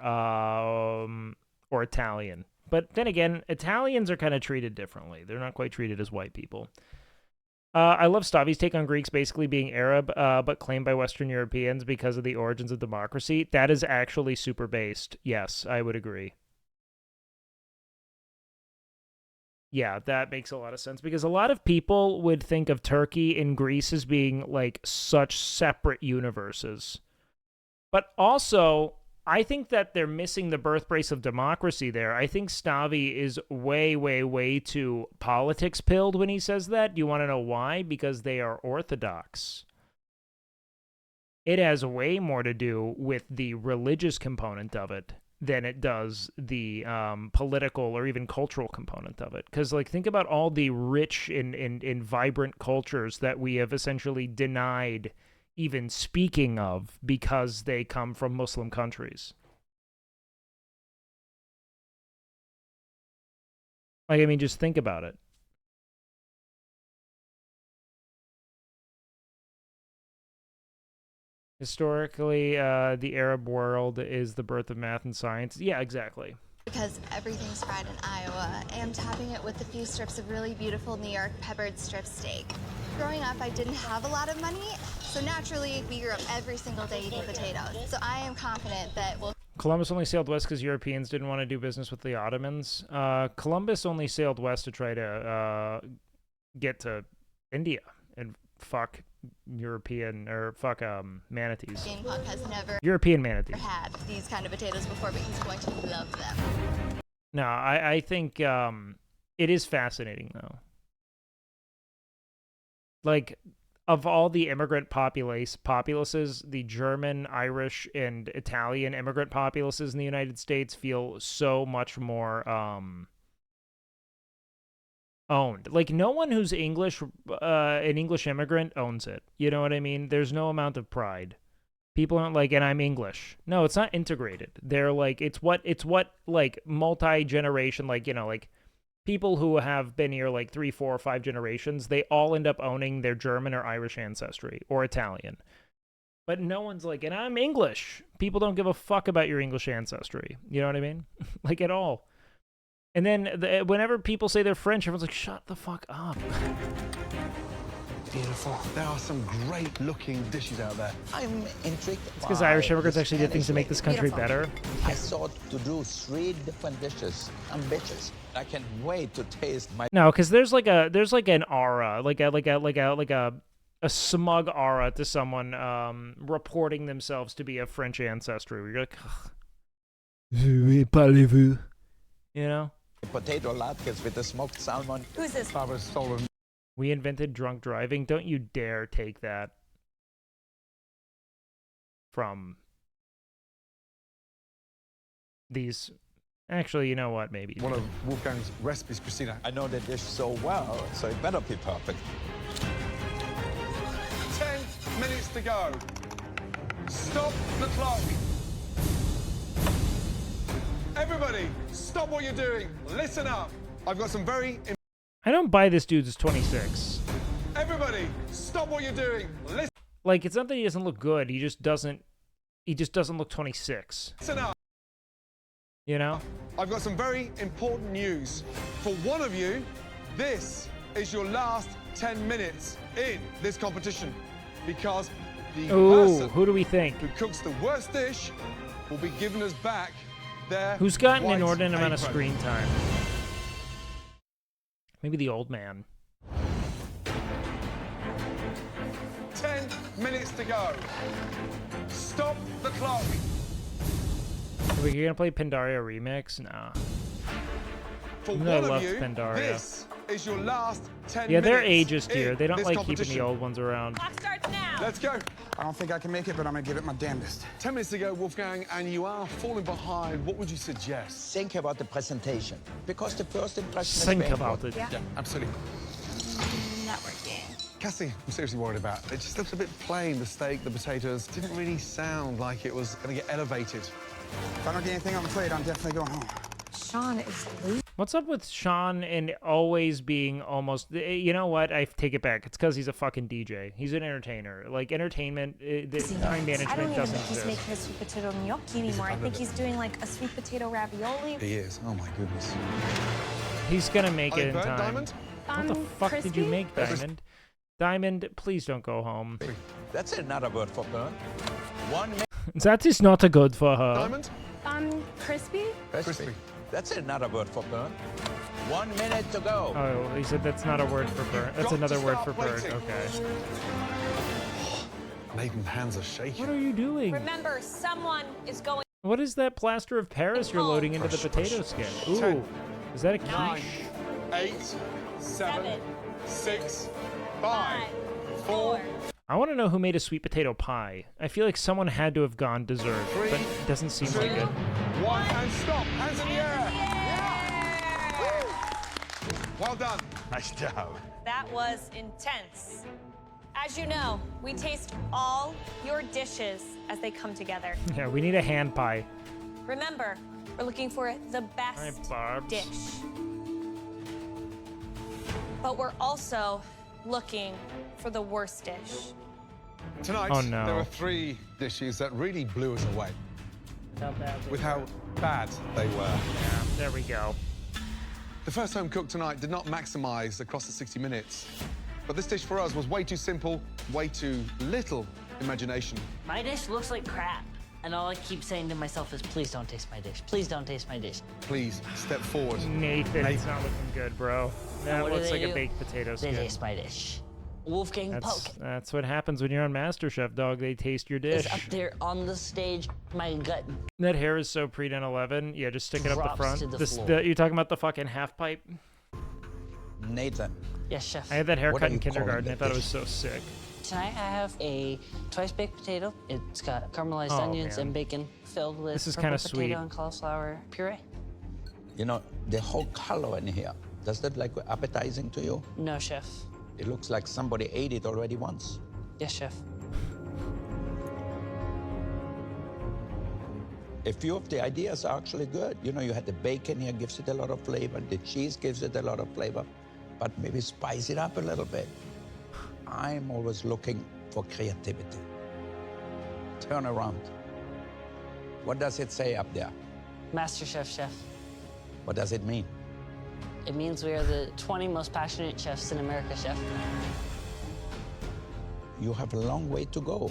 Italian. But then again, Italians are kind of treated differently. They're not quite treated as white people. I love Stavi's take on Greeks basically being Arab, but claimed by Western Europeans because of the origins of democracy. That is actually super based. Yes, I would agree. Yeah, that makes a lot of sense because a lot of people would think of Turkey and Greece as being like such separate universes. But also, I think that they're missing the birthplace of democracy there. I think Stavi is way, way, way too politics pilled when he says that. You want to know why? Because they are Orthodox. It has way more to do with the religious component of it than it does the political or even cultural component of it. Because, like, think about all the rich and vibrant cultures that we have essentially denied even speaking of because they come from Muslim countries. Like, I mean, just think about it. Historically, the Arab world is the birth of math and science. Yeah, exactly. Because everything's fried in Iowa, and topping it with a few strips of really beautiful New York peppered strip steak. Growing up, I didn't have a lot of money, so naturally, we grew up every single day eating potatoes. So I am confident that we'll... Columbus only sailed west because Europeans didn't want to do business with the Ottomans. Columbus only sailed west to try to get to India and fuck European or fuck manatees. Game Punk has never European manatees. had these kind of potatoes before, but he's going to love them. No, I think it is fascinating though. Like of all the immigrant populaces, the German, Irish, and Italian immigrant populaces in the United States feel so much more owned. Like, no one who's English, an English immigrant owns it. You know what I mean? There's no amount of pride. People aren't like, and I'm English. No, it's not integrated. They're like, it's what like multi-generation, like, you know, like people who have been here like 3, 4, or 5 generations, they all end up owning their German or Irish ancestry or Italian. But no one's like, and I'm English. People don't give a fuck about your English ancestry. You know what I mean? Like, at all. And then whenever people say they're French, everyone's like, shut the fuck up. Beautiful. There are some great-looking dishes out there. I'm intrigued. It's because Irish immigrants actually did things to make this country better. I thought to do 3 different dishes. Ambitious. I can't wait to taste my. No, because there's like an aura, like a smug aura to someone reporting themselves to be of French ancestry. Where you're like, oui, parlez-vous? You know? Potato latkes with the smoked salmon. Who's this? We invented drunk driving. Don't you dare take that from these. Actually, you know what? Maybe. One of Wolfgang's recipes, Christina. I know the dish so well, so it better be perfect. 10 minutes to go. Stop the clock. Everybody, stop what you're doing. Listen up. I've got some very... I don't buy this dude's 26. Everybody, stop what you're doing. Listen. Like, it's not that he doesn't look good. He just doesn't look 26. Listen up. You know? I've got some very important news. For one of you, this is your last 10 minutes in this competition. Because the person who do we think? who cooks the worst dish will be giving us back their Who's gotten an white inordinate amount of apron. screen time? Maybe the old man. 10 minutes to go. Stop the clock. Are we gonna play Pandaria Remix? Nah. For Even one though I of love you, Pandaria. this is your last 10 Yeah, minutes. they're ageist here. in They don't this like keeping competition. the old ones around. Clock starts now. Let's go. I don't think I can make it, but I'm gonna give it my damnedest. 10 minutes to go, Wolfgang, and you are falling behind. What would you suggest? Think about the presentation, because the first impression Think is very about it. important. Yeah, absolutely. Not working. Cassie, I'm seriously worried about. It just looks a bit plain. The steak, the potatoes, didn't really sound like it was going to get elevated. If I don't get anything on the plate, I'm definitely going home. Sean is losing. What's up with Sean and always being almost... You know what? I take it back. It's because he's a fucking DJ. He's an entertainer. Like, entertainment, the time management I don't even doesn't think he's exist. making a sweet potato gnocchi anymore. I think he's doing like a sweet potato ravioli. He is. Oh, my goodness. He's gonna make Are it they in burnt, time. Diamond? What the fuck did you crispy? make, Diamond? Diamond, please don't go home. That's another word for burn. 1 minute. That is not a good for her. Diamond? Crispy? Crispy. That's another word for burn. 1 minute to go. Oh, he said that's not a word for burn. That's Got another to word start for burn. plating. Okay. Nathan's hands are shaking. What are you doing? Remember, someone is going. What is that plaster of Paris you're loading into the potato skin? Ooh, 10, is that a 9, quiche? 8, 7, 7, 6, 5, 4. I want to know who made a sweet potato pie. I feel like someone had to have gone dessert, but it doesn't seem 2, like it. 1, and stop. Hands in the air. Well done. Nice job. That was intense. As you know, we taste all your dishes as they come together. Yeah, we need a hand pie. Remember, we're looking for the Hi, best Barbs. dish. But we're also looking for the worst dish. Tonight, Oh, no. there were 3 dishes that really blew us away with how bad they were. Yeah, there we go. The first home cook tonight did not maximize across the 60 minutes. But this dish for us was way too simple, way too little imagination. My dish looks like crap. And all I keep saying to myself is, please don't taste my dish. Please don't taste my dish. Please, step forward. Nathan, it's not looking good, bro. That what do looks they like a do? baked potato They skin. taste my dish. Wolfgang Poke That's what happens when you're on MasterChef, dog. They taste your dish. is up there on the stage. My gut. That hair is so pre-10 11. Yeah, just stick it up the Drops front. to the floor. You're talking about the fucking half pipe? Nathan. Yes, chef. I had that What haircut are in you calling kindergarten. I that thought it was dish? so sick. Tonight I have a twice baked potato. It's got caramelized onions and bacon filled with This is purple kinda potato sweet. and cauliflower puree. You know, the whole color in here, does that look appetizing to you? No, chef. It looks like somebody ate it already once. Yes, chef. A few of the ideas are actually good. You know, you had the bacon here, gives it a lot of flavor. The cheese gives it a lot of flavor. But maybe spice it up a little bit. I'm always looking for creativity. Turn around. What does it say up there? Master Chef, chef. What does it mean? It means we are the 20 most passionate chefs in America, chef. You have a long way to go.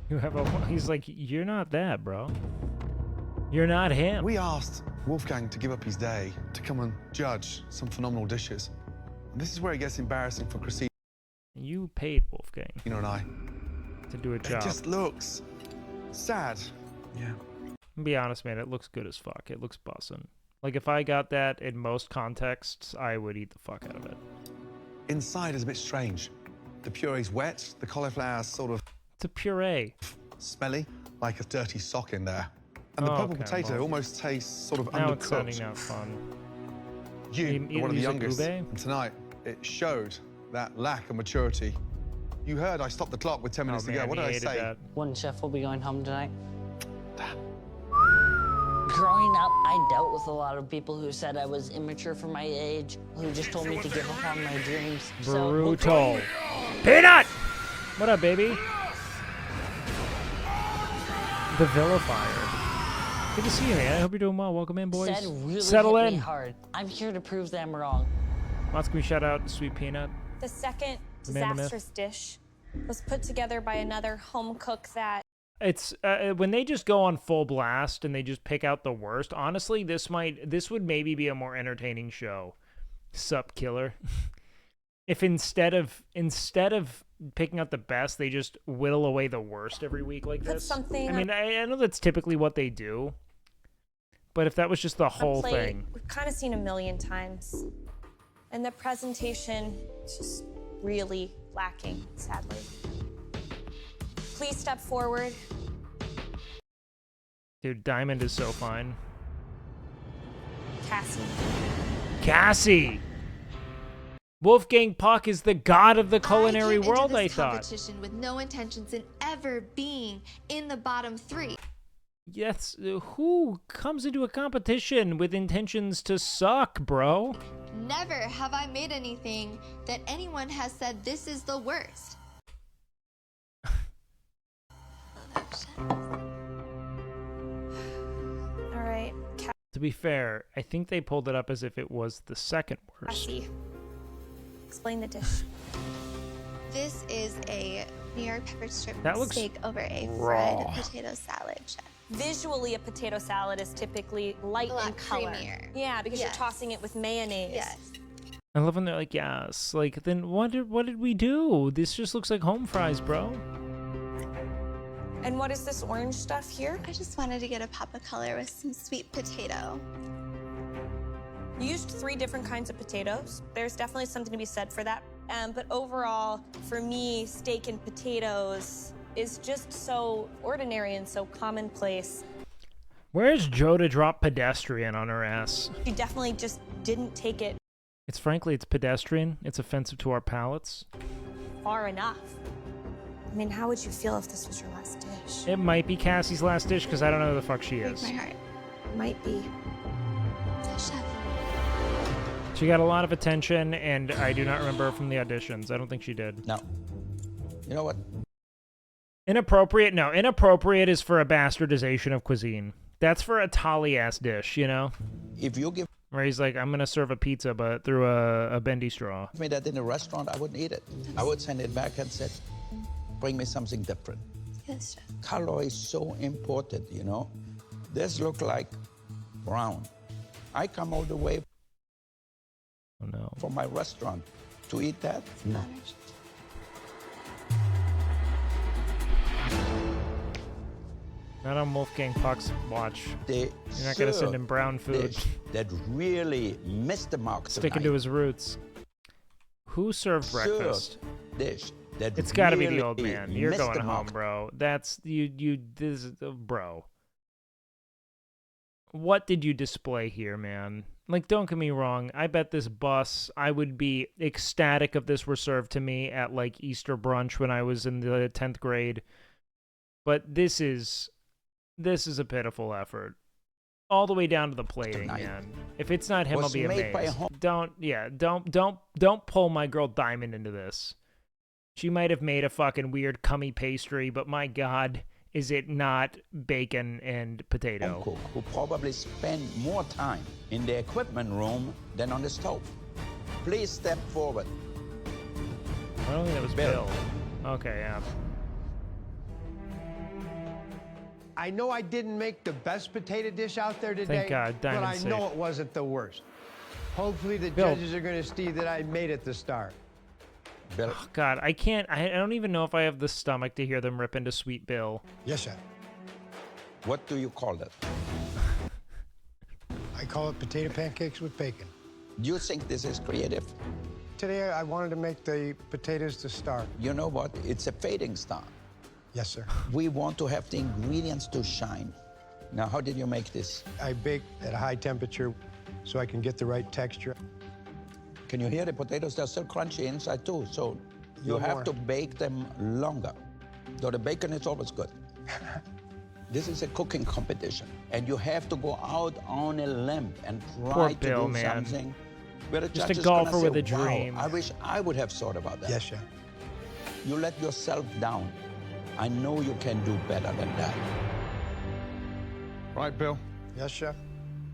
You have a. He's like, you're not that, bro. You're not him. We asked Wolfgang to give up his day to come and judge some phenomenal dishes. And this is where it gets embarrassing for Christine. You paid Wolfgang. You know, and I. To do a job. It just looks sad. Yeah. Be honest, man. It looks good as fuck. It looks bussin'. Like if I got that in most contexts, I would eat the fuck out of it. Inside is a bit strange. The puree's wet. The cauliflower's sort of. It's a puree. Smelly, like a dirty sock in there. And the purple potato almost tastes sort of now undercooked. It's sounding out fun. You are one of the youngest, ube? and tonight it showed that lack of maturity. You heard I stopped the clock with 10 minutes to go. What did I say? That. One chef will be going home tonight. Growing up, I dealt with a lot of people who said I was immature for my age, who just told me to give up on my dreams. Brutal. Peanut! What up, baby? The Vilifier. Good to see you, man. I hope you're doing well. Welcome in, boys. Said really Settle hit in. Me hard. I'm here to prove them wrong. Lots can we shout out Sweet Peanut. The second Man the myth. disastrous dish was put together by another home cook that It's when they just go on full blast and they just pick out the worst. Honestly, this would maybe be a more entertaining show. Sup, killer. If instead of picking out the best, they just whittle away the worst every week like this. something I mean, I know that's typically what they do, but if that was just the whole thing. we've kind of seen a million times. And the presentation is just really lacking, sadly. Please step forward. Dude, Diamond is so fine. Cassie. Wolfgang Puck is the god of the culinary I came world, into I this thought. competition with no intentions in ever being in the bottom 3. Yes, who comes into a competition with intentions to suck, bro? Never have I made anything that anyone has said this is the worst. All right, To be fair, I think they pulled it up as if it was the second worst. Cassie. Explain the dish. This is a New York pepper strip That looks steak over a raw. fried potato salad, chef. Visually, a potato salad is typically light A lot in color. creamier. Yeah, because Yes. you're tossing it with mayonnaise. Yes. I love when they're like, yes. Like, then what did we do? This just looks like home fries, bro. And what is this orange stuff here? I just wanted to get a pop of color with some sweet potato. You used 3 different kinds of potatoes. There's definitely something to be said for that. But overall, for me, steak and potatoes is just so ordinary and so commonplace. Where's Joe to drop pedestrian on her ass? She definitely just didn't take it It's pedestrian. It's offensive to our palates. far enough. I mean, how would you feel if this was your last dish? It might be Cassie's last dish because I don't know who the fuck she Break is. my heart. Might be. Chef. She got a lot of attention, and I do not remember her from the auditions. I don't think she did. No. You know what? Inappropriate? No, inappropriate is for a bastardization of cuisine. That's for a Tolly-ass dish, you know? If you give Where he's like, I'm going to serve a pizza, but through a bendy straw. me that in a restaurant, I wouldn't eat it. I would send it back and say, bring me something different. Yes, chef. Color is so important, you know? This look like brown. I come all the way Oh, no. from my restaurant to eat that? No. Not on Wolfgang Puck's watch. They You're not going to send him brown food. that really missed the mark Sticking tonight. to his roots. Who served breakfast? dish that It's got to be the really old man. You're missed going the home, mark. bro. That's you. This is bro. What did you display here, man? Like, don't get me wrong. I bet this bus, I would be ecstatic if this were served to me at, like, Easter brunch when I was in the 10th grade. But this is a pitiful effort. All the way down to the plating, man. If it's not him, I'll be amazed. Don't pull my girl Diamond into this. She might have made a fucking weird cummy pastry, but my God, is it not bacon and potato? Home cook who probably spend more time in the equipment room than on the stove. Please step forward. I don't think that was Bill. Okay, yeah. I know I didn't make the best potato dish out there today, Thank God, but I Diamond's know safe. it wasn't the worst. Hopefully the Bill. judges are going to see that I made it to start. Bill. Oh, God, I can't. I don't even know if I have the stomach to hear them rip into Sweet Bill. Yes, sir. What do you call that? I call it potato pancakes with bacon. Do you think this is creative? Today I wanted to make the potatoes to star. You know what? It's a fading star. Yes, sir. We want to have the ingredients to shine. Now, how did you make this? I bake at a high temperature so I can get the right texture. Can you hear the potatoes? They're still crunchy inside too, so you have to bake them longer. Though the bacon is always good. This is a cooking competition, and you have to go out on a limb and try to Bill, do man. something where the Just judge a is gonna golfer say, with a "Wow, dream." I wish I would have thought about that. Yes, sir. You let yourself down. I know you can do better than that. Right, Bill? Yes, chef.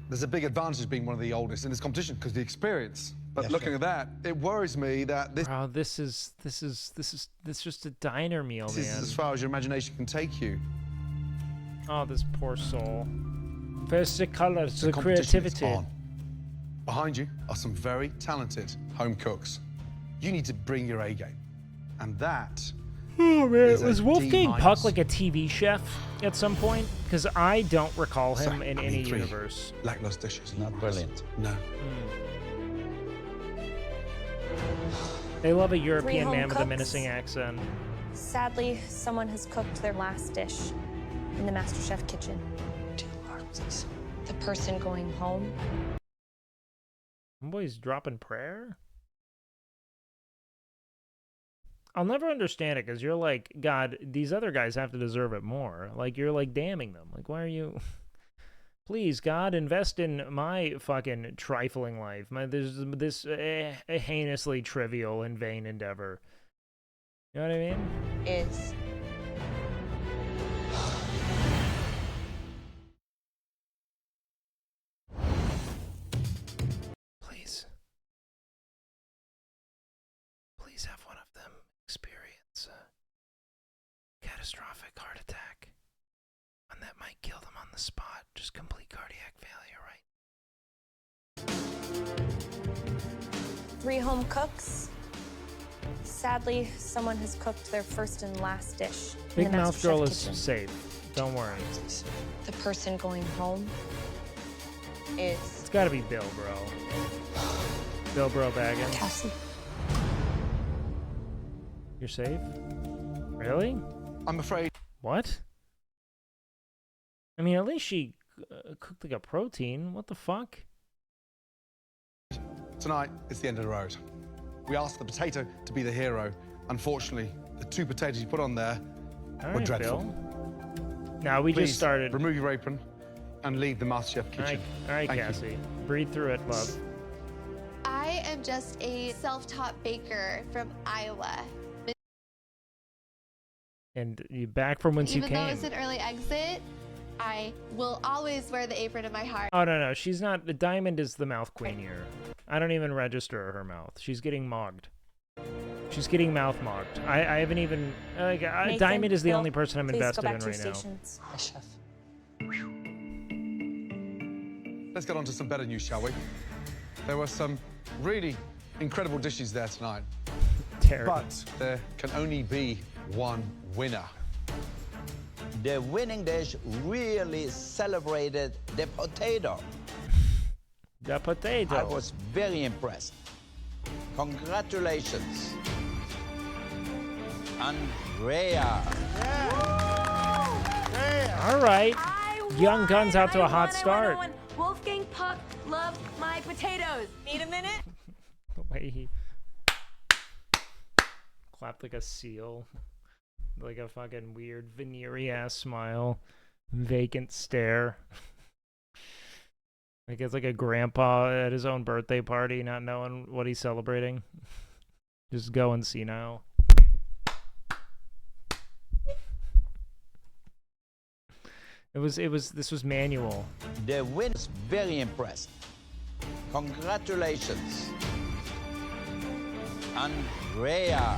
There's a big advantage being one of the oldest in this competition because the experience. But Yes, looking sir. at that, it worries me that this Bro, this is just a diner meal, is man. as far as your imagination can take you. Oh, this poor soul. First the colors, the competition is creativity. on. Behind you are some very talented home cooks. You need to bring your A game. And that Oh man, is a was Wolfgang D-. Puck like a TV chef at some point? Because I don't recall him in any three universe. lackluster dishes. Not brilliant. No. They love a European home man with a cooks. menacing accent. Sadly, someone has cooked their last dish in the MasterChef kitchen. 2 hearts. The person going home. Boy's dropping prayer? I'll never understand it because you're like, God, these other guys have to deserve it more. Like, you're like damning them. Like, why are you... Please, God, invest in my fucking trifling life. This heinously trivial and vain endeavor. You know what I mean? Is Please have one of them experience a catastrophic heart attack. One that might kill them on the spot. Just complete cardiac failure, right? 3 home cooks. Sadly, someone has cooked their first and last dish in Big the Mouth MasterChef Girl is kitchen. safe. Don't worry. The person going home is It's gotta be Bill, bro. Bill Bro Baggins. Cassie. You're safe? Really? I'm afraid. What? I mean, at least she cooked like a protein. What the fuck? Tonight, it's the end of the road. We asked the potato to be the hero. Unfortunately, the 2 potatoes you put on there All were right, dreadful. Bill. Now we Please just started. remove your apron and leave the MasterChef kitchen. All right, Thank you. Cassie. Breathe through it, love. I am just a self-taught baker from Iowa. And you back from whence you Even though came. it's an early exit, I will always wear the apron in my heart. Oh, no. She's not. The Diamond is the mouth queen here. I don't even register her mouth. She's getting mogged. She's getting mouth mocked. I haven't even... Nathan, Diamond is the Bill, only person I'm please invested go back in to right your now. stations. Yes, chef. Let's get on to some better news, shall we? There were some really incredible dishes there tonight. Terrible. But there can only be one winner. The winning dish really celebrated the potato. The potato. I was very impressed. Congratulations. Andrea. All right. Young Guns out to a hot start. Wolfgang Puck loves my potatoes. Need a minute? The way he clapped like a seal. Like a fucking weird veneer-y ass smile. Vacant stare. Like it's like a grandpa at his own birthday party, not knowing what he's celebrating. Just going senile. This was manual. The winner's very impressed. Congratulations. Andrea.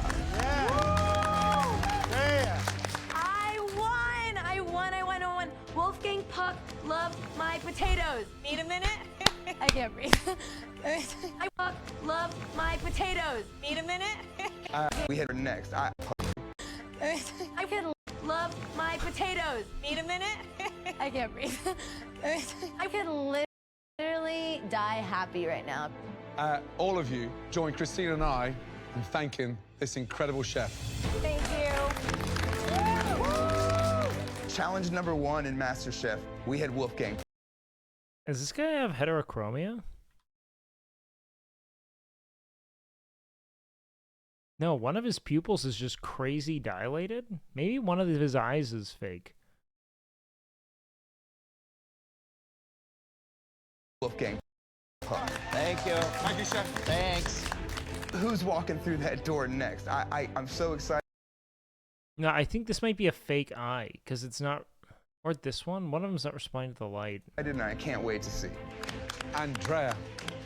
I won. Wolfgang Puck loves my potatoes. Need a minute? I can't breathe. Puck loves my potatoes. Need a minute? We had her next. I could love my potatoes. Need a minute? I can't breathe. I could literally die happy right now. All of you, join Christina and I in thanking this incredible chef. Thank you. Challenge number 1 in MasterChef, we had Wolfgang. Does this guy have heterochromia? No, one of his pupils is just crazy dilated. Maybe one of his eyes is fake. Wolfgang. Thank you. Thank you, Chef. Thanks. Who's walking through that door next? I'm so excited. No, I think this might be a fake eye, because it's not... Or this one? One of them's not responding to the light. I can't wait to see. Andrea,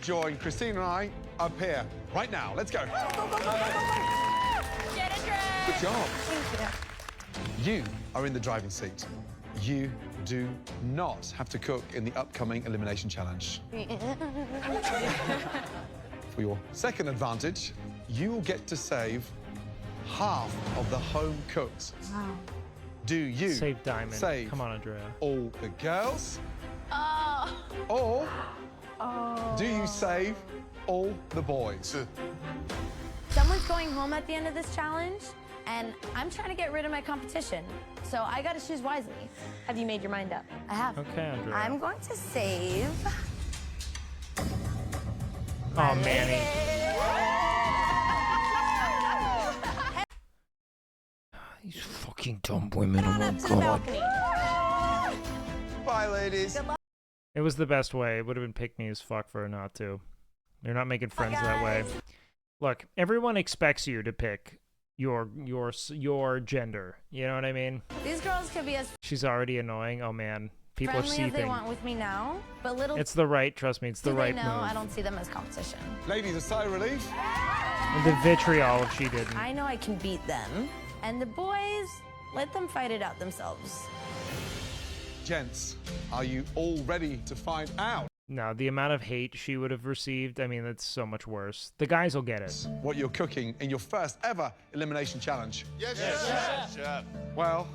join Christina and I up here right now. Let's go. Get it, Dre! Good job. Thank You are in the driving seat. You do not have to cook in the upcoming elimination challenge. For your second advantage, you will get to save half of the home cooks. Wow. Do you save Diamond? Save Come on, Andrea. all the girls? Oh. Or do you save all the boys? Someone's going home at the end of this challenge, and I'm trying to get rid of my competition. So I gotta choose wisely. Have you made your mind up? I have. Okay, Andrea. I'm going to save. Oh, Manny. These fucking dumb women. Oh my god. Bye, ladies. It was the best way. It would have been pick me as fuck for her not to. They're not making friends that way. Look, everyone expects you to pick your gender. You know what I mean? These girls could be as She's already annoying. Oh man, people are friendly as they seething. want with me now, but little It's the right. Trust me, it's the do right they know move. I don't see them as competition. Ladies, a sigh of relief. And the vitriol if she didn't. I know I can beat them, and the boys, let them fight it out themselves. Gents, are you all ready to find out? No, the amount of hate she would have received, I mean, that's so much worse. The guys will get it. What you're cooking in your first ever elimination challenge? Yes, Chef. Well,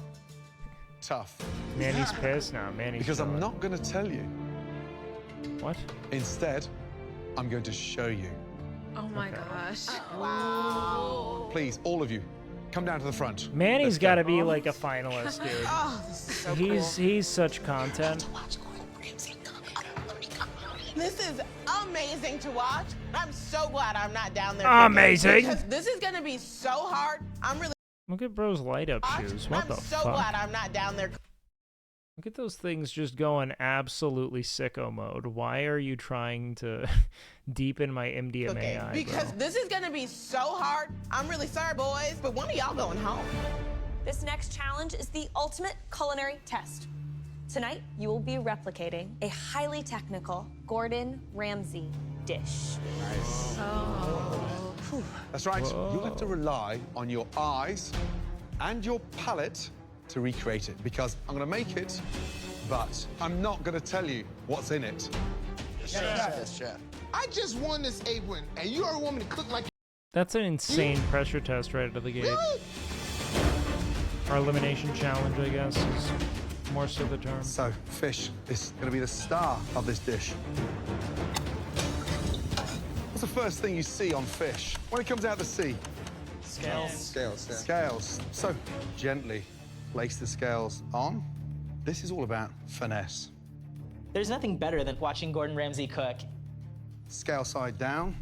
tough. Manny's pissed? No, Manny's Because I'm chilling. not going to tell you. What? Instead, I'm going to show you. Oh my gosh. Wow. Please, all of you, come down to the front. Manny's Let's got to go. be like a finalist, dude. Oh, this is so He's such content. This is amazing to watch. I'm so glad I'm not down there. Amazing. Because this is gonna be so hard. I'm really. Look at bro's light up shoes. What I'm the so fuck? glad I'm not down there. Look at those things just going absolutely sicko mode. Why are you trying to deepen my MDMA eye, Because bro? this is gonna be so hard. I'm really sorry, boys, but one of y'all going home. This next challenge is the ultimate culinary test. Tonight, you will be replicating a highly technical Gordon Ramsay dish. Nice. That's right. You'll have to rely on your eyes and your palate to recreate it, because I'm going to make it, but I'm not going to tell you what's in it. Yes, Chef. I just won this apron, and you already want me to cook like. That's an insane pressure test right out of the gate. Really? Our elimination challenge, I guess, is more so the term. So, fish is going to be the star of this dish. What's the first thing you see on fish when it comes out to sea? Scales. Scales, yeah. Scales. So, gently place the scales on. This is all about finesse. There's nothing better than watching Gordon Ramsay cook. Scale side down.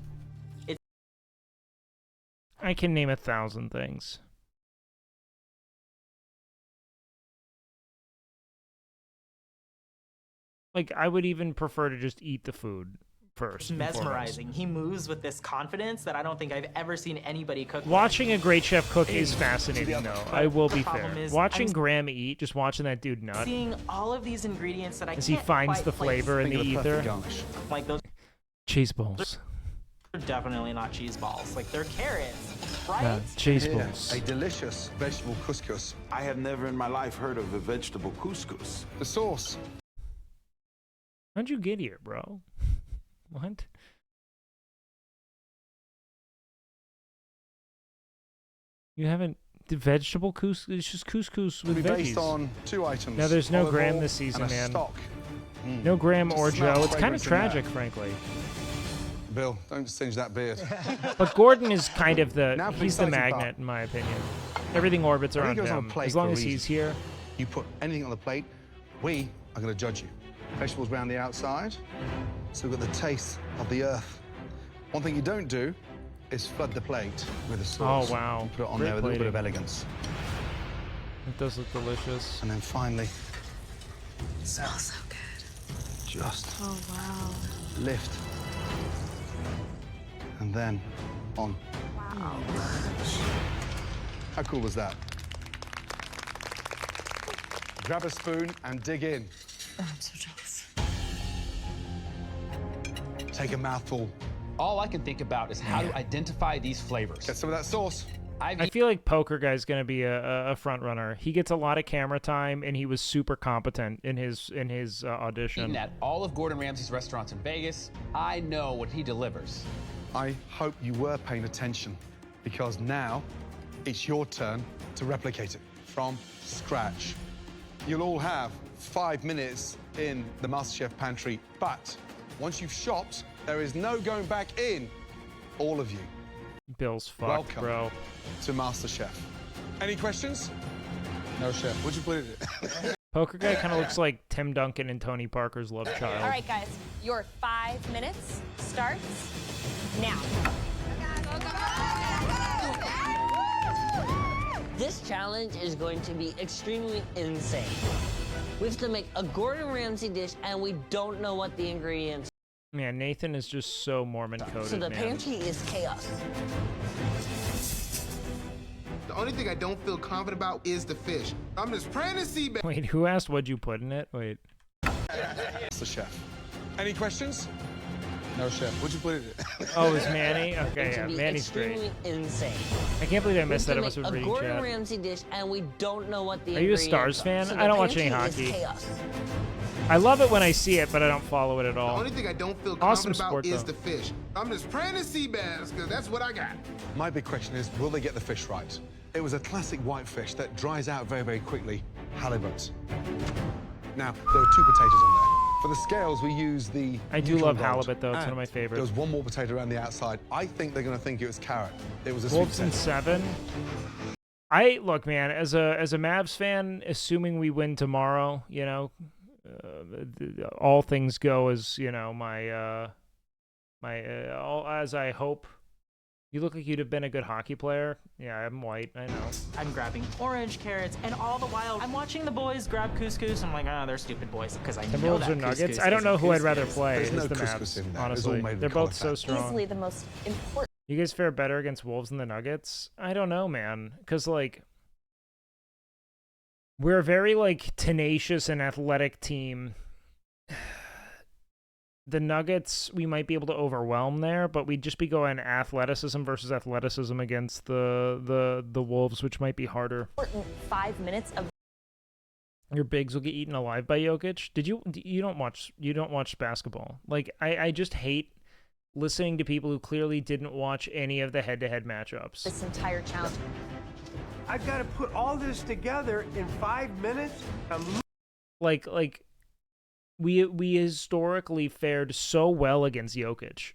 I can name 1,000 things. Like, I would even prefer to just eat the food first. It's mesmerizing. He moves with this confidence that I don't think I've ever seen anybody cook. Watching a great chef cook is fascinating, though. I will be fair. Is, Watching Graham eat, just watching that dude nut. Seeing all of these ingredients that I as can't he finds quite the flavor in the ether. Like those Cheese balls. are definitely not cheese balls. Like they're carrots, right? Cheese Here, balls. a delicious vegetable couscous. I have never in my life heard of a vegetable couscous. The sauce. How'd you get here, bro? What? You haven't the vegetable couscous? It's just couscous with It'll be based veggies. on 2 items. Now there's no olive Graham oil this season, and a man. stock. No Graham or Just smell Joe. It's kind of fragrance in there. tragic, frankly. Bill, don't singe that beard. But Gordon is kind of Now for he's the exciting magnet, part. in my opinion. Everything orbits around Everything goes on him. a plate As long for a as he's reason. here. You put anything on the plate, we are going to judge you. Vegetables around the outside, so we've got the taste of the earth. One thing you don't do is flood the plate with the sauce. Oh, wow. You put it on Great there with a little bit of plating. elegance. It does look delicious. And then finally, It smells so good. just Oh, wow. lift. And then on. Wow. How cool was that? Grab a spoon and dig in. I'm so jealous. Take a mouthful. All I can think about is how to identify these flavors. Get some of that sauce. I feel like Poker Guy's going to be a front runner. He gets a lot of camera time, and he was super competent in his audition. Eaten at all of Gordon Ramsay's restaurants in Vegas, I know what he delivers. I hope you were paying attention, because now it's your turn to replicate it from scratch. You'll all have 5 minutes in the MasterChef pantry, but once you've shopped, there is no going back in. All of you. Bill's fucked, Welcome bro. to MasterChef. Any questions? No, chef. What'd you put it? Poker Guy kind of looks like Tim Duncan and Tony Parker's love child. All right, guys, your 5 minutes starts now. This challenge is going to be extremely insane. We have to make a Gordon Ramsay dish, and we don't know what the ingredients. Man, Nathan is just so Mormon coded. So the man. pantry is chaos. The only thing I don't feel confident about is the fish. I'm just praying to see. Wait, who asked what'd you put in it? Wait. That's the chef. Any questions? No, chef. What'd you put it? Oh, it was Manny? Okay, It yeah, should be Manny's great. extremely insane. I can't believe I We missed have that. to I must have make been a reading Gordon chat. Ramsay dish, and we don't know what the Are you a ingredients Stars fan? So I the don't watch any pantry is hockey. chaos. I love it when I see it, but I don't follow it at The all. only thing I don't feel Awesome confident about sport, is though. the fish. I'm just praying to sea bass because that's what I got. My big question is, will they get the fish right? It was a classic white fish that dries out very, very quickly, halibut. Now, there are 2 potatoes on there. For the scales, we use the I do neutral love gold. halibut, though. It's one of And my favorites. There was 1 more potato around the outside. I think they're going to think it was carrot. It was a sweet Wolves in potato. 7. I look, man. As a Mavs fan, assuming we win tomorrow, you know, all things go as you know. All as I hope. You look like you'd have been a good hockey player. Yeah, I'm white. I know. I'm grabbing orange carrots, and all the while I'm watching the boys grab couscous. I'm like, oh, they're stupid boys because I know Timberwolves that or Nuggets? couscous I don't know isn't who I'd rather couscous. play There's as no the couscous Mavs. in there. It's all Honestly, made with they're both so cauliflower. strong. Easily the most important. You guys fare better against Wolves than the Nuggets? I don't know, man. Because, like, we're a very, like, tenacious and athletic team. The Nuggets, we might be able to overwhelm there, but we'd just be going athleticism versus athleticism against the Wolves, which might be harder. 5 minutes of Your bigs will get eaten alive by Jokic. You don't watch basketball. Like, I just hate listening to people who clearly didn't watch any of the head-to-head matchups. this entire challenge. I've got to put all this together in 5 minutes. Like we historically fared so well against Jokic.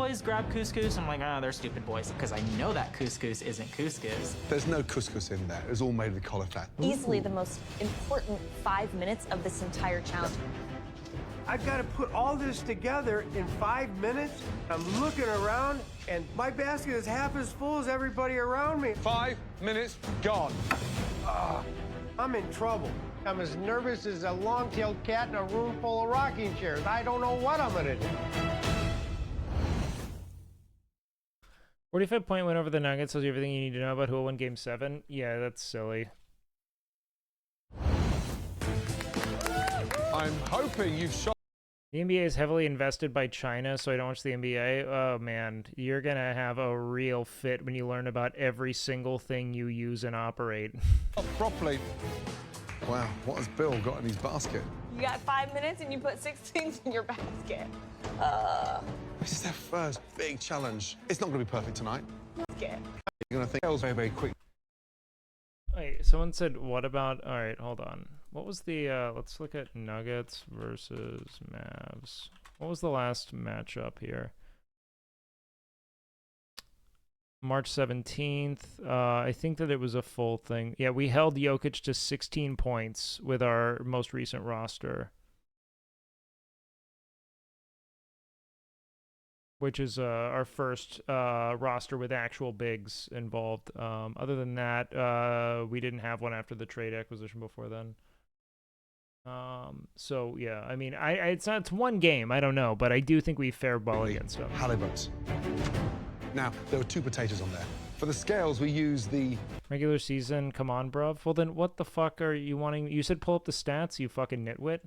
boys grab couscous. I'm like, oh, they're stupid boys, because I know that couscous isn't couscous. There's no couscous in there. It was all made with cauliflower. Easily the most important 5 minutes of this entire challenge. I've got to put all this together in 5 minutes. I'm looking around, and my basket is half as full as everybody around me. 5 minutes gone. I'm in trouble. I'm as nervous as a long-tailed cat in a room full of rocking chairs. I don't know what I'm gonna do. 45-point win over the Nuggets tells you everything you need to know about who will win Game 7. Yeah, that's silly. I'm hoping you've shot. The NBA is heavily invested by China, so I don't watch the NBA. Oh, man. You're going to have a real fit when you learn about every single thing you use and operate. Properly. Wow, what has Bill got in his basket? You got 5 minutes and you put 6 things in your basket. This is their first big challenge. It's not going to be perfect tonight. Basket. You're going to think very, very quick. Wait, someone said, what about... All right, hold on. What was the... let's look at Nuggets versus Mavs. What was the last matchup here? March 17th. I think that it was a full thing. Yeah, we held Jokic to 16 points with our most recent roster. Which is our first roster with actual bigs involved. Other than that, we didn't have one after the trade acquisition before then. So yeah, I mean, it's one game. I don't know, but I do think we fared well against them. Halibut. Now there were 2 potatoes on there. For the scales, we use the regular season. Come on, bruv. Well then, what the fuck are you wanting? You said pull up the stats, you fucking nitwit.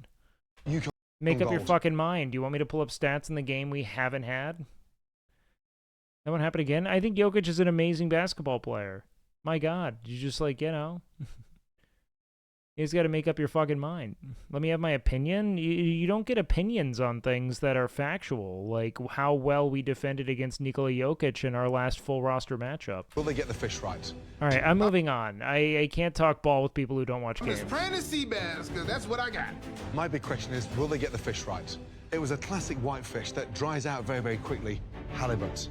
You can make up your fucking mind. Do you want me to pull up stats in the game we haven't had? That won't happen again? I think Jokic is an amazing basketball player. My God. You just like, you know. You just got to make up your fucking mind. Let me have my opinion. You don't get opinions on things that are factual, like how well we defended against Nikola Jokic in our last full roster matchup. Will they get the fish right? All right, I'm moving on. I can't talk ball with people who don't watch games. I'm just praying to sea bass, because that's what I got. My big question is, will they get the fish right? It was a classic whitefish that dries out very, very quickly. Halibut.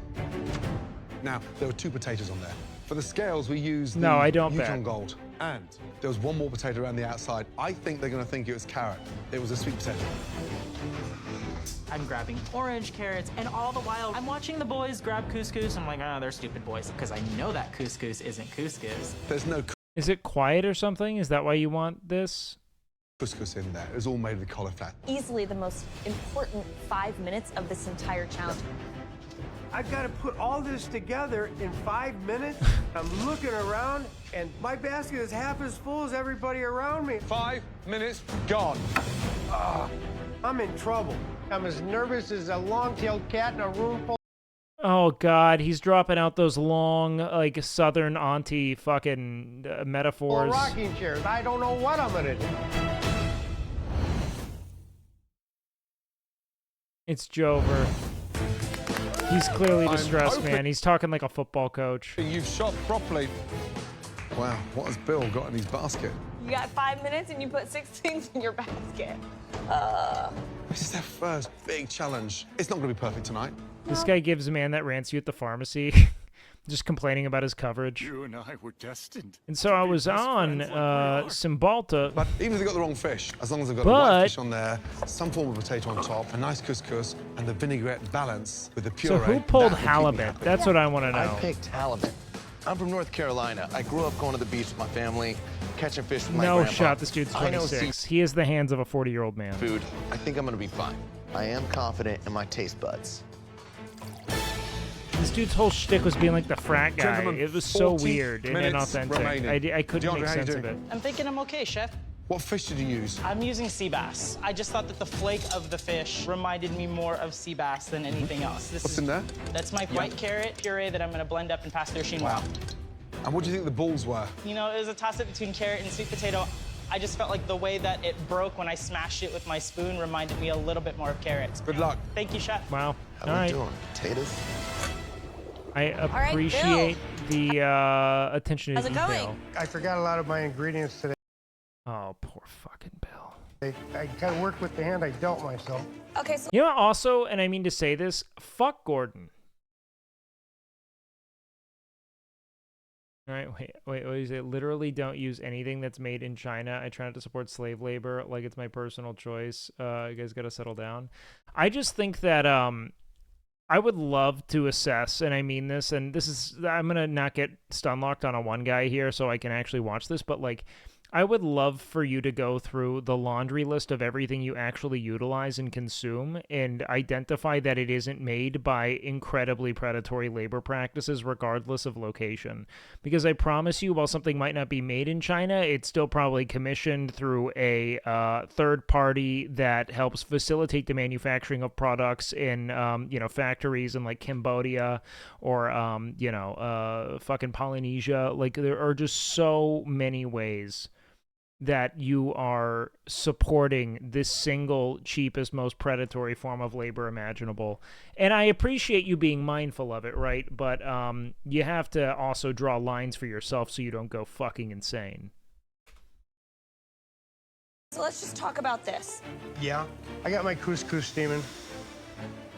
Now, there were 2 potatoes on there. For the scales, we used the I don't Yukon bet. Gold. And there was 1 more potato around the outside. I think they're going to think it was carrot. It was a sweet potato. I'm grabbing orange carrots, and all the while, I'm watching the boys grab couscous. I'm like, oh, they're stupid boys, because I know that couscous isn't couscous. There's no Is it quiet or something? Is that why you want this? couscous in there. It was all made with cauliflower. Easily the most important 5 minutes of this entire challenge. I've got to put all this together in 5 minutes. I'm looking around, and my basket is half as full as everybody around me. 5 minutes gone. I'm in trouble. I'm as nervous as a long-tailed cat in a room full. Oh God, he's dropping out those long, like Southern auntie fucking metaphors. Rocking chairs. I don't know what I'm gonna do. It's Jover. He's clearly distressed, man. He's talking like a football coach. You've shot properly. Wow, what has Bill got in his basket? You got 5 minutes and you put 6 things in your basket. This is their first big challenge. It's not going to be perfect tonight. This guy gives a man that rants you at the pharmacy, just complaining about his coverage. You and I were destined. And so I was on Cymbalta. But even if they got the wrong fish, as long as they've got a white fish on there, some form of potato on top, a nice couscous, and the vinaigrette balance with the puree. So who pulled halibut? That's what I want to know. I picked halibut. I'm from North Carolina. I grew up going to the beach with my family, catching fish with my grandpa. No shot, this dude's 26. He has the hands of a 40-year-old man. Food. I think I'm gonna be fine. I am confident in my taste buds. This dude's whole shtick was being like the frat guy. Gentlemen, It was so 40 weird and minutes inauthentic. remaining. I couldn't DeAndre, make how you sense of doing? it. I'm thinking I'm okay, chef. What fish did you use? I'm using sea bass. I just thought that the flake of the fish reminded me more of sea bass than anything else. What's in there? That's my white carrot puree that I'm gonna blend up and pass through chinois. And what do you think the balls were? You know, it was a toss-up between carrot and sweet potato. I just felt like the way that it broke when I smashed it with my spoon reminded me a little bit more of carrots. Good luck. Thank you, chef. Wow. How are we doing? Potatoes? I appreciate the attention to How's it detail. going? I forgot a lot of my ingredients today. Oh, poor fucking Bill. I kind of worked with the hand I dealt myself. Okay, so You know what, also, and I mean to say this, fuck Gordon. All right, wait. What is it? Literally don't use anything that's made in China. I try not to support slave labor like it's my personal choice. You guys got to settle down. I just think that I would love to assess, and I mean this, and this is, I'm going to not get stun locked on a one guy here so I can actually watch this, but like, I would love for you to go through the laundry list of everything you actually utilize and consume and identify that it isn't made by incredibly predatory labor practices regardless of location. Because I promise you, while something might not be made in China, it's still probably commissioned through a third party that helps facilitate the manufacturing of products in, factories in like Cambodia or, fucking Polynesia. Like, there are just so many ways that you are supporting this single, cheapest, most predatory form of labor imaginable. And I appreciate you being mindful of it, right? But you have to also draw lines for yourself so you don't go fucking insane. So let's just talk about this. Yeah, I got my couscous steaming.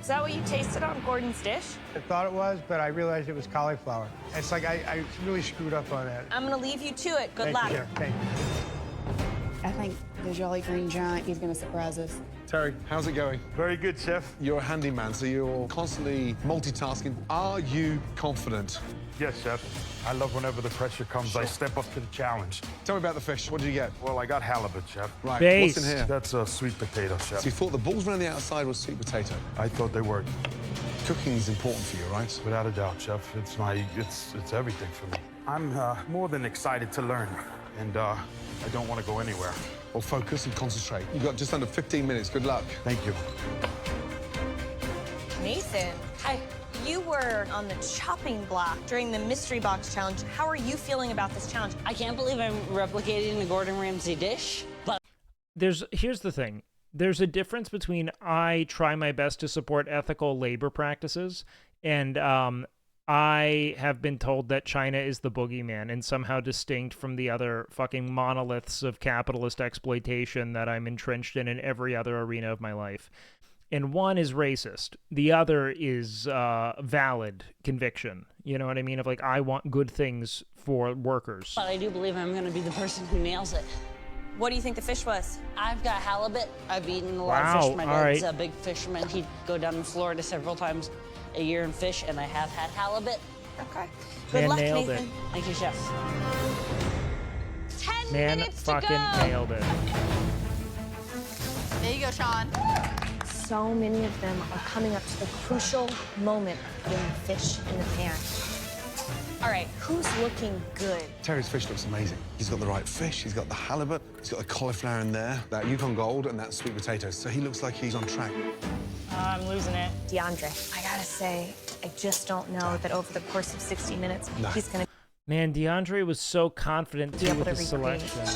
Is that what you tasted on Gordon's dish? I thought it was, but I realized it was cauliflower. It's like I really screwed up on that. I'm gonna leave you to it. Good Thank luck. you, Chef. Thank you. I think the Jolly Green Giant, he's gonna surprise us. Terry, how's it going? Very good, Chef. You're a handyman, so you're constantly multitasking. Are you confident? Yes, Chef. I love whenever the pressure comes, I step up to the challenge. Tell me about the fish. What did you get? Well, I got halibut, Chef. Right, Based. what's in here? That's a sweet potato, Chef. So you thought the balls around the outside was sweet potato? I thought they were. Cooking is important for you, right? Without a doubt, Chef. It's everything for me. I'm more than excited to learn, and I don't want to go anywhere. Well, focus and concentrate. You've got just under 15 minutes. Good luck. Thank you. Nathan, hi. You were on the chopping block during the mystery box challenge. How are you feeling about this challenge? I can't believe I'm replicating the Gordon Ramsay dish, but Here's the thing. There's a difference between I try my best to support ethical labor practices and I have been told that China is the boogeyman and somehow distinct from the other fucking monoliths of capitalist exploitation that I'm entrenched in every other arena of my life. And one is racist. The other is valid conviction. You know what I mean? Of like, I want good things for workers. I do believe I'm going to be the person who nails it. What do you think the fish was? I've got halibut. I've eaten a lot of fish. My dad's a big fisherman. He'd go down to Florida several times a year and fish, and I have had halibut. Okay. Good luck, nailed Nathan. it. Thank you, Chef. 10 Man minutes to fucking go. nailed it. There you go, Sean. So many of them are coming up to the crucial moment of putting the fish in the pan. All right, who's looking good? Terry's fish looks amazing. He's got the right fish, he's got the halibut, he's got the cauliflower in there, that Yukon Gold, and that sweet potato. So he looks like he's on track. I'm losing it. DeAndre, I gotta say, I just don't know that over the course of 60 minutes, he's gonna Man, DeAndre was so confident too with the selection.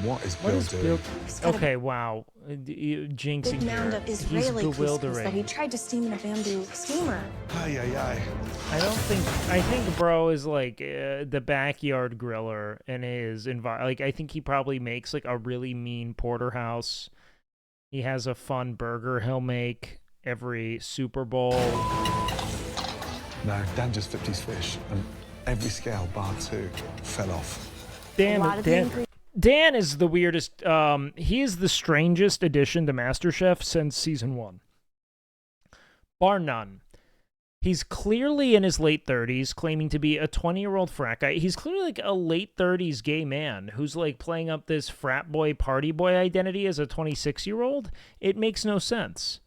What is Bill doing? Okay, wow. Jinxing big mound here. of He's Israeli couscous bewildering. that he tried to steam in a bamboo steamer. Ay, ay, ay. I think bro is like the backyard griller and is like I think he probably makes like a really mean porterhouse. He has a fun burger he'll make every Super Bowl. No, Dan just flipped his fish, and every scale bar 2 fell off. Damn it, Dan is the weirdest. He is the strangest addition to MasterChef since season 1. Bar none. He's clearly in his late 30s, claiming to be a 20-year-old frat guy. He's clearly like a late 30s gay man who's like playing up this frat boy, party boy identity as a 26-year-old. It makes no sense.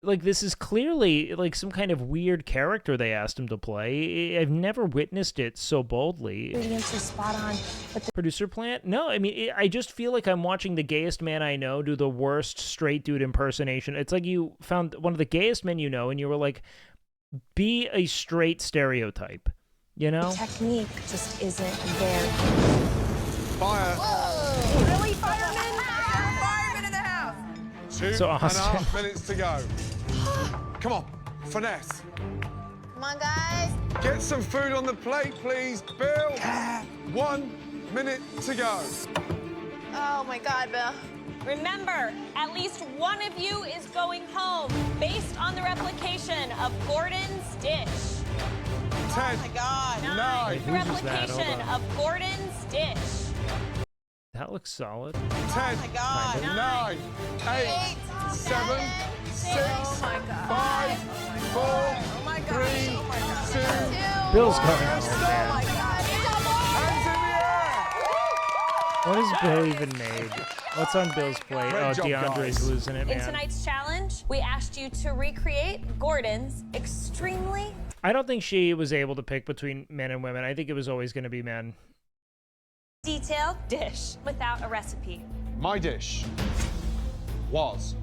Like, this is clearly like some kind of weird character they asked him to play. I've never witnessed it so boldly. Ingredients are spot on, but Producer Plant? No, I mean, I just feel like I'm watching the gayest man I know do the worst straight dude impersonation. It's like you found one of the gayest men you know, and you were like, be a straight stereotype, you know? the technique just isn't there. Fire! Whoa. Really, fireman? Fireman in the house! 2.5 minutes to go. Come on, finesse. Come on, guys. Get some food on the plate, please. Bill, 1 minute to go. Oh my God, Bill. Remember, at least one of you is going home based on the replication of Gordon's dish. 10. my God. 9. Wait, whose is that? Hold Replication on. of Gordon's dish. That looks solid. 10. Oh my God. 9. 8. 7. 6. Oh my God. 5. 4. Oh my gosh. 3. Oh my gosh. 2. Bill's coming home, Oh man. my gosh. What has Bill even made? What's on Bill's plate? Great Oh, job, DeAndre's guys. losing it, In man. tonight's challenge, we asked you to recreate Gordon's extremely I don't think she was able to pick between men and women. I think it was always going to be men. detailed dish without a recipe. My dish was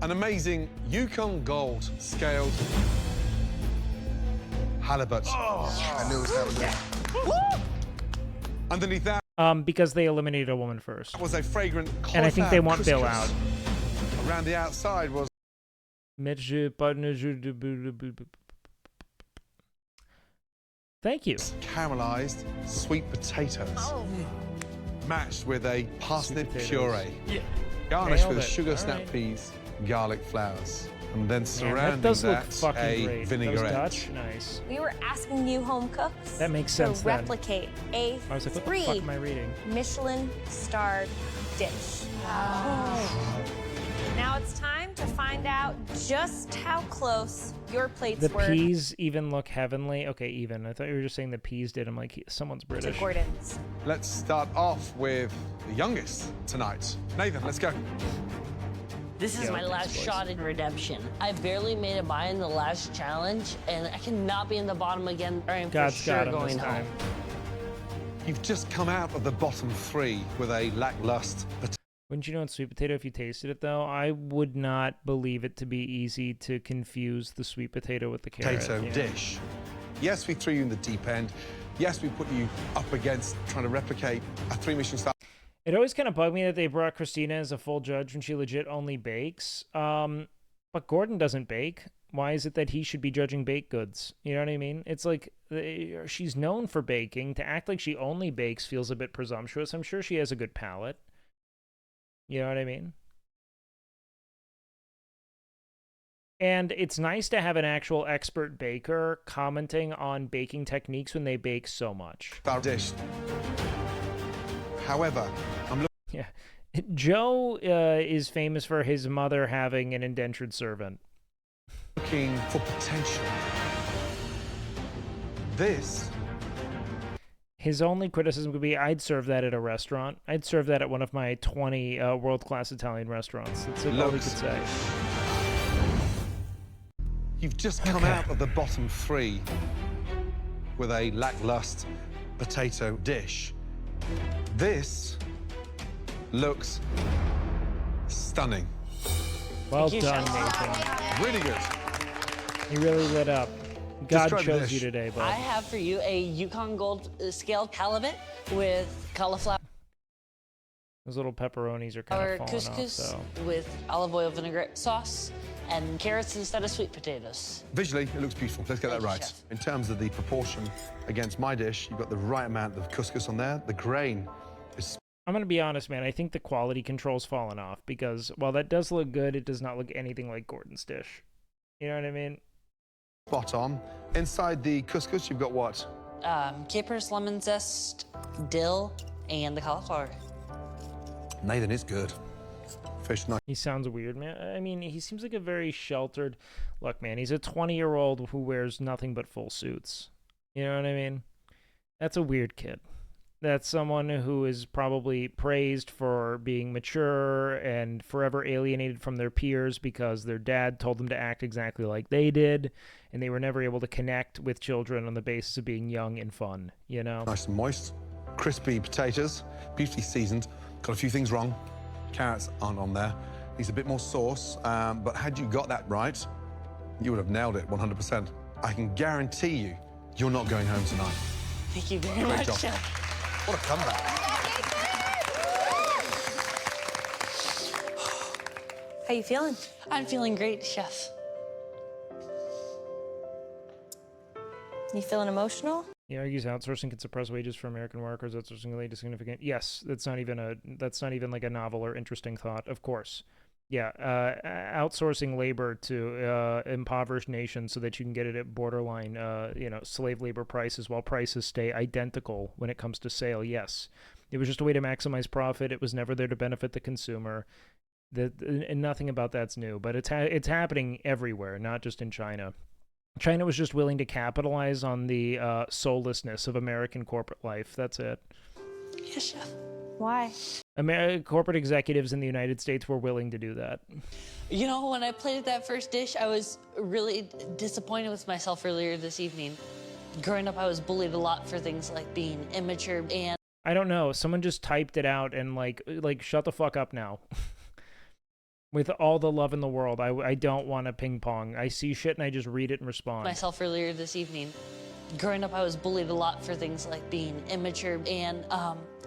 an amazing Yukon Gold scaled halibut. I knew it was halibut. Underneath that Because they eliminated a woman first. was a fragrant cauliflower And I think they want Bill couscous. out. Around the outside was Thank you. caramelized sweet potatoes. Matched with a parsnip potatoes. puree. Yeah. Garnished Nailed with it. sugar All snap right. peas, garlic flowers. And then Man, surrounding that does look that, fucking a great. Those vinaigrette. Dutch? Nice. We were asking you home cooks That makes sense to then. replicate a I was like, what the 3 fuck am I reading? Michelin-starred dish. Now it's time to find out just how close your plates The were peas even look heavenly. Okay, even. I thought you were just saying the peas did. I'm like, someone's to British. Gordon's. Let's start off with the youngest tonight. Nathan, let's go. This is Yeah, my thanks, last boys. shot in redemption. I barely made it by in the last challenge, and I cannot be in the bottom again, or I'm for God's sure got him going this time. home. You've just come out of the bottom 3 with a lackluster Wouldn't you know it's sweet potato if you tasted it, though? I would not believe it to be easy to confuse the sweet potato with the carrot. potato yeah. dish. Yes, we threw you in the deep end. Yes, we put you up against trying to replicate a 3 Michelin star. It always kind of bugged me that they brought Christina as a full judge when she legit only bakes. But Gordon doesn't bake. Why is it that he should be judging baked goods? You know what I mean? It's like she's known for baking. To act like she only bakes feels a bit presumptuous. I'm sure she has a good palate. You know what I mean? And it's nice to have an actual expert baker commenting on baking techniques when they bake so much. Our dish. However, I'm Yeah. Joe is famous for his mother having an indentured servant. looking for potential. This His only criticism would be, I'd serve that at a restaurant. I'd serve that at one of my 20 world-class Italian restaurants. That's all he could Looks- say. You've just come out of the bottom 3 with a lackluster potato dish. This looks stunning. Well Thank you, done, Chef. Nathan. Really good. You really lit up. God Describe the chose dish. you today, bud. I have for you a Yukon Gold scaled halibut with cauliflower Those little pepperonis are kind of falling couscous off, though. with olive oil vinaigrette sauce and carrots instead of sweet potatoes. Visually, it looks beautiful. Let's get that Thank you, right. Chef. In terms of the proportion against my dish, you've got the right amount of couscous on there. The grain is I'm going to be honest, man. I think the quality control's fallen off because while that does look good, it does not look anything like Gordon's dish. You know what I mean? spot on. Inside the couscous, you've got what? Capers, lemon zest, dill, and the cauliflower. Nathan, it's good. Fish nice. He sounds weird, man. I mean, he seems like a very sheltered... Look, man, he's a 20-year-old who wears nothing but full suits. You know what I mean? That's a weird kid. That's someone who is probably praised for being mature and forever alienated from their peers because their dad told them to act exactly like they did, and they were never able to connect with children on the basis of being young and fun, you know? Nice and moist. Crispy potatoes, beautifully seasoned. Got a few things wrong. Carrots aren't on there. Needs a bit more sauce, but had you got that right, you would have nailed it 100%. I can guarantee you, you're not going home tonight. Thank you very Great much, job. Chef. What a comeback. How you feeling? I'm feeling great, Chef. You feeling emotional? He argues outsourcing can suppress wages for American workers. Outsourcing is significant. Yes, that's not even like a novel or interesting thought. Of course, Yeah, outsourcing labor to impoverished nations so that you can get it at borderline, slave labor prices while prices stay identical when it comes to sale. Yes, it was just a way to maximize profit. It was never there to benefit the consumer. And nothing about that's new, but it's happening everywhere, not just in China. China was just willing to capitalize on the soullessness of American corporate life. That's it. Yes, chef. Why? Corporate executives in the United States were willing to do that. You know, when I plated that first dish, I was really disappointed with myself earlier this evening. Growing up, I was bullied a lot for things like being immature and... I don't know. Someone just typed it out and like shut the fuck up now. With all the love in the world, I don't want to ping pong. I see shit and I just read it and respond. Myself earlier this evening. Growing up, I was bullied a lot for things like being immature, and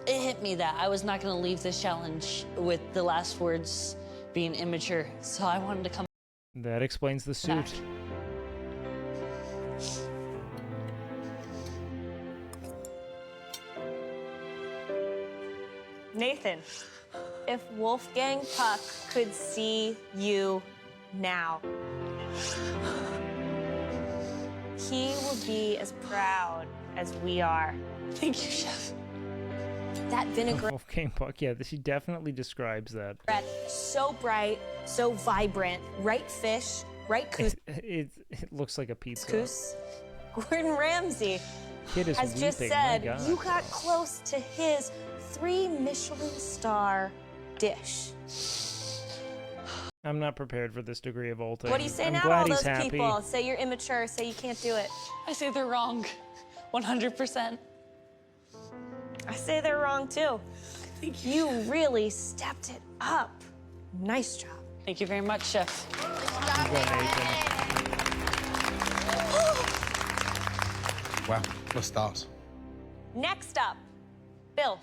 it hit me that I was not going to leave this challenge with the last words being immature, so I wanted to come. That explains the suit. Back. Nathan, if Wolfgang Puck could see you now, he would be as proud as we are. Thank you, chef. That vinaigrette. Wolfgang Puck, yeah, she definitely describes that. So bright, so vibrant, right fish, right couscous. It looks like a pizza. Gordon Ramsay Kid is has weeping. just My said God. you got close to his 3 Michelin star dish. I'm not prepared for this degree of ulting. What do you say I'm now to glad all he's those happy. people? Say you're immature, say you can't do it. I say they're wrong. 100%. I say they're wrong too. Thank you. You really stepped it up. Nice job. Thank you very much, chef. Wow, let's start. Next up, Bill.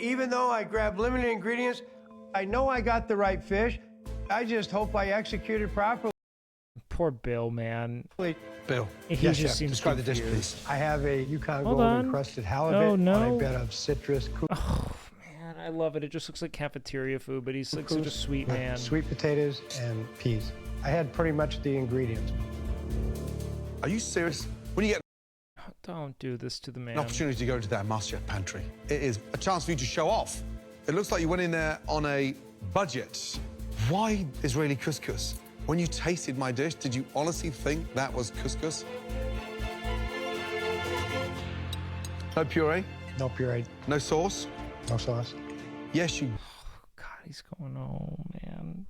Even though I grabbed limited ingredients, I know I got the right fish. I just hope I executed properly. Poor Bill, man. Bill, He yes, just chef. seems Describe the dish, confused. please. I have a Yukon Hold Gold on. encrusted halibut Oh, no. on a bed of citrus. Man, I love it. It just looks like cafeteria food, but he's like such a sweet man. Sweet potatoes and peas. I had pretty much the ingredients. Are you serious? When you get Don't do this to the man. an opportunity to go into their MasterChef pantry, it is a chance for you to show off. It looks like you went in there on a budget. Why Israeli couscous? When you tasted my dish, did you honestly think that was couscous? No puree? No puree. No sauce? No sauce. Yes, you... God, he's going home, man.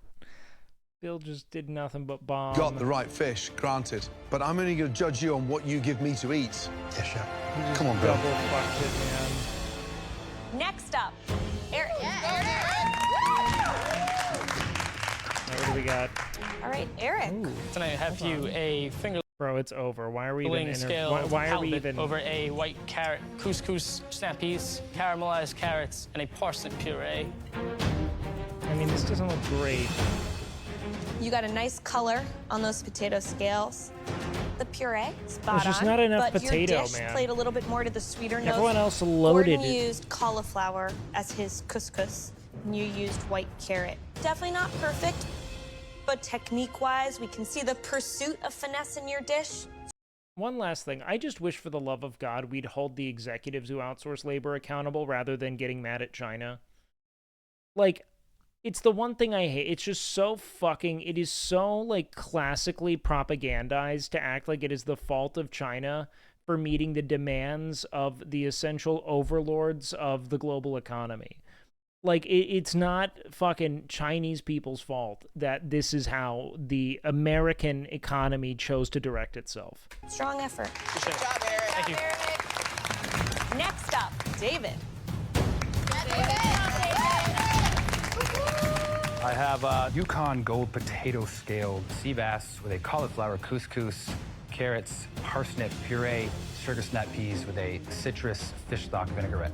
Bill just did nothing but bomb. got the right fish, granted. But I'm only going to judge you on what you give me to eat. Yes, chef. Come on, Bill. Double fucked it, man. Next up, Eric. What do we got? All right, Eric. Tonight I have for you a finger. Bro, it's over. Why are we even scale why are we halibut even over a white carrot, couscous, snap peas, caramelized carrots, and a parsnip puree. I mean, this doesn't look great. You got a nice color on those potato scales. The puree, spot There's just on, not enough but potato, your dish man. played a little bit more to the sweeter notes. Everyone else loaded Gordon it. used cauliflower as his couscous, and you used white carrot. Definitely not perfect, but technique-wise, we can see the pursuit of finesse in your dish. One last thing. I just wish for the love of God we'd hold the executives who outsource labor accountable rather than getting mad at China. Like, it's the one thing I hate. It's just so fucking... It is so, like, classically propagandized to act like it is the fault of China for meeting the demands of the essential overlords of the global economy. Like, it's not fucking Chinese people's fault that this is how the American economy chose to direct itself. Strong effort. Good job, Eric. Thank you. Next up, David. I have a Yukon Gold potato scaled sea bass with a cauliflower couscous, carrots, parsnip puree, sugar snap peas with a citrus fish stock vinaigrette.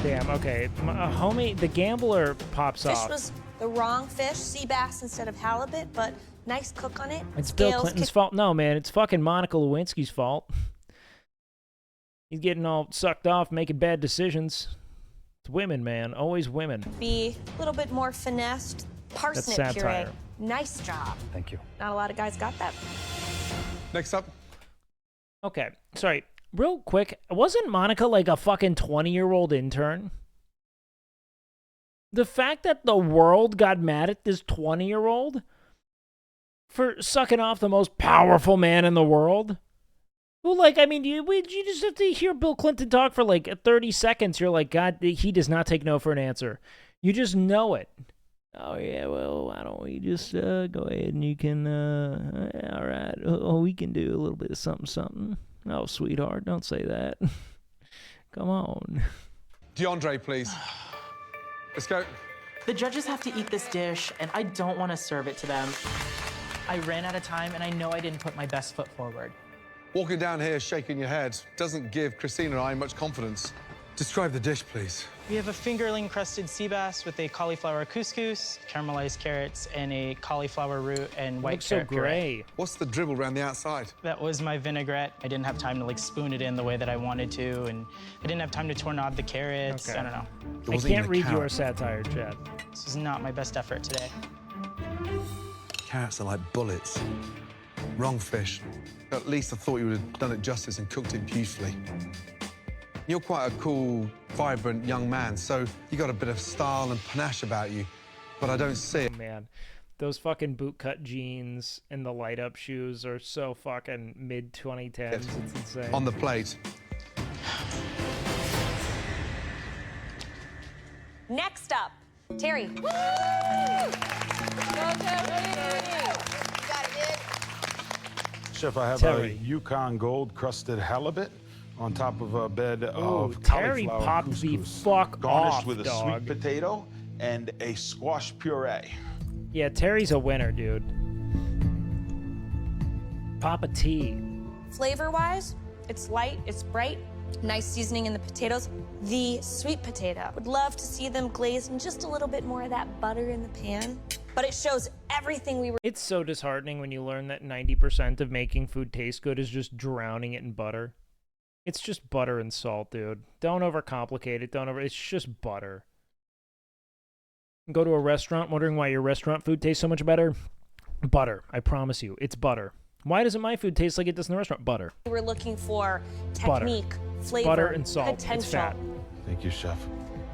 Damn, okay. Homie, the gambler pops Fish off. was the wrong fish, sea bass instead of halibut, but nice cook on it. It's Bill Clinton's fault. No, man, it's fucking Monica Lewinsky's fault. He's getting all sucked off, making bad decisions. It's women, man. Always women. Be a little bit more finessed. Parsnip That's puree. satire. Nice job. Thank you. Not a lot of guys got that. Next up. Okay, sorry. Real quick, wasn't Monica like a fucking 20-year-old intern? The fact that the world got mad at this 20-year-old for sucking off the most powerful man in the world? Who, like, I mean, you just have to hear Bill Clinton talk for like 30 seconds. You're like, God, he does not take no for an answer. You just know it. Oh, yeah, well, why don't we just go ahead and you can, all right, oh, we can do a little bit of something. Oh, sweetheart, don't say that. Come on. DeAndre, please. Let's go. The judges have to eat this dish, and I don't want to serve it to them. I ran out of time, and I know I didn't put my best foot forward. Walking down here shaking your head doesn't give Christina and I much confidence. Describe the dish, please. We have a fingerling-crusted sea bass with a cauliflower couscous, caramelized carrots, and a cauliflower root and white carrot puree. What's the dribble around the outside? That was my vinaigrette. I didn't have time to like spoon it in the way that I wanted to, and I didn't have time to tornado the carrots. Okay. I don't know. I can't read your satire, Chad. This is not my best effort today. Carrots are like bullets. Wrong fish. At least I thought you would have done it justice and cooked it beautifully. You're quite a cool, vibrant young man, so you got a bit of style and panache about you, but I don't see it. Man, those fucking bootcut jeans and the light-up shoes are so fucking mid-2010s. It's insane. On the plate. Next up, Terry. Woo! Chef, I have a Yukon Gold crusted halibut on top of a bed of Terry cauliflower popped couscous, the fuck garnished off, with a dog. sweet potato and a squash puree. Yeah, Terry's a winner, dude. Papa T. Flavor-wise, it's light, it's bright, nice seasoning in the potatoes. The sweet potato, would love to see them glazed in just a little bit more of that butter in the pan. But it shows everything we were. It's so disheartening when you learn that 90% of making food taste good is just drowning it in butter. It's just butter and salt, dude. Don't overcomplicate it. It's just butter. Go to a restaurant wondering why your restaurant food tastes so much better? Butter. I promise you, it's butter. Why doesn't my food taste like it does in the restaurant? Butter. We were looking for Butter. technique, flavor, Butter and salt. potential. It's fat. Thank you, Chef.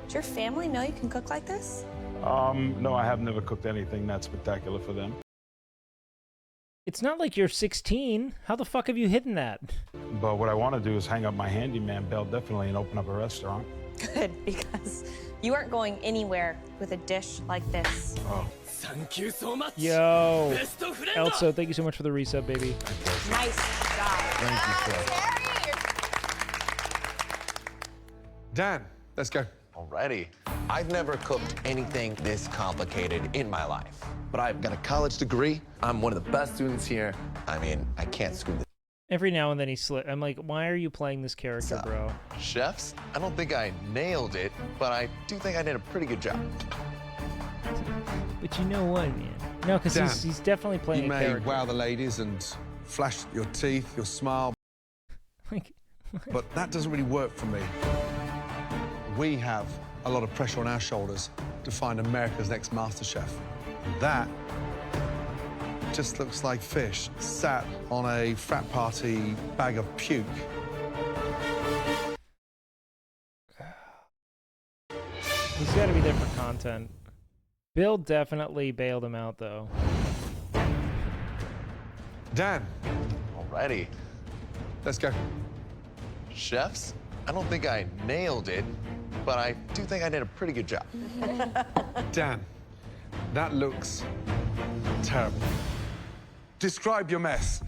Does your family know you can cook like this? No, I have never cooked anything that spectacular for them. It's not like you're 16. How the fuck have you hidden that? But what I want to do is hang up my handyman belt definitely and open up a restaurant. Good, because you aren't going anywhere with a dish like this. Oh. Thank you so much. Yo. Best of friend. Elso, thank you so much for the resub, baby. Nice job. Thank you, Chef. Dan, let's go. Alrighty. I've never cooked anything this complicated in my life, but I've got a college degree. I'm one of the best students here. I mean, I can't screw this. Every now and then he slips. I'm like, why are you playing this character, bro? Chefs, I don't think I nailed it, but I do think I did a pretty good job. But you know what, man? No, because he's definitely playing you a may character. wow the ladies and flash your teeth, your smile, but that doesn't really work for me. We have a lot of pressure on our shoulders to find America's next master chef. That just looks like fish sat on a frat party bag of puke. He's got to be there for content. Bill definitely bailed him out, though. Dan. Alrighty. Let's go. Chefs, I don't think I nailed it, but I do think I did a pretty good job. Dan, that looks terrible. Describe your mess.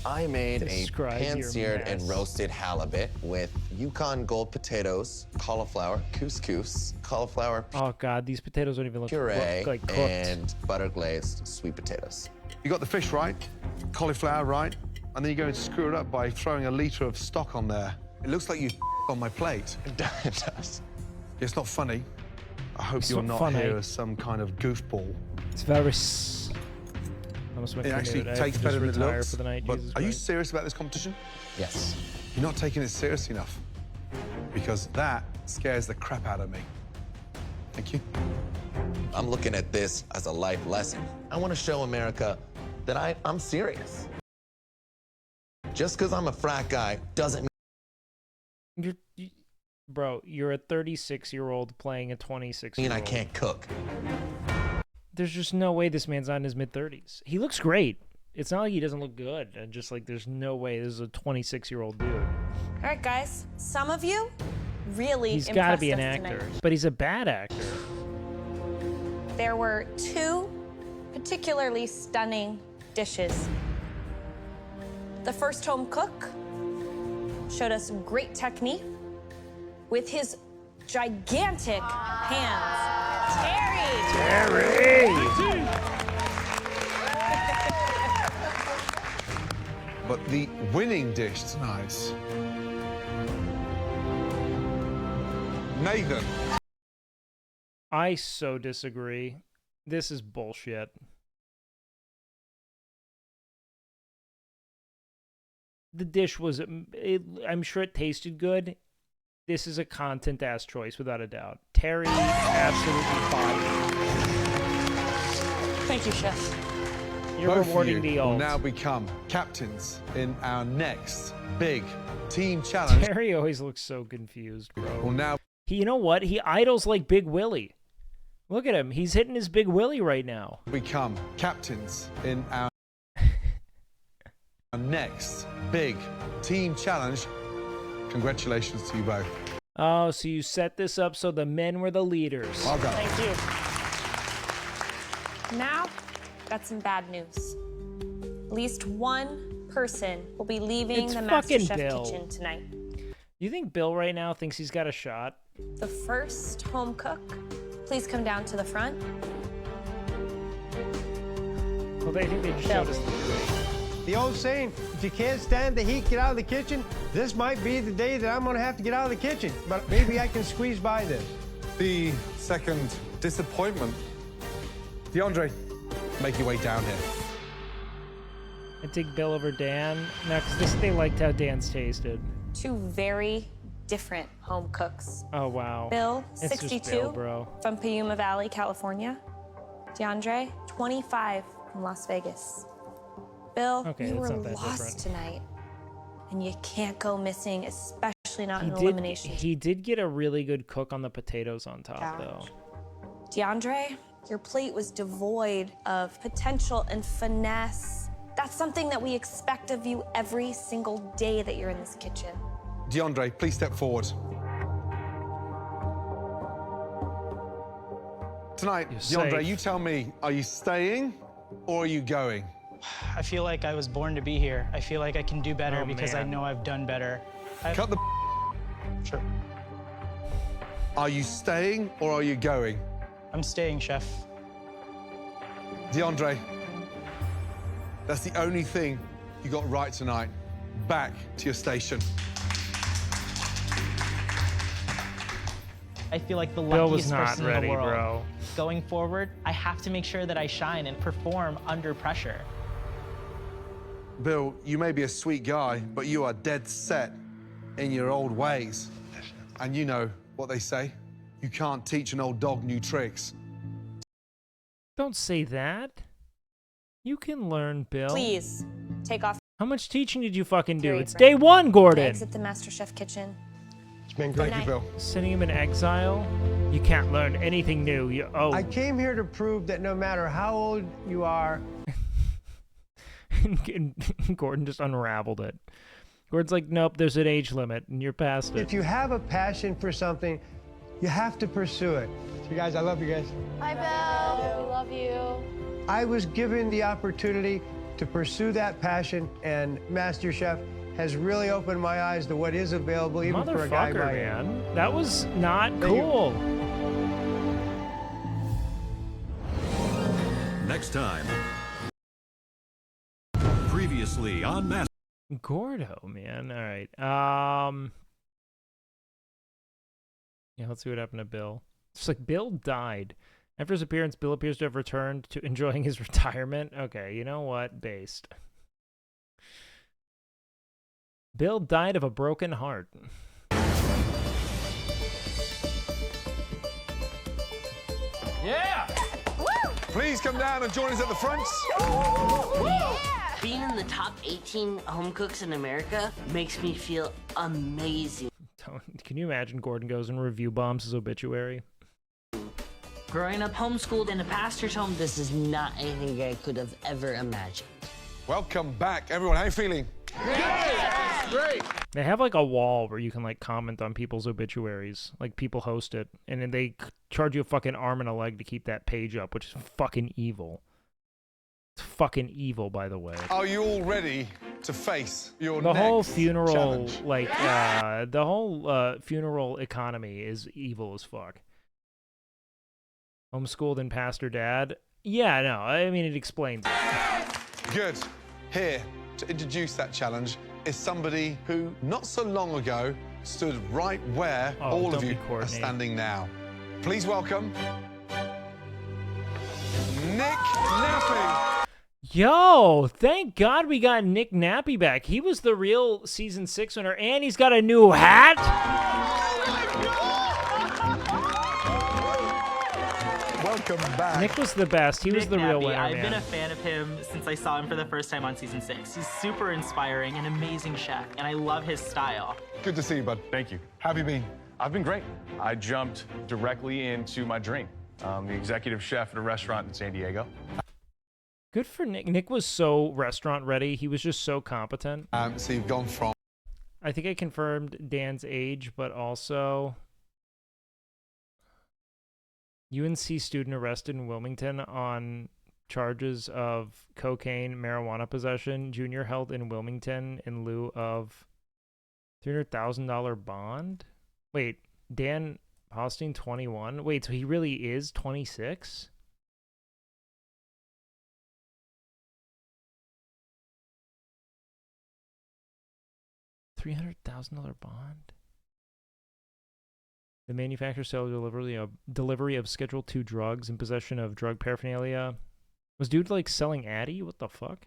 I made Describe a your pan-seared and mess. roasted halibut with Yukon Gold potatoes, cauliflower couscous, cauliflower Oh, God, these potatoes don't even look puree, like cooked. and butter-glazed sweet potatoes. You got the fish right, cauliflower right, and then you're going to screw it up by throwing a liter of stock on there. It looks like you on my plate. It does. It's not funny. I hope It's you're not not funny. here as some kind of goofball. It's very... It actually tastes better than it looks. For the night, But Jesus are you Christ. serious about this competition? Yes. You're not taking it serious enough. Because that scares the crap out of me. Thank you. I'm looking at this as a life lesson. I want to show America that I'm serious. Just because I'm a frat guy doesn't mean Bro, you're a 36-year-old playing a 26-year-old. I can't cook. There's just no way this man's not in his mid-30s. He looks great. It's not like he doesn't look good. And just like, there's no way this is a 26-year-old dude. All right, guys. Some of you really He's got to be an impressed us actor, tonight. but he's a bad actor. There were 2 particularly stunning dishes. The first home cook showed us great technique with his gigantic hands. Terry! But the winning dish tonight, Nathan. I so disagree. This is bullshit. The dish was, I'm sure it tasted good. This is a content-ass choice, without a doubt. Terry, absolutely fine. Thank you, Chef. You're Both rewarding of you the will old. now become captains in our next big team challenge. Terry always looks so confused, bro. Well, now you know what? He idols like Big Willie. Look at him. He's hitting his Big Willie right now. Become captains in our next big team challenge. Congratulations to you both. Oh, so you set this up so the men were the leaders. Well done. Thank you. Now, got some bad news. At least one person will be leaving It's the fucking MasterChef Bill. kitchen tonight. You think Bill right now thinks he's got a shot? The first home cook, please come down to the front. Well, they think they just showed us the three. The old saying, if you can't stand the heat, get out of the kitchen. This might be the day that I'm gonna have to get out of the kitchen, but maybe I can squeeze by this. The second disappointment. DeAndre, make your way down here. I take Bill over Dan. No, because they liked how Dan's tasted. 2 very different home cooks. Oh, wow. Bill, It's just 62, Bill, bro. from Piuma Valley, California. DeAndre, 25, from Las Vegas. Bill, Okay, you that's were not that lost different. tonight, and you can't go missing, especially not in He elimination. did get a really good cook on the potatoes on top, though. DeAndre, your plate was devoid of potential and finesse. That's something that we expect of you every single day that you're in this kitchen. DeAndre, please step forward. Tonight, You're DeAndre, safe. you tell me, are you staying or are you going? I feel like I was born to be here. I feel like I can do better Oh, because I man. know I've done better. Cut the. Sure. Are you staying or are you going? I'm staying, Chef. DeAndre, that's the only thing you got right tonight. Back to your station. I feel like the Bill was luckiest not person ready, in the world. bro. Going forward, I have to make sure that I shine and perform under pressure. Bill, you may be a sweet guy, but you are dead set in your old ways. And you know what they say, you can't teach an old dog new tricks. Don't say that. You can learn, Bill. Please, take off. How much teaching did you fucking do? Your It's apron. day one, Gordon. Exit the MasterChef kitchen. It's been Good great. night. Bill. Sending him in exile? You can't learn anything new. I came here to prove that no matter how old you are, and Gordon just unraveled it. Gordon's like, nope, there's an age limit, and you're past it. if you have a passion for something, you have to pursue it. So guys, I love you guys. Hi, Bill. We love you. I was given the opportunity to pursue that passion, and MasterChef has really opened my eyes to what is available, even for a guy Motherfucker, my age. man. That was not Thank you. cool. Next time. Previously on Master. Gordo, man. All right. Yeah, let's see what happened to Bill. It's like Bill died. After his appearance, Bill appears to have returned to enjoying his retirement. Okay, you know what? Based. Bill died of a broken heart. Yeah! Please come down and join us at the front. Being in the top 18 home cooks in America makes me feel amazing. Can you imagine Gordon goes and review bombs his obituary? Growing up homeschooled in a pastor's home, this is not anything I could have ever imagined. Welcome back, everyone. How are you feeling? Great. They have like a wall where you can like comment on people's obituaries. Like people host it, and then they charge you a fucking arm and a leg to keep that page up, which is fucking evil. It's fucking evil, by the way. Are you all ready to face your The whole next funeral, challenge? like the whole funeral economy is evil as fuck. Homeschooled and pastor dad. Yeah, no, I mean it explains it. Good. Here to introduce that challenge is somebody who, not so long ago, stood right where all of you are standing now. Please welcome Nick Nappy. Yo, thank God we got Nick Nappy back. He was the real season 6 winner, and he's got a new hat. Welcome back. Nick was the best. He was Nick the real Nappy, winner, I've man. been a fan of him since I saw him for the first time on season 6. He's super inspiring, an amazing chef, and I love his style. Good to see you, bud. Thank you. How have you been? I've been great. I jumped directly into my dream. The executive chef at a restaurant in San Diego. Good for Nick. Nick was so restaurant ready. He was just so competent. So you've gone from... I think I confirmed Dan's age, but also... UNC student arrested in Wilmington on charges of cocaine, marijuana possession. Junior held in Wilmington in lieu of $300,000 bond. Wait, Dan Hosting 21? Wait, so he really is 26? $300,000 bond? The manufacturer, sale, delivery of Schedule II drugs and possession of drug paraphernalia. Was dude like selling Addy? What the fuck?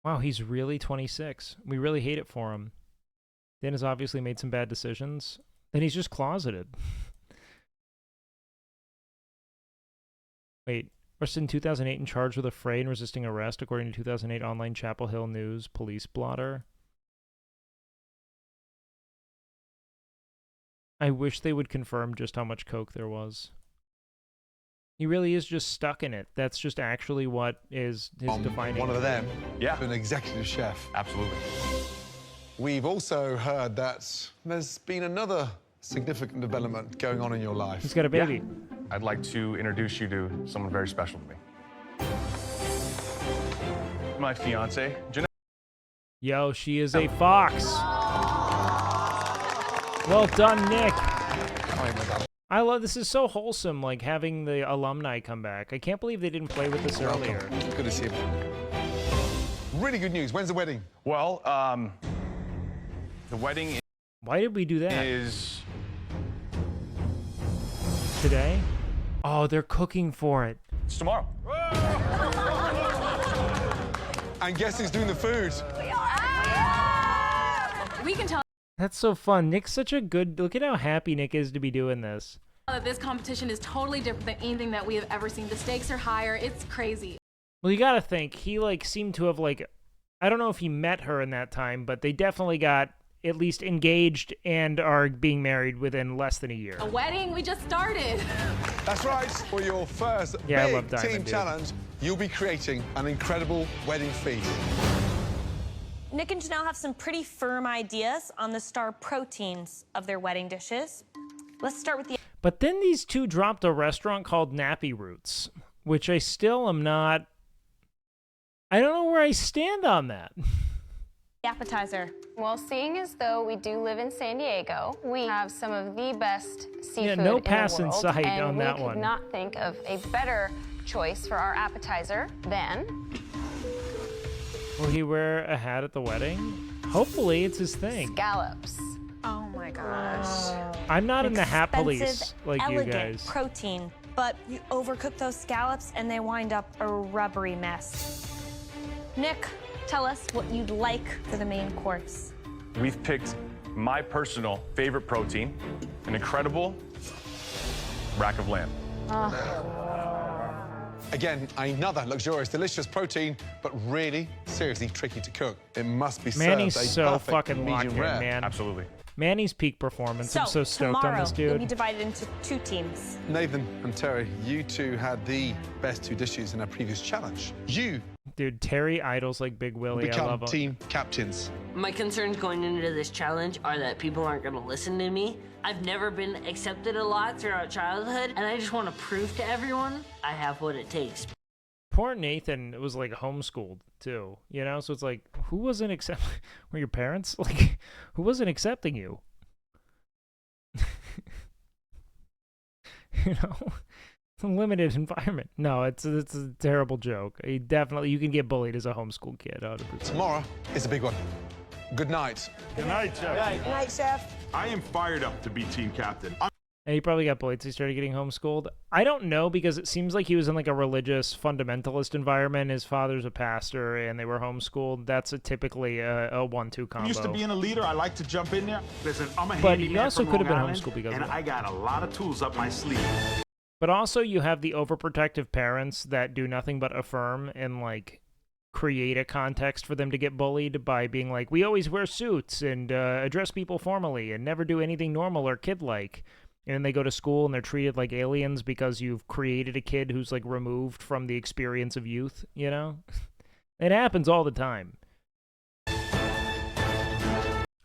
Wow, he's really 26. We really hate it for him. Dan has obviously made some bad decisions. Then he's just closeted. Wait. Arrested in 2008 and charged with a fray and resisting arrest, according to 2008 online Chapel Hill News police blotter. I wish they would confirm just how much coke there was. He really is just stuck in it. That's just actually what is his defining. One of them, yeah, an executive chef. Absolutely. We've also heard that there's been another significant development going on in your life. He's got a baby. Yeah. I'd like to introduce you to someone very special to me. My fiance, Jeanette. Yo, she is a fox. Well done, Nick. I love this. Is so wholesome, like having the alumni come back. I can't believe they didn't play with this earlier. Good to see you. Really good news. When's the wedding? Well, the wedding. Why did we do that? Is today? Oh, they're cooking for it. It's tomorrow. And guess who's doing the food? We can tell That's so fun. Nick's such a good... Look at how happy Nick is to be doing this. that this competition is totally different than anything that we have ever seen. The stakes are higher. It's crazy. Well, you gotta think, he, like, seemed to have, like... I don't know if he met her in that time, but they definitely got at least engaged and are being married within less than a year. A wedding? We just started. That's right. For your first Yeah, I big love Diamond, team dude. challenge, you'll be creating an incredible wedding feast. Nick and Janelle have some pretty firm ideas on the star proteins of their wedding dishes. Let's start with the... But then these two dropped a restaurant called Nappy Roots, which I still am not... I don't know where I stand on that. appetizer. Well, seeing as though we do live in San Diego, we have some of the best seafood no in pass the in world, sight and on that we one. could not think of a better choice for our appetizer than... Will he wear a hat at the wedding? Hopefully, it's his thing. Scallops. Oh my gosh. I'm not in the hat police Expensive, like you elegant guys. protein, but you overcook those scallops and they wind up a rubbery mess. Nick, tell us what you'd like for the main course. We've picked my personal favorite protein, an incredible rack of lamb. Again, another luxurious, delicious protein, but really, seriously tricky to cook. It must be served Manny's a so perfect fucking locked medium in, rare. man. Absolutely. Manny's peak performance. I'm so stoked tomorrow, on this you'll be dude. divided into 2 teams. Nathan and Terry, you two had the best 2 dishes in our previous challenge. You Dude, Terry idles like Big Willie. I love become him. team captains. My concerns going into this challenge are that people aren't going to listen to me. I've never been accepted a lot throughout childhood, and I just want to prove to everyone I have what it takes. Poor Nathan was like homeschooled too, you know? So it's like, who wasn't accept? Were your parents? Like, who wasn't accepting you? You know? It's a limited environment. No, it's a terrible joke. You can get bullied as a homeschool kid. 100%. Tomorrow is a big one. Good night. Good night, Chef. Good night, Chef. I am fired up to be team captain. And he probably got bullied, so he started getting homeschooled. I don't know, because it seems like he was in like a religious fundamentalist environment. His father's a pastor, and they were homeschooled. That's typically a 1-2 combo. Used to being a leader, I like to jump in there. Listen, I'm a But he handyman also from could have been Long Island, homeschooled because and of it. I got a lot of tools up my sleeve. But also, you have the overprotective parents that do nothing but affirm and like create a context for them to get bullied by being like, we always wear suits and address people formally and never do anything normal or kid-like. And then they go to school and they're treated like aliens because you've created a kid who's like removed from the experience of youth, you know? It happens all the time.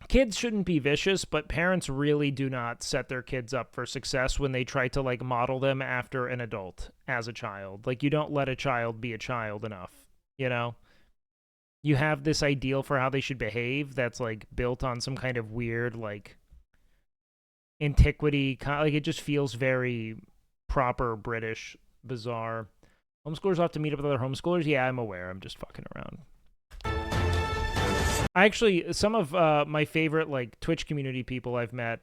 Kids shouldn't be vicious, but parents really do not set their kids up for success when they try to like model them after an adult as a child. Like, you don't let a child be a child enough, you know? You have this ideal for how they should behave that's like built on some kind of weird like antiquity, like it just feels very proper British, bizarre. Homeschoolers have to meet up with other homeschoolers. Yeah, I'm aware. I'm just fucking around. Actually, some of my favorite like Twitch community people I've met,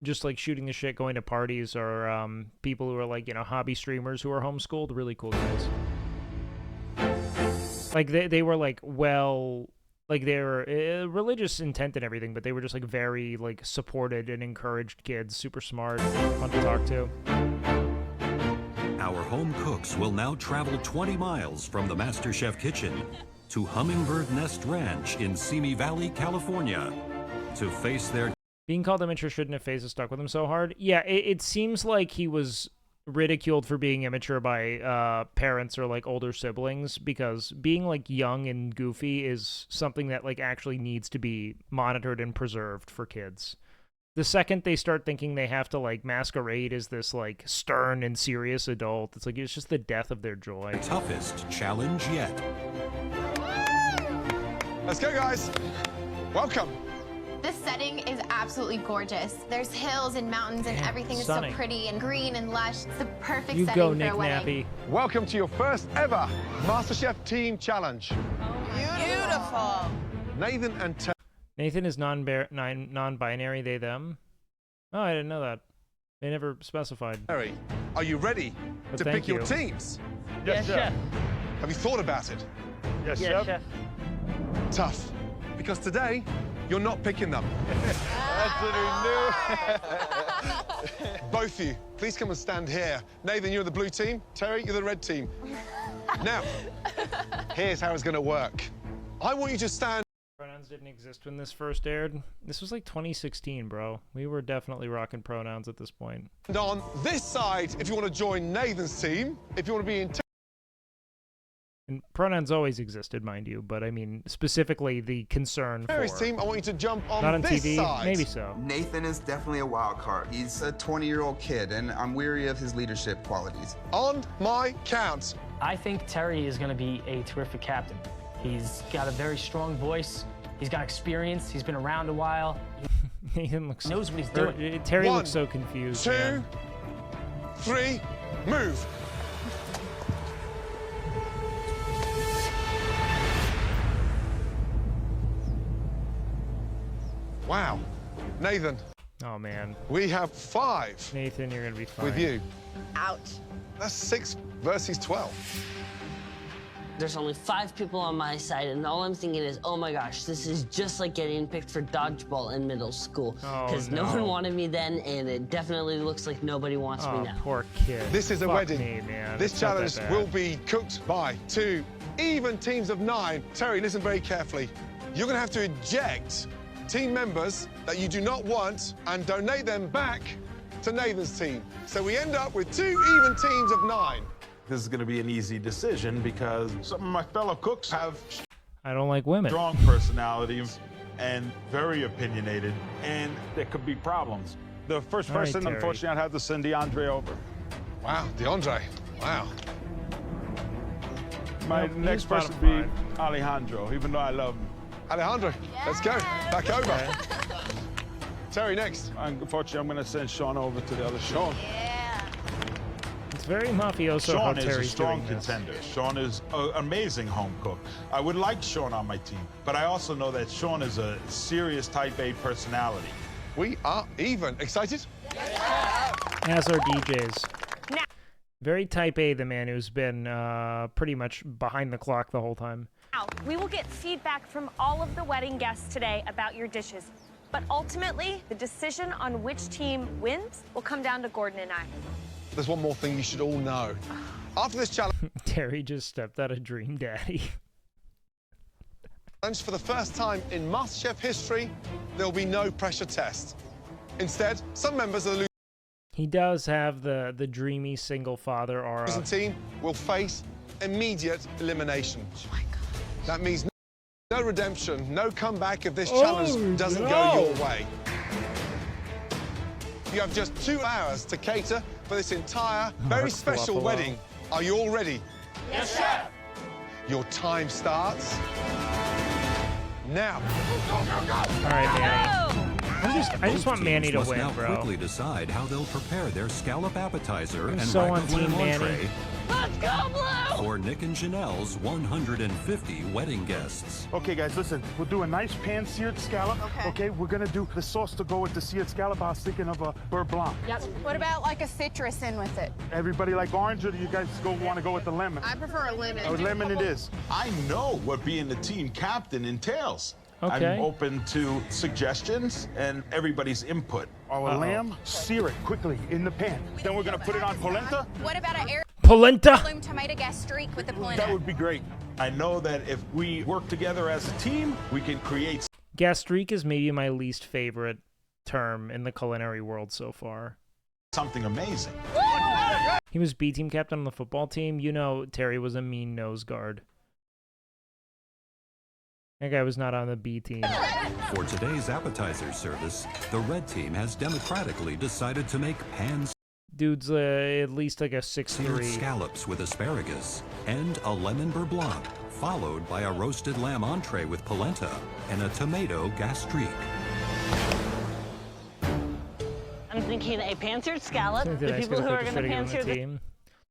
just like shooting the shit, going to parties, are people who are like, you know, hobby streamers who are homeschooled. Really cool guys. Like they were like, well, like they were religious intent and everything, but they were just like very like supported and encouraged kids, super smart, fun to talk to. Our home cooks will now travel 20 miles from the MasterChef kitchen to Hummingbird Nest Ranch in Simi Valley, California, to face their... Being called immature shouldn't have phased stuck with him so hard. Yeah, it seems like he was ridiculed for being immature by parents or like older siblings, because being like young and goofy is something that like actually needs to be monitored and preserved for kids. The second they start thinking they have to like masquerade as this like stern and serious adult, it's like it's just the death of their joy. Toughest challenge yet. Let's go, guys. Welcome. This setting is absolutely gorgeous. There's hills and mountains and everything is stunning. so pretty and green and lush. It's the perfect You setting go, for Nick a wedding. Nappy. Welcome to your first ever MasterChef Team Challenge. Beautiful. Nathan and Terry. Nathan is non-binary, they, them. Oh, I didn't know that. They never specified. Terry, are you ready But to thank pick your you. teams? Yes, Chef. Have you thought about it? Yes, Yes, Chef. Chef. Tough. Because today, you're not picking them. That's what we knew. Both of you, please come and stand here. Nathan, you're the blue team. Terry, you're the red team. Now, here's how it's going to work. I want you to stand. Pronouns didn't exist when this first aired. This was like 2016, bro. We were definitely rocking pronouns at this point. And on this side, if you want to join Nathan's team, if you want to be in. And pronouns always existed, mind you, but I mean specifically the concern Terry's for. team, I want you to jump on Not on this TV, side. maybe so. Nathan is definitely a wild card. He's a 20-year-old kid, and I'm weary of his leadership qualities. On my count. I think Terry is going to be a terrific captain. He's got a very strong voice. He's got experience. He's been around a while. Nathan looks. Knows what he's doing. Terry One, looks so confused. 2, man. 3, move. Wow. Nathan. Oh, man. We have 5. Nathan, you're going to be fine. With you. Ouch. That's 6 versus 12. There's only 5 people on my side, and all I'm thinking is, oh my gosh, this is just like getting picked for dodgeball in middle school. Because no one wanted me then, and it definitely looks like nobody wants me now. Poor kid. This is a Fuck wedding. me, man. This It's not challenge that will bad. be cooked by 2 even teams of 9. Terry, listen very carefully. You're going to have to eject team members that you do not want and donate them back to Nathan's team. So we end up with 2 even teams of 9. This is going to be an easy decision because some of my fellow cooks have I don't like women. strong personalities and very opinionated, and there could be problems. The first All right, person, Terry. unfortunately, I'd have to send DeAndre over. Wow, DeAndre. Wow. My Nope, next he's person would be Alejandro, even though I love him. Alejandro, let's go. Back over. Terry, next. Unfortunately, I'm going to send Sean over to the other show. It's very mafioso how Sean is a Terry's strong doing this. contender. Sean is an amazing home cook. I would like Sean on my team, but I also know that Sean is a serious type A personality. We are even. Excited? As are DJs. Very type A, the man who's been pretty much behind the clock the whole time. Now, we will get feedback from all of the wedding guests today about your dishes. But ultimately, the decision on which team wins will come down to Gordon and I. There's one more thing you should all know. After this challenge, Terry just stepped out of Dream Daddy. for the first time in MasterChef history, there will be no pressure test. Instead, some members of the He does have the dreamy single father aura. losing team will face immediate elimination. Oh my God. That means no redemption, no comeback if this challenge doesn't go your way. You have just 2 hours to cater for this entire very special wedding. Are you all ready? Yes, chef. Your time starts now. All right, Manny. I just want Manny to must win, now bro. quickly decide how they'll prepare their scallop appetizer I'm and so on raglan Team Manny. entree Let's go, Blue! for Nick and Janelle's 150 wedding guests. Okay, guys, listen. We'll do a nice pan-seared scallop. Okay, we're gonna do the sauce to go with the seared scallop. I was thinking of a beurre blanc. Yep. What about like a citrus in with it? Everybody like orange, or do you guys want to go with the lemon? I prefer a lemon. Oh, lemon it is. I know what being the team captain entails. Okay. I'm open to suggestions and everybody's input. Our lamb, sear it quickly in the pan. Then we're gonna put it on polenta. What about an Polenta? heirloom tomato gastrique with the polenta? That would be great. I know that if we work together as a team, we can create Gastrique is maybe my least favorite term in the culinary world so far. something amazing. He was B team captain on the football team. You know, Terry was a mean nose guard. That guy was not on the B team. For today's appetizer service, the red team has democratically decided to make pan Dude's at least like a seared 6'3". scallops with asparagus and a lemon beurre blanc, followed by a roasted lamb entree with polenta and a tomato gastrique. I'm thinking a pan-seared scallop. Did The I people who are going to get on the pan-sear the team?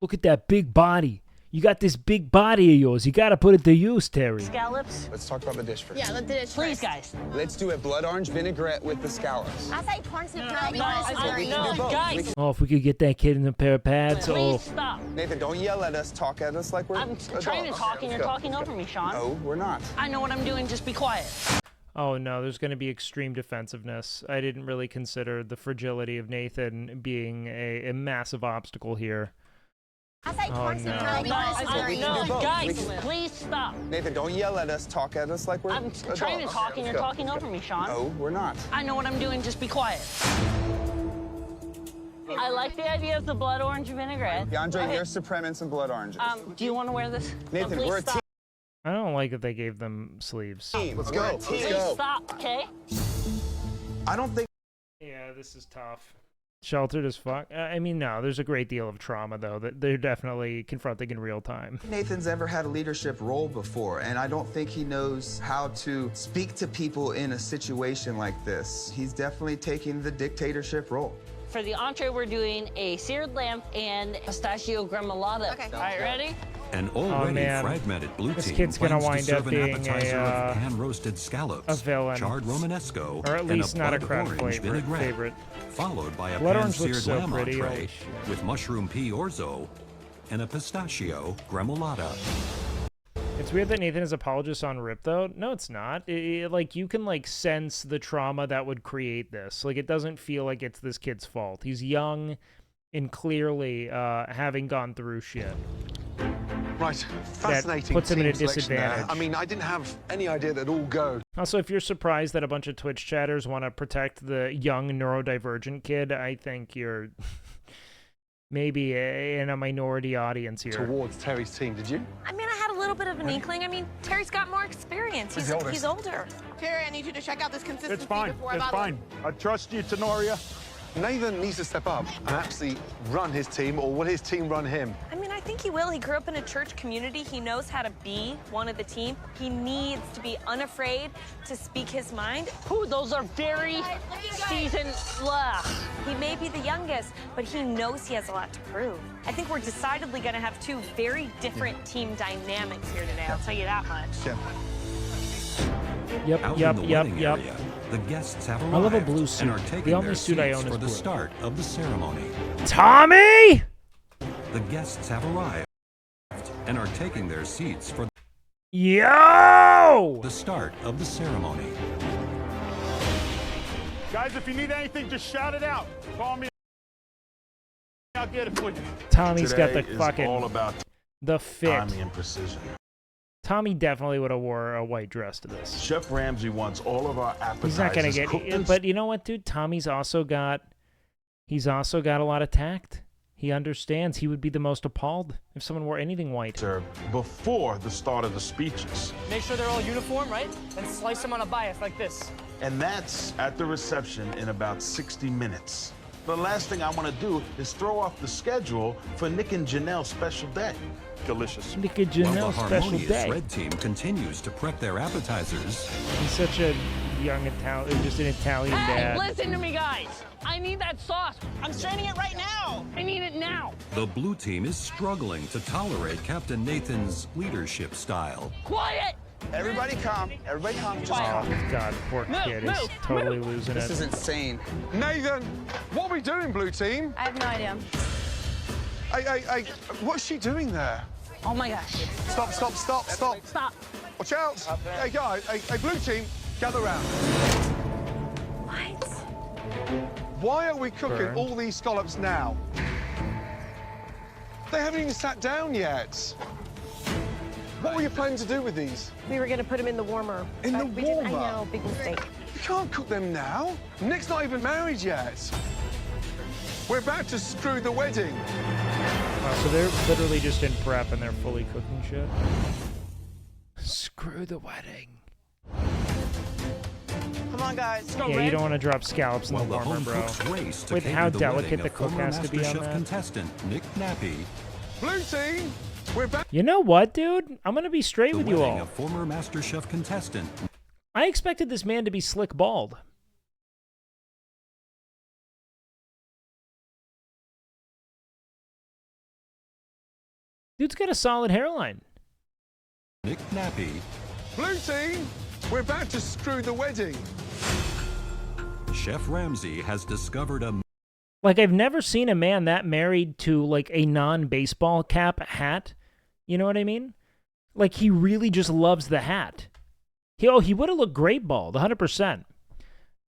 Look at that big body. You got this big body of yours. You got to put it to use, Terry. scallops. Let's talk about the dish first. Yeah, let's do it. Please, guys. Let's do a blood orange vinaigrette with the scallops. I say corn soup. Guys. Oh, if we could get that kid in a pair of pads. Please Oh, stop. Nathan, don't yell at us. Talk at us like we're I'm trying to adults. talk and you're Let's go. talking over me, Sean. No, we're not. I know what I'm doing. Just be quiet. oh no, there's going to be extreme defensive-ness. I didn't really consider the fragility of Nathan being a massive obstacle here. I say corn soup. no. Guys, please stop. Nathan, don't yell at us. Talk at us like we're I'm adults. trying to talk and Let's you're go. talking over me, Sean. No, we're not. I know what I'm doing. Just be quiet. I like the idea of the blood orange vinaigrette. DeAndre, Okay. you're supreme in some blood oranges. Do you want to wear this? Nathan, Please we're a stop. team. I don't like that they gave them sleeves. Let's go. Let's Please go. stop, okay? I don't think. Yeah, this is tough. Sheltered as fuck. I mean, no, there's a great deal of trauma, though, that they're definitely confronting in real time. Nathan's ever had a leadership role before, and I don't think he knows how to speak to people in a situation like this. He's definitely taking the dictatorship role. For the entree, we're doing a seared lamb and pistachio gremolata. Okay. All right, ready? An already man. fragmented blue This team kid's gonna plans to wind up serve an being appetizer a, of pan-roasted scallops, a villain. charred Romanesco, Or at least and not a blood crowd orange vinaigrette, favorite. followed by a Blood orange pan-seared looks so lamb pretty, entree holy shit. with mushroom pea orzo and a pistachio gremolata. It's weird that Nathan is apologist on Rip, though. No, it's not. Like, you can, like, sense the trauma that would create this. Like, it doesn't feel like it's this kid's fault. He's young and clearly having gone through shit. Right, fascinating. Puts him at a team selection there. disadvantage. I mean, I didn't have any idea that'd all go. Also, if you're surprised that a bunch of Twitch chatters want to protect the young neurodivergent kid, I think you're maybe in a minority audience here. Towards Terry's team, did you? I mean, I had a little bit of an inkling. I mean, Terry's got more experience. He's older. Terry, I need you to check out this consistency It's fine. before I It's bottle. fine. I trust you, Tenoria. Nathan needs to step up and actually run his team, or will his team run him? I mean, I think he will. He grew up in a church community. He knows how to be one of the team. He needs to be unafraid to speak his mind. Ooh, those are very seasoned. He may be the youngest, but he knows he has a lot to prove. I think we're decidedly going to have two very different team dynamics here today. I'll tell you that much. Out in the wedding area, the guests have arrived I love a blue suit. and are taking The only their suit I seats own for is the blue. start of the ceremony. Tommy! The guests have arrived and are taking their seats for Yo! the start of the ceremony. Guys, if you need anything, just shout it out. Call me. I'll get it for you. Tommy's got the Today is fucking all about the fit. timing and precision. Tommy definitely would have wore a white dress to this. Chef Ramsay wants all of our appetizers He's not gonna get cooked it, but you know what, dude? Tommy's also got a lot of tact. He understands. He would be the most appalled if someone wore anything white. before the start of the speeches. Make sure they're all uniform, right? And slice them on a bias like this. And that's at the reception in about 60 minutes. The last thing I want to do is throw off the schedule for Nick and Janelle's special day. Delicious. Nick and While the Janelle's special harmonious day. red team continues to prep their appetizers, He's such a young Italian, just an Italian Hey, dad. listen to me, guys. I need that sauce. I'm straining it right now. I need it now. the blue team is struggling to tolerate Captain Nathan's leadership style. Quiet. Everybody calm. Everybody calm. Just Oh, calm. God, poor kid is totally losing This it. is insane. Nathan, what are we doing, blue team? I have no idea. Hey, what's she doing there? Oh my gosh. Stop. Stop. Watch out. Hey, guys, hey, blue team, gather round. What? Why are we cooking Burn. all these scallops now? They haven't even sat down yet. What were you planning to do with these? We were going to put them in the warmer. In the but we didn't- warmer? I know, big mistake. You can't cook them now. Nick's not even married yet. We're about to screw the wedding. Wow, so they're literally just in prep and they're fully cooking shit. Screw the wedding. Come on, guys. Yeah, you don't want to drop scallops in While the the warmer, home bro. cooks race to With cater how the delicate wedding the of cook former has to be on MasterChef that. contestant Nick Nappy. Blue team, we're back. You know what, dude? I'm gonna be straight The with you wedding all. of former MasterChef contestant I expected this man to be slick bald. Dude's got a solid hairline. Nick Nappy. Blue team, we're about to screw the wedding. Chef Ramsay has discovered a Like, I've never seen a man that married to, like, a non-baseball cap hat. You know what I mean? Like, he really just loves the hat. He would have looked great bald, 100%.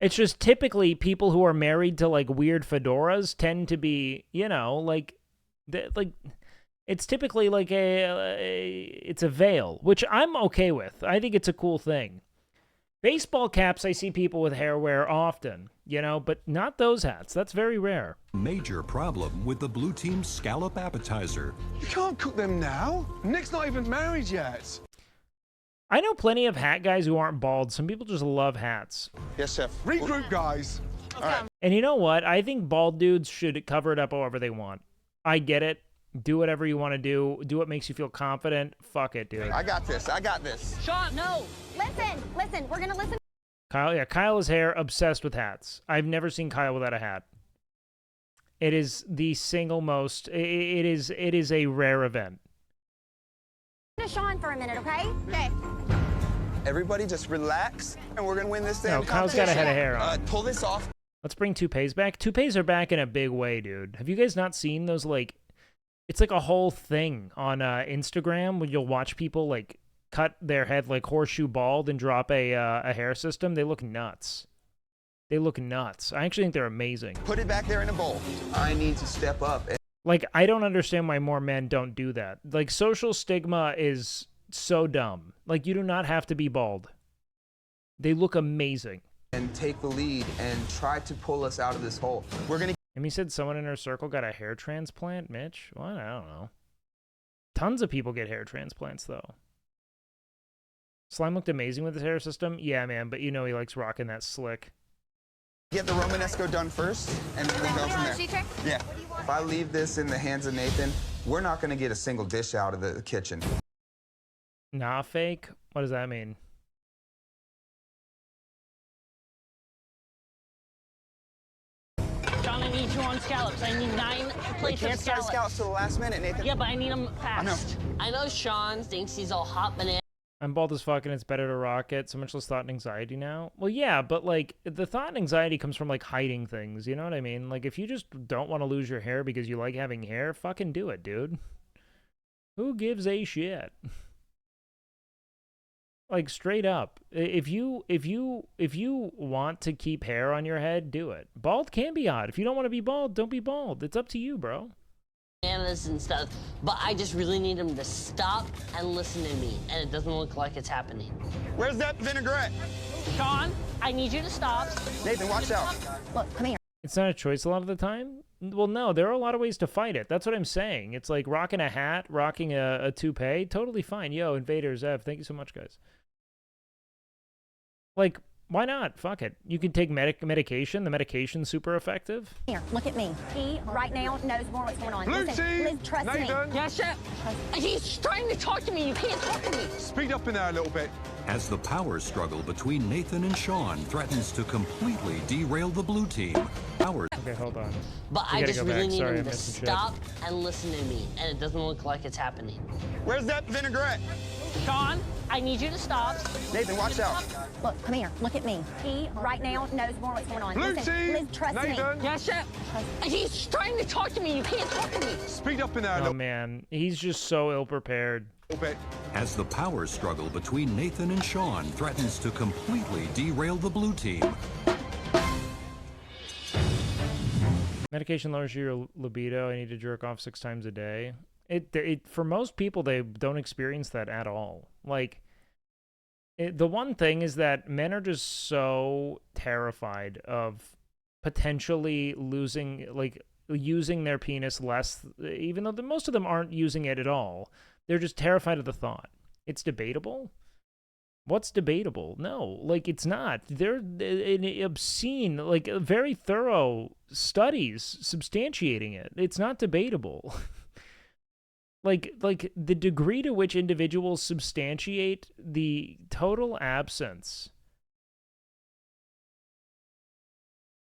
It's just typically people who are married to, like, weird fedoras tend to be, you know, like it's typically like it's a veil, which I'm okay with. I think it's a cool thing. Baseball caps, I see people with hair wear often, you know, but not those hats. That's very rare. major problem with the blue team's scallop appetizer. You can't cook them now. Nick's not even married yet. I know plenty of hat guys who aren't bald. Some people just love hats. Yes, chef. Regroup, guys. All right. And you know what? I think bald dudes should cover it up however they want. I get it. Do whatever you want to do. Do what makes you feel confident. Fuck it, dude. I got this. I got this. Sean, no. Listen, we're gonna listen. Kyle is hair obsessed with hats. I've never seen Kyle without a hat. It is the single most. It is a rare event. To Sean for a minute, okay? Okay. Everybody just relax, and we're going to win this damn No, Kyle's got a head of hair on. Pull this off. Let's bring toupees back. Toupees are back in a big way, dude. Have you guys not seen those, like... It's like a whole thing on Instagram where you'll watch people, like, cut their head like horseshoe bald and drop a hair system, they look nuts. They look nuts. I actually think they're amazing. Put it back there in a bowl. I need to step up. Like, I don't understand why more men don't do that. Like, social stigma is so dumb. Like, you do not have to be bald. They look amazing. And take the lead and try to pull us out of this hole. We're going to... And he said someone in her circle got a hair transplant, Mitch? What? I don't know. Tons of people get hair transplants, though. Slime looked amazing with his hair system. Yeah, man, but you know he likes rocking that slick. Get the Romanesco done first, and we'll go from there. Yeah. If I leave this in the hands of Nathan, we're not going to get a single dish out of the kitchen. Nah, fake? What does that mean? John, I need you on scallops. I need 9 plates We can't of start scallops. scallops till the last minute, Nathan. Yeah, but I need them fast. I know Sean thinks he's all hot banana. I'm bald as fuck and it's better to rock it. So much less thought and anxiety now. Well, yeah, but like the thought and anxiety comes from like hiding things. You know what I mean? Like if you just don't want to lose your hair because you like having hair, fucking do it, dude. Who gives a shit? Like straight up, if you want to keep hair on your head, do it. Bald can be odd. If you don't want to be bald, don't be bald. It's up to you, bro. Bananas and stuff, but I just really need him to stop and listen to me, and it doesn't look like it's happening. Where's that vinaigrette? Sean, I need you to stop. Nathan, watch out. Look, come here. It's not a choice a lot of the time. Well, no, there are a lot of ways to fight it. That's what I'm saying. It's like rocking a hat, rocking a toupee, totally fine. Yo, Invaders Ev, thank you so much, guys. Like, why not? Fuck it. You can take medication. The medication's super effective. Here, look at me. He right now knows more what's going on. Blue Listen, team, Liz, trust me. Nathan. Yes, sir. He's trying to talk to me. You can't talk to me. Speed up in there a little bit. As the power struggle between Nathan and Sean threatens to completely derail the blue team, power... Okay, hold on. But We I gotta just go really back. need Sorry, him I to missed some shit. stop and listen to me, and it doesn't look like it's happening. Where's that vinaigrette? Sean, I need you to stop. Nathan, watch out. Look, come here. Look at me. He right now knows more what's going on. Blue Listen, team, Liz, trust me. Nathan. Yes, sir. He's trying to talk to me. You can't talk to me. Speed up in there a Oh, little man. He's just so ill-prepared. bit. As the power struggle between Nathan and Sean threatens to completely derail the blue team, Medication lowers your libido. I need to jerk off 6 times a day. It for most people, they don't experience that at all. Like, the one thing is that men are just so terrified of potentially losing, like, using their penis less, even though most of them aren't using it at all. They're just terrified of the thought. It's debatable. What's debatable? No, like, it's not. They're obscene, like, very thorough studies substantiating it. It's not debatable. like the degree to which individuals substantiate the total absence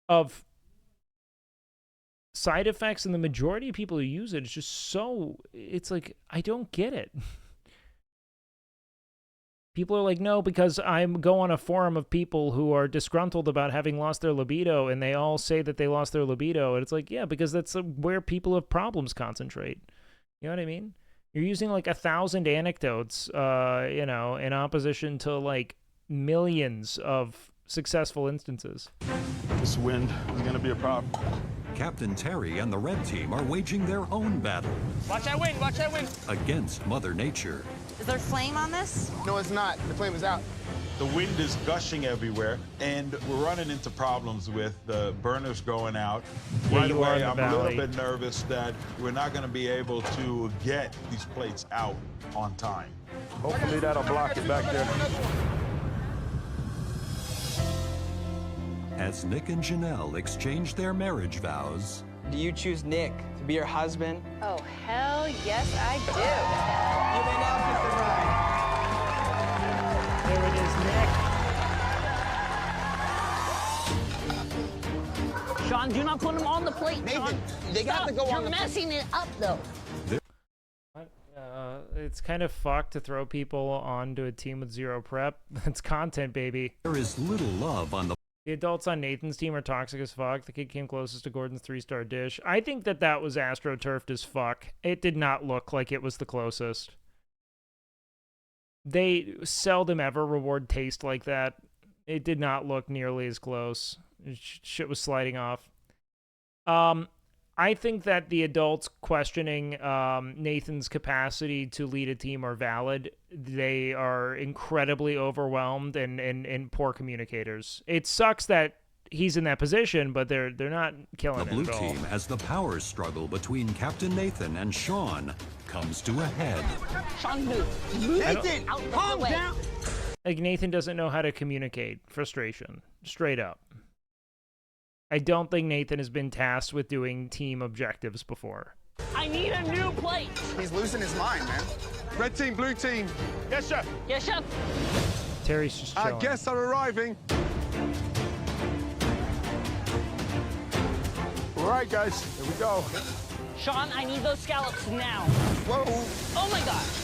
of side effects in the majority of people who use it is just so, it's like, I don't get it. People are like, no, because I go on a forum of people who are disgruntled about having lost their libido, and they all say that they lost their libido. And it's like, yeah, because that's where people with problems concentrate. You know what I mean? You're using like 1,000 anecdotes, you know, in opposition to like millions of successful instances. This wind is going to be a problem. Captain Terry and the red team are waging their own battle Watch that wind, watch that wind. against Mother Nature. Is there flame on this? No, it's not. The flame is out. The wind is gushing everywhere, and we're running into problems with the burners going out. Yeah, Right you are away, in the I'm a valley. little bit nervous that we're not going to be able to get these plates out on time. Hopefully that'll block it back there. As Nick and Janelle exchange their marriage vows, Do you choose Nick to be your husband? Oh, hell yes, I do. You may now kiss the bride. There it is, Nick. Sean, do not put him on the plate, Nathan, Sean. they got Stop. to go on You're the messing it up, though. It's kind of fucked to throw people onto a team with zero prep. It's content, baby. there is little love on the The adults on Nathan's team are toxic as fuck. The kid came closest to Gordon's 3-star dish. I think that was astroturfed as fuck. It did not look like it was the closest. They seldom ever reward taste like that. It did not look nearly as close. Shit was sliding off. I think that the adults questioning Nathan's capacity to lead a team are valid. They are incredibly overwhelmed and poor communicators. It sucks that he's in that position, but they're not killing it The blue at all. team, as the power struggle between Captain Nathan and Sean comes to a head. Sean, move. Nathan, calm down. Like, Nathan doesn't know how to communicate frustration. Straight up. I don't think Nathan has been tasked with doing team objectives before. I need a new plate. He's losing his mind, man. Red team, blue team. Yes, chef. Yes, chef. Terry's just chilling. Guests are arriving. All right, guys, here we go. Sean, I need those scallops now. Whoa. Oh my gosh.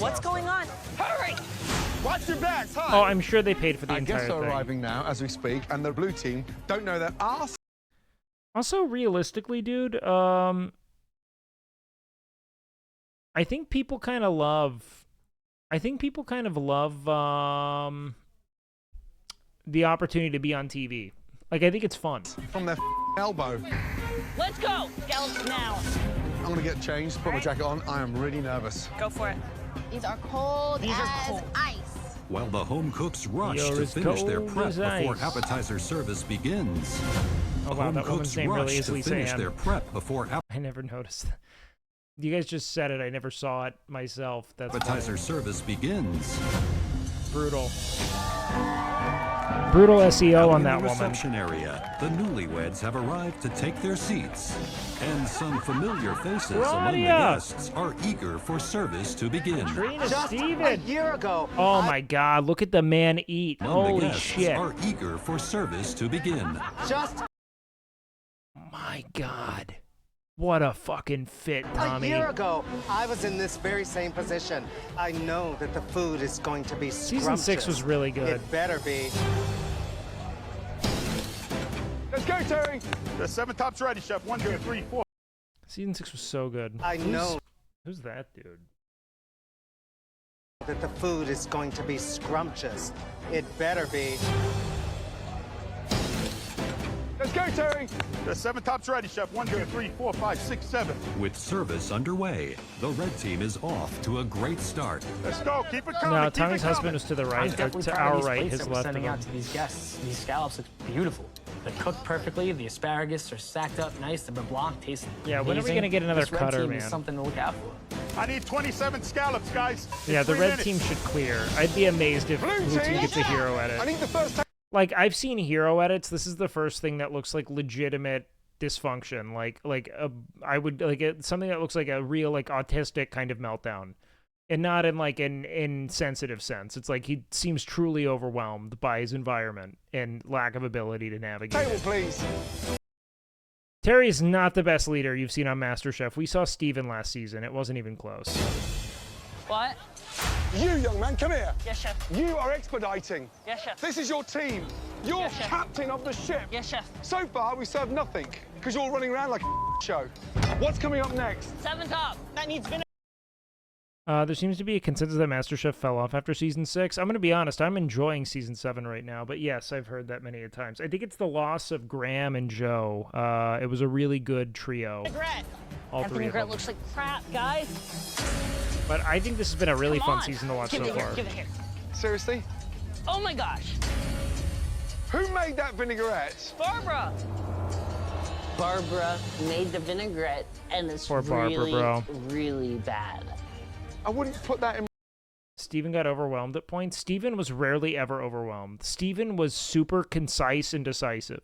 What's going on? Hurry! Watch your backs, huh? Oh, I'm sure they paid for the entire Guests are thing. arriving now as we speak, and the blue team don't know their arse. Also, realistically, dude, I think people kind of love... the opportunity to be on TV. Like, I think it's fun. From their elbow. Let's go! Scallops now. I'm gonna get changed, put my jacket on. I am really nervous. Go for it. These are cold as ice. While the home cooks rush You're to as finish their cold prep as before ice. appetizer service begins. Oh, The wow, home that cooks woman's name rush really is to Lisa finish Ann. their prep before I never noticed that. You guys just said it. I never saw it myself. That's appetizer service begins. brutal. Brutal SEO Out on in that the woman. reception area, the newlyweds have arrived to take their seats, and some familiar faces among the Claudia! guests are eager for service to begin. Trina Just Steven. a year ago. Oh my God! Look at the man eat. Among the Holy guests shit! are eager for service to begin. Just My God! What a fucking fit, Tommy. a year ago, I was in this very same position. I know that the food is going to be Season 6 was really good. It better be. Let's go, Terry. The 7 tops ready, chef. 1, 2, 3, 4. Season 6 was so good. I know Who's that dude? that the food is going to be scrumptious. It better be. Let's go, Terry. The 7 tops ready, chef. 1, 2, 3, 4, 5, 6, 7. With service underway, the red team is off to a great start. Let's go. Keep it coming. No, keep Tommy's it husband coming. was to the I'm right, or definitely to proud our of these right, plates his that we're left of sending out him. to these guests. These scallops look beautiful. They're cooked perfectly. The asparagus are stacked up nice. The beurre blanc tastes Yeah, when are we amazing. gonna get another This red cutter, team man? is something to look out for. I need 27 scallops, guys. Yeah, the 3 red minutes. team should clear. I'd be amazed if Blue Blue team team. gets a hero edit. I need the first time. Like, I've seen hero edits. This is the first thing that looks like legitimate dysfunction. Something that looks like a real, like, autistic kind of meltdown. And not in, like, an insensitive sense. It's like he seems truly overwhelmed by his environment and lack of ability to navigate Table, it. please. Terry is not the best leader you've seen on MasterChef. We saw Steven last season. It wasn't even close. What? You, young man, come here. Yes, chef. You are expediting. Yes, chef. This is your team. You're Yes, chef. captain of the ship. Yes, chef. So far, we served nothing because you're running around like a show. What's coming up next? 7 top. That needs vinegar. There seems to be a consensus that MasterChef fell off after Season 6. I'm going to be honest, I'm enjoying Season 7 right now, but yes, I've heard that many a times. I think it's the loss of Graham and Joe. It was a really good trio. All That three of vinaigrette them. looks like crap, guys. But I think this has been a really Come fun on. season to watch Give so it here, far. give it here. Seriously? Oh my gosh. Who made that vinaigrette? Barbara. Barbara made the vinaigrette, and it's Poor Barbara, really, bro. really bad. I wouldn't put that in. Steven got overwhelmed at points. Steven was rarely ever overwhelmed. Steven was super concise and decisive.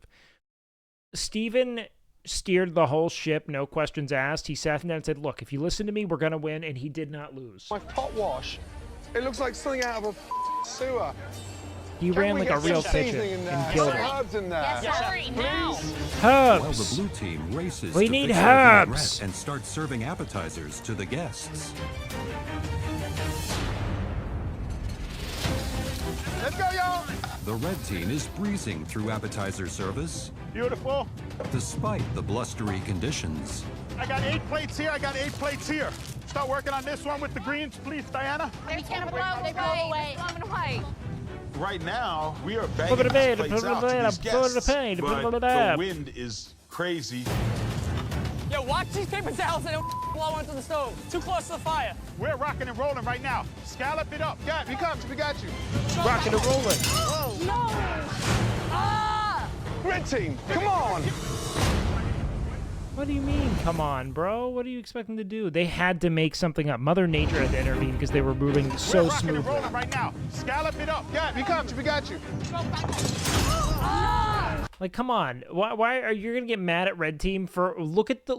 Steven steered the whole ship, no questions asked. He sat down and said, look, if you listen to me, we're going to win, and he did not lose. My pot wash. It looks like something out of a sewer. He Can ran we like get a real some pigeon seasoning in there? and killed Some it. herbs in there. Yes, hurry now. While the Herbs! blue team races We to need fix their vinaigrette herbs. and start serving appetizers to the guests. Let's go, y'all. The red team is breezing through appetizer service Beautiful. despite the blustery conditions. I got 8 plates here. I got 8 plates here. start working on this one with the greens, please, Diana. There's gonna blow. They blow away. Away. Right now, we are banging these plates out to these guests, but the wind is crazy. Yo, watch these paper towels and blow into the stove. Too close to the fire. We're rocking and rolling right now. Scallop it up. Yeah, we got you. Rocking and rolling. Whoa. No. Ah! Red team, come on. What do you mean, come on, bro? What are you expecting to do? They had to make something up. Mother Nature had to intervene because they were moving so We're rocking smoothly. and rolling right now. Scallop it up. Yeah, we got you. Like, come on. Why are you gonna get mad at Red Team for look at the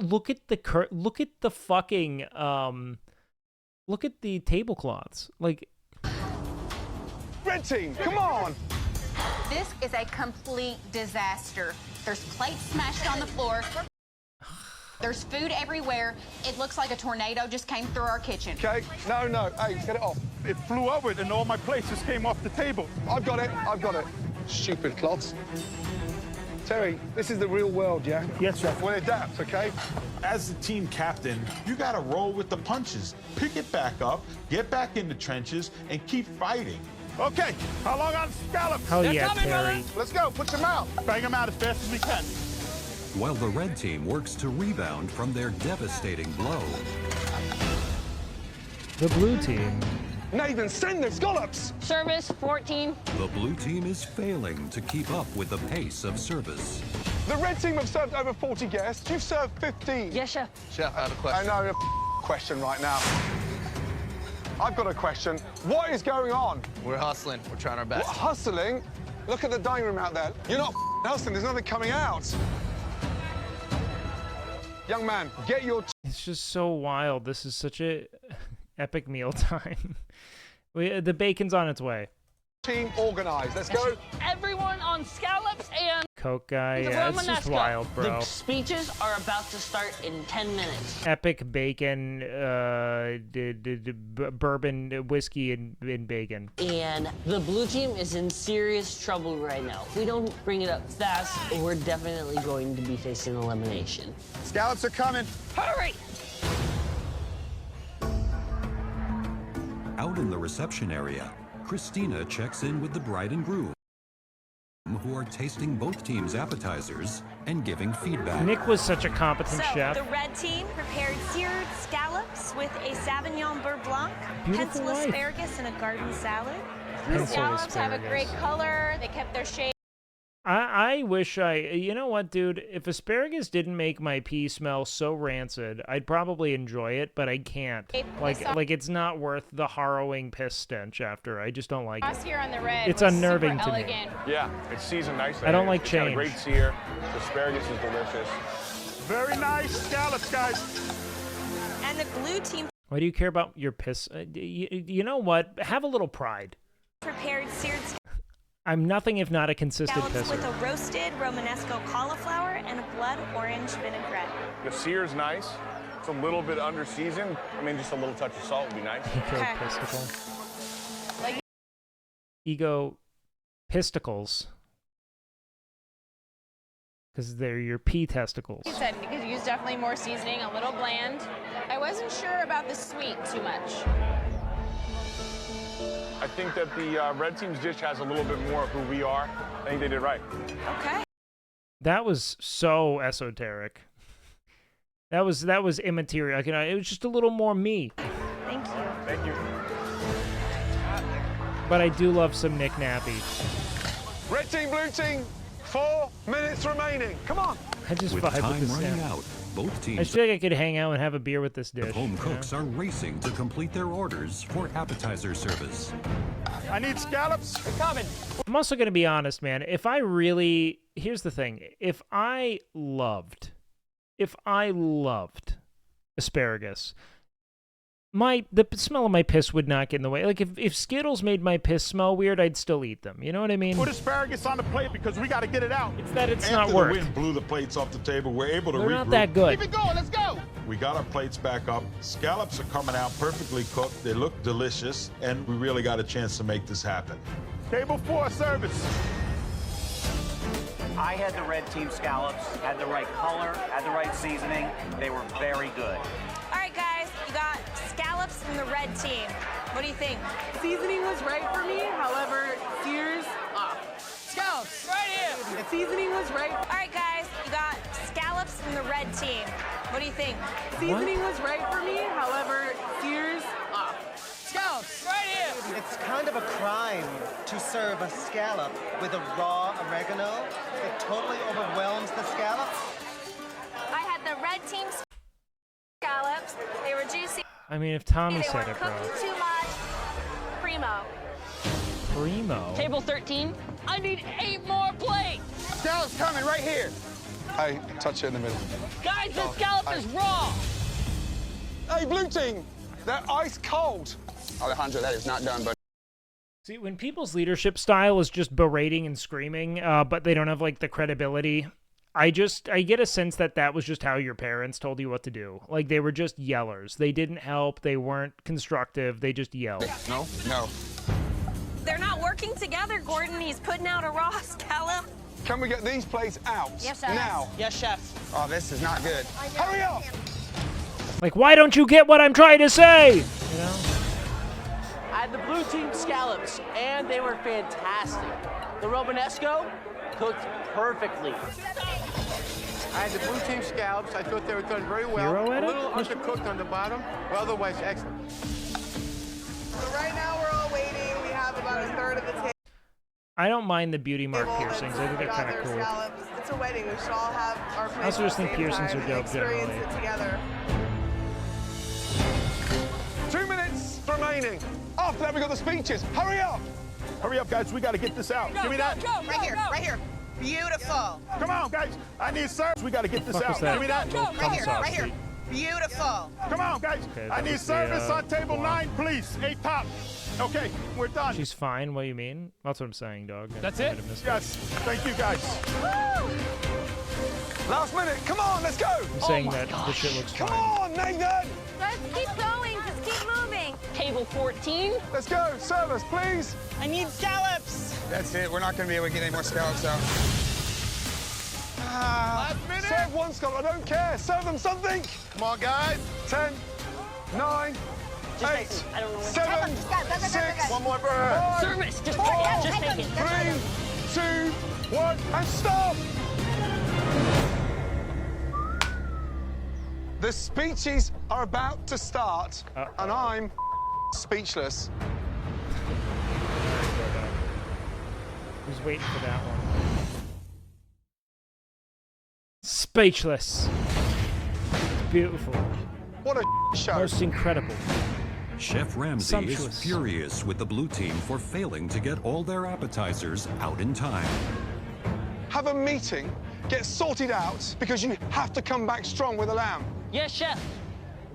fucking look at the tablecloths. Like, Red team, come on. This is a complete disaster. There's plates smashed on the floor. There's food everywhere. It looks like a tornado just came through our kitchen. Okay, no, hey, get it off. It flew over and all my plates just came off the table. I've got it. Stupid clods. Terry, this is the real world, yeah? Yes, Chef. We'll adapt, okay? As the team captain, you got to roll with the punches. Pick it back up, get back in the trenches, and keep fighting. Okay, how long on scallops? Hell yeah, Terry. Let's go, put them out. Bang them out as fast as we can. While the red team works to rebound from their devastating blow. The blue team. Nathan, send the scallops! Service 14. The blue team is failing to keep up with the pace of service. The red team have served over 40 guests. You've served 15. Yes, Chef. Chef, I had a question. I know a question right now. I've got a question. What is going on? We're hustling. We're trying our best. What, hustling? Look at the dining room out there. You're not hustling. There's nothing coming out. Young man, get your... It's just so wild. This is such a epic meal time. The bacon's on its way. Team organized. Let's go. Everyone on scallops and... Coke guy, yeah, it's just wild, bro. The speeches are about to start in 10 minutes. Epic bacon, bourbon, whiskey, and bacon. And the blue team is in serious trouble right now. If we don't bring it up fast, we're definitely going to be facing elimination. Scallops are coming. Hurry! Out in the reception area, Christina checks in with the bride and groom, who are tasting both teams' appetizers and giving feedback. Nick was such a competent chef. The red team prepared seared scallops with a Sauvignon Beurre Blanc, Beautiful pencil life. asparagus, and a garden salad. Pencil The scallops have a asparagus. great color. They kept their shape. I wish you know what, dude? If asparagus didn't make my pee smell so rancid, I'd probably enjoy it, but I can't. Like it's not worth the harrowing piss stench after. I just don't like Us it. here on the red. It's was unnerving super to me. elegant. Yeah, it's seasoned nicely. I don't like It's got a change. great sear. The asparagus is delicious. Very nice scallops, guys. And the blue team Why do you care about your piss? You know what? Have a little pride. prepared seared I'm nothing if not a consistent scallops with pisser. a roasted Romanesco cauliflower and a blood orange vinaigrette. The sear is nice. It's a little bit under seasoned. I mean, just a little touch of salt would be nice. Egopistical. Like Ego pisticles. Because they're your pee testicles. you said, because you use definitely more seasoning, a little bland. I wasn't sure about the sweet too much. I think that the red team's dish has a little bit more of who we are. I think they did right. Okay. That was so esoteric. That was immaterial. It was just a little more me. Thank you. Thank you. But I do love some Nick Nappy. Red team, blue team, 4 minutes remaining. Come on. I just With vibe time with this. running Yeah. out, both I teams just feel like I could hang out and have a beer with this dish. of home you know? cooks are racing to complete their orders for appetizer service. I need scallops. Coming. I'm also going to be honest, man. Here's the thing. If I loved asparagus, the smell of my piss would not get in the way. Like if Skittles made my piss smell weird, I'd still eat them. You know what I mean? Put asparagus on the plate because we got to get it out. It's that it's After not the work. wind blew the plates off the table, we're able to They're regroup. not that good. Keep it going. Let's go. We got our plates back up. Scallops are coming out perfectly cooked. They look delicious, and we really got a chance to make this happen. Table 4 service. I had the red team scallops, had the right color, had the right seasoning. They were very good. All right, guys, you got from the red team. What do you think? Seasoning was right for me, however, sears off. Scallops, right here. The seasoning was right. All right, guys, you got scallops from the red team. What do you think? Seasoning was right for me, however, sears off. Scallops, right here. It's kind of a crime to serve a scallop with a raw oregano. It totally overwhelms the scallop. I had the red team scallops. They were juicy. I mean, if Tommy They said weren't it, bro. cooked too much. Primo. Primo. Table 13. I need 8 more plates. Scallop's coming right here. Hey, touch it in the middle. Guys, this scallop is raw. Hey, blue team, they're ice cold. Alejandro, that is not done, but See, when people's leadership style is just berating and screaming, but they don't have, like, the credibility, I get a sense that that was just how your parents told you what to do. Like, they were just yellers. They didn't help. They weren't constructive. They just yelled. No. They're not working together, Gordon. He's putting out a raw scallop. Can we get these plates out? Yes, chef. Now. Yes, chef. Oh, this is not good. Hurry up! Like, why don't you get what I'm trying to say? You know? I had the blue team scallops, and they were fantastic. The Romanesco cooked perfectly. I had the blue team scallops. I thought they were done very well. Hero A at it? little undercooked on the bottom, but otherwise excellent. So right now we're all waiting. We have about a third of the table. I don't mind the beauty mark piercings. I think they're kind of cool. Scallops. It's a wedding. We should all have our I also just think at the same piercings time are dope and experience generally. it together. 2 minutes remaining. After that, we got the speeches. Hurry up! Hurry up, guys. We got to get this out. Give me that. Right here. Beautiful. Come on, guys. I need service. We got to get this Fuck out. is that? Give me that. Right here. Beautiful. Come on, guys. Okay, I that need was the, service on table wow. 9, please. 8 top. Okay, we're done. She's fine. What do you mean? That's what I'm saying, dog. That's I it? might have missed Yes. Thank you, guys. Last minute. Come on, let's go. I'm saying that this shit looks Come fine. on, Nathan. Let's keep going. Just keep moving. Table 14. Let's go. Serve us, please. I need scallops. that's it. We're not going to be able to get any more scallops out. Last minute. Serve one scallop. I don't care. Serve them something. Come on, guys. 10, 9, 8, I don't know when 7, 6, One more bird. Service. Just take it. 3, 2, 1, and stop. The speeches are about to start, and I'm speechless. Who's waiting for that one? Speechless. Beautiful. What a show. Most incredible. Chef Ramsay Sumptuous. is furious with the blue team for failing to get all their appetizers out in time. Have a meeting, get sorted out, because you have to come back strong with a lamb. Yes, chef.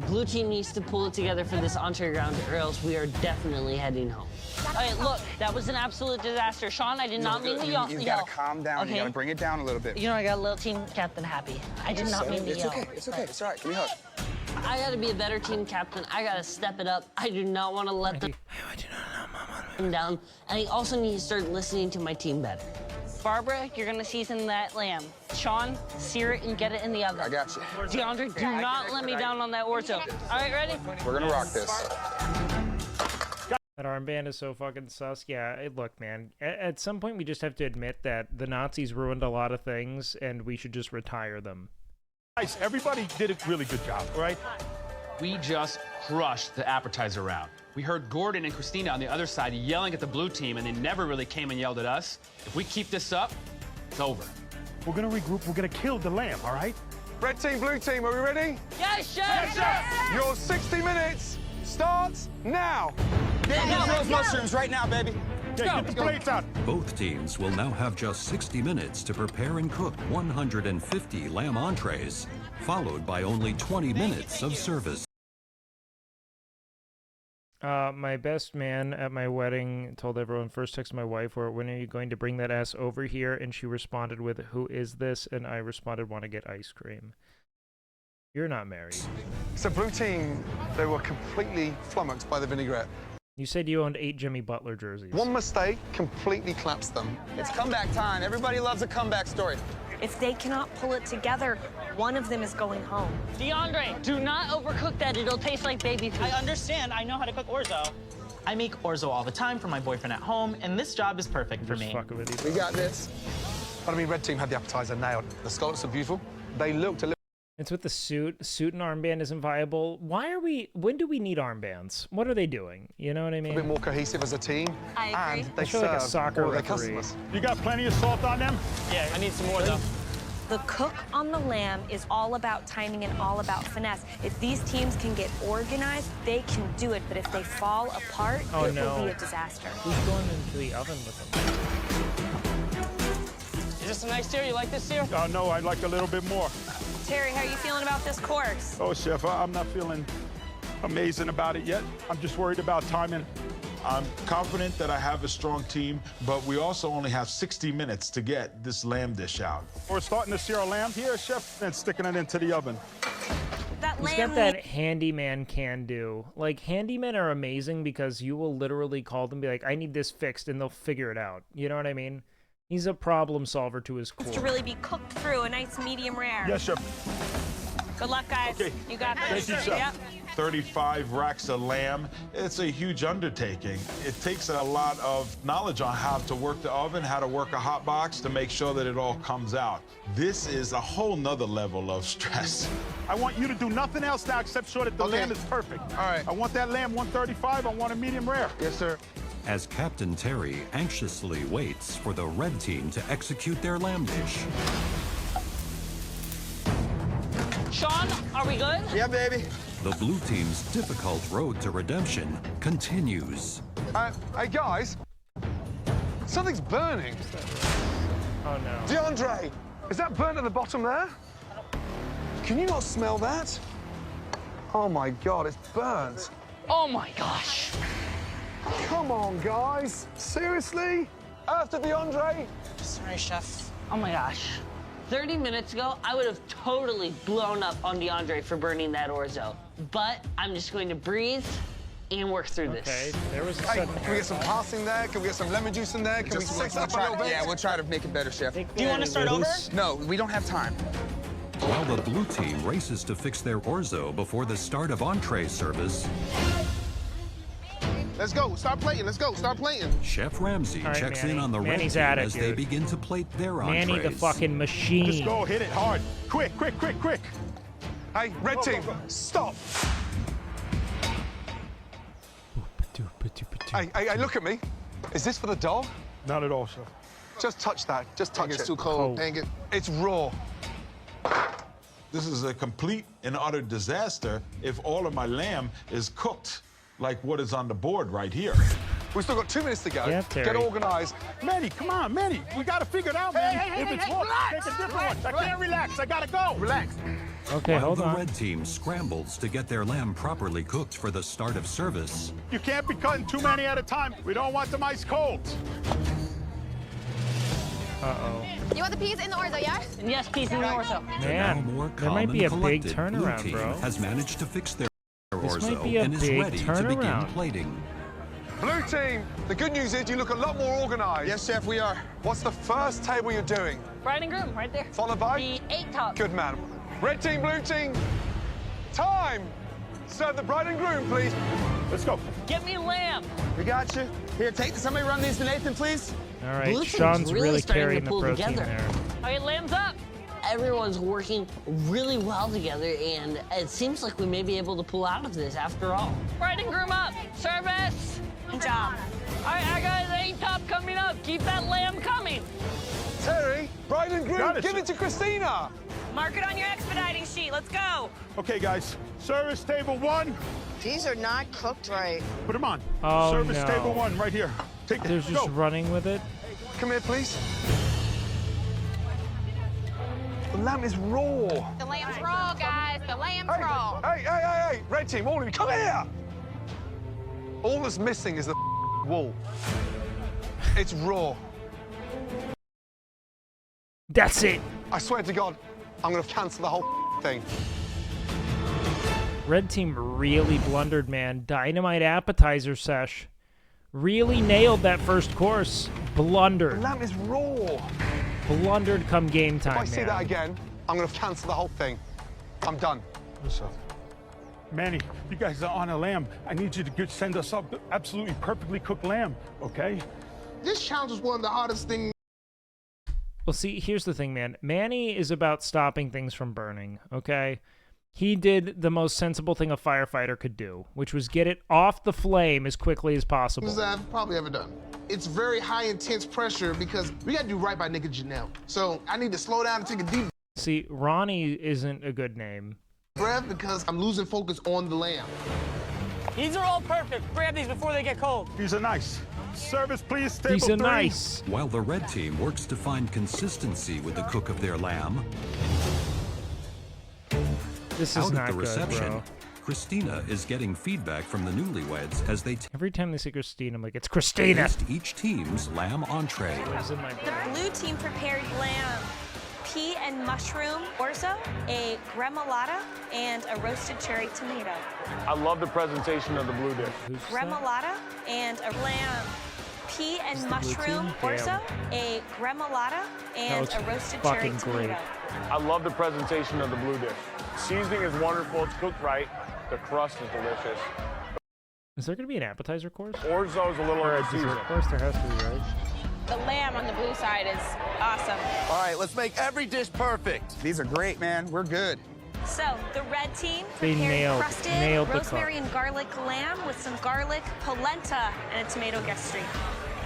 Blue team needs to pull it together for this entree round, or else we are definitely heading home. All right, look, that was an absolute disaster. Sean, I did not mean to yell. You got to calm down. Okay. You got to bring it down a little bit. You know, I got a little team captain happy. I did not mean to It's yell. okay. It's okay. It's all right. Give me a hug. I gotta be a better team captain. I gotta step it up. I do not want to let them down. And I also need to start listening to my team better. Barbara, you're gonna season that lamb. Sean, sear it and get it in the oven. I got you. DeAndre, do not let me down on that orzo. All right, ready? We're going to rock this. That armband is so fucking sus. Yeah, look, man. At some point, we just have to admit that the Nazis ruined a lot of things, and we should just retire them. Guys, everybody did a really good job, all right? We just crushed the appetizer round. We heard Gordon and Christina on the other side yelling at the blue team, and they never really came and yelled at us. If we keep this up, it's over. We're going to regroup. We're going to kill the lamb, all right? Red team, blue team, are we ready? Yes, chef! Yes, Your 60 minutes starts now. Get those mushrooms right now, baby. Yeah, get the plates out. Both teams will now have just 60 minutes to prepare and cook 150 lamb entrees, followed by only 20 minutes of service. My best man at my wedding told everyone, first text my wife, when are you going to bring that ass over here? And she responded with, who is this? And I responded, want to get ice cream. You're not married. So blue team, they were completely flummoxed by the vinaigrette. You said you owned 8 Jimmy Butler jerseys. One mistake completely collapsed them. It's comeback time. Everybody loves a comeback story. If they cannot pull it together, one of them is going home. DeAndre, do not overcook that. It'll taste like baby food. I understand. I know how to cook orzo. I make orzo all the time for my boyfriend at home, and this job is perfect for me. We got this. But I mean, red team had the appetizer nailed. The scallops are beautiful. They looked a little... It's with the suit. Suit and armband isn't viable. Why are we... When do we need armbands? What are they doing? You know what I mean? A bit more cohesive as a team. I agree. And they feel serve like a soccer all their referee. customers. You got plenty of salt on them? Yeah, I need some more, though. The cook on the lamb is all about timing and all about finesse. If these teams can get organized, they can do it. But if they fall apart, it will be a disaster. Who's going into the oven with them? Is this a nice steer? You like this steer? No, I'd like a little bit more. Terry, how are you feeling about this course? Oh, Chef, I'm not feeling amazing about it yet. I'm just worried about timing. I'm confident that I have a strong team, but we also only have 60 minutes to get this lamb dish out. We're starting to sear our lamb here, Chef, and sticking it into the oven. That He's got that handyman can do. Like, handymen are amazing because you will literally call them and be like, I need this fixed, and they'll figure it out. You know what I mean? He's a problem solver to his core. To really be cooked through a nice medium rare. Yes, Chef. Good luck, guys. Okay. You got this. Thank you, Chef. Yep. 35 racks of lamb. It's a huge undertaking. It takes a lot of knowledge on how to work the oven, how to work a hot box to make sure that it all comes out. This is a whole nother level of stress. I want you to do nothing else now except sure that the lamb is perfect. All right. I want that lamb 135. I want a medium rare. Yes, sir. As Captain Terry anxiously waits for the red team to execute their lamb dish. Sean, are we good? Yeah, baby. The blue team's difficult road to redemption continues. Hey, guys. Something's burning. Oh, no. DeAndre, is that burnt at the bottom there? Can you not smell that? Oh, my God, it's burnt. Oh, my gosh. Come on, guys. Seriously? After DeAndre? Sorry, Chef. Oh, my gosh. 30 minutes ago, I would have totally blown up on DeAndre for burning that orzo. But I'm just going to breathe and work through this. Okay, there was a Hey, sudden can we get some passing there? Can we get some lemon juice in there? Can we sex it up a little bit? Yeah, we'll try to make it better, Chef. Do you want to start over? No, we don't have time. While the blue team races to fix their orzo before the start of entree service, Let's go. Start plating. Let's go. Start plating. Chef Ramsay All right, checks Manny. in on the Manny's red at team it, as they dude. begin to plate their entrees. Manny the fucking machine. Just go, hit it hard. Quick, quick, quick, quick. Hey, red team, stop. Hey, look at me. Is this for the dog? Not at all, Chef. Just touch that. Just touch it. It's too cold. Dang it. It's raw. This is a complete and utter disaster if all of my lamb is cooked like what is on the board right here. We've still got 2 minutes to go. Yeah, Terry. Get organized. Manny, come on, Manny. We got to figure it out, man. If it's raw, take a different one. I can't relax. I got to go. Relax. Okay, While hold the on. red team scrambles to get their lamb properly cooked for the start of service. You can't be cutting too many at a time. We don't want them ice cold. Uh-oh. You want the peas in the orzo, yeah? Yes, peas in the orzo. The now Man, more there calm might be a and big collected blue turnaround, team bro. has managed to fix their This orzo might be a and is big ready to begin turnaround. plating. Blue team, the good news is you look a lot more organized. Yes, Chef, we are. What's the first table you're doing? Bride and groom, right there. Followed by? The 8 top. Good man. Red team, blue team, time. Serve the bride and groom, please. Let's go. Get me lamb. We got you. Here, somebody run these to Nathan, please. All right, Blue team's Sean's really starting carrying to the pull protein together. there. Okay, lamb's up. Everyone's working really well together, and it seems like we may be able to pull out of this after all. Bride and groom up. Service. Good job. All right, I got the 8 top coming up. Keep that lamb coming. Terry, bride and groom, Got it, give sir. it to Christina. Mark it on your expediting sheet. Let's go. Okay, guys. Service table 1. These are not cooked right. Put them on. Oh, Service no. table 1 right here. Take it. They're just Go. running with it. Come here, please. The lamb is raw. The lamb's raw, guys. The lamb's raw. Hey, red team, all of you, come here. All that's missing is the wool. It's raw. That's it. I swear to God, I'm gonna cancel the whole thing. Red team really blundered, man. Dynamite appetizer sesh. Really nailed that first course. The Blundered. lamb is raw. blundered come game time, If I see man. that again, I'm going to cancel the whole thing. I'm done. Manny, you guys are on a lamb. I need you to send us up absolutely perfectly cooked lamb, okay? This challenge was one of the hardest things. Well, see, here's the thing, man. Manny is about stopping things from burning, okay? He did the most sensible thing a firefighter could do, which was get it off the flame as quickly as possible. I've probably ever done. It's very high intense pressure because we gotta do right by Nick and Janelle. So I need to slow down and take a deep See, Ronnie isn't a good name. breath because I'm losing focus on the lamb. These are all perfect. Grab these before they get cold. These are nice. Service, please, table These are 3. nice. While the red team works to find consistency with the cook of their lamb, This is out not at the good, reception, bro. Christina is getting feedback from the newlyweds as they Every time they say Christine, I'm like, it's Christina. taste each team's lamb entree. The blue team prepared lamb, pea and mushroom orzo, a gremolata, and a roasted cherry tomato. I love the presentation of the blue dish. Gremolata and a lamb, pea and the blue mushroom team? orzo, a gremolata, and looks a roasted cherry fucking great. tomato. I love the presentation of the blue dish. Seasoning is wonderful. It's cooked right. The crust is delicious. Is there going to be an appetizer course? Orzo's a little Or a under dessert seasoned. course? There has to be, right? The lamb on the blue side is awesome. All right, let's make every dish perfect. These are great, man. We're good. So the red team They prepared crusted nailed the rosemary cook. and garlic lamb with some garlic, polenta, and a tomato gastrique.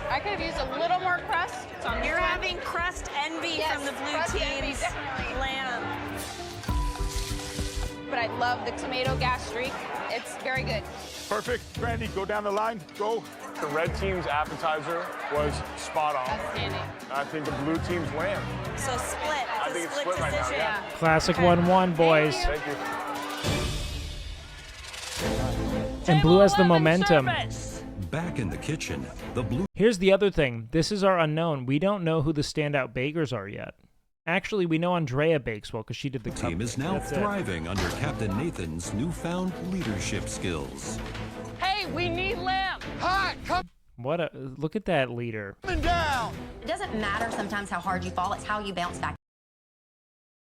I could have used a little more crust. It's on You're this one. having crust envy Yes, from the blue crust envy, team's definitely. lamb. But I love the tomato gastrique. It's very good. Perfect. Randy, go down the line. Go. The red team's appetizer was spot on. Outstanding. I think the blue team's lamb. So split. I It's think a it's split split right now, decision. yeah. Classic 1-1, boys. Thank you. And Blue has the momentum. Back in the kitchen, the blue Here's the other thing. This is our unknown. We don't know who the standout bakers are yet. Actually, we know Andrea bakes well because she did the team is cupcakes. now That's it. thriving under Captain Nathan's newfound leadership skills. Hey, we need lamb. Hi, come What a look at that leader. down. It doesn't matter sometimes how hard you fall, it's how you bounce back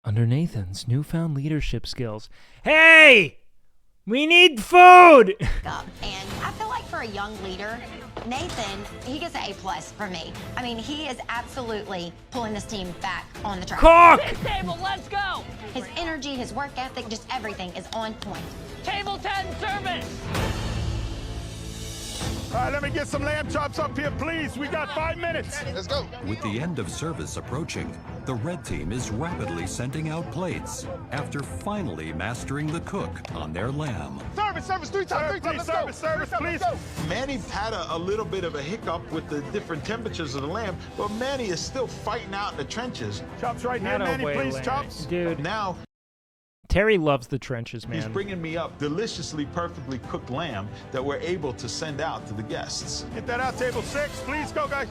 Under Nathan's newfound leadership skills. Hey! We need food! up. And I feel like for a young leader, Nathan, he gets an A+ for me. I mean, he is absolutely pulling this team back on the track. Cook! Table, let's go. His energy, his work ethic, just everything is on point. Table 10 service. All right, let me get some lamb chops up here, please. We got 5 minutes. Let's go. With the end of service approaching, the red team is rapidly sending out plates after finally mastering the cook on their lamb. Service, 3 times, 3 times. Let's go. Service, please. Manny had a little bit of a hiccup with the different temperatures of the lamb, but Manny is still fighting out in the trenches. Chops right here, Not a Manny, way, please. Larry. Chops. Dude, Now Terry loves the trenches, he's man. bringing me up deliciously, perfectly cooked lamb that we're able to send out to the guests. Get that out, table 6. Please go, guys.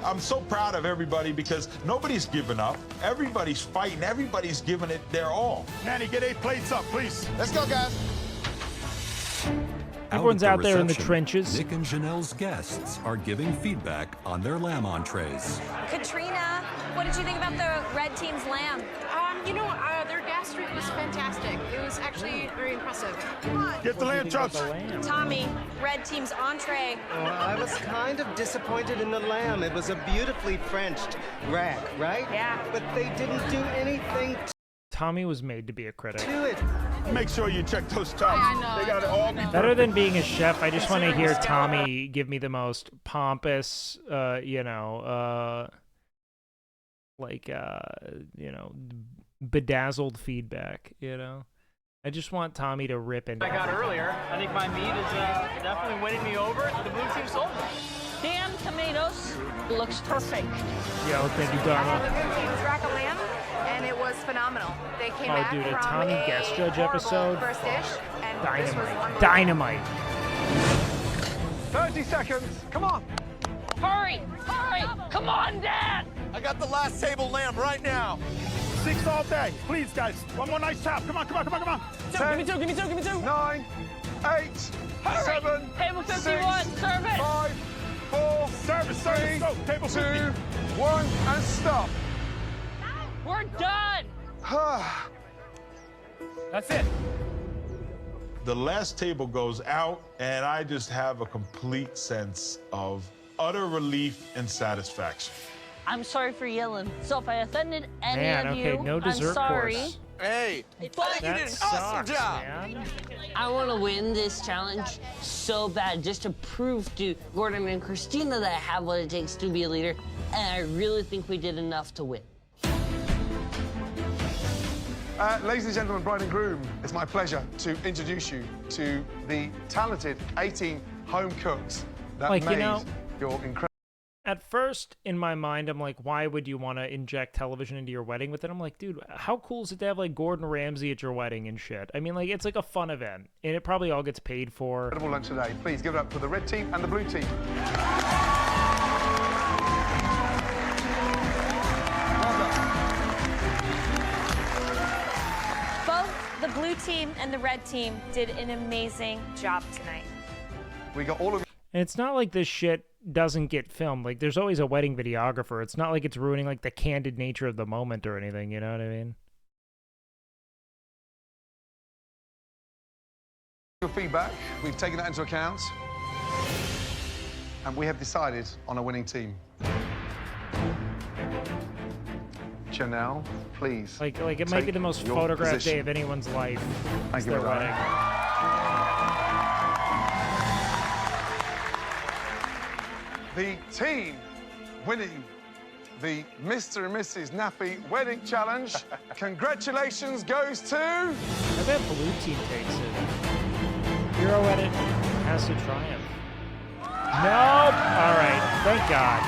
I'm so proud of everybody because nobody's giving up. Everybody's fighting. Everybody's giving it their all. Manny, get 8 plates up, please. Let's go, guys. Everyone's at out there in the reception, trenches. Nick and Janelle's guests are giving feedback on their lamb entrees. Katrina, what did you think about the red team's lamb? Their gastrique was fantastic. It was actually very impressive. Get the lamb chops. Tommy, red team's entree. Well, I was kind of disappointed in the lamb. It was a beautifully Frenched rack, right? Yeah. But they didn't do anything Tommy was made to be a critic. to it. Make sure you check those chops. I know, They got to I know, all I be know. Better than being a chef, I just want to hear Tommy give me the most pompous, bedazzled feedback, I just want Tommy to rip into I got everything. earlier. I think my meat is definitely winning me over. The blue team sold me. Damn tomatoes. Looks perfect. Yo, thank you, The Donna. blue team's rack of lamb, and it was phenomenal. They came Oh, back dude, a from Tommy a guest judge horrible episode? first dish, and this was unbelievable. Dynamite. 30 seconds. Come on. Hurry! Hurry! Come on, Dad! I got the last table lamb right now. 6 all day. Please, guys. One more nice chop. Come on. Give me two, give me two, give me two. 9, 8, 7, Table 51, 6, serve it. 5, 4, Service, 3, go. Table 2, 50. 1, and stop. We're done! That's it. The last table goes out, and I just have a complete sense of utter relief and satisfaction. I'm sorry for yelling. So if I offended any of you, no dessert I'm sorry. course. Hey, But you did an awesome job. Man. I want to win this challenge so bad just to prove to Gordon and Christina that I have what it takes to be a leader, and I really think we did enough to win. Ladies and gentlemen, bride and groom, it's my pleasure to introduce you to the talented 18 home cooks that Like, you made know, your incredible... At first, in my mind, I'm like, why would you want to inject television into your wedding with it? I'm like, dude, how cool is it to have, like, Gordon Ramsay at your wedding and shit? I mean, like, it's like a fun event, and it probably all gets paid for. Incredible lunch today. Please give it up for the red team and the blue team. Both the blue team and the red team did an amazing job tonight. We got all of... And it's not like this shit doesn't get filmed. Like, there's always a wedding videographer. It's not like it's ruining, like, the candid nature of the moment or anything, you know what I mean? Your feedback, we've taken that into account, and we have decided on a winning team. Janelle, please. Like it might be the most photographed day of anyone's life. Thank you, their Ella. wedding. The team winning the Mr. and Mrs. Nappy Wedding Challenge. Congratulations goes to... I bet blue team takes it. Hero edit has to triumph. Nope. All right. Thank God.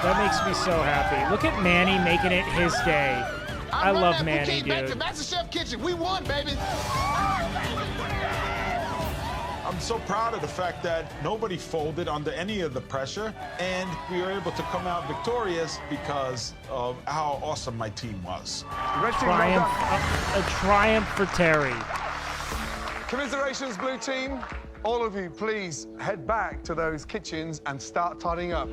That makes me so happy. Look at Manny making it his day. I love Manny, We came back to dude. MasterChef Kitchen. We won, baby. I'm so proud of the fact that nobody folded under any of the pressure, and we were able to come out victorious because of how awesome my team was. Triumph. A triumph for Terry. Commiserations, blue team. All of you, please head back to those kitchens and start tidying up.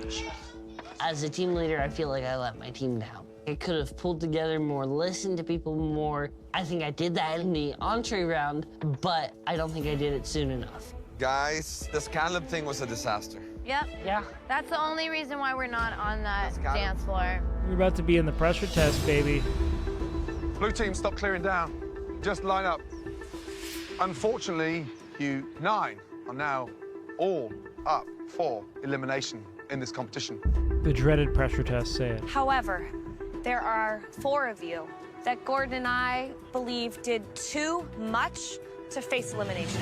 As a team leader, I feel like I let my team down. I could have pulled together more, listened to people more. I think I did that in the entree round, but I don't think I did it soon enough. Guys, the scallop thing was a disaster. Yep. Yeah. That's the only reason why we're not on that dance floor. You're about to be in the pressure test, baby. Blue team, stop clearing down. Just line up. Unfortunately, you 9 are now all up for elimination in this competition. The dreaded pressure test, say it. However, there are 4 of you that Gordon and I believe did too much to face elimination.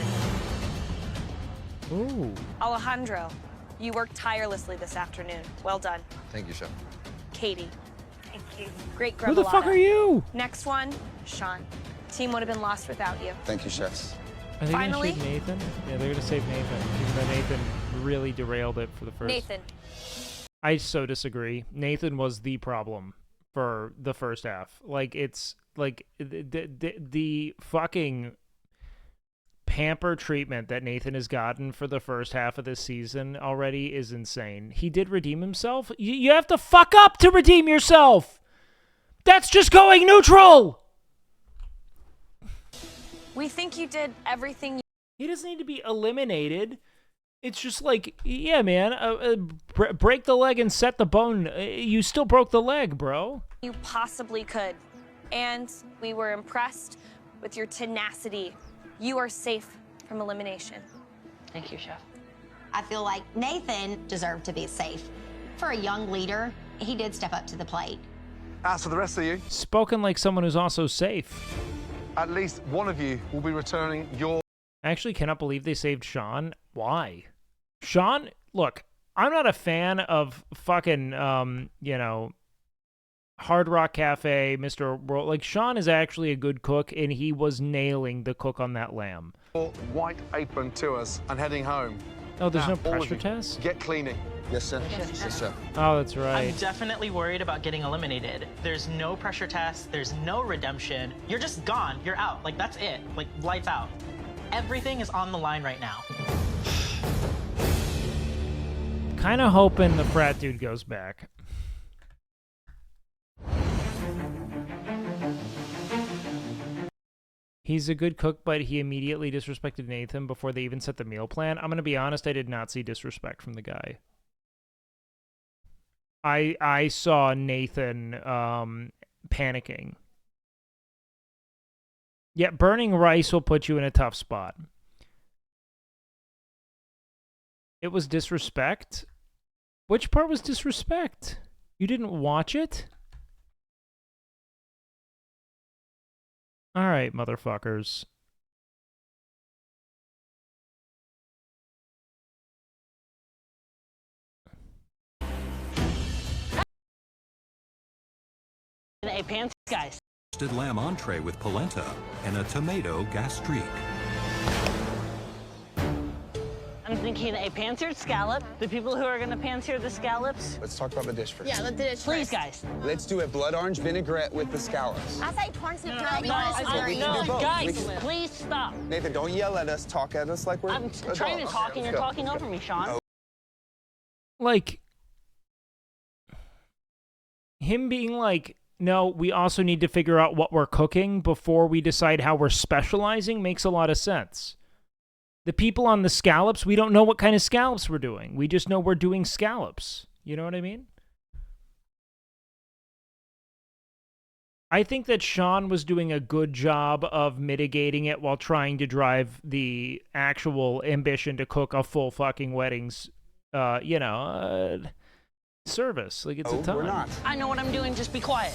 Ooh. Alejandro, you worked tirelessly this afternoon. Well done. Thank you, Chef. Katie. Thank you. Great grubblata. Who the fuck are you? Next one, Sean. Team would have been lost without you. Thank you, chefs. Are they Finally- gonna shoot Nathan? Yeah, they're gonna save Nathan, even though Nathan really derailed it for the first. Nathan. I so disagree. Nathan was the problem for the first half. Like, it's like the fucking pamper treatment that Nathan has gotten for the first half of this season already is insane. He did redeem himself. You have to fuck up to redeem yourself. That's just going neutral. We think you did everything He doesn't need to be eliminated. It's just like, yeah, man, break the leg and set the bone. You still broke the leg, bro. you possibly could. And we were impressed with your tenacity. You are safe from elimination. Thank you, Chef. I feel like Nathan deserved to be safe. For a young leader, he did step up to the plate. As for the rest of you, Spoken like someone who's also safe. at least one of you will be returning your... I actually cannot believe they saved Sean. Why? Sean, look, I'm not a fan of fucking, you know, Hard Rock Cafe, Mr. World. Like, Sean is actually a good cook, and he was nailing the cook on that lamb. white apron to us and heading home. Oh, there's Now, no all of pressure you, test? Get cleaning. Yes, sir. Yes, sir. Oh, that's right. I'm definitely worried about getting eliminated. There's no pressure test. There's no redemption. You're just gone. You're out. Like, that's it. Like, lights out. Everything is on the line right now. Kind of hoping the frat dude goes back. He's a good cook, but he immediately disrespected Nathan before they even set the meal plan. I'm going to be honest, I did not see disrespect from the guy. I saw Nathan panicking. Yeah, burning rice will put you in a tough spot. It was disrespect? Which part was disrespect? You didn't watch it? All right, motherfuckers. A pants, guys. Roasted lamb entree with polenta and a tomato gastrique. I'm thinking a pan-seared scallop. The people who are going to pan-sear the scallops. Let's talk about the dish first. Yeah, let's do it. Please, guys. Let's do a blood orange vinaigrette with the scallops. I say corn soup. Guys, please stop. Nathan, don't yell at us. Talk at us like we're I'm trying to talk, and you're talking over me, Sean. Like, him being like, no, we also need to figure out what we're cooking before we decide how we're specializing makes a lot of sense. The people on the scallops, we don't know what kind of scallops we're doing. We just know we're doing scallops. You know what I mean? I think that Sean was doing a good job of mitigating it while trying to drive the actual ambition to cook a full fucking wedding's, service. Like, it's a ton. We're not. I know what I'm doing. Just be quiet.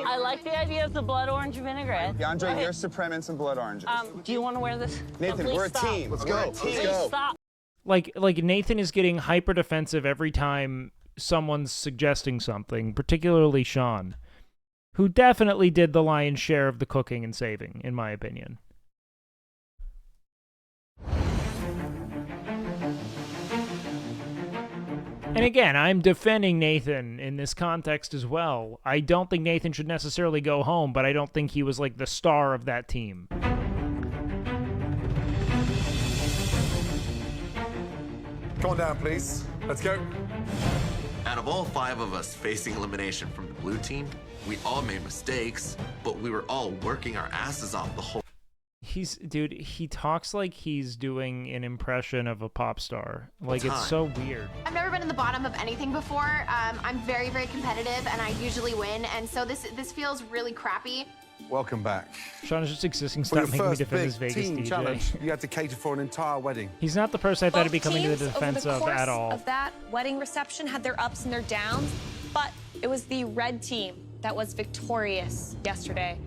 I like the idea of the blood orange vinaigrette. DeAndre, you're supreme in some blood oranges. Do you want to wear this? Nathan, no, we're a stop. team. Let's go. Please stop. Like Nathan is getting hyper defensive every time someone's suggesting something, particularly Sean, who definitely did the lion's share of the cooking and saving, in my opinion. And again, I'm defending Nathan in this context as well. I don't think Nathan should necessarily go home, but I don't think he was like the star of that team. Come on down, please. Let's go. Out of all 5 of us facing elimination from the blue team, we all made mistakes, but we were all working our asses off the whole. Dude, he talks like he's doing an impression of a pop star. Like, it's so weird. I've never been in the bottom of anything before. I'm very, very competitive, and I usually win, and so this feels really crappy. Welcome back. Sean is just existing. For your Stop making me first defend big his Vegas team DJ. challenge, you had to cater for an entire wedding. He's not the person I thought he'd be coming to the Both teams defense over the of course at all. of that wedding reception had their ups and their downs, but it was the red team that was victorious yesterday.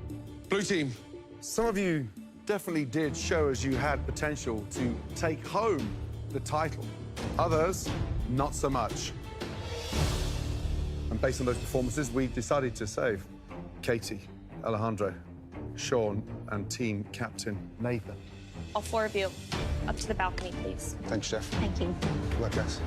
Blue team, some of you definitely did show us you had potential to take home the title. Others, not so much. And based on those performances, we decided to save Katie, Alejandro, Sean, and team captain Nathan. All 4 of you, up to the balcony, please. Thanks, Chef. Thank you. Good luck, guys.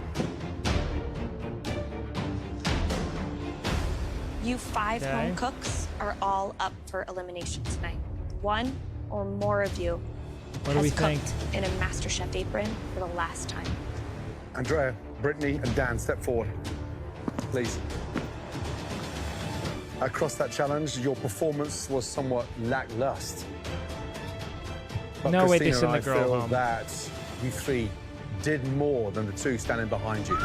You 5 Okay. home cooks are all up for elimination tonight. 1 or more of you What do we has think? cooked in a MasterChef apron for the last time. Andrea, Brittany, and Dan, step forward, please. Across that challenge, your performance was somewhat lackluster. But No way they Christina send and the I girl feel home. that you 3 did more than the 2 standing behind you.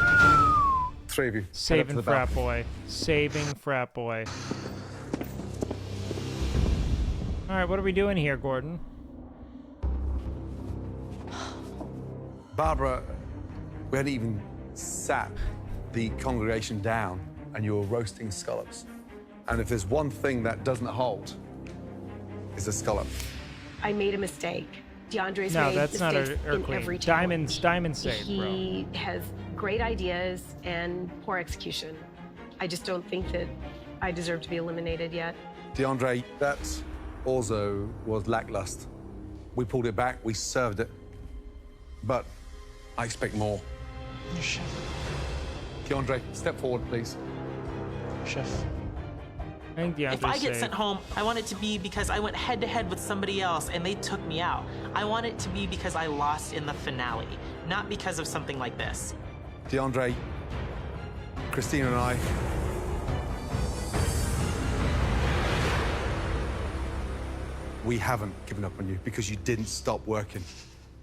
3 of you. head up to Saving the frat balcony. boy. Saving frat boy. All right, what are we doing here, Gordon? Barbara, we hadn't even sat the congregation down and you were roasting scallops. And if there's one thing that doesn't hold, it's a scallop. I made a mistake. DeAndre's No, made that's not mistakes a in queen. every challenge. Diamond save, bro. He has great ideas and poor execution. I just don't think that I deserve to be eliminated yet. DeAndre, that also was lackluster. We pulled it back, we served it. But I expect more. Chef. DeAndre, step forward, please. Chef. I think If I get sent home, I want it to be because I went head-to-head with somebody else and they took me out. I want it to be because I lost in the finale, not because of something like this. DeAndre, Christina and I we haven't given up on you because you didn't stop working.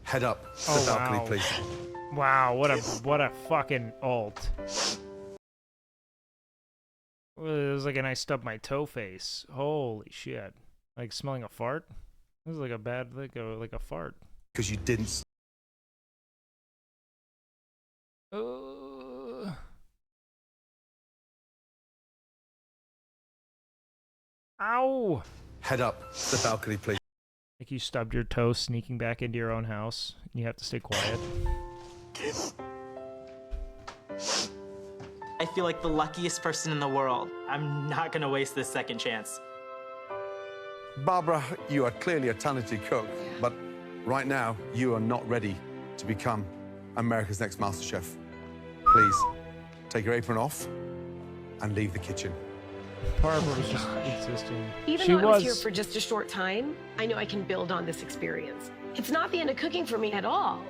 Head up to the balcony, please. Wow, what a fucking ult. It was like a nice stub my toe face. Holy shit. Like smelling a fart? This is like a bad, like a fart. Because you didn't. Ow! Head up to the balcony, please. Like you stubbed your toe sneaking back into your own house, and you have to stay quiet. I feel like the luckiest person in the world. I'm not gonna waste this second chance. Barbara, you are clearly a talented cook, but right now, you are not ready to become America's Next Master Chef. Please, take your apron off and leave the kitchen. Barbara was just insisting. Even though I was here for just a short time, I know I can build on this experience. It's not the end of cooking for me at all.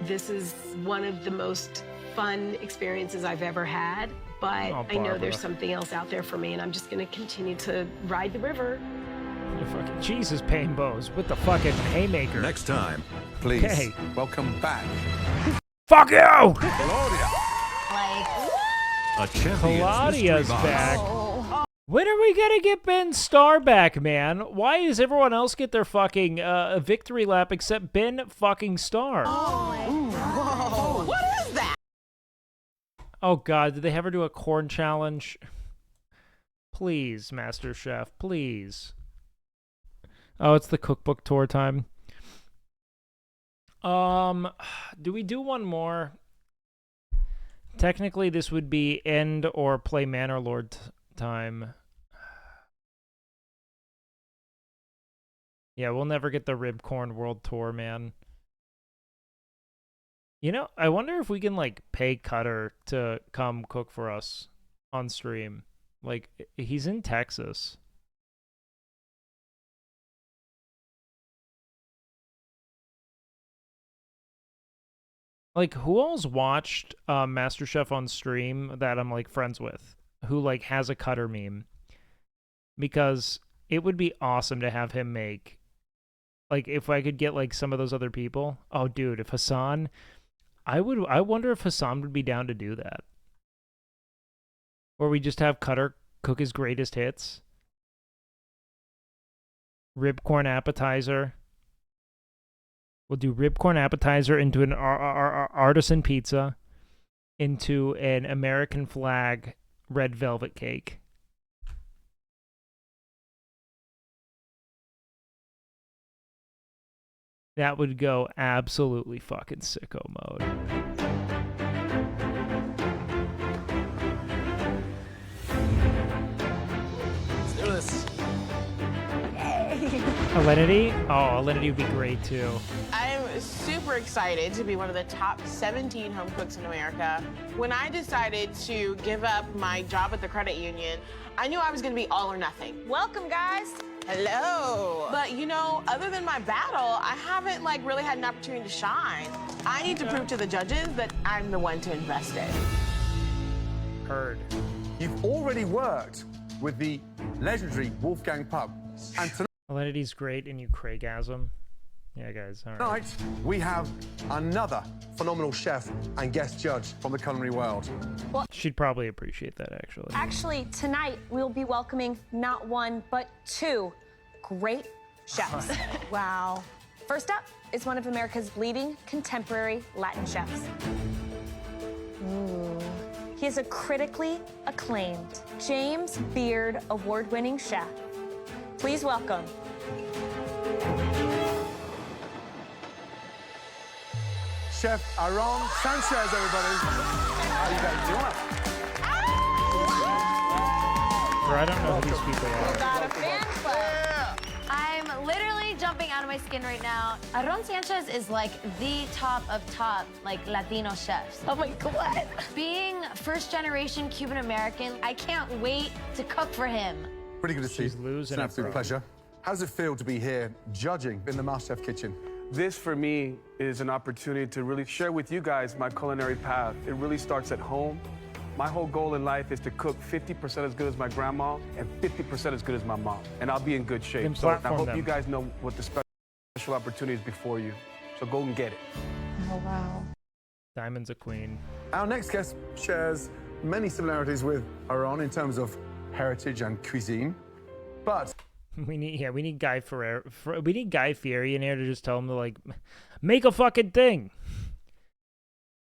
This is one of the most fun experiences I've ever had, but I know there's something else out there for me, and I'm just gonna continue to ride the river. You fucking Jesus, Pain Bows with the fucking haymaker. Next time. Please, okay. Welcome back. Fuck you! Claudia! A champion's Claudia's mystery box. back. When are we gonna get Ben's star back, man? Why does everyone else get their fucking victory lap except Ben fucking Star? Whoa. What is that? Oh god, did they ever do a corn challenge? Please, Master Chef, please. Oh, it's the cookbook tour time. Do we do one more? Technically, this would be end or play Manor Lord time. Yeah, we'll never get the Ribcorn World Tour, man. You know, I wonder if we can, like, pay Cutter to come cook for us on stream. Like, he's in Texas. Like, who all's watched MasterChef on stream that I'm, like, friends with? Who, like, has a Cutter meme? Because it would be awesome to have him make... Like, if I could get, like, some of those other people. Oh, dude, if Hassan... I wonder if Hassan would be down to do that. Or we just have Cutter cook his greatest hits. Ribcorn appetizer. We'll do ribcorn appetizer into an artisan pizza, into an American flag red velvet cake. That would go absolutely fucking sicko mode. Let's do this. Alinity? Oh, Alinity would be great too. I'm super excited to be one of the top 17 home cooks in America. When I decided to give up my job at the credit union, I knew I was going to be all or nothing. Welcome, guys. Hello. But you know, other than my battle, I haven't like really had an opportunity to shine. I need to prove to the judges that I'm the one to invest in. Heard. You've already worked with the legendary Wolfgang Pub. And Alinity's great and you Craigasm. Yeah, guys, all right. tonight, we have another phenomenal chef and guest judge from the culinary world. Well, she'd probably appreciate that, actually. Actually, tonight we'll be welcoming not one, but two great chefs. Wow. First up is one of America's leading contemporary Latin chefs. Ooh. He is a critically acclaimed James Beard award-winning chef. Please welcome. Chef Aaron Sanchez, everybody. How you guys doing? Or I don't know who these people are. Got a fan club. I'm literally jumping out of my skin right now. Aaron Sanchez is like the top of top, like Latino chefs. Oh my God. Being first generation Cuban American, I can't wait to cook for him. Pretty good to see you. Losing It's an absolute pleasure. How does it feel to be here judging in the MasterChef kitchen? This, for me, is an opportunity to really share with you guys my culinary path. It really starts at home, My whole goal in life is to cook 50% as good as my grandma and 50% as good as my mom. And I'll be in good shape. So I hope you guys know what the special opportunities before you. So go and get it. Oh, wow. Diamond's a queen. Our next guest shares many similarities with Aaron in terms of heritage and cuisine, but we need Guy Fieri. We need Guy Fieri in here to just tell him to like make a fucking thing.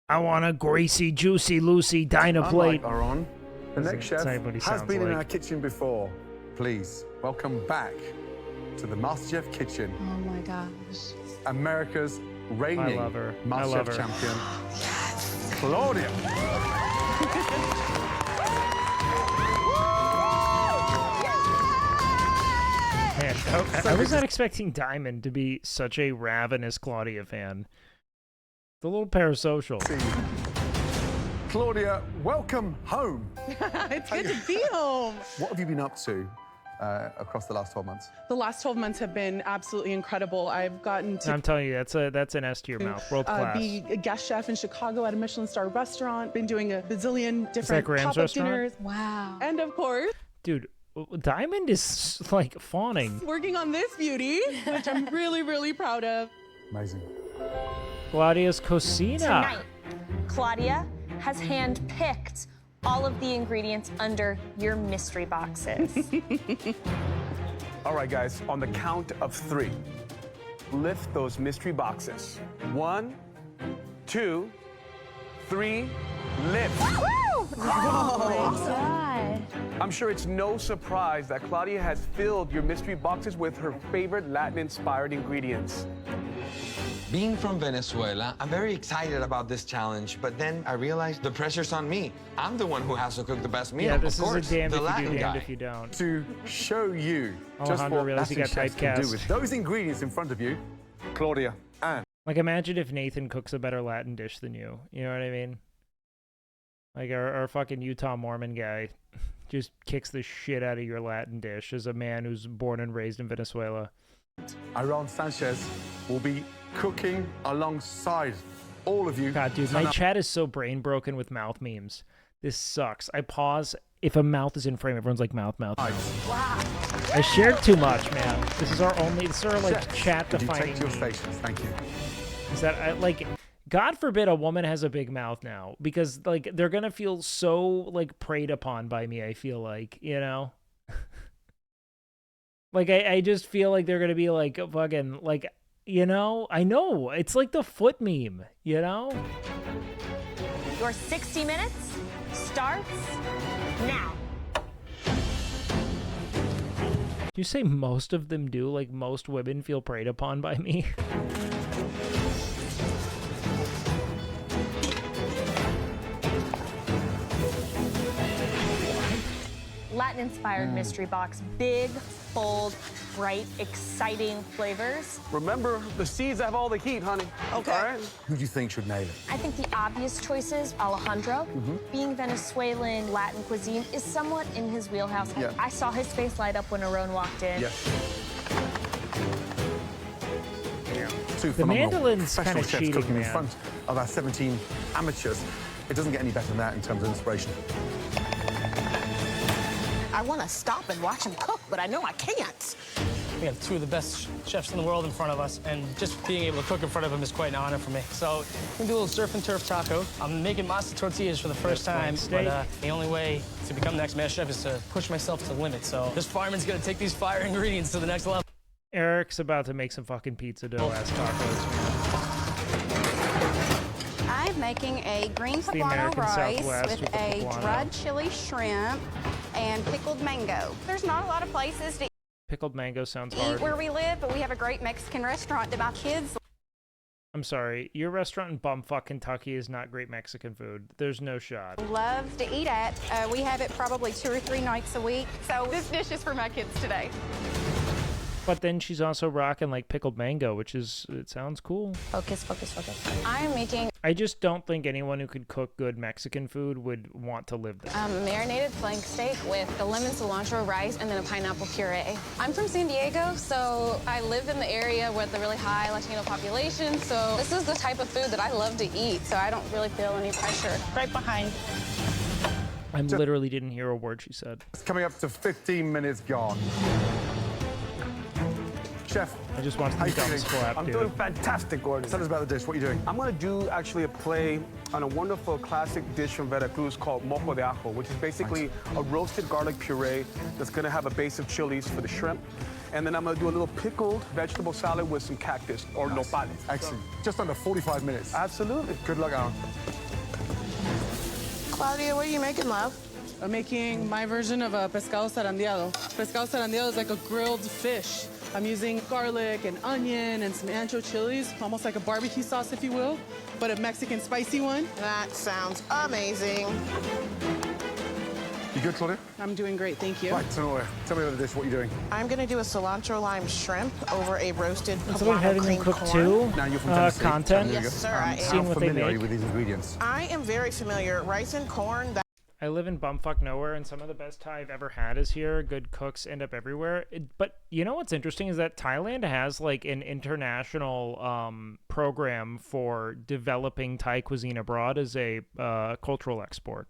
I want a greasy, juicy, loosey diner plate. Unlike Aaron, the next chef has been in like. our kitchen before. Please welcome back to the MasterChef kitchen. Oh my gosh. America's reigning MasterChef champion, Claudia. Man, I was not expecting Diamond to be such a ravenous Claudia fan. The little parasocial. Claudia, welcome home. It's good to be home. What have you been up to across the last 12 months? The last 12 months have been absolutely incredible. I've gotten to... I'm telling you, that's an S to your mouth. World class. Be a guest chef in Chicago at a Michelin star restaurant. Been doing a bazillion different Graham's pop-up restaurant? dinners. Wow. And of course... Dude, Diamond is like fawning. Working on this beauty, which I'm really, really proud of. Amazing. Claudia's Cocina. Tonight, Claudia has handpicked all of the ingredients under your mystery boxes. All right, guys, on the count of 3, lift those mystery boxes. 1, 2, 3, lift. Oh my God. I'm sure it's no surprise that Claudia has filled your mystery boxes with her favorite Latin-inspired ingredients. Being from Venezuela, I'm very excited about this challenge, but then I realized the pressure's on me. I'm the one who has to cook the best meal. Yeah, this of course, is a damned the if Latin you do, damned guy. if you don't. To show you just Alejandro what realized he got chefs can do typecast. with those ingredients in front of you, Claudia and... Like, imagine if Nathan cooks a better Latin dish than you. You know what I mean? Like, our fucking Utah Mormon guy just kicks the shit out of your Latin dish as a man who's born and raised in Venezuela. Aaron Sanchez will be cooking alongside all of you. God, dude, my chat is so brain broken with mouth memes. This sucks. I pause. If a mouth is in frame, everyone's like, mouth. Wow. I shared too much, man. This is our like chat-defining your meme. stations? Thank you. Is that, like, God forbid a woman has a big mouth now, because, like, they're gonna feel so, like, preyed upon by me, I feel like, you know? Like, I just feel like they're gonna be, like, fucking, like, you know? I know. It's like the foot meme, you know? Your 60 minutes starts now. You say most of them do? Like, most women feel preyed upon by me? Latin-inspired mystery box. Big, bold, bright, exciting flavors. Remember, the seeds have all the heat, honey. Okay. All right? Who do you think should nail it? I think the obvious choices, Alejandro. Being Venezuelan, Latin cuisine is somewhat in his wheelhouse. Yeah. I saw his face light up when Aaron walked in. Yes. The phenomenal mandolin's professional kinda chefs cheating, cooking in man. front of our 17 amateurs. It doesn't get any better than that in terms of inspiration. I want to stop and watch him cook, but I know I can't. We have 2 of the best chefs in the world in front of us, and just being able to cook in front of them is quite an honor for me. So we can do a little surf and turf taco. I'm making masa tortillas for the first time, but the only way to become the next master chef is to push myself to the limit. So this fireman's gonna take these fire ingredients to the next level. Eric's about to make some fucking pizza dough-ass tacos. I'm making a green It's the poblano American rice Southwest with with the a poblano. dried chili shrimp and pickled mango. There's not a lot of places to Pickled mango sounds eat hard. where we live, but we have a great Mexican restaurant that my kids I'm sorry, your restaurant in bumfuck Kentucky is not great Mexican food. There's no shot. love to eat at. We have it probably 2 or 3 nights a week. So this dish is for my kids today. But then she's also rocking like pickled mango, which is, it sounds cool. Focus, focus, focus. I'm making I just don't think anyone who could cook good Mexican food would want to live there. marinated flank steak with a lemon cilantro rice and then a pineapple puree. I'm from San Diego, so I live in the area with a really high Latino population, so this is the type of food that I love to eat, so I don't really feel any pressure. Right behind. I literally didn't hear a word she said. It's coming up to 15 minutes gone. Chef, I just want to thumbs clap, I'm dude. doing fantastic, Gordon. Tell us about the dish. What are you doing? I'm going to do actually a play on a wonderful classic dish from Veracruz called mojo de ajo, which is basically a roasted garlic puree that's going to have a base of chilies for the shrimp. And then I'm going to do a little pickled vegetable salad with some cactus or nopales. Excellent. Just under 45 minutes. Absolutely. Good luck, Aaron. Claudia, what are you making, love? I'm making my version of a pescado zarandeado. Pescado zarandeado is like a grilled fish. I'm using garlic and onion and some ancho chilies, almost like a barbecue sauce, if you will, but a Mexican spicy one. That sounds amazing. You good, Claudia? I'm doing great, thank you. Right, tell me about the dish. What are you doing? I'm going to do a cilantro lime shrimp over a roasted Something having them cook too. Now you're from Tennessee. Content. Yes, sir, I am. Seeing what they familiar are you make. with these ingredients? I am very familiar. Rice and corn. I live in bumfuck nowhere, and some of the best Thai I've ever had is here. Good cooks end up everywhere. But you know what's interesting is that Thailand has like an international program for developing Thai cuisine abroad as a cultural export.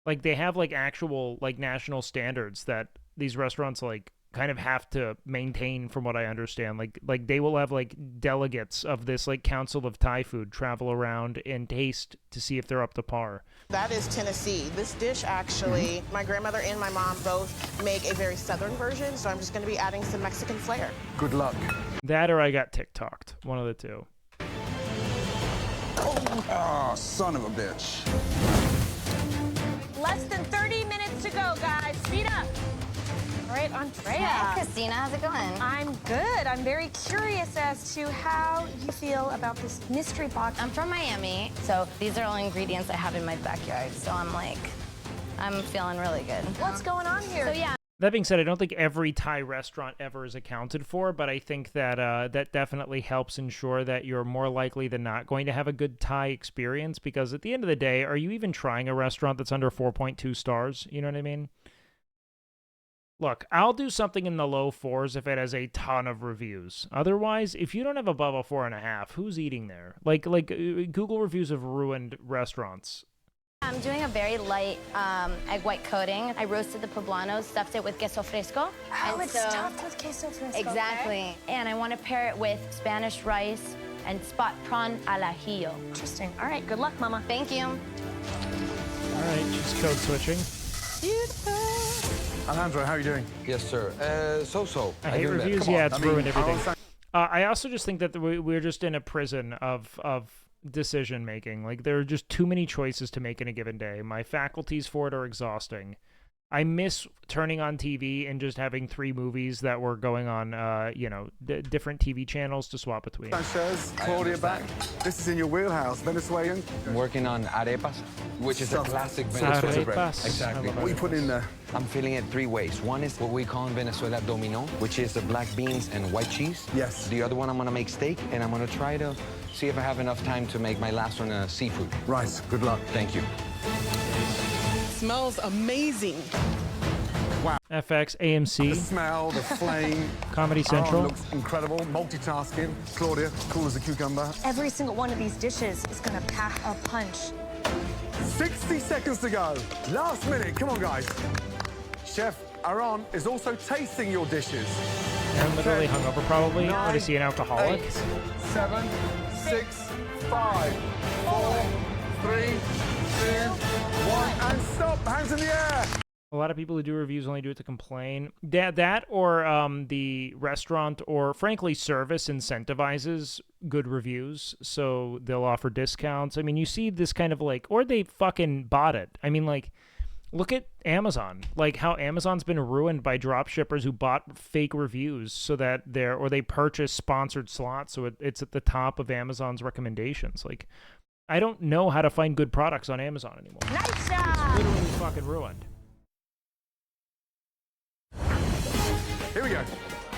Like they have like actual like national standards that these restaurants like kind of have to maintain, from what I understand. Like they will have like delegates of this like Council of Thai Food travel around and taste to see if they're up to par. That is Tennessee. This dish actually, my grandmother and my mom both make a very southern version, so I'm just going to be adding some Mexican flair. Good luck. That or I got TikToked. One of the two. Oh, son of a bitch. Less than 30 minutes to go, guys. Speed up. All right, Andrea. Hey, Christina, how's it going? I'm good. I'm very curious as to how you feel about this mystery box. I'm from Miami, so these are all ingredients I have in my backyard. So I'm feeling really good. What's going on here? So yeah. That being said, I don't think every Thai restaurant ever is accounted for, but I think that that definitely helps ensure that you're more likely than not going to have a good Thai experience, because at the end of the day, are you even trying a restaurant that's under 4.2 stars? You know what I mean? Look, I'll do something in the low 4s if it has a ton of reviews. Otherwise, if you don't have above a 4.5, who's eating there? Like Google reviews have ruined restaurants. I'm doing a very light egg white coating. I roasted the poblanos, stuffed it with queso fresco. Oh, it's stuffed with queso fresco. Exactly. Okay. And I want to pair it with Spanish rice and spot prawn al ajillo. Interesting. All right, good luck, Mama. Thank you. All right, she's code switching. Alejandro, how are you doing? Yes, sir. So. I hate reviews. Yeah, it's ruined everything. I also just think that we're just in a prison of decision making. Like there are just too many choices to make in a given day. My faculties for it are exhausting. I miss turning on TV and just having 3 movies that were going on, different TV channels to swap between. Sanchez, Claudia back. This is in your wheelhouse, Venezuelan. I'm working on arepas, which is a classic Venezuelan bread. Exactly. What are you putting in there? I'm filling it 3 ways. One is what we call in Venezuela domino, which is the black beans and white cheese. Yes. The other one, I'm gonna make steak, and I'm gonna try to see if I have enough time to make my last one seafood. Right. Good luck. Thank you. Smells amazing. Wow. FX, AMC. The smell, the flame. Comedy Central. Looks incredible. Multitasking. Claudia, cool as a cucumber. Every single one of these dishes is going to pack a punch. 60 seconds to go. Last minute. Come on, guys. Chef Aaron is also tasting your dishes. I'm literally hungover, probably. What is he, an alcoholic? 8, 7, 6, 5, 4, 3, 2, 1, and stop. Hands in the air. A lot of people who do reviews only do it to complain. That or the restaurant or, frankly, service incentivizes good reviews, so they'll offer discounts. I mean, you see this kind of like, or they fucking bought it. I mean, like, look at Amazon. Like, how Amazon's been ruined by drop shippers who bought fake reviews so that they purchase sponsored slots so it's at the top of Amazon's recommendations. Like, I don't know how to find good products on Amazon anymore. Nice job! It's literally fucking ruined. Here we go.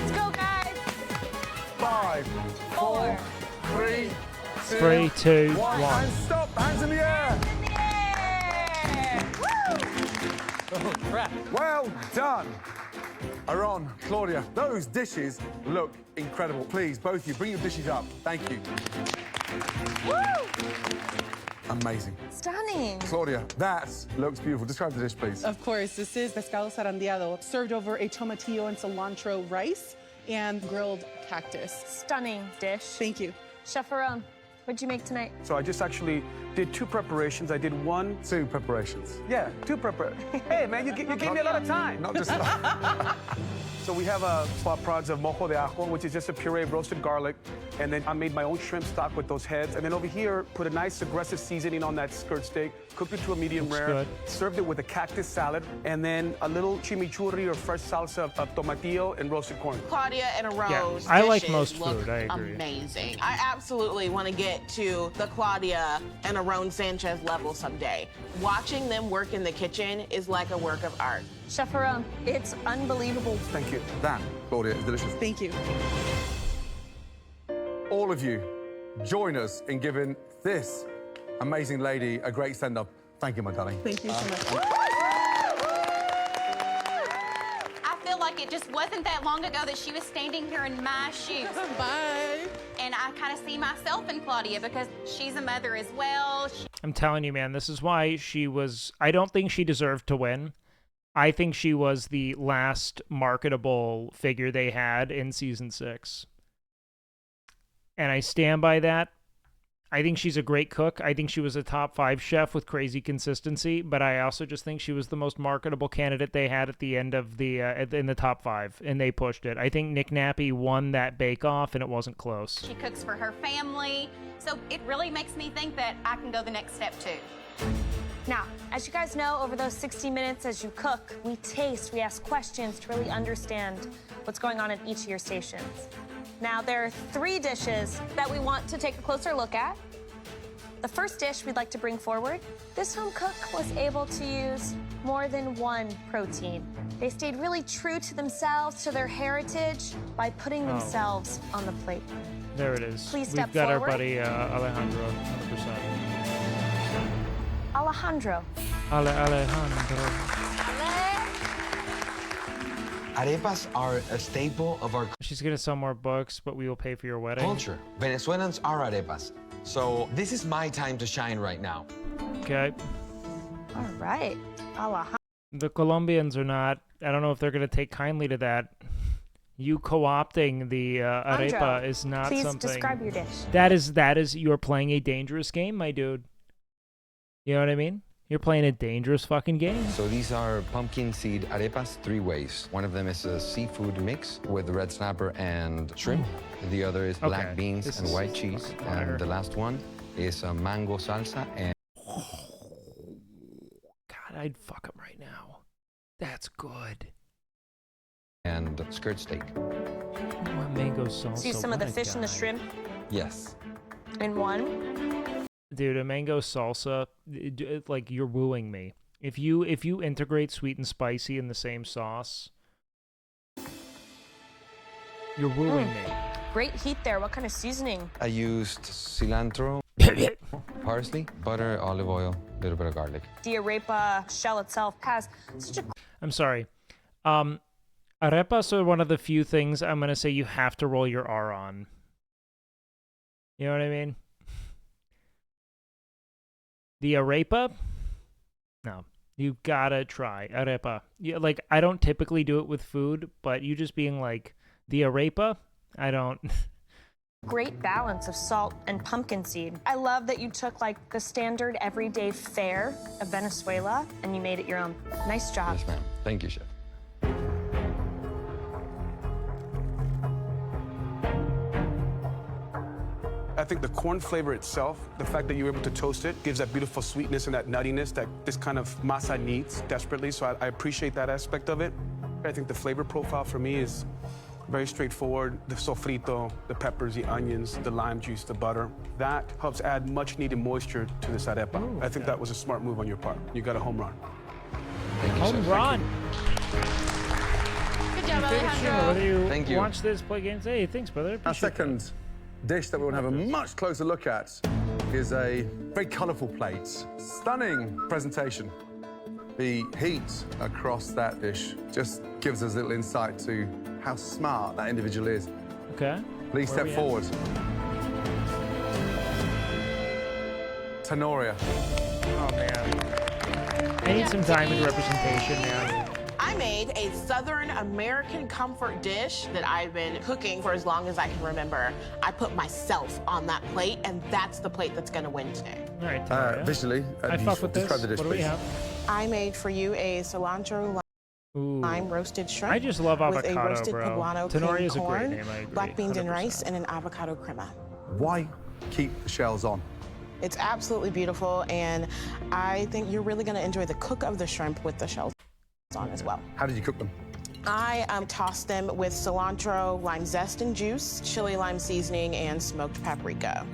Let's go, guys. 5, 4, 3, 3, 2, 1. And stop. Hands in the air. Oh, crap. Well done. Aaron, Claudia, those dishes look incredible. Please, both of you, bring your dishes up. Thank you. Woo! Amazing. Stunning. Claudia, that looks beautiful. Describe the dish, please. Of course, this is pescado zarandeado, served over a tomatillo and cilantro rice and grilled cactus. Stunning dish. Thank you. Chef Aaron, what'd you make tonight? So I just actually did 2 preparations. I did 2 preparations. Yeah, 2 preparations. Hey, man, you gave me a lot of time. Not just... So we have spot prods of mojo de ajo, which is just a puree of roasted garlic. And then I made my own shrimp stock with those heads. And then over here, put a nice aggressive seasoning on that skirt steak, cooked it to a medium rare, good. served it with a cactus salad, and then a little chimichurri or fresh salsa of tomatillo and roasted corn. Claudia and Aron's I like dishes most look food, I agree. amazing. I absolutely want to get to the Claudia and Aron Sanchez level someday. Watching them work in the kitchen is like a work of art. Chef Aaron, it's unbelievable. Thank you. That, Claudia, is delicious. Thank you. All of you, join us in giving this amazing lady a great send-up. Thank you, my darling. Thank you so much. I feel like it just wasn't that long ago that she was standing here in my shoes. Bye. And I kind of see myself in Claudia because she's a mother as well. I'm telling you, man, this is why she was... I don't think she deserved to win. I think she was the last marketable figure they had in season 6. And I stand by that. I think she's a great cook. I think she was a top 5 chef with crazy consistency, but I also just think she was the most marketable candidate they had at the end of the in the top 5, and they pushed it. I think Nick Nappy won that bake-off, and it wasn't close. She cooks for her family, so it really makes me think that I can go the next step too. Now, as you guys know, over those 60 minutes as you cook, we taste, we ask questions to really understand what's going on at each of your stations. Now, there are 3 dishes that we want to take a closer look at. The first dish we'd like to bring forward, this home cook was able to use more than 1 protein. They stayed really true to themselves, to their heritage, by putting themselves on the plate. There it is. Please step We've got forward. our buddy Alejandro, 100%. Alejandro. Alejandro. Arepas are a staple of our She's going to sell more books, but we will pay for your wedding. culture. Venezuelans are arepas. So this is my time to shine right now. Okay. All right. Alejandro. The Colombians are not... I don't know if they're going to take kindly to that. You co-opting the arepa is not please something... describe your dish. That is... You're playing a dangerous game, my dude. You know what I mean? You're playing a dangerous fucking game. So these are pumpkin seed arepas 3 ways. One of them is a seafood mix with red snapper and shrimp. The other is black beans and white cheese. And the last one is a mango salsa and... God, I'd fuck him right now. That's good. and skirt steak. Oh, mango salsa. See some of the fish and the shrimp Yes. in one. Dude, a mango salsa, like, you're wooing me. If you integrate sweet and spicy in the same sauce, you're wooing me. Great heat there. What kind of seasoning? I used cilantro, parsley, butter, olive oil, a little bit of garlic. The arepa shell itself has such a... I'm sorry. Arepas are one of the few things I'm going to say you have to roll your R on. You know what I mean? The arepa? No. You gotta try arepa. Yeah, like, I don't typically do it with food, but you just being like, the arepa? I don't... Great balance of salt and pumpkin seed. I love that you took like the standard everyday fare of Venezuela and you made it your own. Nice job. Yes, ma'am. Thank you, chef. I think the corn flavor itself, the fact that you were able to toast it, gives that beautiful sweetness and that nuttiness that this kind of masa needs desperately. So I appreciate that aspect of it. I think the flavor profile for me is very straightforward. The sofrito, the peppers, the onions, the lime juice, the butter. That helps add much needed moisture to this arepa. Ooh, I think that was a smart move on your part. You got a home run. Thank you, Home chef. run! Good job, Alejandro. Whether you Thank you. watch this, play games, hey, thanks, brother. Our Appreciate second dish that we want to have a much closer look at is a very colourful plate. Stunning presentation. The heat across that dish just gives us a little insight to how smart that individual is. Okay. Please Where step we at? forward. Tenoria. Oh, man. I need some diamond representation, man. I made a Southern American comfort dish that I've been cooking for as long as I can remember. I put myself on that plate, and that's the plate that's going to win today. All right, visually, I fuck with this. describe the dish, What do we please. have? I made for you a cilantro lime roasted shrimp. I just love avocado, with a roasted bro. poblano Tenoria cream is a great corn, name, I agree, black beans and 100%. rice, and an avocado crema. Why keep the shells on? It's absolutely beautiful, and I think you're really going to enjoy the cook of the shrimp with the shells on as well. How did you cook them? I tossed them with cilantro, lime zest and juice, chili lime seasoning, and smoked paprika.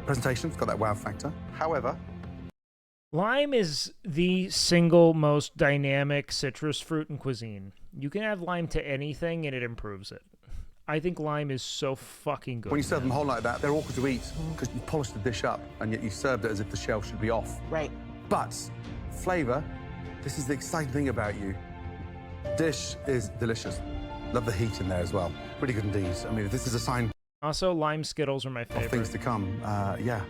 Presentation's got that wow factor. However, Lime is the single most dynamic citrus fruit in cuisine. You can add lime to anything and it improves it. I think lime is so fucking good. when you serve them whole like that, they're awkward to eat because you polished the dish up and yet you served it as if the shell should be off. Right. But flavor, this is the exciting thing about you. Dish is delicious. Love the heat in there as well. Pretty good indeed. I mean, if this is a sign Also, lime Skittles are my of favorite. things to come, yeah.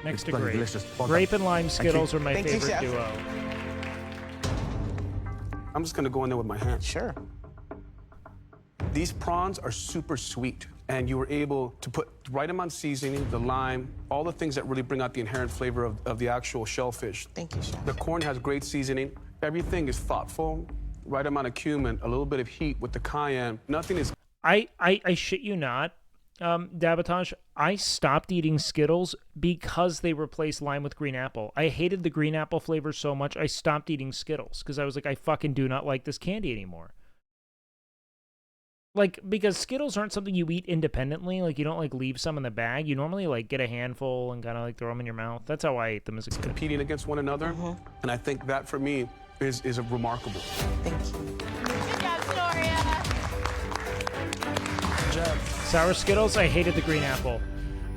Next It's to bloody grape. delicious. Well Grape done. and lime Thank you. Skittles are my Thank you, favorite Chef. duo. I'm just gonna go in there with my hands. Sure. These prawns are super sweet, and you were able to put the right amount of seasoning, the lime, all the things that really bring out the inherent flavor of the actual shellfish. Thank you, Chef. The corn has great seasoning. Everything is thoughtful, right amount of cumin, a little bit of heat with the cayenne. Nothing is... I shit you not, Dabatage, I stopped eating Skittles because they replaced lime with green apple. I hated the green apple flavor so much, I stopped eating Skittles because I was like, I fucking do not like this candy anymore. Like, because Skittles aren't something you eat independently. Like, you don't, like, leave some in the bag. You normally, like, get a handful and kind of, like, throw them in your mouth. That's how I ate them as a kid. Competing against one another, and I think that, for me, is remarkable. Thank you. Good job, Soria. Sour Skittles, I hated the green apple.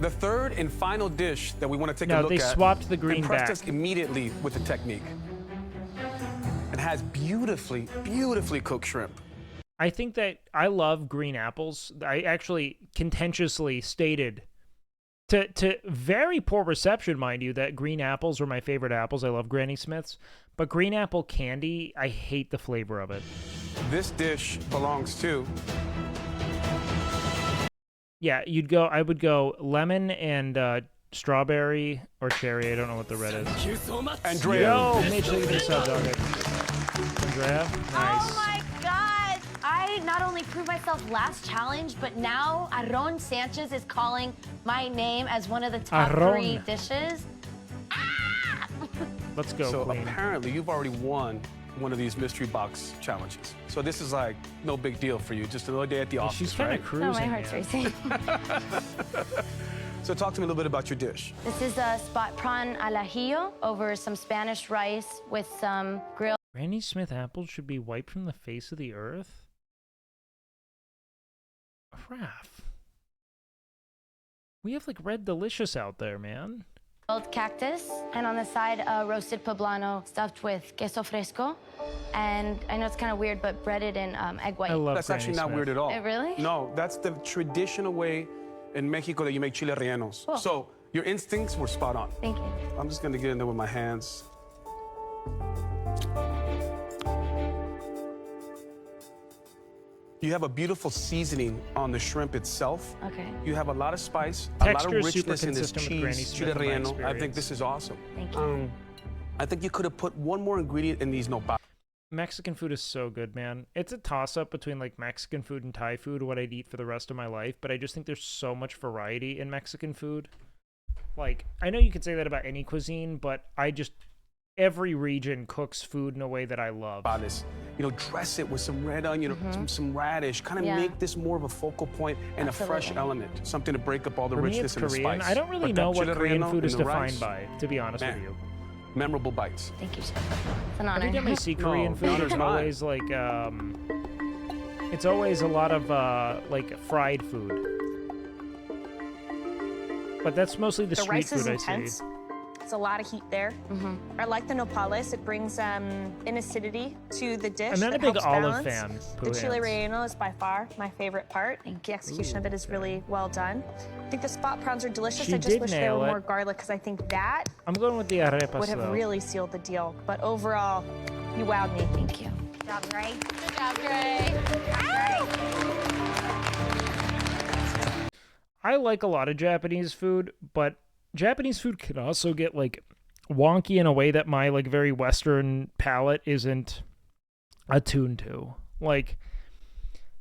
The third and final dish that we want to take a No, look they at swapped the green impressed back. us immediately with the technique. It has beautifully, beautifully cooked shrimp. I think that I love green apples. I actually contentiously stated, to very poor reception, mind you, that green apples are my favorite apples. I love Granny Smiths. But green apple candy, I hate the flavor of it. This dish belongs to... Yeah, I would go lemon and strawberry or cherry. I don't know what the red is. Andrea. Yo, Mitch, look at this sub dog. Andrea, nice. Oh my God! I not only proved myself last challenge, but now Aaron Sanchez is calling my name as one of the top Aaron. 3 dishes. Let's go, So Queen. apparently you've already won one of these mystery box challenges. So this is like no big deal for you. Just another day at the office, She's kind right? of cruising. No, my heart's man. racing. So talk to me a little bit about your dish. This is a spot prawn al ajillo over some Spanish rice with some grilled. Granny Smith apples should be wiped from the face of the earth? Crap. We have like Red Delicious out there, man. Cactus, and on the side, roasted poblano stuffed with queso fresco. And I know it's kind of weird, but breaded in egg white. I love That's Granny actually not Smith. weird at all. Really? No, that's the traditional way in Mexico that you make chile rellenos. Cool. So your instincts were spot on. Thank you. I'm just gonna get in there with my hands. You have a beautiful seasoning on the shrimp itself. Okay. You have a lot of spice, Texture a lot of is super richness in this consistent with Granny cheese, Smith chile in my relleno. I think experience. this is awesome. Thank you. I think you could have put one more ingredient in these nopales. Mexican food is so good, man. It's a toss-up between like Mexican food and Thai food, what I'd eat for the rest of my life, but I just think there's so much variety in Mexican food. Like, I know you could say that about any cuisine, but every region cooks food in a way that I love. You know, dress it with some red onion, some radish, kind of Yeah. make this more of a focal point and a fresh Absolutely. element, something to break up all the For me, richness it's and the Korean. spice. I don't really But that know what chile Korean relleno food is and the defined rice, by, to be honest man, with you. memorable bites. Thank you, Chef. It's an honor. Every time I see Korean No, food, honor's it's mine. always like, it's always a lot of like fried food. But that's mostly the street rice is food I intense. see. It's a lot of heat there. I like the nopales. It brings an acidity to the dish. I'm not a that big helps olive balance. fan. The chile relleno is by far my favorite part. The execution of it is really well done. I think the spot prawns are delicious. She I just did wish there nail were it. more garlic because I think that I'm going with the arepas, would have though. really sealed the deal. But overall, you wowed me. Thank you. Good job, Gray. Good job, Gray. I like a lot of Japanese food, but Japanese food can also get like wonky in a way that my like very Western palate isn't attuned to. Like,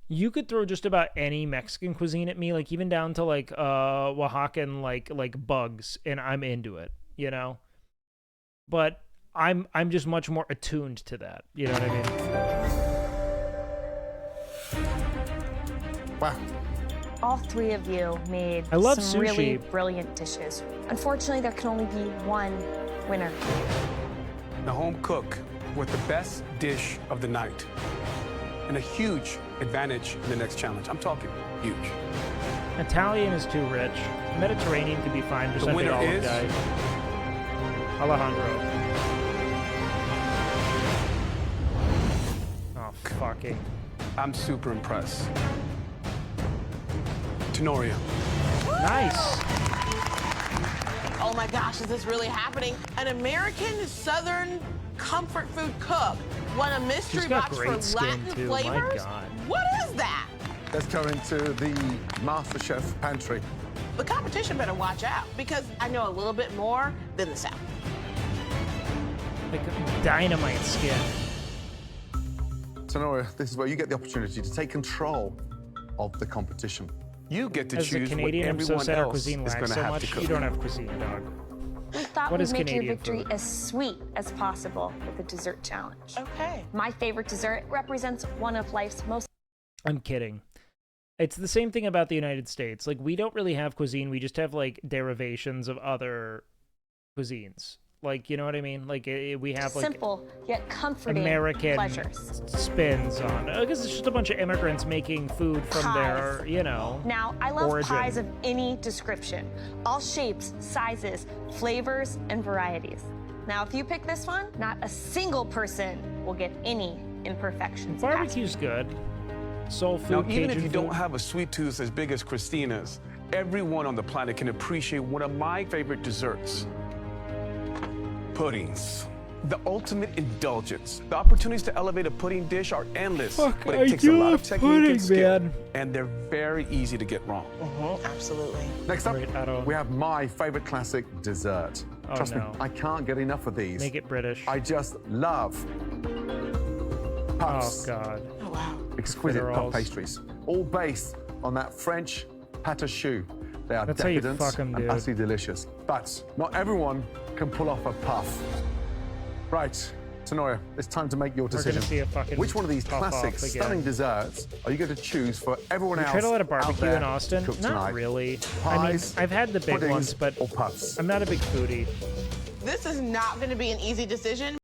you could throw just about any Mexican cuisine at me, like even down to like Oaxacan like bugs, and I'm into it, you know? But I'm just much more attuned to that. You know what I mean? Wow. All three of you made I love some really sushi. brilliant dishes. Unfortunately, there can only be one winner. The home cook with the best dish of the night. And a huge advantage in the next challenge. I'm talking huge. Italian is too rich. Mediterranean could be fine. The Just winner olive is guy. Alejandro. Oh, fucking. I'm super impressed. Tenoria. Nice. Oh my gosh, is this really happening? An American Southern comfort food cook won a mystery She's got box great for skin, Latin too. My flavors? God. What is that? Let's go into the MasterChef pantry. The competition better watch out because I know a little bit more than the South. Like dynamite skin. Tenoria, this is where you get the opportunity to take control of the competition. You get to As a choose Canadian, what I'm so everyone sad our else cuisine is lacks going to so have much. to cook. You don't have cuisine, dog. We thought What we'd is make Canadian your victory food? as sweet as possible with the dessert challenge. Okay. My favorite dessert represents one of life's most. I'm kidding. It's the same thing about the United States. Like, we don't really have cuisine. We just have, like, derivations of other cuisines. Like, you know what I mean? Like, we have, like, Simple yet comforting American pleasures. spins on. Because it's just a bunch of immigrants making food from Pies. their, you know, Now, I love origin. pies of any description, all shapes, sizes, flavors, and varieties. Now, if you pick this one, not a single person will get any imperfections. Barbecue's good. Soul food, Now, even if Cajun you food. don't have a sweet tooth as big as Christina's, everyone on the planet can appreciate one of my favorite desserts. Puddings. The ultimate indulgence. The opportunities to elevate a pudding dish are endless, Fuck, but I it takes a do lot of love technique pudding, and skill, man. and they're very easy to get wrong. Absolutely. Next up, Great add-on. we have my favorite classic dessert. Oh, Trust no. me, I can't get enough of these. Make it British. I just love puffs. Oh, God. Oh, wow. Exquisite puff Federals. pastries, all based on that French pâte à choux. They are That's how you decadent fuck 'em, and dude. utterly delicious. But not everyone can pull off a puff. Right, Tenoria, it's time to make your We're gonna decision. see a fucking Which one of these puff off classic, again. stunning desserts are you going to choose for everyone We else tried a lot of out barbecue there in Austin. to cook Not tonight? really. Pies, I mean, I've had the big puddings, ones, but or puffs? I'm not a big foodie. This is not going to be an easy decision.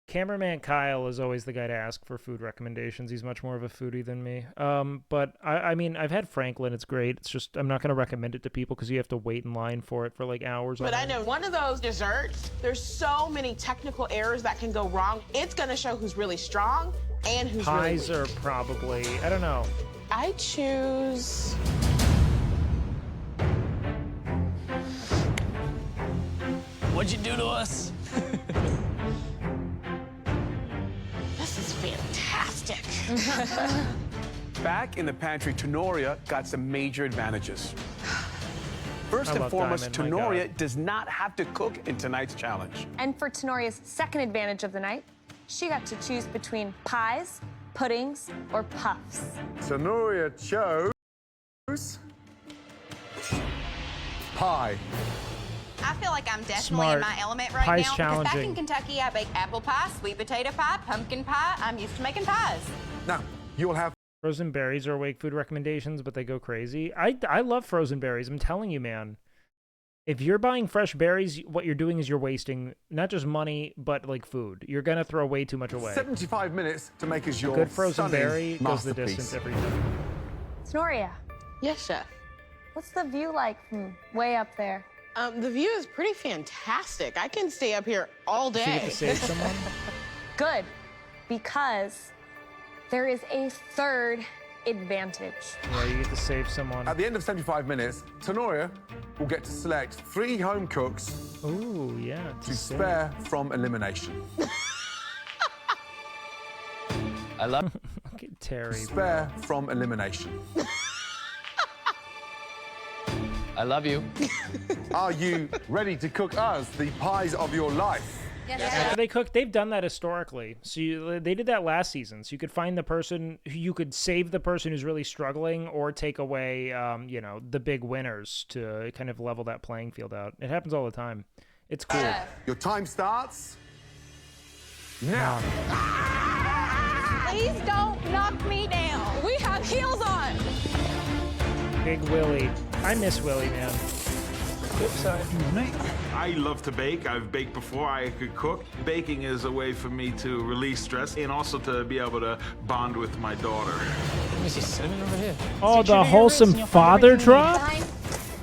Cameraman Kyle is always the guy to ask for food recommendations. He's much more of a foodie than me. But I mean, I've had Franklin. It's great. It's just I'm not going to recommend it to people because you have to wait in line for it for like hours. But on I end. know one of those desserts, there's so many technical errors that can go wrong. It's going to show who's really strong and who's Pies really are weak. probably, I don't know. I choose... What'd you do to us? This is fantastic. Back in the pantry, Tenoria got some major advantages. First I and love foremost, Diamond, my Tenoria does not have to cook in tonight's challenge. And for Tenoria's second advantage of the night, she got to choose between pies, puddings, or puffs. Tenoria chose pie. I feel like I'm definitely Smart. in my element right Pie's now. Because back challenging. in Kentucky, I bake apple pie, sweet potato pie, pumpkin pie. I'm used to making pies. Now, you'll have Frozen berries are Wake food recommendations, but they go crazy. I love frozen berries. I'm telling you, man. If you're buying fresh berries, what you're doing is you're wasting not just money, but like food. You're gonna throw way too much away. 75 minutes to make us A your good frozen stunning berry goes the masterpiece. distance every time. Tenoria, Yes, chef. what's the view like from way up there? The view is pretty fantastic. I can stay up here all day. Did you get to save someone? Good, because there is a third advantage. Yeah, you get to save someone. At the end of 75 minutes, Tenoria will get to select 3 home cooks. Ooh, yeah. To spare from elimination. I love Look at Terry. Spare from elimination. I love you. Are you ready to cook us the pies of your life? Yes. They cook. They've done that historically. So they did that last season. So you could find the person, you could save the person who's really struggling, or take away, you know, the big winners to kind of level that playing field out. It happens all the time. It's cool. Your time starts now. Please don't knock me down. We have heels on. Big Willie. I miss Willie, man. Oops, sorry. I love to bake. I've baked before I could cook. Baking is a way for me to release stress and also to be able to bond with my daughter. Let me see cinnamon over here. Oh, the wholesome father drop?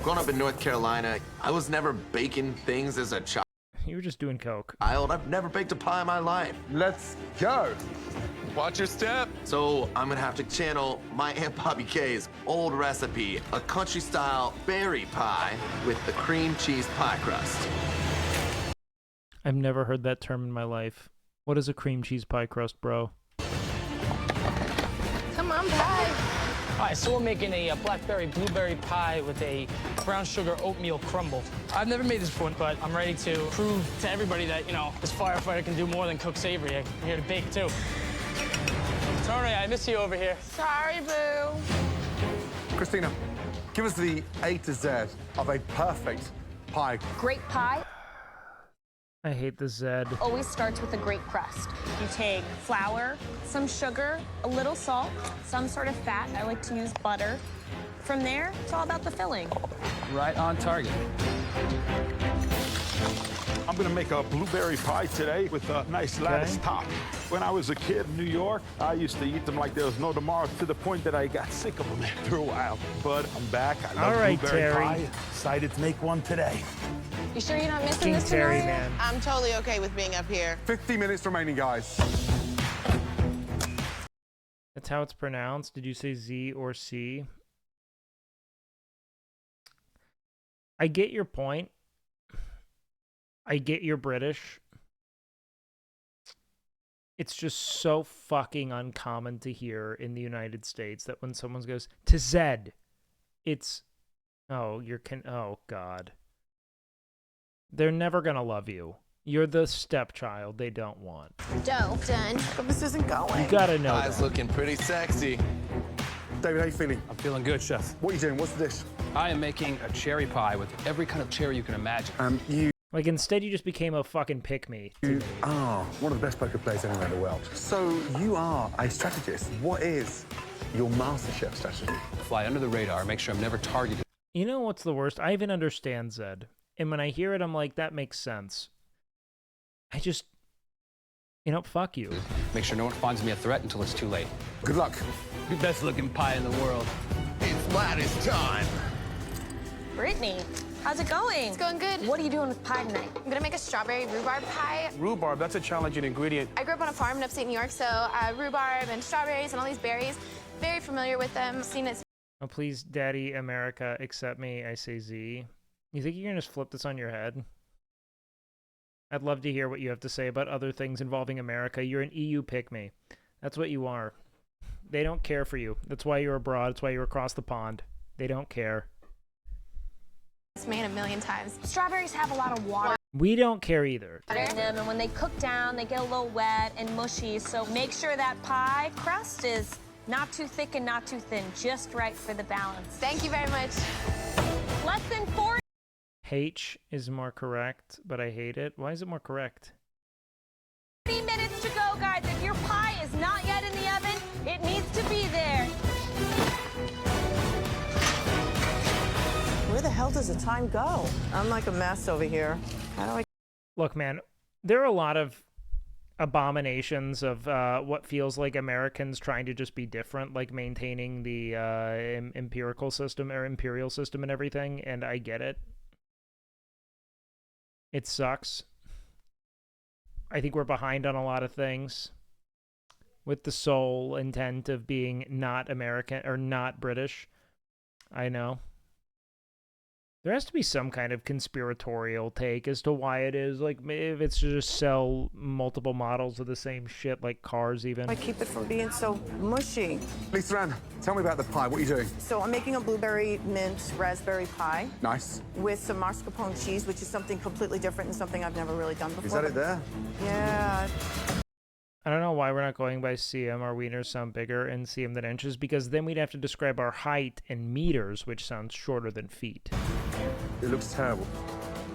Growing up in North Carolina, I was never baking things as a child. You were just doing coke. I've never baked a pie in my life. Let's go. Watch your step. So I'm gonna have to channel my Aunt Bobby K's old recipe, a country-style berry pie with the cream cheese pie crust. I've never heard that term in my life. What is a cream cheese pie crust, bro? Come on, pie. All right, so we're making a blackberry blueberry pie with a brown sugar oatmeal crumble. I've never made this before, but I'm ready to prove to everybody that, you know, this firefighter can do more than cook savory. I'm here to bake, too. Sorry, I miss you over here. Sorry, boo. Christina, give us the A to Z of a perfect pie. Great pie I hate the Zed. always starts with a great crust. You take flour, some sugar, a little salt, some sort of fat. I like to use butter. From there, it's all about the filling. Right on target. I'm gonna make a blueberry pie today with a nice lattice top. When I was a kid in New York, I used to eat them like there was no tomorrow, to the point that I got sick of them after a while. But I'm back. I love blueberry Terry. pie. Decided to make one today. You sure you're not missing King this Terry, tonight? man. I'm totally okay with being up here. 50 minutes remaining, guys. That's how it's pronounced. Did you say Z or C? I get your point. I get you're British. It's just so fucking uncommon to hear in the United States that when someone goes to Zed, it's, oh, oh, God. They're never gonna love you. You're the stepchild they don't want. Dough done. But this isn't going. You gotta know Pie's that. looking pretty sexy. David, how you feeling? I'm feeling good, chef. What are you doing? What's the dish? I am making a cherry pie with every kind of cherry you can imagine. Like, instead you just became a fucking pick-me. You are one of the best poker players anywhere in the world. So you are a strategist. What is your MasterChef strategy? Fly under the radar, make sure I'm never targeted. You know what's the worst? I even understand Zed. And when I hear it, I'm like, that makes sense. I just, you know, fuck you. Make sure no one finds me a threat until it's too late. Good luck. The best looking pie in the world. It's lattice time. Brittany, how's it going? It's going good. What are you doing with pie tonight? I'm gonna make a strawberry rhubarb pie. Rhubarb, that's a challenging ingredient. I grew up on a farm in upstate New York, so rhubarb and strawberries and all these berries. Very familiar with them. Seen it. Oh, please, Daddy America, accept me. I say Z. You think you're gonna just flip this on your head? I'd love to hear what you have to say about other things involving America. You're an EU pick-me. That's what you are. They don't care for you. That's why you're abroad. That's why you're across the pond. They don't care. It's made a million times. Strawberries have a lot of water We don't care either. in them, and when they cook down, they get a little wet and mushy. So make sure that pie crust is not too thick and not too thin, just right for the balance. Thank you very much. Less than 40 H is more correct, but I hate it. Why is it more correct? minutes to go, guys. If your pie is not yet in the oven, it needs to be there. Where the hell does the time go? I'm like a mess over here. How do I... Look, man, there are a lot of abominations of what feels like Americans trying to just be different, like maintaining the empirical system or imperial system and everything, and I get it. It sucks. I think we're behind on a lot of things with the sole intent of being not American or not British. I know. There has to be some kind of conspiratorial take as to why it is. Like, if it's to just sell multiple models of the same shit, like cars even. I keep it from being so mushy. Lisa, tell me about the pie. What are you doing? So I'm making a blueberry mint raspberry pie. Nice. With some mascarpone cheese, which is something completely different and something I've never really done before. Is that it there? Yeah. I don't know why we're not going by cm. Our wieners sound bigger in cm than inches, because then we'd have to describe our height in meters, which sounds shorter than feet. It looks terrible.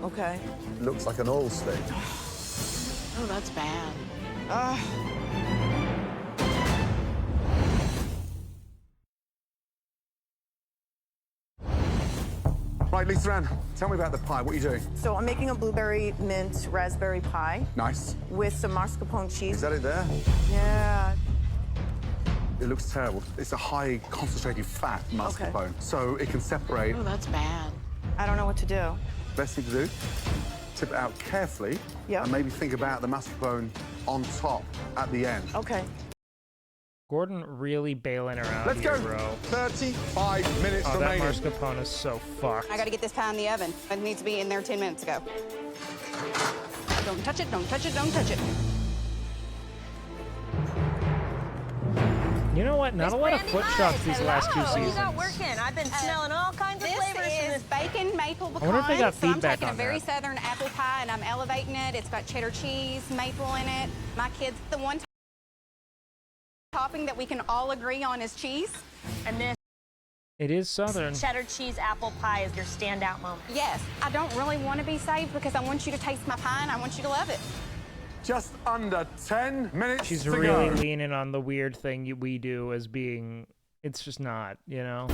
Okay. It looks like an oil slick. Oh, that's bad. Right, Lisa, tell me about the pie. What are you doing? So I'm making a blueberry mint raspberry pie. Nice. With some mascarpone cheese. Is that it there? Yeah. It looks terrible. It's a high concentrated fat mascarpone, Okay. so it can separate. Oh, that's bad. I don't know what to do. Best thing to do, tip it out carefully, Yep. and maybe think about the mascarpone on top at the end. Okay. Gordon really bailing around Let's here, go. bro. 35 minutes Oh, that remaining. mascarpone is so fucked. I gotta get this pie in the oven. It needs to be in there 10 minutes ago. Don't touch it, don't touch it, don't touch it. You know what? Not a lot of foot shots these last 2 seasons. You got working. I've been smelling all kinds of flavors. This is bacon maple pecan. I wonder if they got so I'm feedback taking a on very that. southern apple pie and I'm elevating it. It's got cheddar cheese, maple in it. My kids, the one topping that we can all agree on is cheese. And this It is southern. cheddar cheese apple pie is your standout moment. Yes, I don't really want to be saved because I want you to taste my pie and I want you to love it. Just under 10 minutes She's to really go. leaning on the weird thing we do as being. It's just not, you know?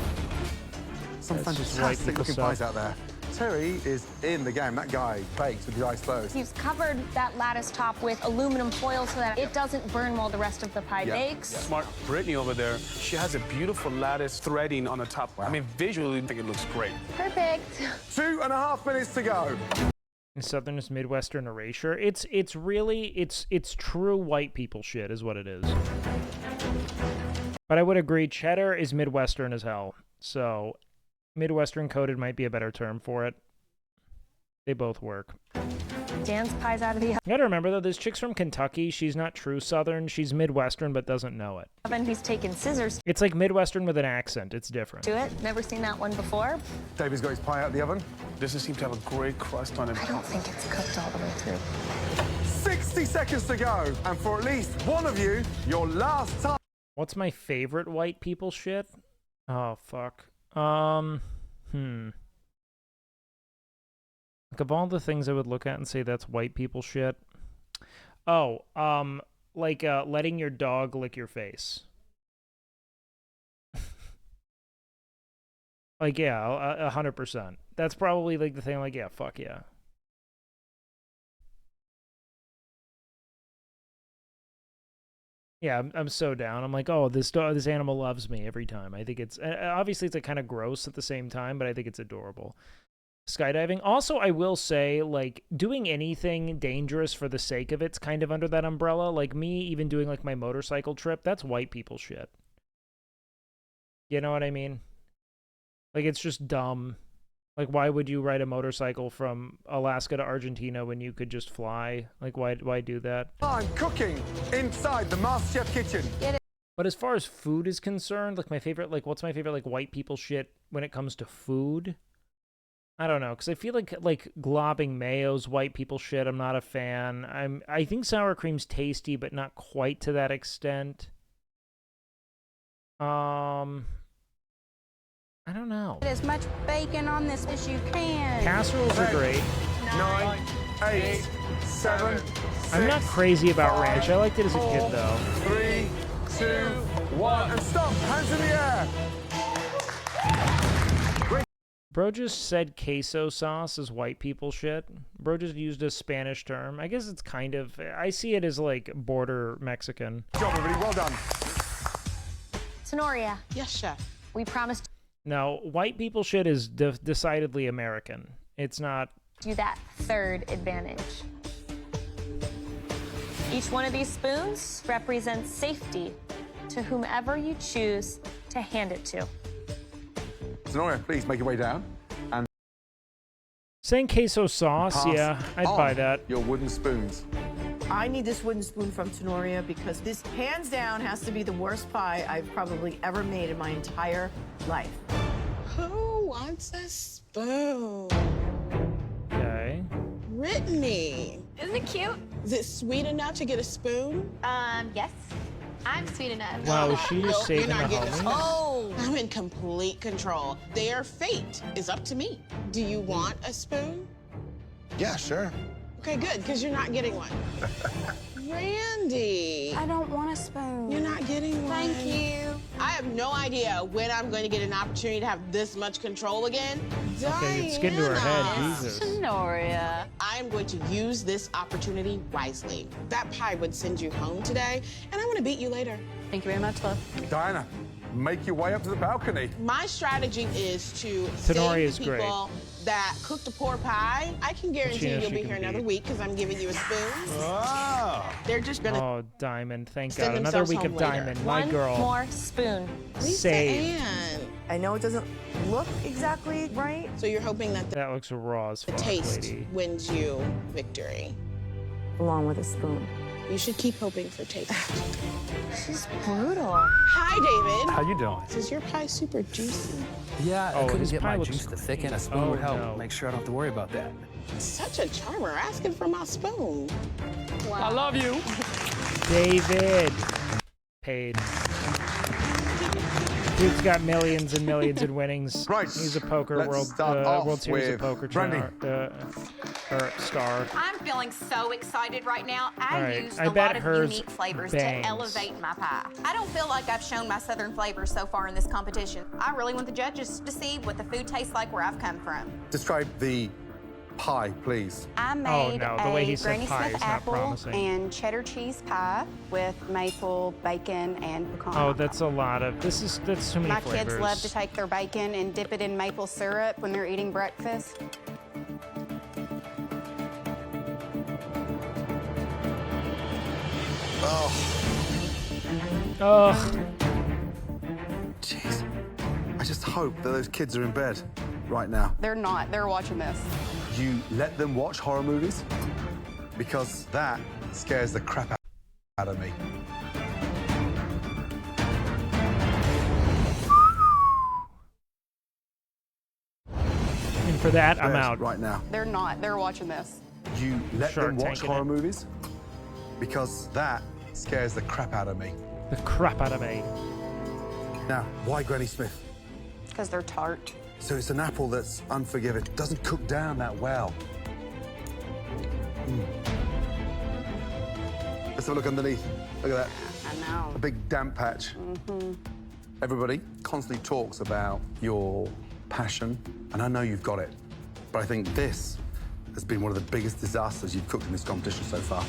Some That's just white fantastic people looking stuff. pies out there. Terry is in the game. That guy bakes with his eyes closed. He's covered that lattice top with aluminum foil so that it doesn't burn while the rest of the pie bakes. Smart Brittany over there, she has a beautiful lattice threading on the top. I mean, visually, I think it looks great. Perfect. 2.5 minutes to go. In Southernist Midwestern erasure. It's really true white people shit is what it is. But I would agree, cheddar is Midwestern as hell. So Midwestern coded might be a better term for it. They both work. Dan's pie's out of the You gotta remember though, this chick's from Kentucky. She's not true Southern. She's Midwestern but doesn't know it. oven. He's taking scissors It's like Midwestern with an accent. It's different. to it. Never seen that one before. David's got his pie out of the oven. Doesn't seem to have a great crust on it. I don't think it's cooked all the way through. 60 seconds to go. And for at least one of you, your last time. What's my favorite white people shit? Oh, fuck. Like, of all the things I would look at and say that's white people shit. Oh, like, letting your dog lick your face. Like, yeah, 100%. That's probably, like, the thing, like, yeah, fuck yeah. Yeah, I'm so down. I'm like, oh, this animal loves me every time. I think it's obviously it's like kind of gross at the same time, but I think it's adorable. Skydiving. Also, I will say, like, doing anything dangerous for the sake of it's kind of under that umbrella. Like me, even doing like my motorcycle trip, that's white people shit. You know what I mean? Like, it's just dumb. Like, why would you ride a motorcycle from Alaska to Argentina when you could just fly? Like, why do that? I'm cooking inside the MasterChef kitchen. But as far as food is concerned, like, my favorite, like, what's my favorite, like, white people shit when it comes to food? I don't know, because I feel like globbing mayo's white people shit. I'm not a fan. I think sour cream's tasty, but not quite to that extent. I don't know. Put as much bacon on this as you can. Casseroles are great. 9, 8, 7. I'm not crazy about ranch. I liked it as a kid, though. 3, 2, 1, and stop. Hands in the air. Bro just said queso sauce is white people shit. Bro just used a Spanish term. I guess it's kind of... I see it as, like, border Mexican. Good job, everybody. Well done. Tenoria. Yes, chef. We promised. No, white people shit is decidedly American. It's not you that third advantage. Each one of these spoons represents safety to whomever you choose to hand it to. Tenoria, please make your way down. And saying queso sauce, yeah, I'd buy that. Your wooden spoons. I need this wooden spoon from Tenoria because this, hands down, has to be the worst pie I've probably ever made in my entire life. Who wants a spoon? Okay. Brittany. Isn't it cute? Is it sweet enough to get a spoon? Yes. I'm sweet enough. Wow, is she just saving the homies? Oh, I'm in complete control. Their fate is up to me. Do you want a spoon? Yeah, sure. Okay, good, because you're not getting one. Randy. I don't want a spoon. You're not getting one. Thank you. I have no idea when I'm going to get an opportunity to have this much control again. Okay, it's getting to her head, Jesus. Tenoria. I am going to use this opportunity wisely. That pie would send you home today, and I want to beat you later. Thank you very much, love. Diana, make your way up to the balcony. My strategy is to Tenori save the people that cooked a poor pie. I can guarantee you'll be here another week because I'm giving you a spoon. Ah. They're just gonna. Oh, Diamond! Thank send God, another themselves week home of later. Diamond, my girl. One more spoon. Saved. I know it doesn't look exactly right. So you're hoping that That looks raw as the fuck, taste lady. wins you victory. Along with a spoon. You should keep hoping for taste. She's brutal. Hi, David. How you doing? Is your pie super juicy? Yeah, Oh, I couldn't his get pie my looks juice to thicken. A spoon Oh, would help. no. Make sure I don't have to worry about that. Such a charmer asking for my spoon. I love you. David. Paid. Dude's got millions and millions in winnings. Right. He's a poker Let's start off World Series of with Poker Brandy. star. I'm feeling so excited right now. I All right, used I a bet lot of hers unique flavors bangs. to elevate my pie. I don't feel like I've shown my southern flavors so far in this competition. I really want the judges to see what the food tastes like where I've come from. Describe the pie, please. I Oh, made no, the way he a said Granny pie Smith is not apple promising. and cheddar cheese pie with maple, bacon, and pecan. Oh, that's a lot of. That's too many My flavors. kids love to take their bacon and dip it in maple syrup when they're eating breakfast. Ugh. Jeez. I just hope that those kids are in bed right now. They're not. They're watching this. You let them watch horror movies? Because that scares the crap out of me. And for that, I'm Bed out. right now. They're not. They're watching this. You let Shark them watch Tank in horror it. movies? Because that scares the crap out of me. The crap out of me. Now, why Granny Smith? Because they're tart. So it's an apple that's unforgiving. Doesn't cook down that well. Let's have a look underneath. Look at that. I know. A big damp patch. Everybody constantly talks about your passion, and I know you've got it. But I think this has been one of the biggest disasters you've cooked in this competition so far.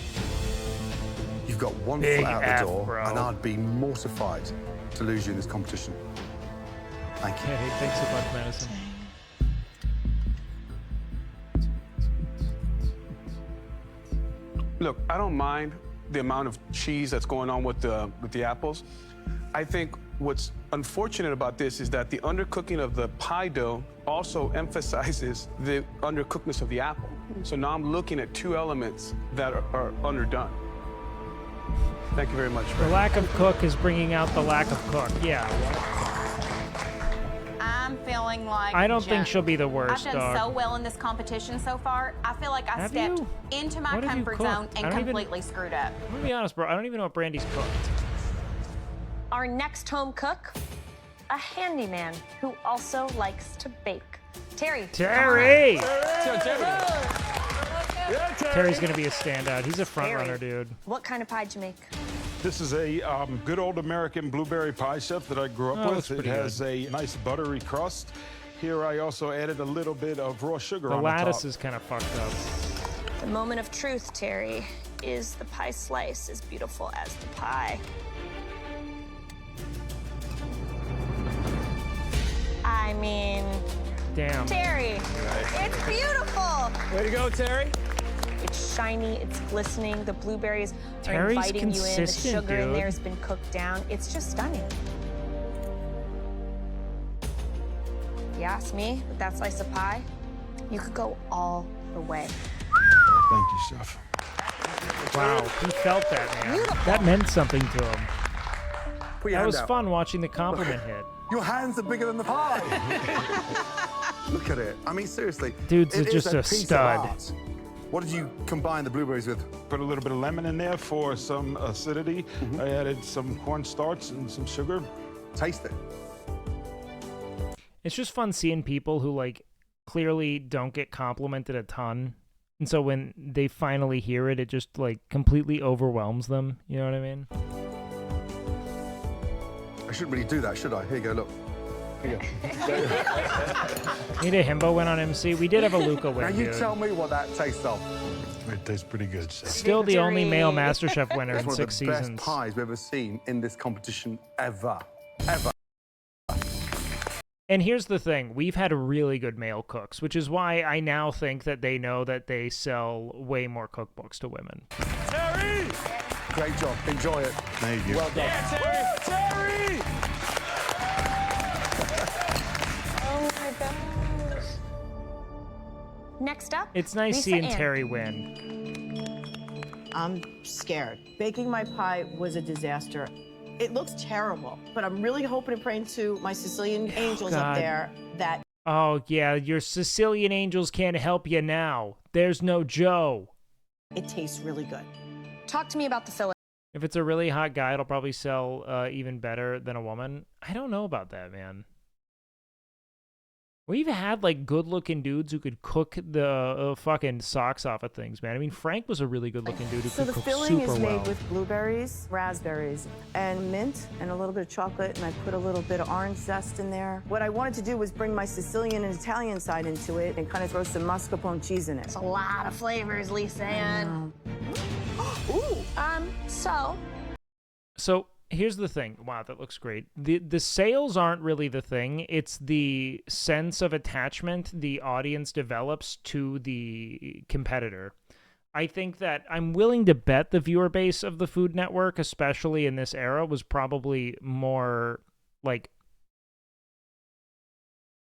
You've got one Big foot out F, the door, bro. and I'd be mortified to lose you in this competition. Thank you. Hey, thanks so much, Madison. Look, I don't mind the amount of cheese that's going on with the apples. I think what's unfortunate about this is that the undercooking of the pie dough also emphasizes the undercookedness of the apple. So now I'm looking at two elements that are underdone. Thank you very much. The lack of cook is bringing out the lack of cook. Yeah. I'm feeling like I don't Jen. think she'll be the worst, I've done dog. so well in this competition so far. I feel like I Have stepped you? into my What have you comfort cooked? zone I and don't even- completely screwed up. I'm gonna be honest, bro. I don't even know what Brandy's cooked. Our next home cook, a handyman who also likes to bake. Terry. Terry! Yeah, Terry's gonna be a standout. He's a front Terry. runner, dude. What kind of pie'd you make? This is a good old American blueberry pie, Chef, that I grew up Oh, with. that's It pretty has a nice buttery crust. Here I also added a little bit of raw sugar The on lattice the is kind of fucked up. The moment of truth, Terry. Is the pie slice as beautiful as the pie? I mean, Damn. Terry, it's beautiful. Way to go, Terry. It's shiny, it's glistening, the blueberries are Terry's inviting you in, the consistent, sugar in dude. there has been cooked down. It's just stunning. If you ask me, with that slice of pie, you could go all the way. Thank you, Chef. Wow, he felt that, man. Beautiful. That meant something to him. Put your That hand was out. fun watching the compliment hit. Your hands are bigger than the pie. Look at it. I mean, seriously. Dude's it is just a piece of stud. art. What did you combine the blueberries with? Put a little bit of lemon in there for some acidity. I added some cornstarch and some sugar. Taste it. It's just fun seeing people who, like, clearly don't get complimented a ton. And so when they finally hear it, it just, like, completely overwhelms them. You know what I mean? I shouldn't really do that, should I? Here you go, look. Here you go. Need a himbo win on MC. We did have a Luca win, Now you dude. tell me what that tastes of. It tastes pretty good, Chef. Still the only male MasterChef winner It's in one 6 of the seasons. best pies we've ever seen in this competition ever. Ever. And here's the thing. We've had really good male cooks, which is why I now think that they know that they sell way more cookbooks to women. Terry! Great job. Enjoy it. Thank you. Well done. Yeah, Terry! Oh my gosh. Next up, It's nice Lisa seeing Ann. Terry win. I'm scared. Baking my pie was a disaster. It looks terrible, but I'm really hoping and praying to my Sicilian angels up God. there that Oh, yeah, your Sicilian angels can't help you now. There's no Joe. it tastes really good. Talk to me about the filling. If it's a really hot guy, it'll probably sell even better than a woman. I don't know about that, man. We've had, like, good-looking dudes who could cook the fucking socks off of things, man. I mean, Frank was a really good-looking dude who So could the cook filling super is made well. with blueberries, raspberries, and mint, and a little bit of chocolate, and I put a little bit of orange zest in there. What I wanted to do was bring my Sicilian and Italian side into it and kind of throw some mascarpone cheese in it. It's a lot of flavors, Lisa Ann. Ooh. So here's the thing. Wow, that looks great. The sales aren't really the thing. It's the sense of attachment the audience develops to the competitor. I think that I'm willing to bet the viewer base of the Food Network, especially in this era, was probably more like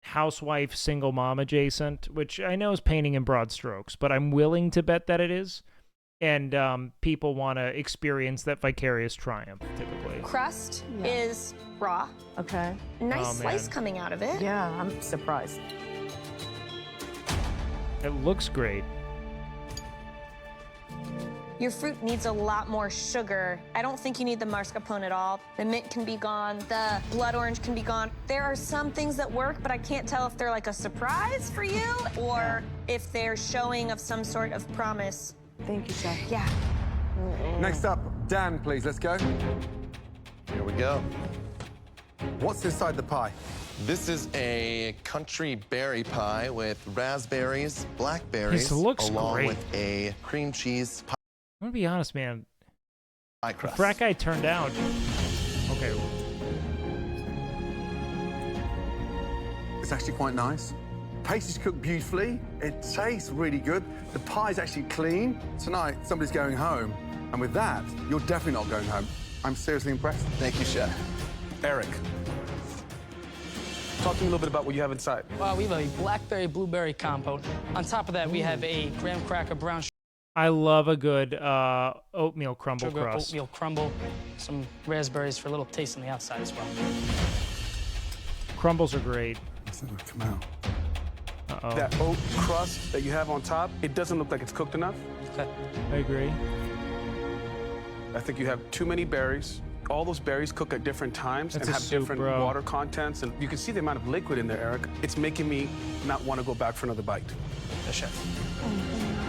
housewife, single mom adjacent, which I know is painting in broad strokes, but I'm willing to bet that it is. And people want to experience that vicarious triumph, typically. Crust is raw. Okay. Nice Oh, slice man. coming out of it. Yeah, I'm surprised. It looks great. Your fruit needs a lot more sugar. I don't think you need the mascarpone at all. The mint can be gone. The blood orange can be gone. There are some things that work, but I can't tell if they're like a surprise for you or if they're showing of some sort of promise. Thank you, Chef. Yeah. Next up, Dan, please. Let's go. Here we go. What's inside the pie? This is a country berry pie with raspberries, blackberries, This looks along great. with a cream cheese pie I'm gonna be honest, man. The crust. frat guy turned out. Okay. It's actually quite nice. Pastry's cooked beautifully. It tastes really good. The pie's actually clean. Tonight, somebody's going home. And with that, you're definitely not going home. I'm seriously impressed. Thank you, Chef. Eric, talk to me a little bit about what you have inside. We have a blackberry blueberry compote. On top of that, we have a graham cracker brown I love a good oatmeal crumble sugar crust. oatmeal crumble, some raspberries for a little taste on the outside as well. Crumbles are great. Let's never come out. Uh-oh. That oat crust that you have on top, it doesn't look like it's cooked enough. Okay. I agree. I think you have too many berries. All those berries cook at different times That's and a have soup, different bro. water contents. And you can see the amount of liquid in there, Eric. It's making me not want to go back for another bite. Yes, Chef.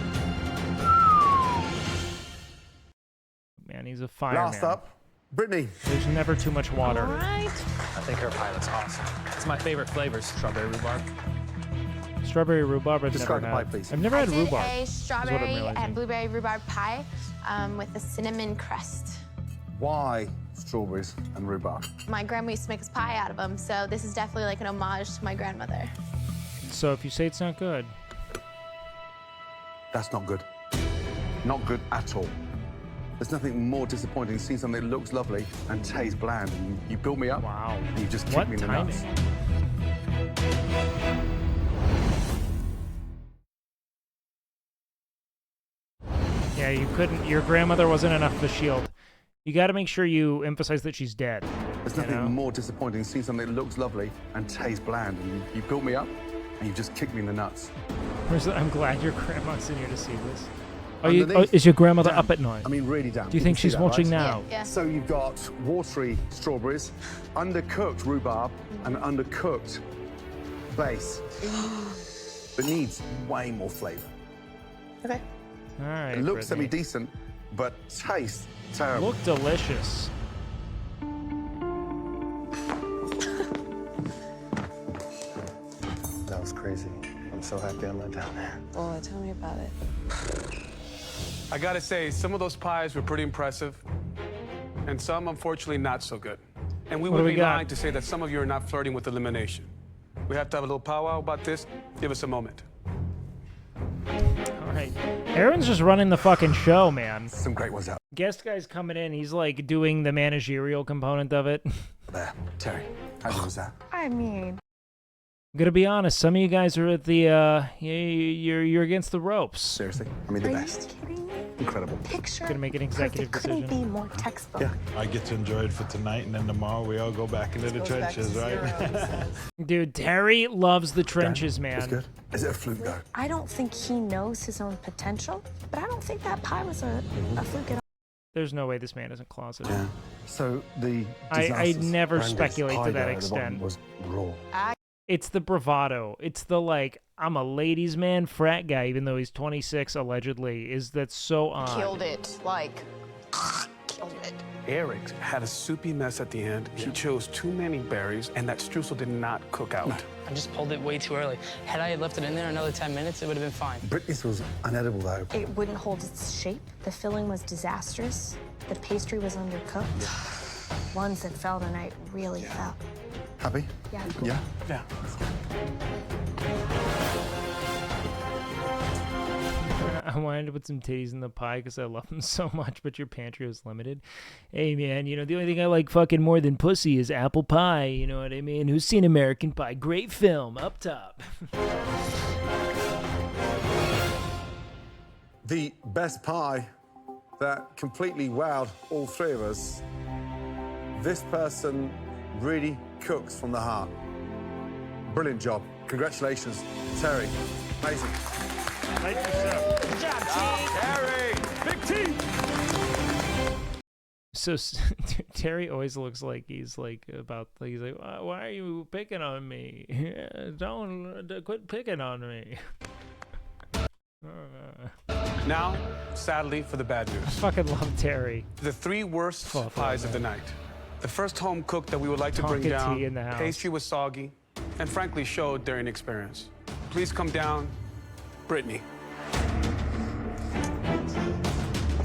Man, he's a fireman. Last up, Brittany. There's never too much water. All right. I think her pie looks awesome. It's my favorite flavors, strawberry rhubarb. Strawberry rhubarb, I've Describe never the had. pie, please. I've never I had did rhubarb. a is what I'm strawberry realizing. and blueberry rhubarb pie with a cinnamon crust. Why strawberries and rhubarb? My grandma used to make us pie out of them, so this is definitely like an homage to my grandmother. So if you say it's not good, That's not good. Not good at all. There's nothing more disappointing than seeing something that looks lovely and tastes bland. And you built me up. Wow. And you just kicked me in the nuts. Yeah, you couldn't. Your grandmother wasn't enough of a shield. You got to make sure you emphasize that she's dead. There's nothing more disappointing than seeing something that looks lovely and tastes bland. And you built me up and you just kicked me in the nuts. I'm glad your grandma's in here to see this. Is your grandmother damn. up at night? I mean, really damn. Do you think she's watching now? Yeah. So you've got watery strawberries, undercooked rhubarb, and undercooked base. But needs way more flavor. Okay. All right. It looks Brittany. semi-decent, but tastes terrible. Look delicious. That was crazy. I'm so happy I'm not down there. Oh, tell me about it. I gotta say, some of those pies were pretty impressive, and some, unfortunately, not so good. And we What do would we be got? lying to say that some of you are not flirting with elimination. We have to have a little powwow about this. Give us a moment. All right. Aaron's just running the fucking show, man. Some great ones out. Guest guy's coming in. He's like doing the managerial component of it. There, Terry, how good was that? I mean, I'm gonna be honest. Some of you guys are at the you're against the ropes. Seriously, I mean the are best. you kidding me? Incredible. Picture. Gonna make an executive couldn't decision. be more textbook. Yeah. I get to enjoy it for tonight, and then tomorrow we all go back into the Goes back to trenches, right? zeros. Dude, Terry loves the trenches, man. It's good. Is it a fluke though? I don't think he knows his own potential, but I don't think that pie was a fluke at all. There's no way this man isn't closeted. Yeah. So the I never Brandy's speculate pie to that there at the bottom extent. was raw. It's the bravado. It's the like, I'm a ladies' man frat guy, even though he's 26 allegedly. That's so odd. Killed it. Like, killed it. Eric had a soupy mess at the end. He chose too many berries, and that streusel did not cook out. I just pulled it way too early. Had I left it in there another 10 minutes, it would have been fine. Brittany's was unedible though. It wouldn't hold its shape. The filling was disastrous. The pastry was undercooked. Ones that fell tonight really fell. Happy? Yeah. Yeah. Yeah. I wanted to put some titties in the pie because I love them so much, but your pantry was limited. Hey, man, the only thing I like fucking more than pussy is apple pie. You know what I mean? Who's seen American Pie? Great film, up top. The best pie that completely wowed all three of us. This person really cooks from the heart. Brilliant job. Congratulations, Terry. Amazing. Thank you, sir. Good job, Terry. Big T. So Terry always looks like he's like, why are you picking on me? Don't quit picking on me. Now, sadly, for the bad news. Fucking love Terry. The three worst pies of the night. The first home cook that we would like to bring Tonka down, tea in the house. pastry was soggy, and frankly showed their inexperience. Please come down, Brittany.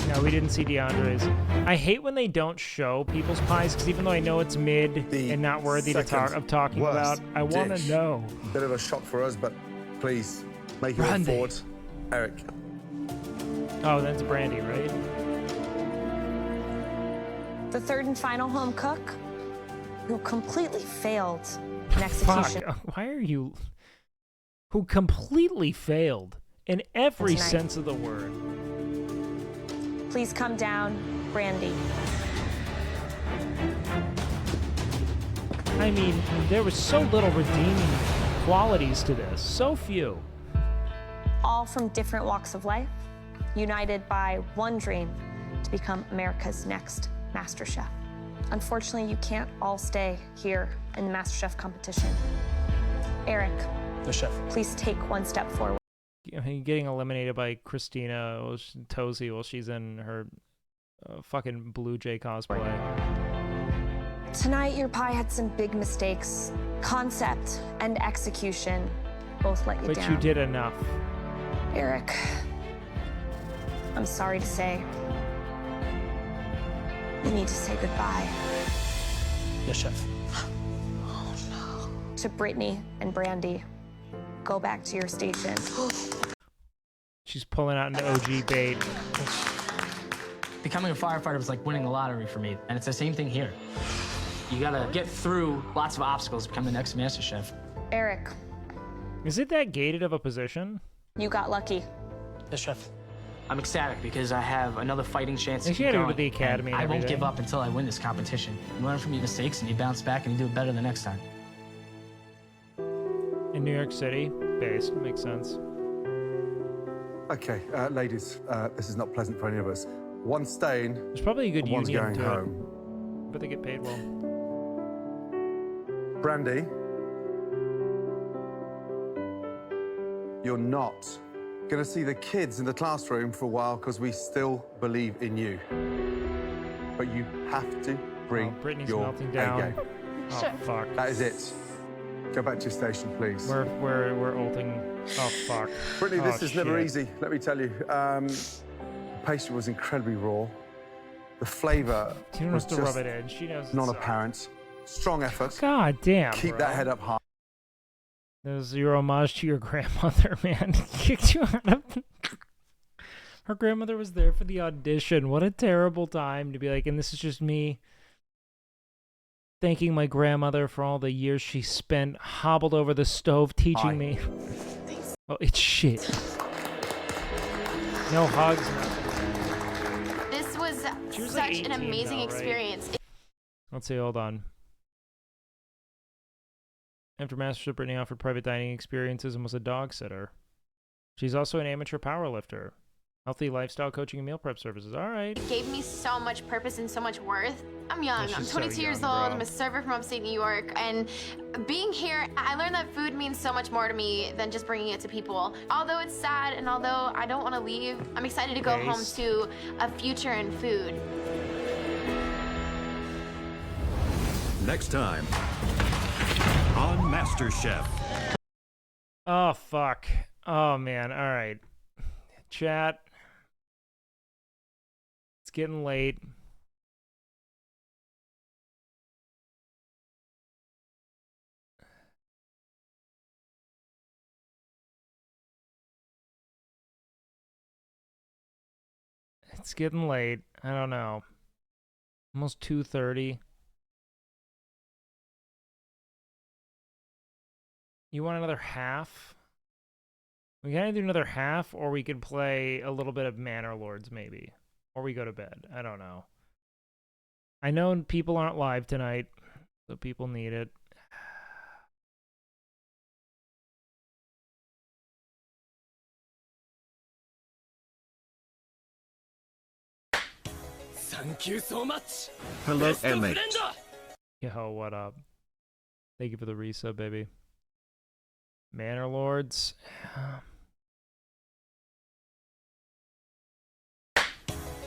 No, we didn't see DeAndre's. I hate when they don't show people's pies, because even though I know it's mid and not worthy of talking about, I want to know. Bit of a shock for us, but please make your way Brandy. forward. Eric. Oh, that's Brandy, right? The third and final home cook, who completely failed in execution. Fuck, why are you... Who completely failed in every Tonight. sense of the word. Please come down, Brandy. I mean, there was so little redeeming qualities to this. So few. All from different walks of life, united by one dream to become America's next Master Chef. Unfortunately, you can't all stay here in the Master Chef competition. Eric, The chef. please take one step forward. Getting eliminated by Christina Tosi while she's in her fucking Blue Jay cosplay. Tonight, your pie had some big mistakes. Concept and execution both let you But down. you did enough. Eric, I'm sorry to say, you need to say goodbye. Yes, chef. To Brittany and Brandy, go back to your station. She's pulling out an OG bait. Becoming a firefighter was like winning the lottery for me, and it's the same thing here. You gotta get through lots of obstacles to become the next Master Chef. Eric, Is it that gated of a position? you got lucky. Yes, Chef. I'm ecstatic because I have another fighting chance to You keep gotta go going. to the academy and and I won't everything. give up until I win this competition. You learn from your mistakes and you bounce back and you do it better the next time. In New York City, based. Makes sense. Okay, ladies, this is not pleasant for any of us. One's staying. There's probably a good and one's union going to home. it. But they get paid well. Brandy, you're not going to see the kids in the classroom for a while because we still believe in you. But you have to bring Brittany's your melting down. A-game. Oh, fuck. That is it. Go back to your station, please. We're ulting. Oh, fuck. Brittany, this Oh, is never shit. easy, let me tell you. The pastry was incredibly raw. The flavour She knows was to just rub it in. She knows. not it's, apparent. Strong effort. God damn. Keep bro. that head up high. This is your homage to your grandmother, man. Kicked you out of. Her grandmother was there for the audition. What a terrible time to be like, and this is just me thanking my grandmother for all the years she spent hobbled over the stove teaching me. Oh, it's shit. No hugs. Nothing. This was was such like an 18 amazing though, right? experience. Let's see, hold on. After MasterChef, Brittany offered private dining experiences and was a dog sitter. She's also an amateur powerlifter. Healthy lifestyle coaching and meal prep services. All right. It gave me so much purpose and so much worth. I'm young. Yeah, I'm she's so 22 years young, old. bro. I'm a server from upstate New York. And being here, I learned that food means so much more to me than just bringing it to people. Although it's sad and although I don't want to leave, I'm excited to go home to a future in food. Next time on MasterChef. Oh, fuck. Oh, man. All right. Chat. It's getting late. It's getting late. I don't know. Almost 2:30. You want another half? We can either do another half, or we could play a little bit of Manor Lords, maybe. Or we go to bed. I don't know. I know people aren't live tonight, so people need it. Thank you so much. Hello, MH. Yo, what up? Thank you for the resub, baby. Manor Lords.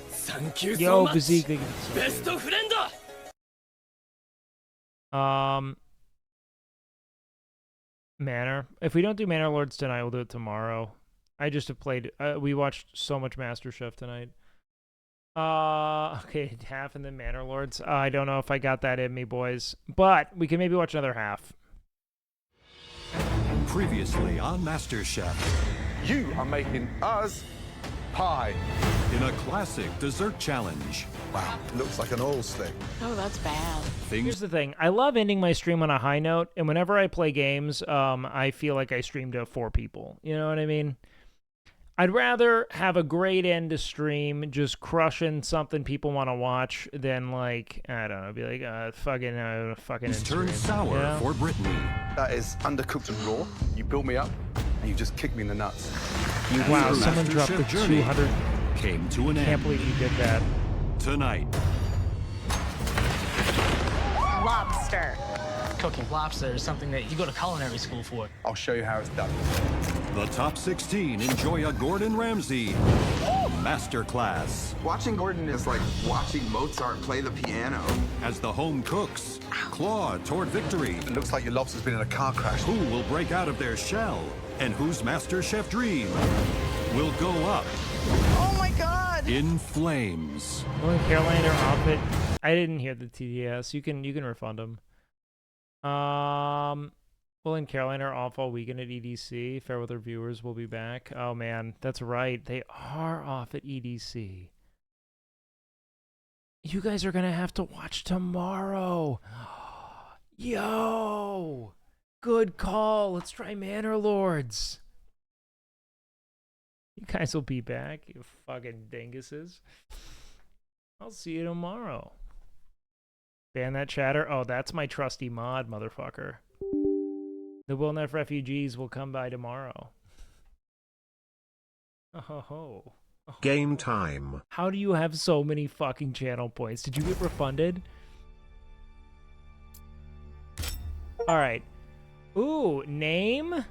Thank you Yo, Bazik, thank you for the Best sub, friend. baby. Manor. If we don't do Manor Lords tonight, we'll do it tomorrow. I just have played. We watched so much MasterChef tonight. Okay, half and then Manor Lords. I don't know if I got that in me, boys. But we can maybe watch another half. Previously on MasterChef. You are making us pie. In a classic dessert challenge. Wow, looks like an oil slick. Oh, that's bad. Here's the thing. I love ending my stream on a high note, and whenever I play games, I feel like I stream to 4 people. You know what I mean? I'd rather have a great end to stream, just crushing something people want to watch, than like, I don't know, be like, fucking It's end turned stream, sour you know? for Brittany. That is undercooked and raw. You built me up, and you just kicked me in the nuts. Wow, Her someone dropped the MasterChef journey 200. came to an Can't end. believe you did that. Tonight. Lobster. Cooking lobster is something that you go to culinary school for. I'll show you how it's done. The top 16 enjoy a Gordon Ramsay masterclass. Watching Gordon is like watching Mozart play the piano. As the home cooks claw toward victory. It looks like your lobster's been in a car crash. Who will break out of their shell? And whose MasterChef dream will go up Oh my God! in flames? Only Carolina outfit. I didn't hear the TDS. You can refund them. Will and Caroline are off all weekend at EDC. Fairweather viewers will be back. Oh, man. That's right. They are off at EDC. You guys are going to have to watch tomorrow. Yo! Good call. Let's try Manor Lords. You guys will be back, you fucking dinguses. I'll see you tomorrow. Ban that chatter. Oh, that's my trusty mod, motherfucker. The Wilnef refugees will come by tomorrow. Oh. Game time. How do you have so many fucking channel points? Did you get refunded? Alright. Ooh, name?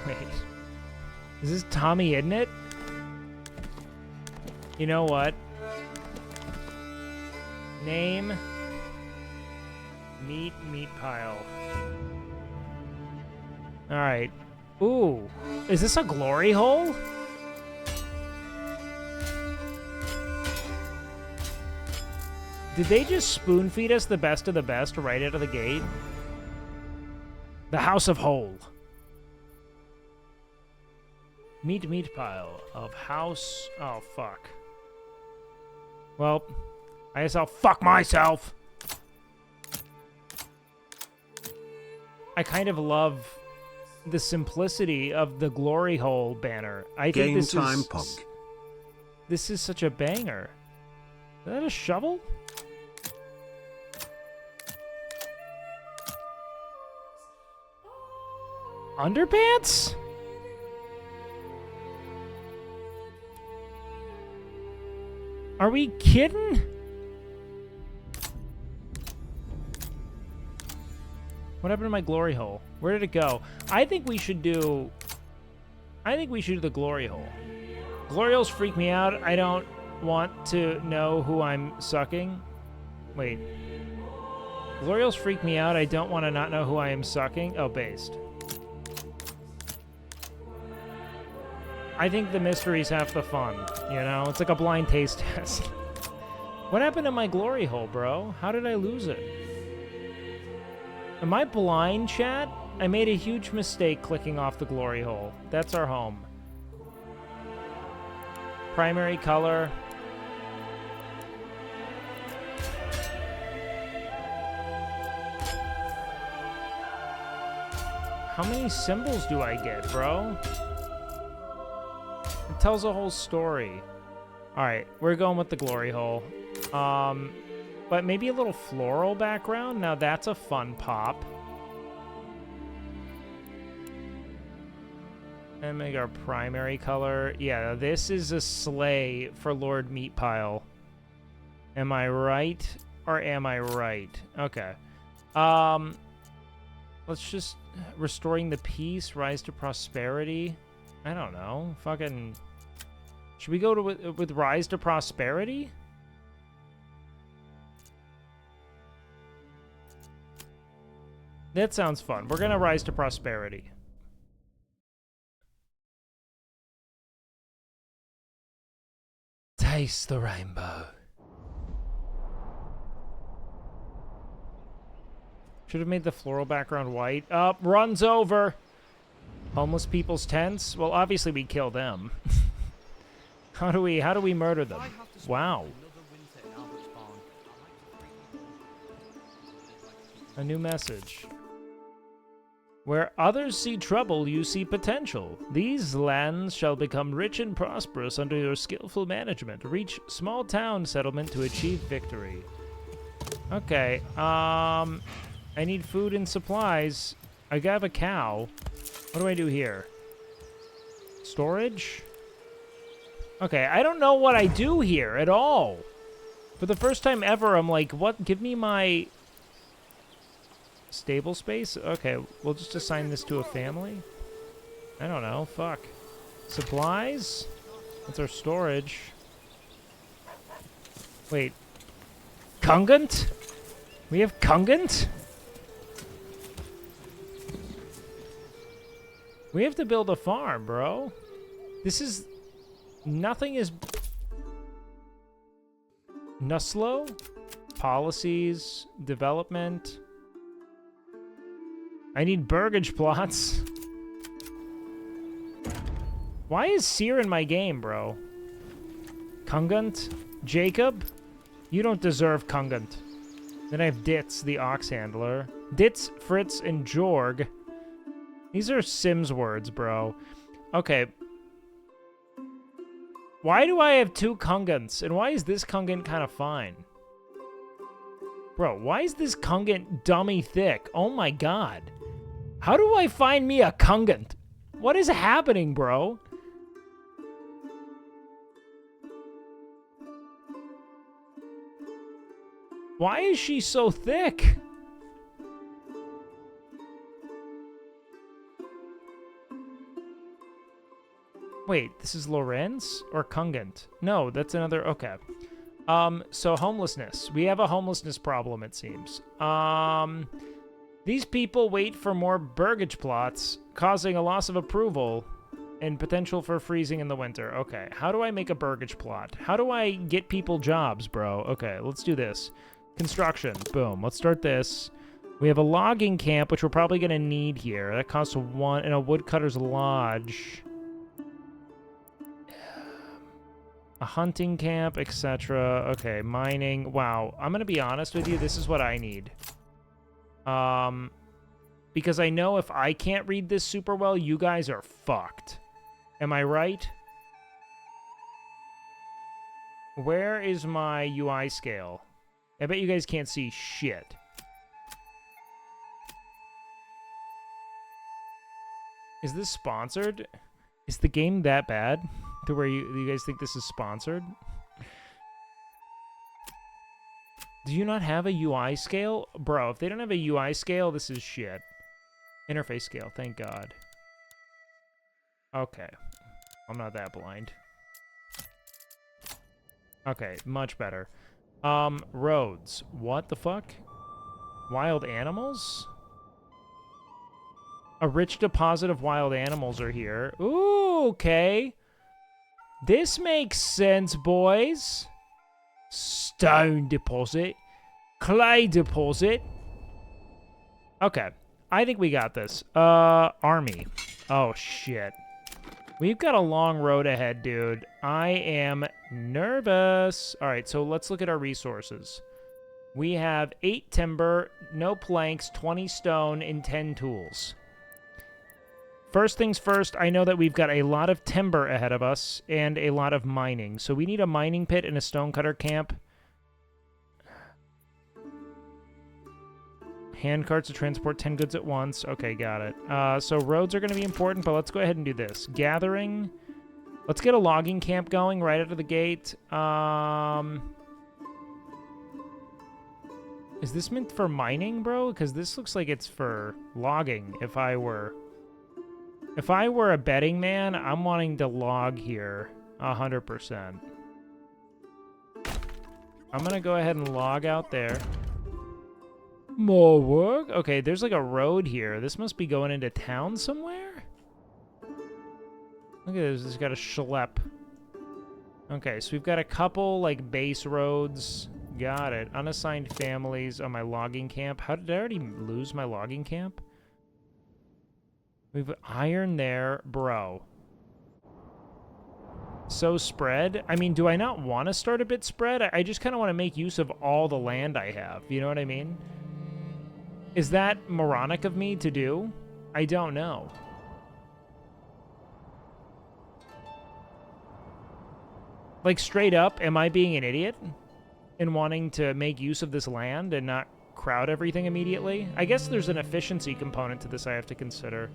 Wait. Is this Tommy, isn't it? You know what? Name. Meat pile. Alright. Ooh. Is this a glory hole? Did they just spoon feed us the best of the best right out of the gate? The House of Hole. Meat pile of house. Oh, fuck. Well, I guess I'll fuck myself. I kind of love the simplicity of the glory hole banner. I think Game time, punk. This is such a banger. Is that a shovel? Underpants? Are we kidding? What happened to my glory hole? Where did it go? I think we should do the glory hole. Glory holes freak me out. I don't want to know who I'm sucking. Wait. Glory holes freak me out. I don't want to not know who I am sucking. Oh, based. I think the mystery's half the fun, you know? It's like a blind taste test. What happened to my glory hole, bro? How did I lose it? Am I blind, chat? I made a huge mistake clicking off the glory hole. That's our home. Primary color. How many symbols do I get, bro? It tells a whole story. Alright, we're going with the glory hole. But maybe a little floral background? Now that's a fun pop. And make our primary color. Yeah, this is a sleigh for Lord Meatpile. Am I right? Or am I right? Okay. Let's just... Restoring the peace, rise to prosperity. I don't know. Fucking... Should we go to with rise to prosperity? That sounds fun. We're gonna rise to prosperity. Taste the rainbow. Should have made the floral background white. Up, runs over. Homeless people's tents? Well, obviously we kill them. How do we murder them? Wow. A new message. Where others see trouble, you see potential. These lands shall become rich and prosperous under your skillful management. Reach small town settlement to achieve victory. Okay, I need food and supplies. I have a cow. What do I do here? Storage? Okay, I don't know what I do here at all. For the first time ever, I'm like, what? Give me my... Stable space? Okay, we'll just assign this to a family. I don't know. Fuck. Supplies? That's our storage. Wait. Kungant? We have Kungant? We have to build a farm, bro. This is... Nothing is... Nuslo? Policies, development. I need burgage plots. Why is Seer in my game, bro? Kungant? Jacob? You don't deserve Kungant. Then I have Ditz, the ox handler. Ditz, Fritz, and Jorg. These are Sims words, bro. Okay. Why do I have 2 Kungants? And why is this Kungant kind of fine? Bro, why is this Kungant dummy thick? Oh my god. How do I find me a Kungant? What is happening, bro? Why is she so thick? Wait, this is Lorenz or Kungant? No, that's another... Okay. So homelessness. We have a homelessness problem, it seems. These people wait for more burgage plots, causing a loss of approval and potential for freezing in the winter. Okay, how do I make a burgage plot? How do I get people jobs, bro? Okay, let's do this. Construction. Boom. Let's start this. We have a logging camp, which we're probably going to need here. That costs 1, and a woodcutter's lodge. A hunting camp, etc. Okay, mining. Wow. I'm going to be honest with you. This is what I need. Because I know if I can't read this super well, you guys are fucked. Am I right? Where is my UI scale? I bet you guys can't see shit. Is this sponsored? Is the game that bad to where you guys think this is sponsored? Do you not have a UI scale? Bro, if they don't have a UI scale, this is shit. Interface scale, thank God. Okay. I'm not that blind. Okay, much better. Roads. What the fuck? Wild animals? A rich deposit of wild animals are here. Ooh, okay. This makes sense, boys. Stone deposit. Clay deposit. Okay. I think we got this. Army. Oh, shit. We've got a long road ahead, dude. I am nervous. All right, so let's look at our resources. We have 8 timber, no planks, 20 stone, and 10 tools. First things first, I know that we've got a lot of timber ahead of us and a lot of mining. So we need a mining pit and a stonecutter camp. Hand carts to transport 10 goods at once. Okay, got it. So roads are going to be important, but let's go ahead and do this. Gathering. Let's get a logging camp going right out of the gate. Is this meant for mining, bro? Because this looks like it's for logging. If I were a betting man, I'm wanting to log here 100%. I'm going to go ahead and log out there. More work? Okay, there's like a road here. This must be going into town somewhere? Look at this. It's got a schlep. Okay, so we've got a couple like base roads. Got it. Unassigned families on my logging camp. How did I already lose my logging camp? We've iron there. Bro. So spread? I mean, do I not want to start a bit spread? I just kind of want to make use of all the land I have. You know what I mean? Is that moronic of me to do? I don't know. Like, straight up, am I being an idiot in wanting to make use of this land and not crowd everything immediately? I guess there's an efficiency component to this I have to consider.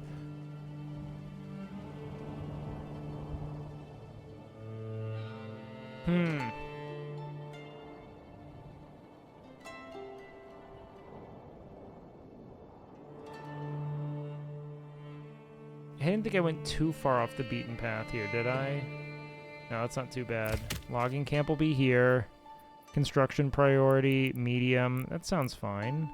I didn't think I went too far off the beaten path here, did I? No, that's not too bad. Logging camp will be here. Construction priority, medium. That sounds fine.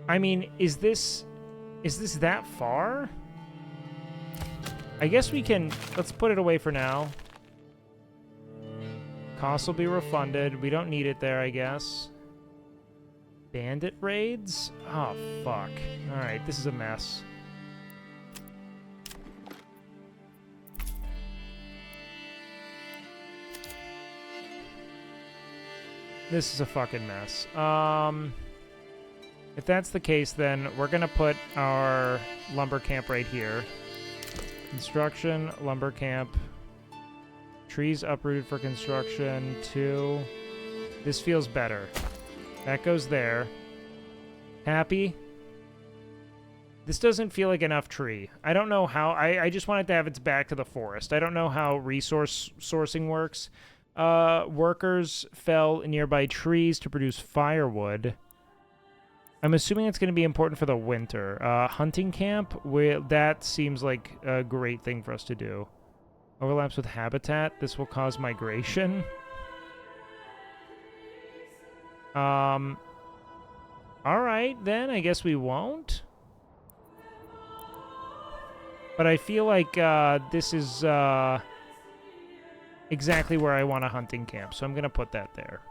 I mean, is this that far? I guess we can... Let's put it away for now. Costs will be refunded. We don't need it there, I guess. Bandit raids? Oh, fuck. Alright, this is a mess. This is a fucking mess. If that's the case, then we're gonna put our lumber camp right here. Construction, lumber camp. Trees uprooted for construction. 2. This feels better. That goes there. Happy? This doesn't feel like enough tree. I don't know how... I just want it to have its back to the forest. I don't know how resource sourcing works. Workers fell nearby trees to produce firewood. I'm assuming it's going to be important for the winter. Hunting camp? That seems like a great thing for us to do. Overlaps with habitat. This will cause migration. Alright, then. I guess we won't. But I feel like this is exactly where I want a hunting camp, so I'm going to put that there.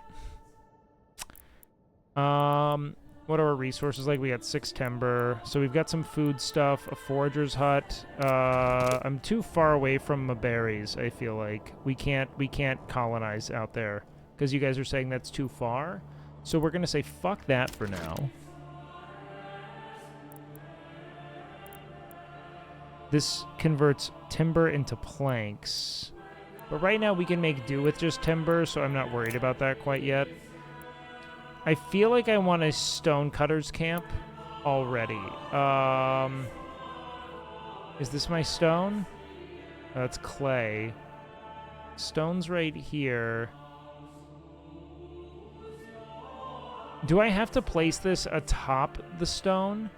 What are our resources like? We got 6 timber, so we've got some food stuff, a forager's hut. I'm too far away from my berries, I feel like. We can't colonize out there, because you guys are saying that's too far. So we're going to say fuck that for now. This converts timber into planks. But right now we can make do with just timber, so I'm not worried about that quite yet. I feel like I want a stonecutter's camp already. Is this my stone? That's clay. Stone's right here. Do I have to place this atop the stone?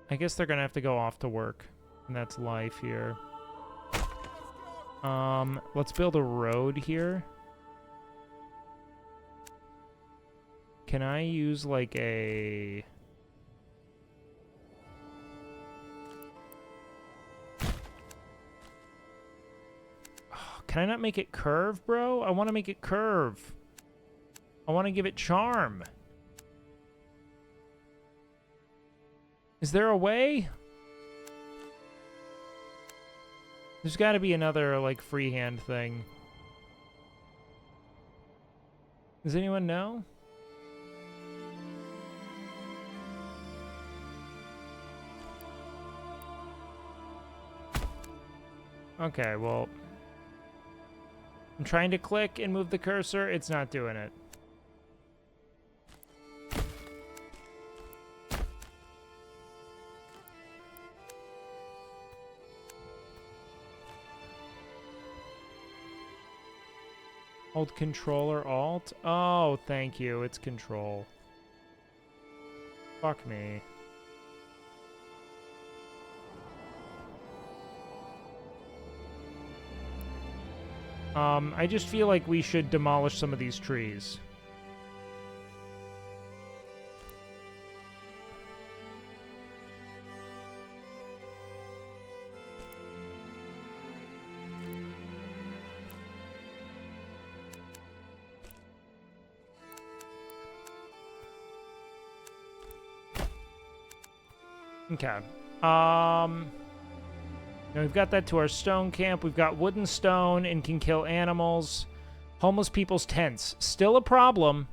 I guess they're gonna have to go off to work, and that's life here. Let's build a road here. Can I use like a... Oh, can I not make it curve, bro? I want to make it curve. I want to give it charm. Is there a way? There's got to be another, like, freehand thing. Does anyone know? Okay, well... I'm trying to click and move the cursor. It's not doing it. Hold Control or Alt? Oh, thank you. It's Control. Fuck me. I just feel like we should demolish some of these trees. Okay. Now we've got that to our stone camp. We've got wooden stone and can kill animals. Homeless people's tents. Still a problem.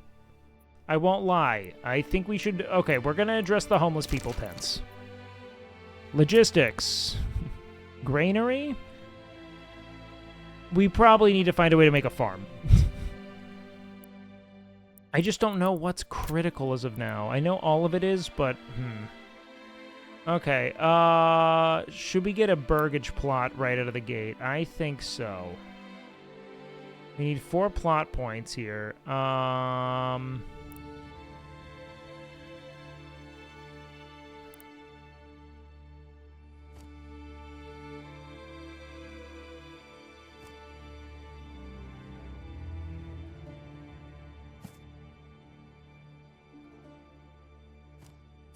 I won't lie. I think we should... Okay, we're going to address the homeless people tents. Logistics. Granary? We probably need to find a way to make a farm. I just don't know what's critical as of now. I know all of it is, but... Okay, should we get a burgage plot right out of the gate? I think so. We need 4 plot points here.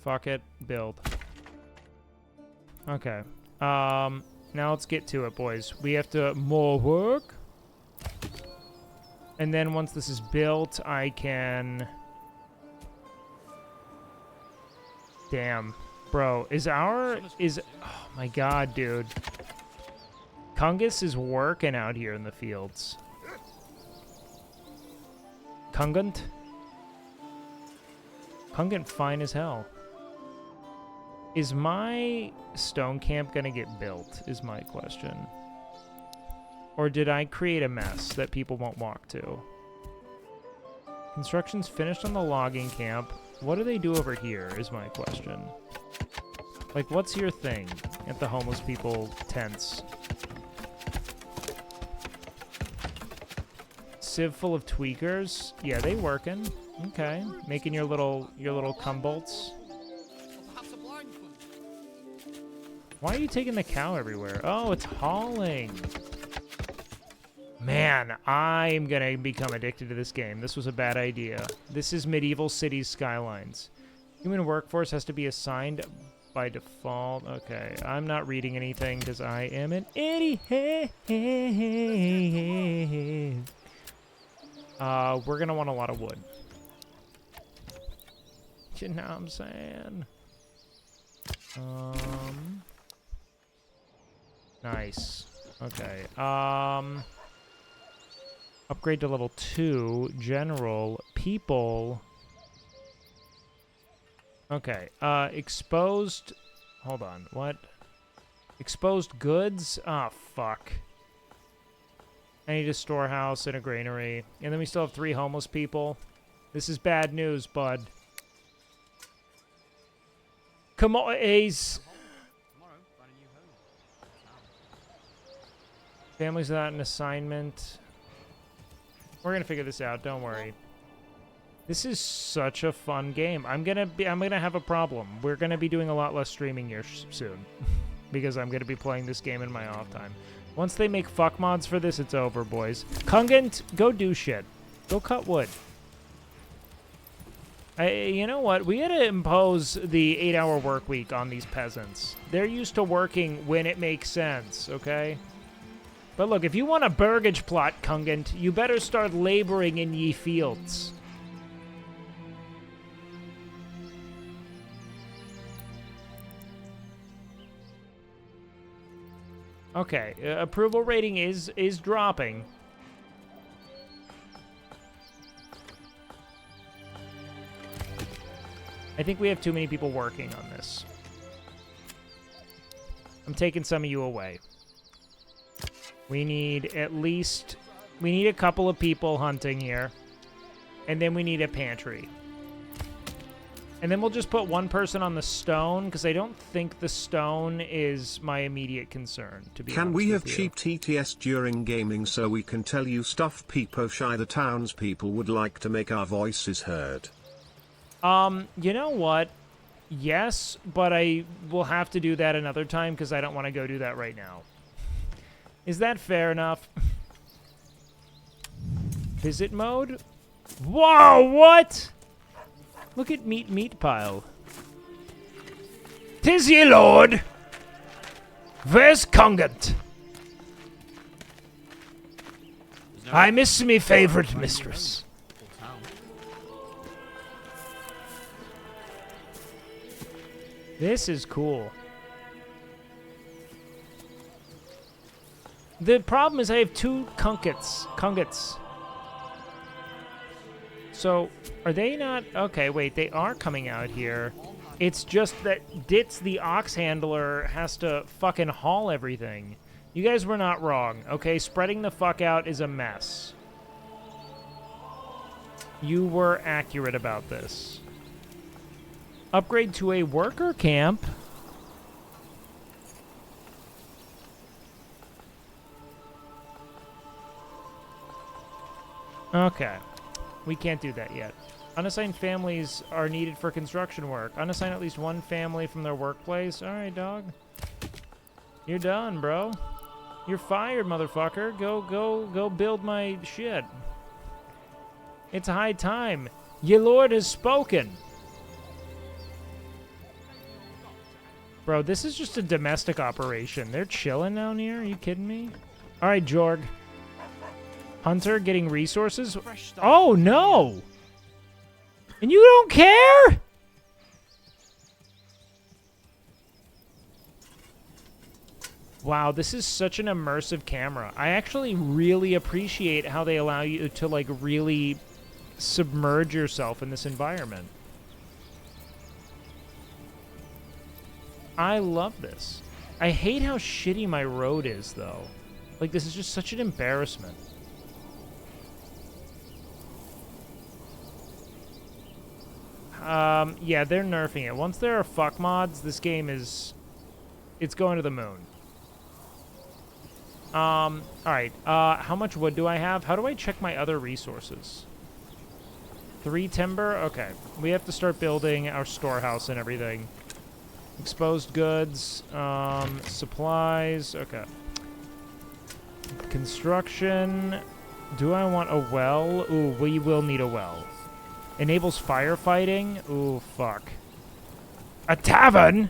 Fuck it. Build. Okay. Now let's get to it, boys. We have to more work. And then once this is built, I can... Damn. Bro, oh my god, dude. Kungus is working out here in the fields. Kungant? Kungant fine as hell. Is my stone camp gonna get built, is my question. Or did I create a mess that people won't walk to? Construction's finished on the logging camp. What do they do over here, is my question. Like, what's your thing at the homeless people tents? Sieve full of tweakers? Yeah, they working. Okay. Making your little cumbolts. Why are you taking the cow everywhere? Oh, it's hauling. Man, I'm gonna become addicted to this game. This was a bad idea. This is Medieval Cities Skylines. Human workforce has to be assigned by default. Okay, I'm not reading anything because I am an idiot. We're gonna want a lot of wood. You know what I'm saying? Nice. Okay. Upgrade to level 2. General. People. Okay. Exposed. Hold on. What? Exposed goods? Ah, fuck. I need a storehouse and a granary. And then we still have 3 homeless people. This is bad news, bud. Commodities. Families without an assignment. We're gonna figure this out. Don't worry. This is such a fun game. I'm gonna have a problem. We're gonna be doing a lot less streaming here soon because I'm gonna be playing this game in my off time. Once they make fuck mods for this, it's over, boys. Kungant, go do shit. Go cut wood. You know what? We gotta impose the 8-hour work week on these peasants. They're used to working when it makes sense, okay? But look, if you want a burgage plot, Kungant, you better start laboring in ye fields. Okay, approval rating is dropping. I think we have too many people working on this. I'm taking some of you away. We need a couple of people hunting here. And then we need a pantry. And then we'll just put one person on the stone, because I don't think the stone is my immediate concern, to be honest. Can we have cheap TTS during gaming so we can tell you stuff Peepo Shy the townspeople would like to make our voices heard? You know what? Yes, but I will have to do that another time, because I don't want to go do that right now. Is that fair enough? Visit mode? Whoa, what? Look at meat pile. 'Tis ye, lord. Where's Kungant? I miss me favorite mistress. This is cool. The problem is I have 2 Kungats. So, are they not... Okay, wait, they are coming out here. It's just that Ditz, the ox handler, has to fucking haul everything. You guys were not wrong, okay? Spreading the fuck out is a mess. You were accurate about this. Upgrade to a worker camp. Okay. We can't do that yet. Unassigned families are needed for construction work. Unassign at least one family from their workplace. All right, dog. You're done, bro. You're fired, motherfucker. Go build my shit. It's high time. Your lord has spoken. Bro, this is just a domestic operation. They're chilling down here. Are you kidding me? All right, Jorg. Hunter getting resources. Oh, no. And you don't care? Wow, this is such an immersive camera. I actually really appreciate how they allow you to, like, really submerge yourself in this environment. I love this. I hate how shitty my road is, though. Like, this is just such an embarrassment. Yeah, they're nerfing it. Once there are fuck mods, this game is... It's going to the moon. Alright. How much wood do I have? How do I check my other resources? 3 timber? Okay. We have to start building our storehouse and everything. Exposed goods. Supplies. Okay. Construction. Do I want a well? Ooh, we will need a well. Enables firefighting? Ooh, fuck. A tavern?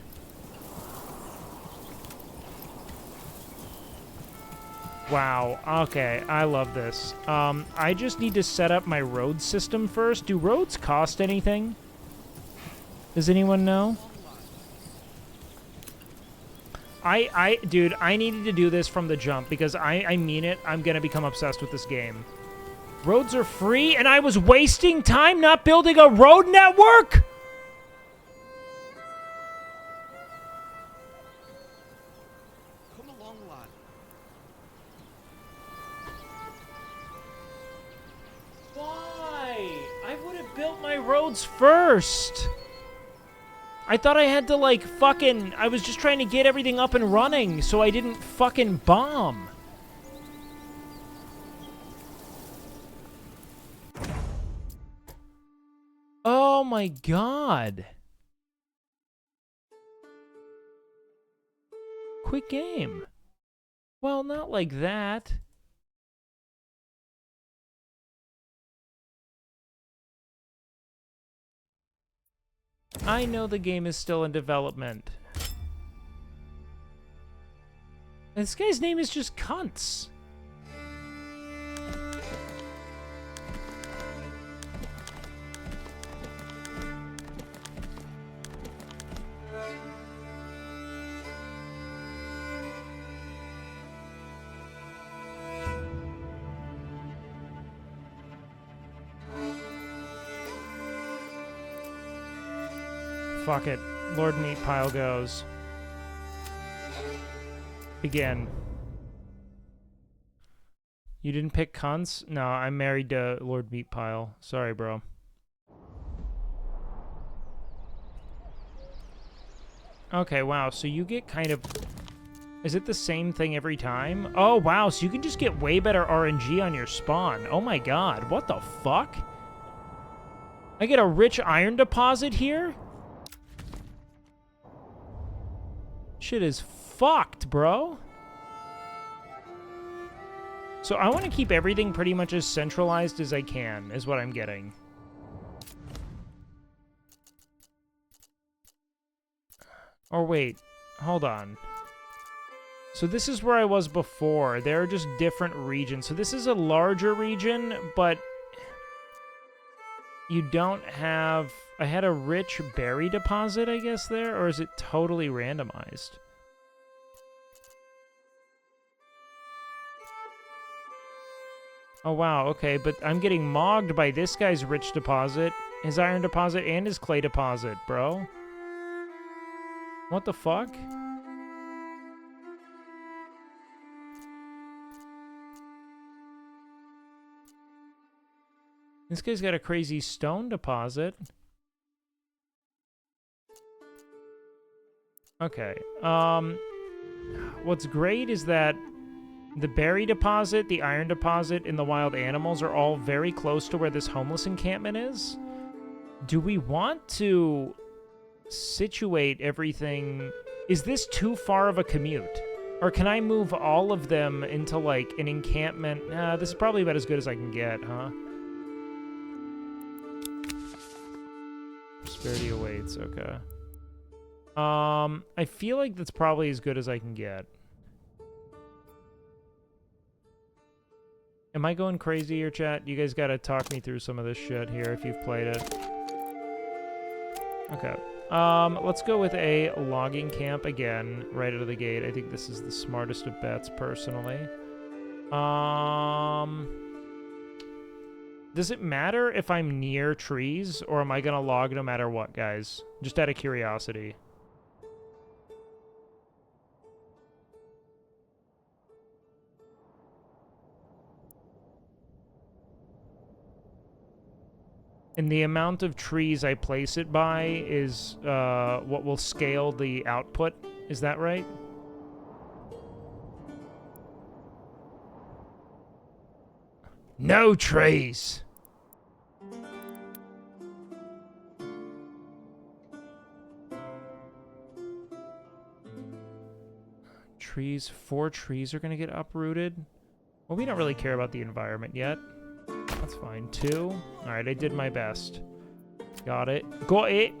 Wow. Okay, I love this. I just need to set up my road system first. Do roads cost anything? Does anyone know? Dude, I needed to do this from the jump because I mean it. I'm gonna become obsessed with this game. Roads are free, and I was wasting time not building a road network? Come along, lad. Why? I would have built my roads first. I thought I had to, like, fucking... I was just trying to get everything up and running so I didn't fucking bomb. Oh my god. Quick game. Well, not like that. I know the game is still in development. This guy's name is just Cunts. Fuck it. Lord Meat Pile goes. Begin. You didn't pick Cunts? No, I'm married to Lord Meat Pile. Sorry, bro. Okay, wow. So you get kind of... Is it the same thing every time? Oh, wow. So you can just get way better RNG on your spawn. Oh my god. What the fuck? I get a rich iron deposit here? Shit is fucked, bro. So I want to keep everything pretty much as centralized as I can, is what I'm getting. Or wait, hold on. So this is where I was before. There are just different regions. So this is a larger region, but you don't have... I had a rich berry deposit, I guess, there? Or is it totally randomized? Oh, wow, okay, but I'm getting mogged by this guy's rich deposit, his iron deposit, and his clay deposit, bro. What the fuck? This guy's got a crazy stone deposit. Okay. What's great is that the berry deposit, the iron deposit, and the wild animals are all very close to where this homeless encampment is. Do we want to situate everything? Is this too far of a commute? Or can I move all of them into, like, an encampment? This is probably about as good as I can get, huh? Prosperity awaits, okay. I feel like that's probably as good as I can get. Am I going crazy here, chat? You guys gotta talk me through some of this shit here if you've played it. Okay. Let's go with a logging camp again, right out of the gate. I think this is the smartest of bets, personally. Does it matter if I'm near trees, or am I gonna log no matter what, guys? Just out of curiosity. And the amount of trees I place it by is what will scale the output. Is that right? No trees! Trees. 4 trees are going to get uprooted. Well, we don't really care about the environment yet. That's fine. 2. Alright, I did my best. Got it. Got it!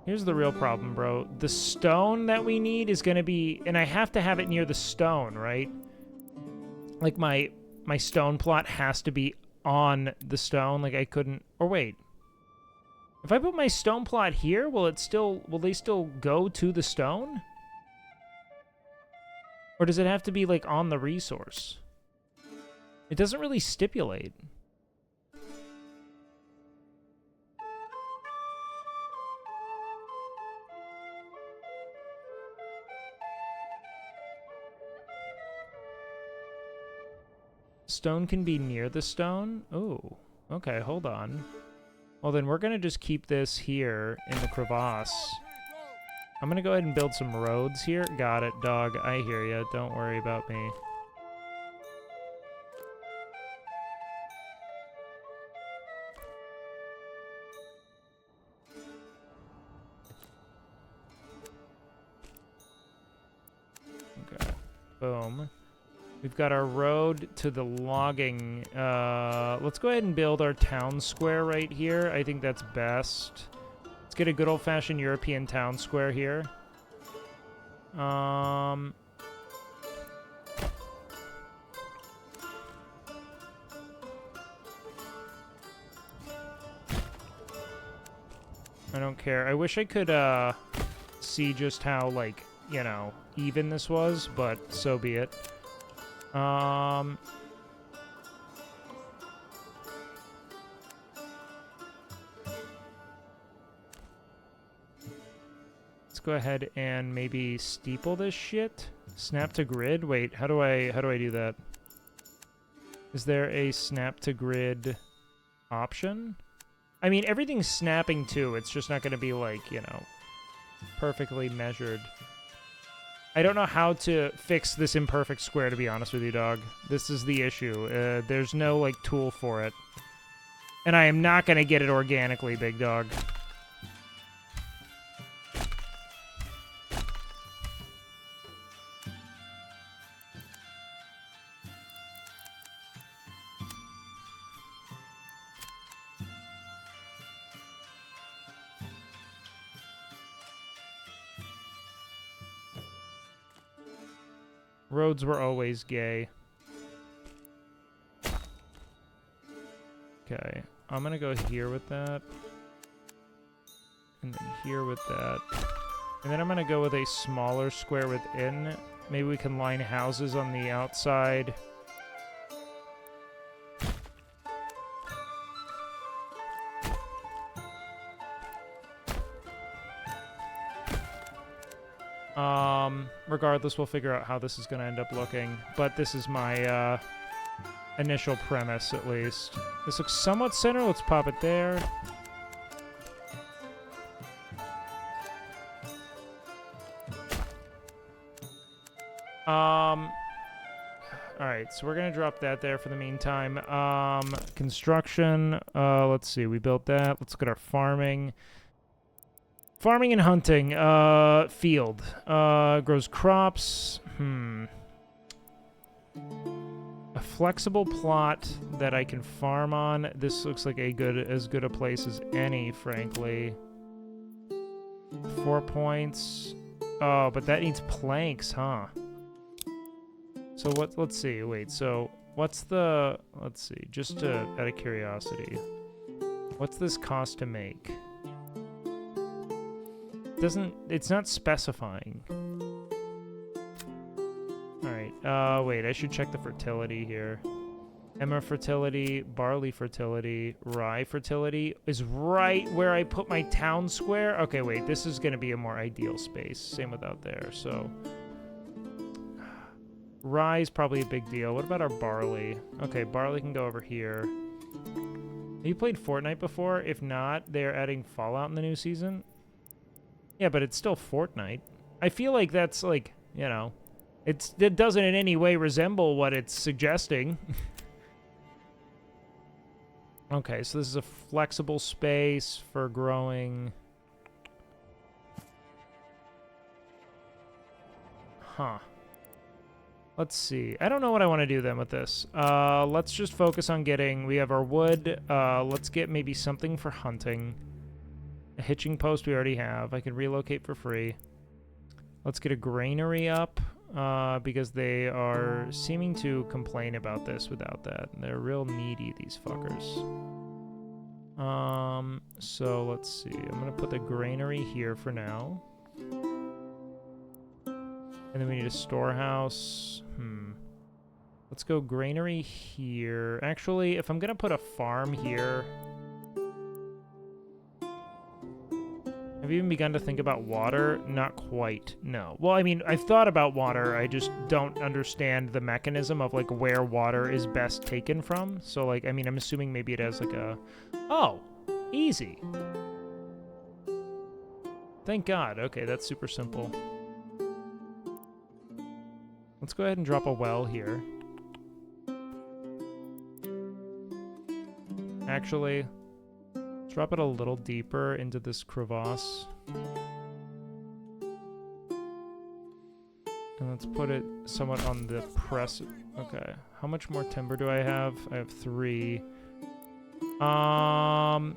Here's the real problem, bro. The stone that we need is going to be... And I have to have it near the stone, right? Like, my stone plot has to be on the stone. Like, I couldn't... Or wait. If I put my stone plot here, will they still go to the stone? Or does it have to be, like, on the resource? It doesn't really stipulate. Stone can be near the stone? Oh, okay, hold on. Well, then we're going to just keep this here in the crevasse. I'm going to go ahead and build some roads here. Got it, dog. I hear ya. Don't worry about me. Okay. Boom. We've got our road to the logging. Let's go ahead and build our town square right here. I think that's best. Let's get a good old-fashioned European town square here. I don't care. I wish I could see just how, like, you know, even this was, but so be it. Let's go ahead and maybe steeple this shit. Snap to grid. Wait, how do I do that? Is there a snap to grid option? I mean, everything's snapping too. It's just not going to be like, you know, perfectly measured. I don't know how to fix this imperfect square, to be honest with you, dog. This is the issue. There's no, like, tool for it. And I am not going to get it organically, big dog. Roads were always gay. Okay, I'm gonna go here with that. And then here with that. And then I'm gonna go with a smaller square within. Maybe we can line houses on the outside. Regardless, we'll figure out how this is going to end up looking. But this is my initial premise, at least. This looks somewhat center. Let's pop it there. Alright, so we're going to drop that there for the meantime. Construction. Let's see. We built that. Let's look at our farming. Farming and hunting. Field. Grows crops. A flexible plot that I can farm on. This looks like as good a place as any, frankly. 4 points. Oh, but that needs planks, huh? So what? Let's see. Wait. So what's the? Let's see. Just out of curiosity, what's this cost to make? It's not specifying. All right. Wait. I should check the fertility here. Emmer fertility, barley fertility, rye fertility is right where I put my town square. Okay, wait, this is going to be a more ideal space. Same with out there, so. Rye is probably a big deal. What about our barley? Okay, barley can go over here. Have you played Fortnite before? If not, they're adding Fallout in the new season. Yeah, but it's still Fortnite. I feel like that's like, you know, it doesn't in any way resemble what it's suggesting. Okay, so this is a flexible space for growing. Huh. Let's see. I don't know what I want to do then with this. Let's just focus on getting... We have our wood. Let's get maybe something for hunting. A hitching post we already have. I can relocate for free. Let's get a granary up. Because they are seeming to complain about this without that. They're real needy, these fuckers. So let's see. I'm gonna put the granary here for now. And then we need a storehouse. Let's go granary here. Actually, if I'm gonna put a farm here... Have you even begun to think about water? Not quite, no. Well, I mean, I've thought about water, I just don't understand the mechanism of, like, where water is best taken from. So, like, I mean, I'm assuming maybe it has, like, a... Oh! Easy! Thank God. Okay, that's super simple. Let's go ahead and drop a well here. Actually... Drop it a little deeper into this crevasse. And let's put it somewhat on the press. Okay. How much more timber do I have? I have 3. And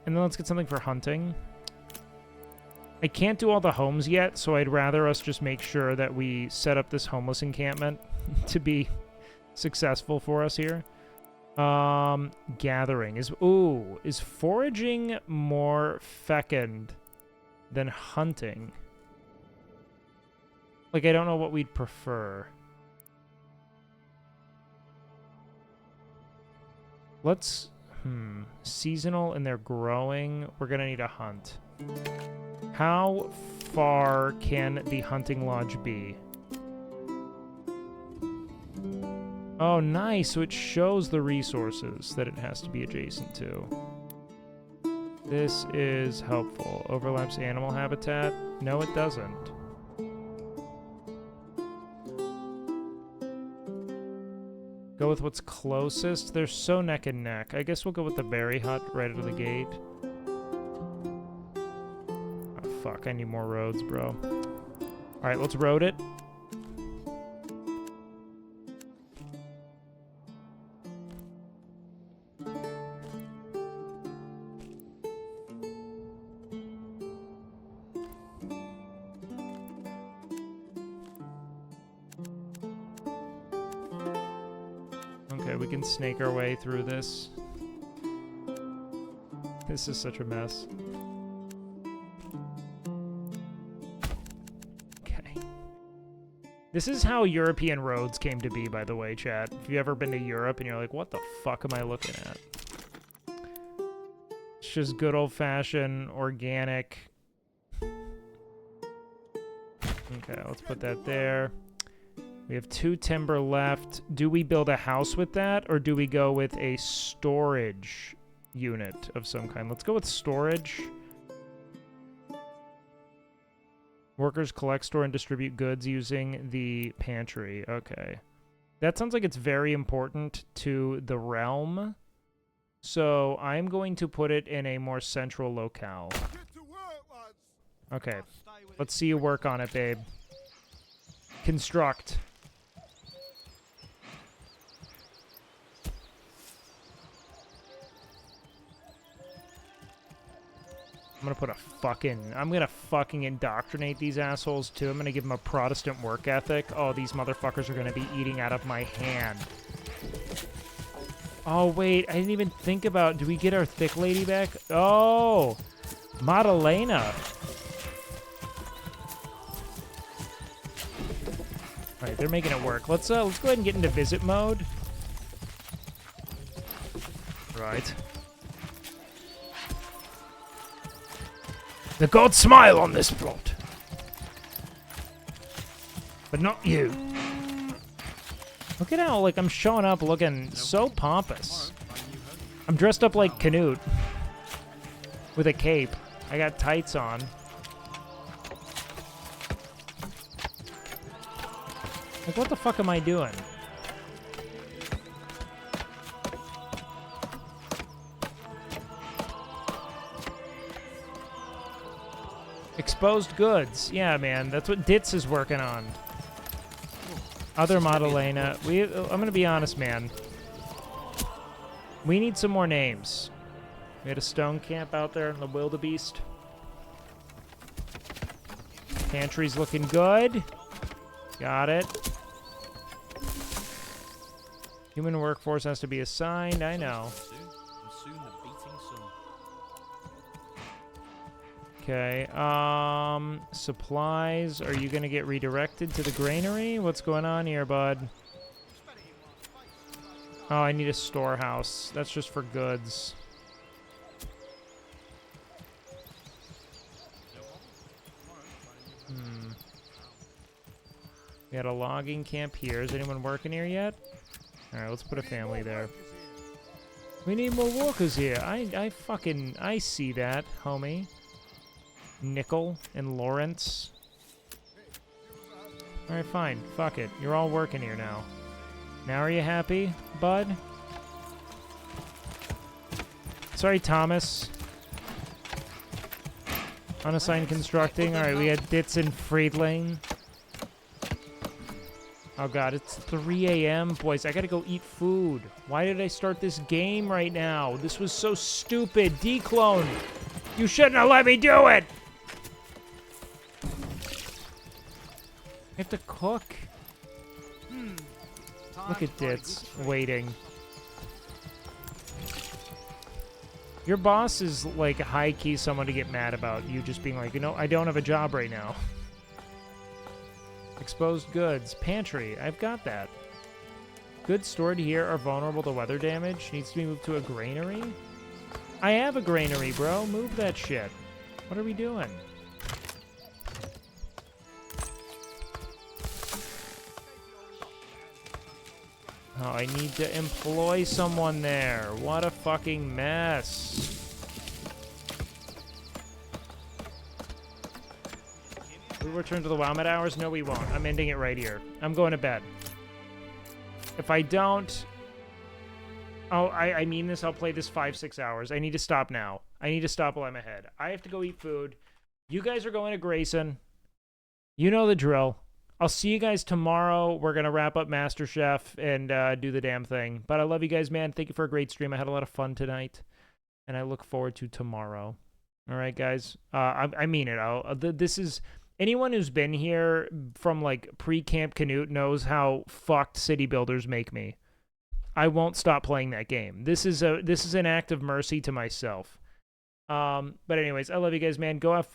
then let's get something for hunting. I can't do all the homes yet, so I'd rather us just make sure that we set up this homeless encampment to be... successful for us here. Gathering is foraging more fecund than hunting? Like, I don't know what we'd prefer. Let's seasonal and they're growing. We're gonna need a hunt. How far can the hunting lodge be? Oh, nice. So it shows the resources that it has to be adjacent to. This is helpful. Overlaps animal habitat? No, it doesn't. Go with what's closest. They're so neck and neck. I guess we'll go with the berry hut right out of the gate. Oh, fuck. I need more roads, bro. Alright, let's road it. Snake our way through this. This is such a mess. Okay. This is how European roads came to be, by the way, chat. If you've ever been to Europe and you're like, what the fuck am I looking at? It's just good old-fashioned, organic. Okay, let's put that there. We have 2 timber left. Do we build a house with that, or do we go with a storage unit of some kind? Let's go with storage. Workers collect, store, and distribute goods using the pantry. Okay. That sounds like it's very important to the realm. So I'm going to put it in a more central locale. Okay. Let's see you work on it, babe. Construct. I'm gonna fucking indoctrinate these assholes too. I'm gonna give them a Protestant work ethic. Oh, these motherfuckers are gonna be eating out of my hand. Oh, wait, I didn't even think about, do we get our thick lady back? Oh, Madalena. All right, they're making it work. Let's go ahead and get into visit mode. Right. The gods smile on this plot. But not you. Look at how, like, I'm showing up looking so pompous. I'm dressed up like Canute. With a cape. I got tights on. Like, what the fuck am I doing? Exposed goods. Yeah, man. That's what Ditz is working on. Other Madalena. I'm gonna be honest, man. We need some more names. We had a stone camp out there in the wildebeest. Pantry's looking good. Got it. Human workforce has to be assigned. I know. Okay, supplies, are you gonna get redirected to the granary? What's going on here, bud? Oh, I need a storehouse. That's just for goods. We had a logging camp here. Is anyone working here yet? Alright, let's put a family there. We need more workers here. I see that, homie. Nickel and Lawrence. Alright, fine. Fuck it. You're all working here now. Now are you happy, bud? Sorry, Thomas. Unassigned constructing. Alright, we had Ditz and Friedling. Oh god, it's 3 a.m. Boys, I gotta go eat food. Why did I start this game right now? This was so stupid. Declone! You shouldn't have let me do it! I have to cook. Look at Ditz waiting. Your boss is like high-key someone to get mad about. You just being like, you know, I don't have a job right now. Exposed goods. Pantry. I've got that. Goods stored here are vulnerable to weather damage. Needs to be moved to a granary? I have a granary, bro. Move that shit. What are we doing? Oh, I need to employ someone there. What a fucking mess. We'll return to the WoW hours? No, we won't. I'm ending it right here. I'm going to bed. If I don't... Oh, I mean this. I'll play this 5-6 hours. I need to stop now. I need to stop while I'm ahead. I have to go eat food. You guys are going to Grayson. You know the drill. I'll see you guys tomorrow. We're going to wrap up MasterChef and do the damn thing. But I love you guys, man. Thank you for a great stream. I had a lot of fun tonight. And I look forward to tomorrow. All right, guys. I mean it. This is... Anyone who's been here from, like, pre-Camp Canute knows how fucked city builders make me. I won't stop playing that game. This is an act of mercy to myself. But anyways, I love you guys, man. Go have fun.